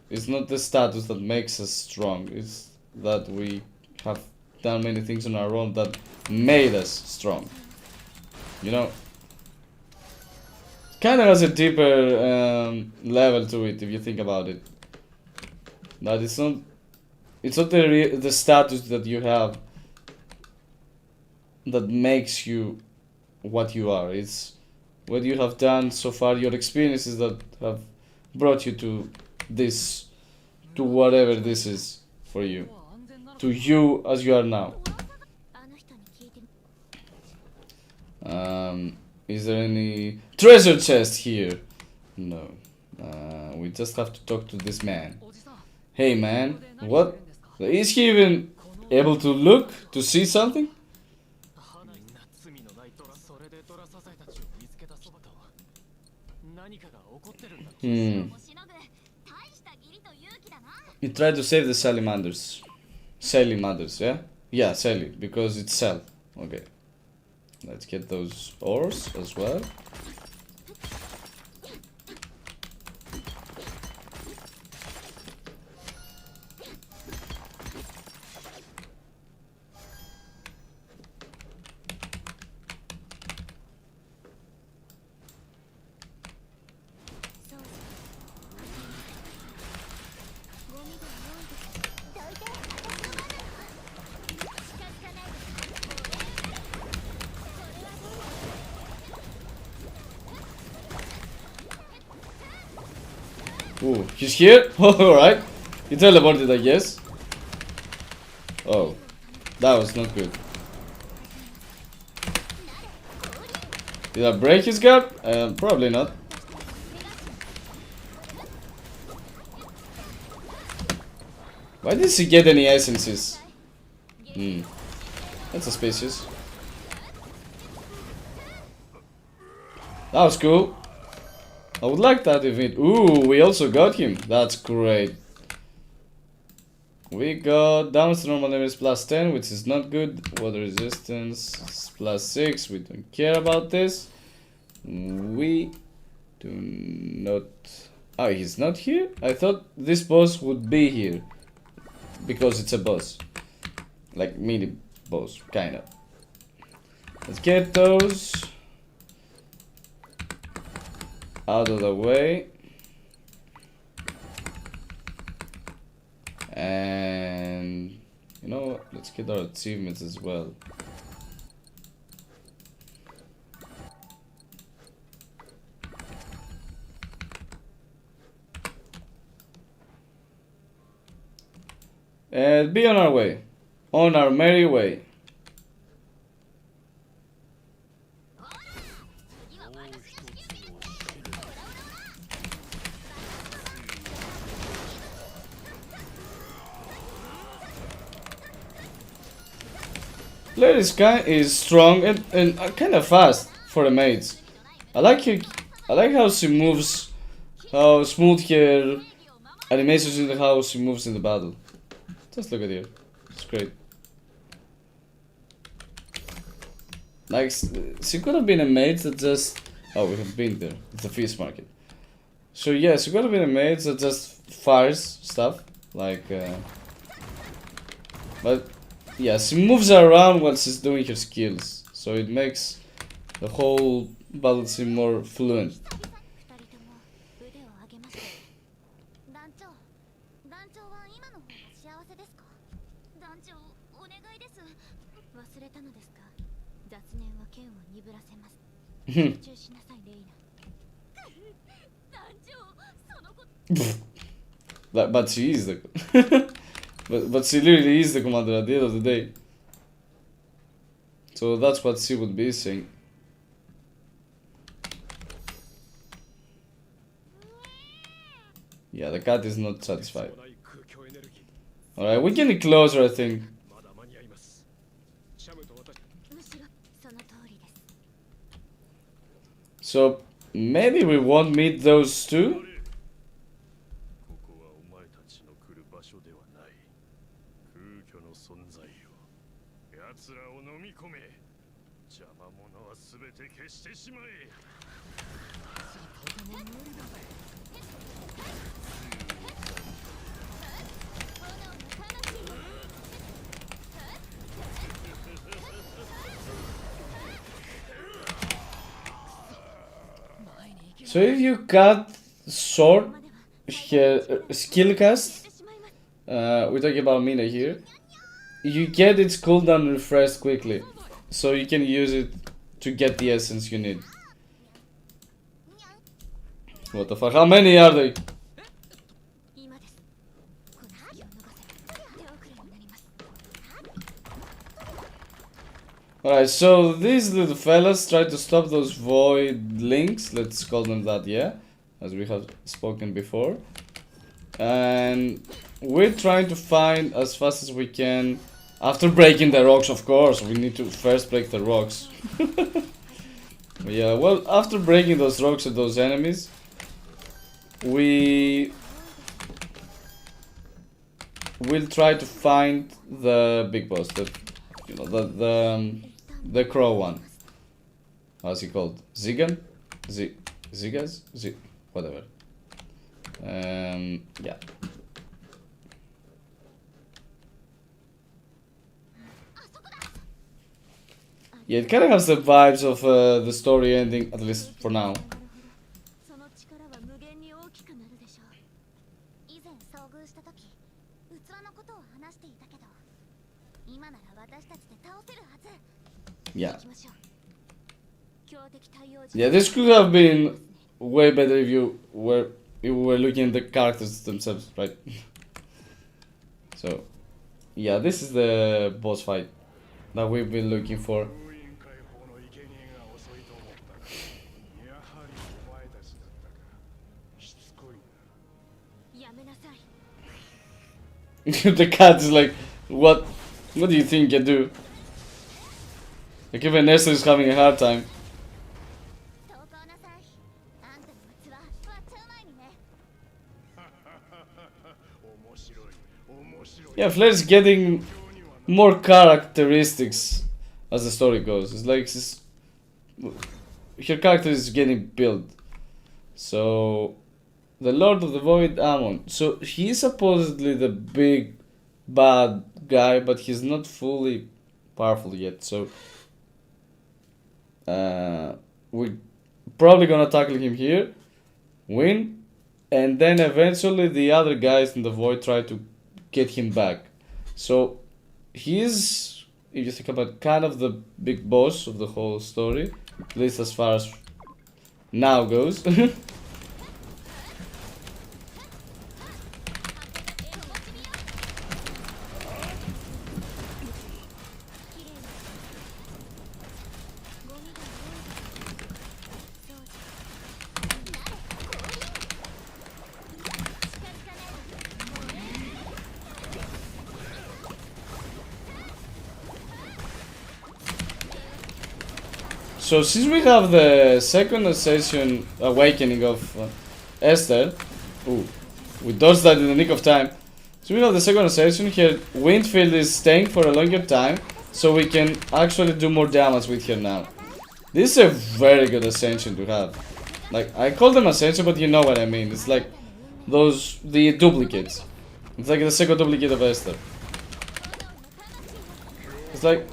it's not the status that makes us strong. It's that we have done many things on our own that made us strong. You know? Kind of has a deeper level to it if you think about it. But it's not the status that you have that makes you what you are. It's what you have done so far, your experiences that have brought you to this, to whatever this is for you, to you as you are now. あの人に聞いてみ。 Is there any treasure chest here? No. We just have to talk to this man. おじさん Hey man, what? Is he even able to look, to see something? 花にな罪のないドラ、それでドラサザエたちを見つけたそばと何かが起こってるんだ。 Hmm. おしのぐ。大した義理と勇気だな。 He tried to save the salamanders. Salamanders, yeah? Yeah, Sally, because it's Cell. Okay. Let's get those ores as well. Ooh, he's here? Alright. He teleported, I guess. Oh, that was not good. Did I break his guard? Probably not. Why did he get any essences? That's suspicious. That was cool. I would like that if it... Ooh, we also got him. That's great. We got damage to normal damage plus 10, which is not good. Water resistance is plus 6. We don't care about this. We do not... Oh, he's not here? I thought this boss would be here. Because it's a boss. Like mini boss, kinda. Let's get those out of the way. And you know what? Let's get our achievements as well. And be on our way. On our merry way. Player is strong and kind of fast for a mage. I like how she moves, how smooth her animations and how she moves in the battle. Just look at her, it's great. Like she could have been a mage that just we have been there. It's a fish market. So yeah, she could have been a mage that just fires stuff like. But yeah, she moves around while she's doing her skills, so it makes the whole battle seem more fluent. 集中しなさいレイナ。団長、そのこと。 but she is the but she literally is the commander at the end of the day. So that's what she would be saying. Yeah, the cat is not satisfied. Alright, we're getting closer, I think. So maybe we won't meet those two. So if you cut short skill cast, we're talking about Mina here, you get its cooldown refreshed quickly, so you can use it to get the essence you need. What the fuck? How many are they? Alright, so these little fellas try to stop those void links, let's call them that, yeah, as we have spoken before. And we're trying to find as fast as we can, after breaking the rocks, of course, we need to first break the rocks. Yeah, well, after breaking those rocks and those enemies, we will try to find the big boss, you know, the crow one. How's he called? Zigan? Zigas? Whatever. Yeah. Yeah, it kind of has the vibes of the story ending, at least for now. Yeah. Yeah, this could have been way better if you were we're looking at the characters themselves, right? So, yeah, this is the boss fight that we've been looking for. 委員会法の生贄が遅いと思ったが、やはりお前たちだったか。しつこいな。やめなさい。 The cat is like, what do you think you do? Like even Esther is having a hard time. 投稿なさい。あんたの器割っちゃう前にね。面白い。面白い。 Yeah, Flair's getting more characteristics as the story goes. It's like her character is getting built. So, the Lord of the Void, Amon. So he's supposedly the big bad guy, but he's not fully powerful yet. So we're probably gonna tackle him here, win, and then eventually the other guys in the Void try to get him back. So he's, if you think about, kind of the big boss of the whole story, at least as far as now goes. So since we have the second Ascension awakening of Esther, ooh, we dodged that in the nick of time. So we have the second Ascension here. Windfield is staying for a longer time, so we can actually do more damage with her now. This is a very good Ascension to have. Like, I call them Ascension, but you know what I mean. It's like the duplicates. It's like the second duplicate of Esther. It's like...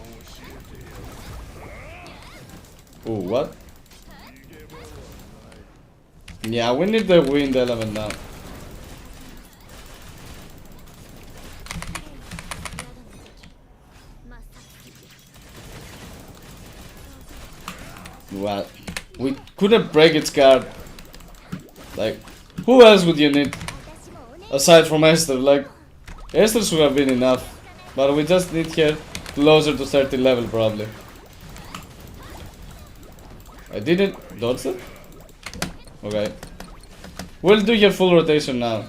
Ooh, what? Yeah, we need the wind element now. What? We couldn't break its guard. Like, who else would you need? Aside from Esther, like, Esther should have been enough. But we just need her closer to 30 level, probably. I didn't dodge it? Okay. We'll do your full rotation now.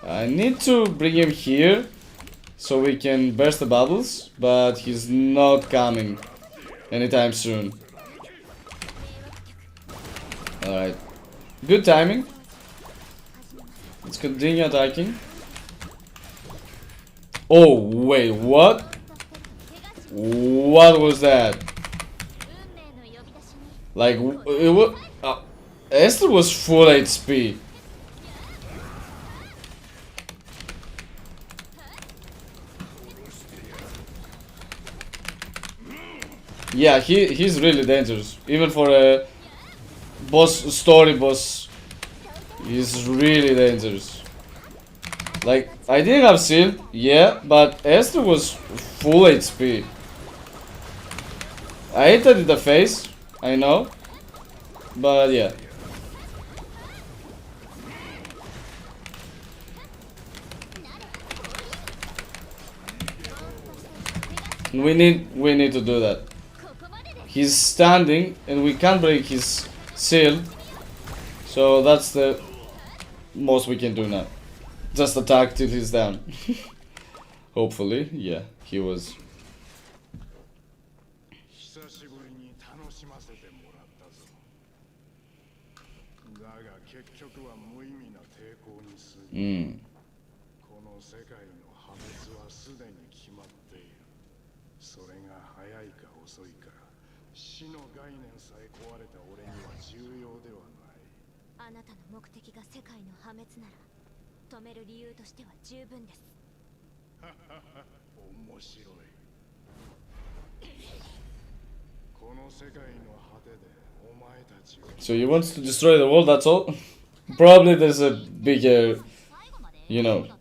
I need to bring him here so we can burst the bubbles, but he's not coming anytime soon. Alright. Good timing. Let's continue attacking. Oh, wait, what? What was that? Like, it was... Esther was full HP. Yeah, he's really dangerous. Even for a story boss, he's really dangerous. Like, I didn't have shield, yeah, but Esther was full HP. I hit it in the face, I know, but yeah. We need to do that. He's standing and we can't break his shield, so that's the most we can do now. Just attack till he's down. Hopefully, yeah, he was. 久しぶりに楽しませてもらったぞ。だが結局は無意味な抵抗に過ぎ、この世界の破滅はすでに決まっている。それが早いか遅いか、死の概念さえ壊れた俺には重要ではない。あなたの目的が世界の破滅なら止める理由としては十分です。面白い。世界の果てでお前たちを So he wants to destroy the world, that's all? Probably there's a bigger, 最後まで you know, だっ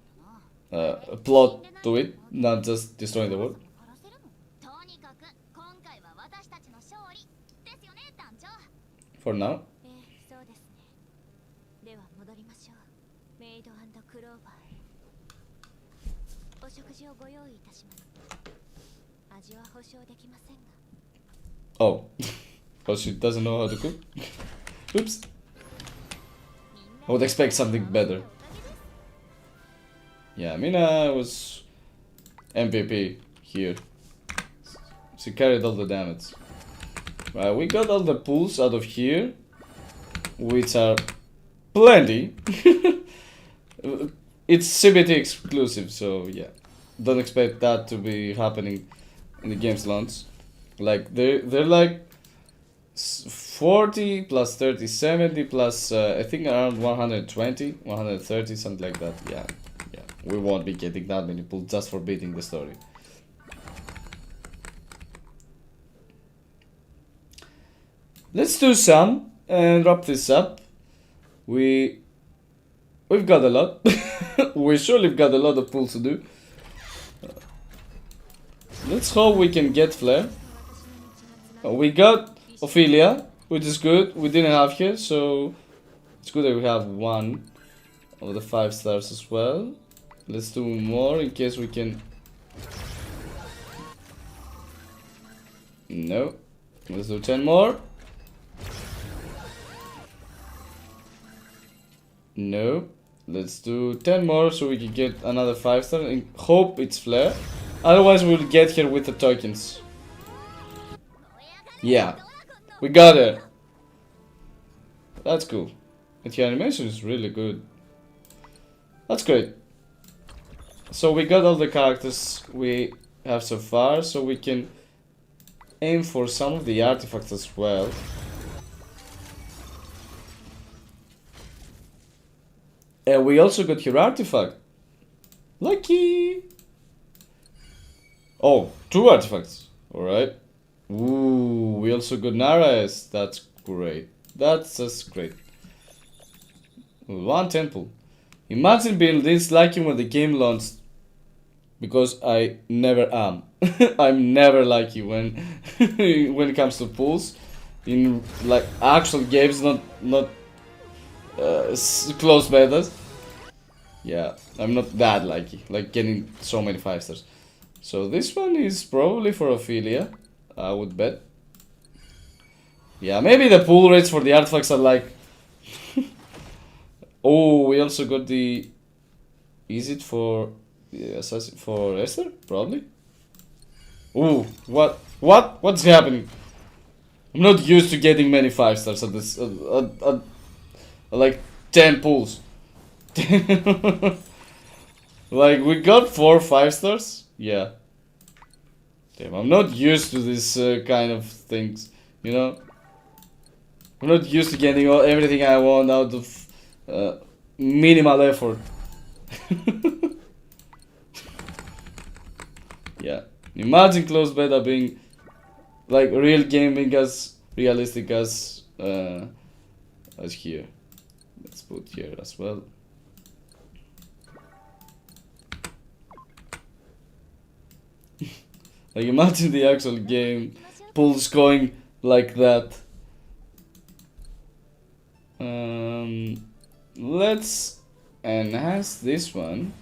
たな a plot to it, not just destroying the world. 殺せるのとにかく今回は私たちの勝利ですよね団長 For now. そうですねでは戻りましょうメイドクローバーへお食事をご用意いたします味は保証できませんが Oh. Because she doesn't know how to cook. Oops. I would expect something better. Yeah, Mina was MVP here. She carried all the damage. Right, we got all the pulls out of here, which are plenty. It's CBT exclusive, so yeah. Don't expect that to be happening in the game's launch. Like they're like 40 plus 30, 70 plus I think around 120, 130, something like that. Yeah. We won't be getting that many pulls just for beating the story. Let's do some and wrap this up. We've got a lot. We surely got a lot of pulls to do. Let's hope we can get Flare. We got Ophelia, which is good. We didn't have her, so it's good that we have one of the 5 stars as well. Let's do more in case we can. No. Let's do 10 more. No. Let's do 10 more so we can get another 5 star and hope it's Flare. Otherwise we'll get here with the tokens. Yeah. We got her. That's cool. And the animation is really good. That's great. So we got all the characters we have so far, so we can aim for some of the artifacts as well. And we also got her artifact. Lucky! Oh, 2 artifacts. Alright. Ooh, we also got Naras. That's great. That's just great. 1 temple. Imagine being this lucky when the game launched. Because I never am. I'm never lucky when when it comes to pulls. In like actual games, not close betas. Yeah, I'm not that lucky. Like getting so many 5 stars. So this one is probably for Ophelia, I would bet. Yeah, maybe the pull rates for the artifacts are like... Oh, we also got the... Is it for... for Esther? Probably. Ooh, what? What's happening? I'm not used to getting many 5 stars at this... like 10 pulls. Like, we got 4 5 stars? Yeah. Damn, I'm not used to this kind of things, you know? I'm not used to getting everything I want out of minimal effort. Yeah. Imagine closed beta being like real gaming as realistic as here. Let's put here as well. Like imagine the actual game pulls going like that. Let's enhance this one.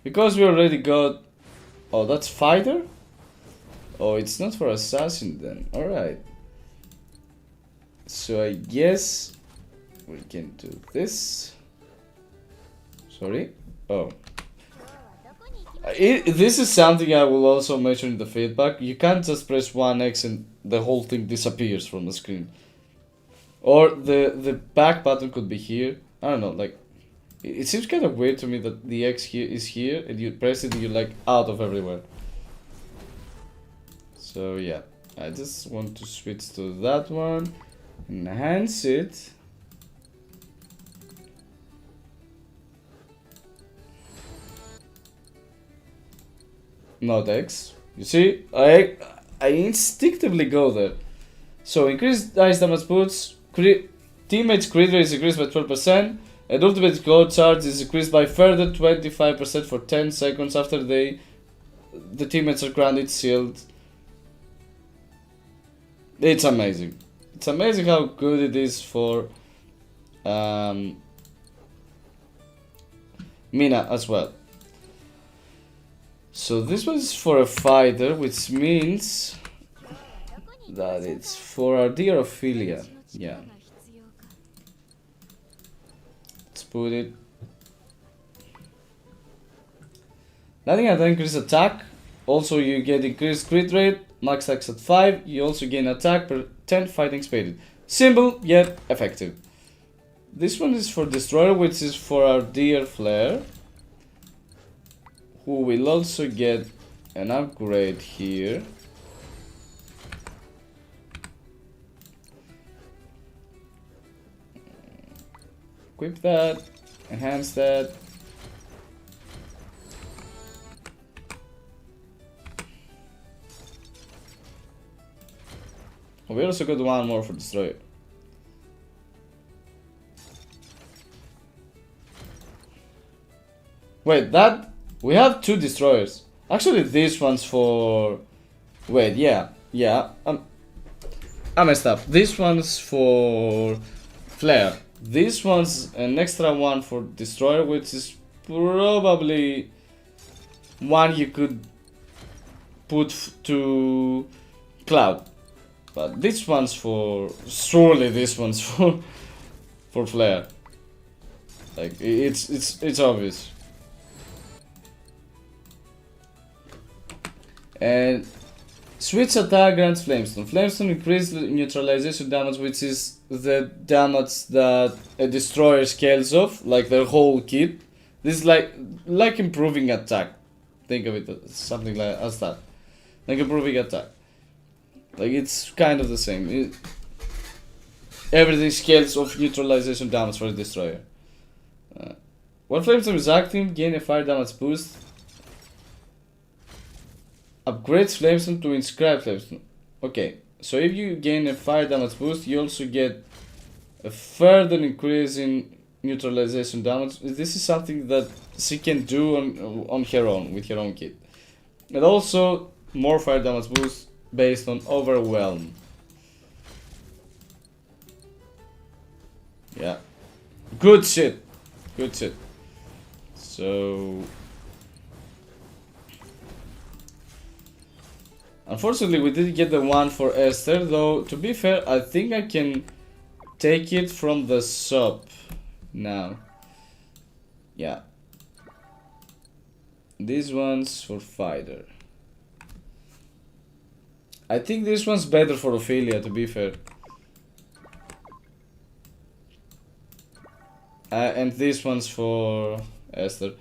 Because we already got... Oh, that's fighter? Oh, it's not for assassin then. Alright. So I guess we can do this. Sorry? Oh. This is something I will also mention in the feedback. You can't just press 1x and the whole thing disappears from the screen. Or the back button could be here. I don't know, like... It seems kind of weird to me that the X here is here and you press it and you're like out of everywhere. So yeah, I just want to switch to that one. Enhance it. not X. You see, I instinctively go there. So increased ice damage boots, teammates crit rate is increased by 12%, and ultimate gold charge is increased by further 25% for 10 seconds after the teammates are granted shield. It's amazing. It's amazing how good it is for Mina as well. So this one is for a fighter, which means that it's for our dear Ophelia. Yeah. Let's put it. Nothing at increased attack. Also, you get increased crit rate. Max attack at 5. You also gain attack per 10 fighting speed. Simple yet effective. This one is for Destroyer, which is for our dear Flare, who will also get an upgrade here. Equip that, enhance that. We also got one more for Destroyer. Wait, that... We have 2 Destroyers. Actually, this one's for... Wait, yeah. I messed up. This one's for Flare. This one's an extra one for Destroyer, which is probably one you could put to Cloud. But this one's for... Surely this one's for Flare. Like, it's obvious. And switch attack grants Flamestone. Flamestone increases neutralization damage, which is the damage that a destroyer scales off, like their whole kit. This is like improving attack. Think of it as something like as that. Like improving attack. Like it's kind of the same. Everything scales off neutralization damage for a destroyer. When Flamestone is active, gain a fire damage boost. Upgrades Flamestone to Inscribe Flamestone. Okay, so if you gain a fire damage boost, you also get a further increase in neutralization damage. This is something that she can do on her own, with her own kit. And also, more fire damage boost based on Overwhelm. Yeah. Good shit. Good shit. So... Unfortunately, we didn't get the one for Esther, though, to be fair, I think I can take it from the shop now. Yeah. This one's for fighter. I think this one's better for Ophelia, to be fair. And this one's for Esther.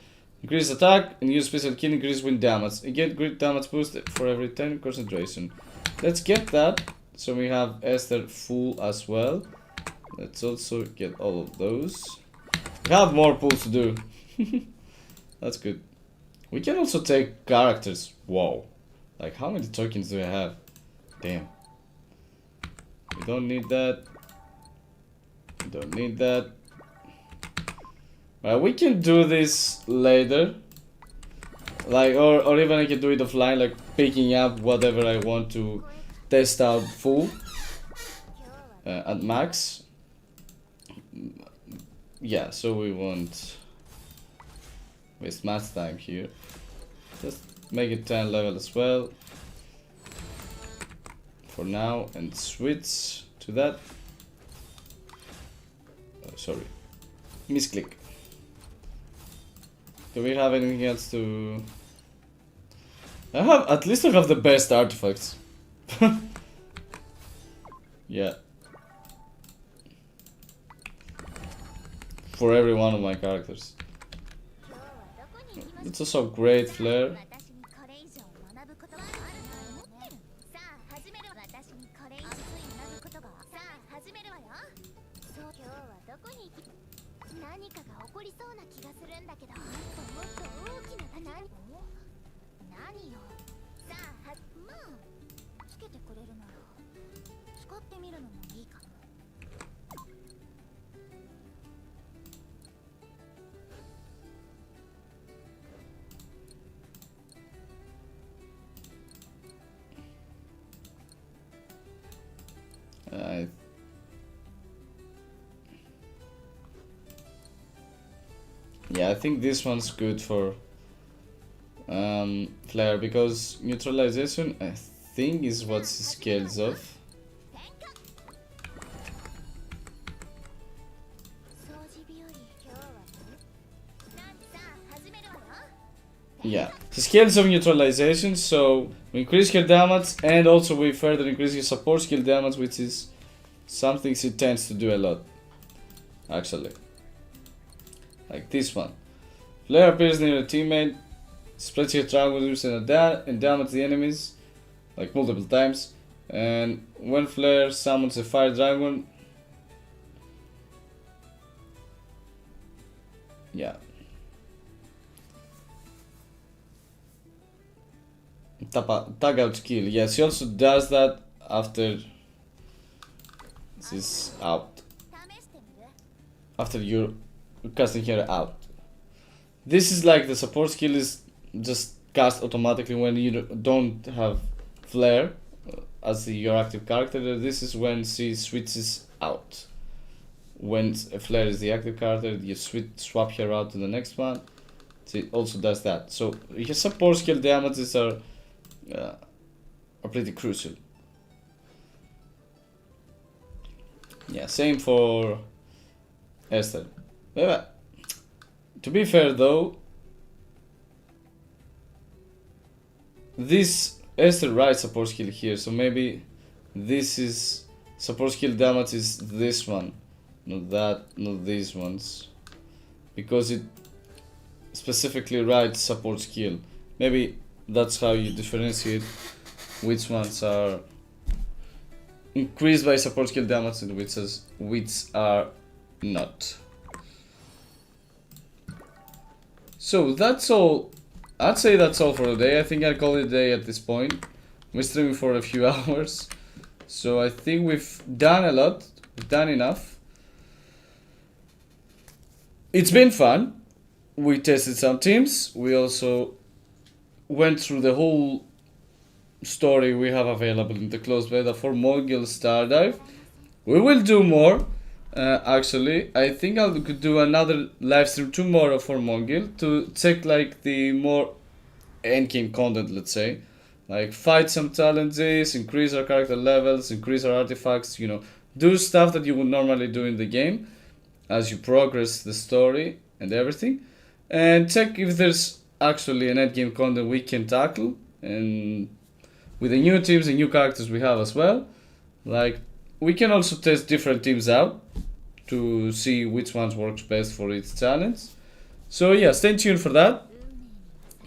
Increase attack and use special key, increase wind damage. You get grit damage boost for every 10 concentration. Let's get that. So we have Esther full as well. Let's also get all of those. We have more pulls to do. That's good. We can also take characters. Whoa. Like how many tokens do I have? Damn. We don't need that. We don't need that. We can do this later, like, or even I can do it offline, like picking up whatever I want to test out full at max. Yeah, so we won't waste much time here. Just make it 10 level as well for now and switch to that. Sorry, misclick. Do we have anything else to... at least I have the best artifacts. Yeah. For every one of my characters. It's also great Flare. くれるなら使ってみるのもいいかも。I Yeah, I think this one's good for Flare because neutralization I think is what he scales off. 掃除日和今日はなんさあ始めるわよ。 Yeah, he scales of neutralization, so we increase her damage and also we further increase his support skill damage, which is something she tends to do a lot, actually. Like this one. Flare appears near a teammate, spreads her triangles and damage the enemies, like multiple times. And when Flare summons a fire dragon, yeah. Tag out skill. Yeah, she also does that after this is out. 試してみる。 After you're casting her out. This is like the support skill is just cast automatically when you don't have Flare as your active character. This is when she switches out. When a Flare is the active character, you swap her out to the next one. She also does that. So your support skill damages are pretty crucial. Yeah, same for Esther. But, to be fair though, this Esther writes support skill here, so maybe this is support skill damage is this one, not that, not these ones, because it specifically writes support skill. Maybe that's how you differentiate which ones are increased by support skill damage and which are not. So that's all. I'd say that's all for today. I think I'll call it a day at this point. We're streaming for a few hours, so I think we've done a lot. We've done enough. It's been fun. We tested some teams. We also went through the whole story we have available in the closed beta for Mongol Stardive. We will do more. Actually, I think I could do another live stream tomorrow for Mongol to check like the more endgame content, let's say, like fight some challenges, increase our character levels, increase our artifacts, you know, do stuff that you would normally do in the game as you progress the story and everything, and check if there's actually an endgame content we can tackle, and with the new teams and new characters we have as well, like we can also test different teams out to see which ones works best for each challenge. So yeah, stay tuned for that.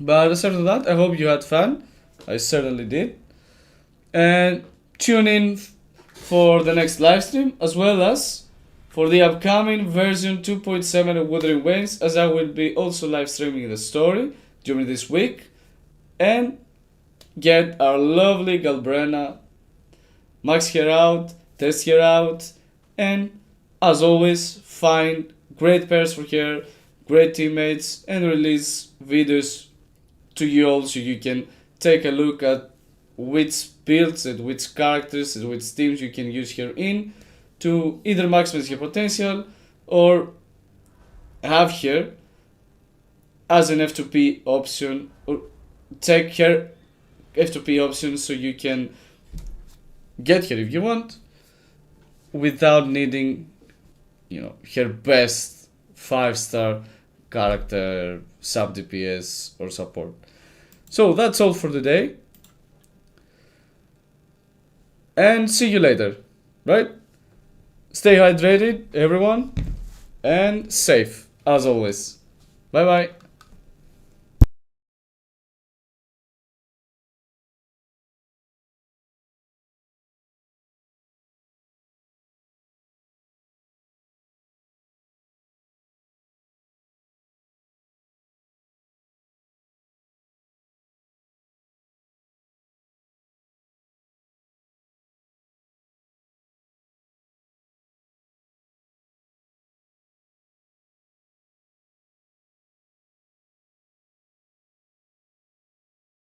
But aside from that, I hope you had fun. I certainly did. And tune in for the next live stream, as well as for the upcoming version 2.7 of Wuthering Waves, as I will be also live streaming the story during this week, and get our lovely Galbrena, max her out, test her out, and as always, find great pairs for her, great teammates, and release videos to you all so you can take a look at which builds and which characters and which teams you can use her in to either maximize her potential or have her as an F2P option, or take her F2P option so you can get her if you want without needing, you know, her best 5-star character, sub DPS or support. So that's all for today, and see you later, right? Stay hydrated, everyone, and safe as always. Bye bye.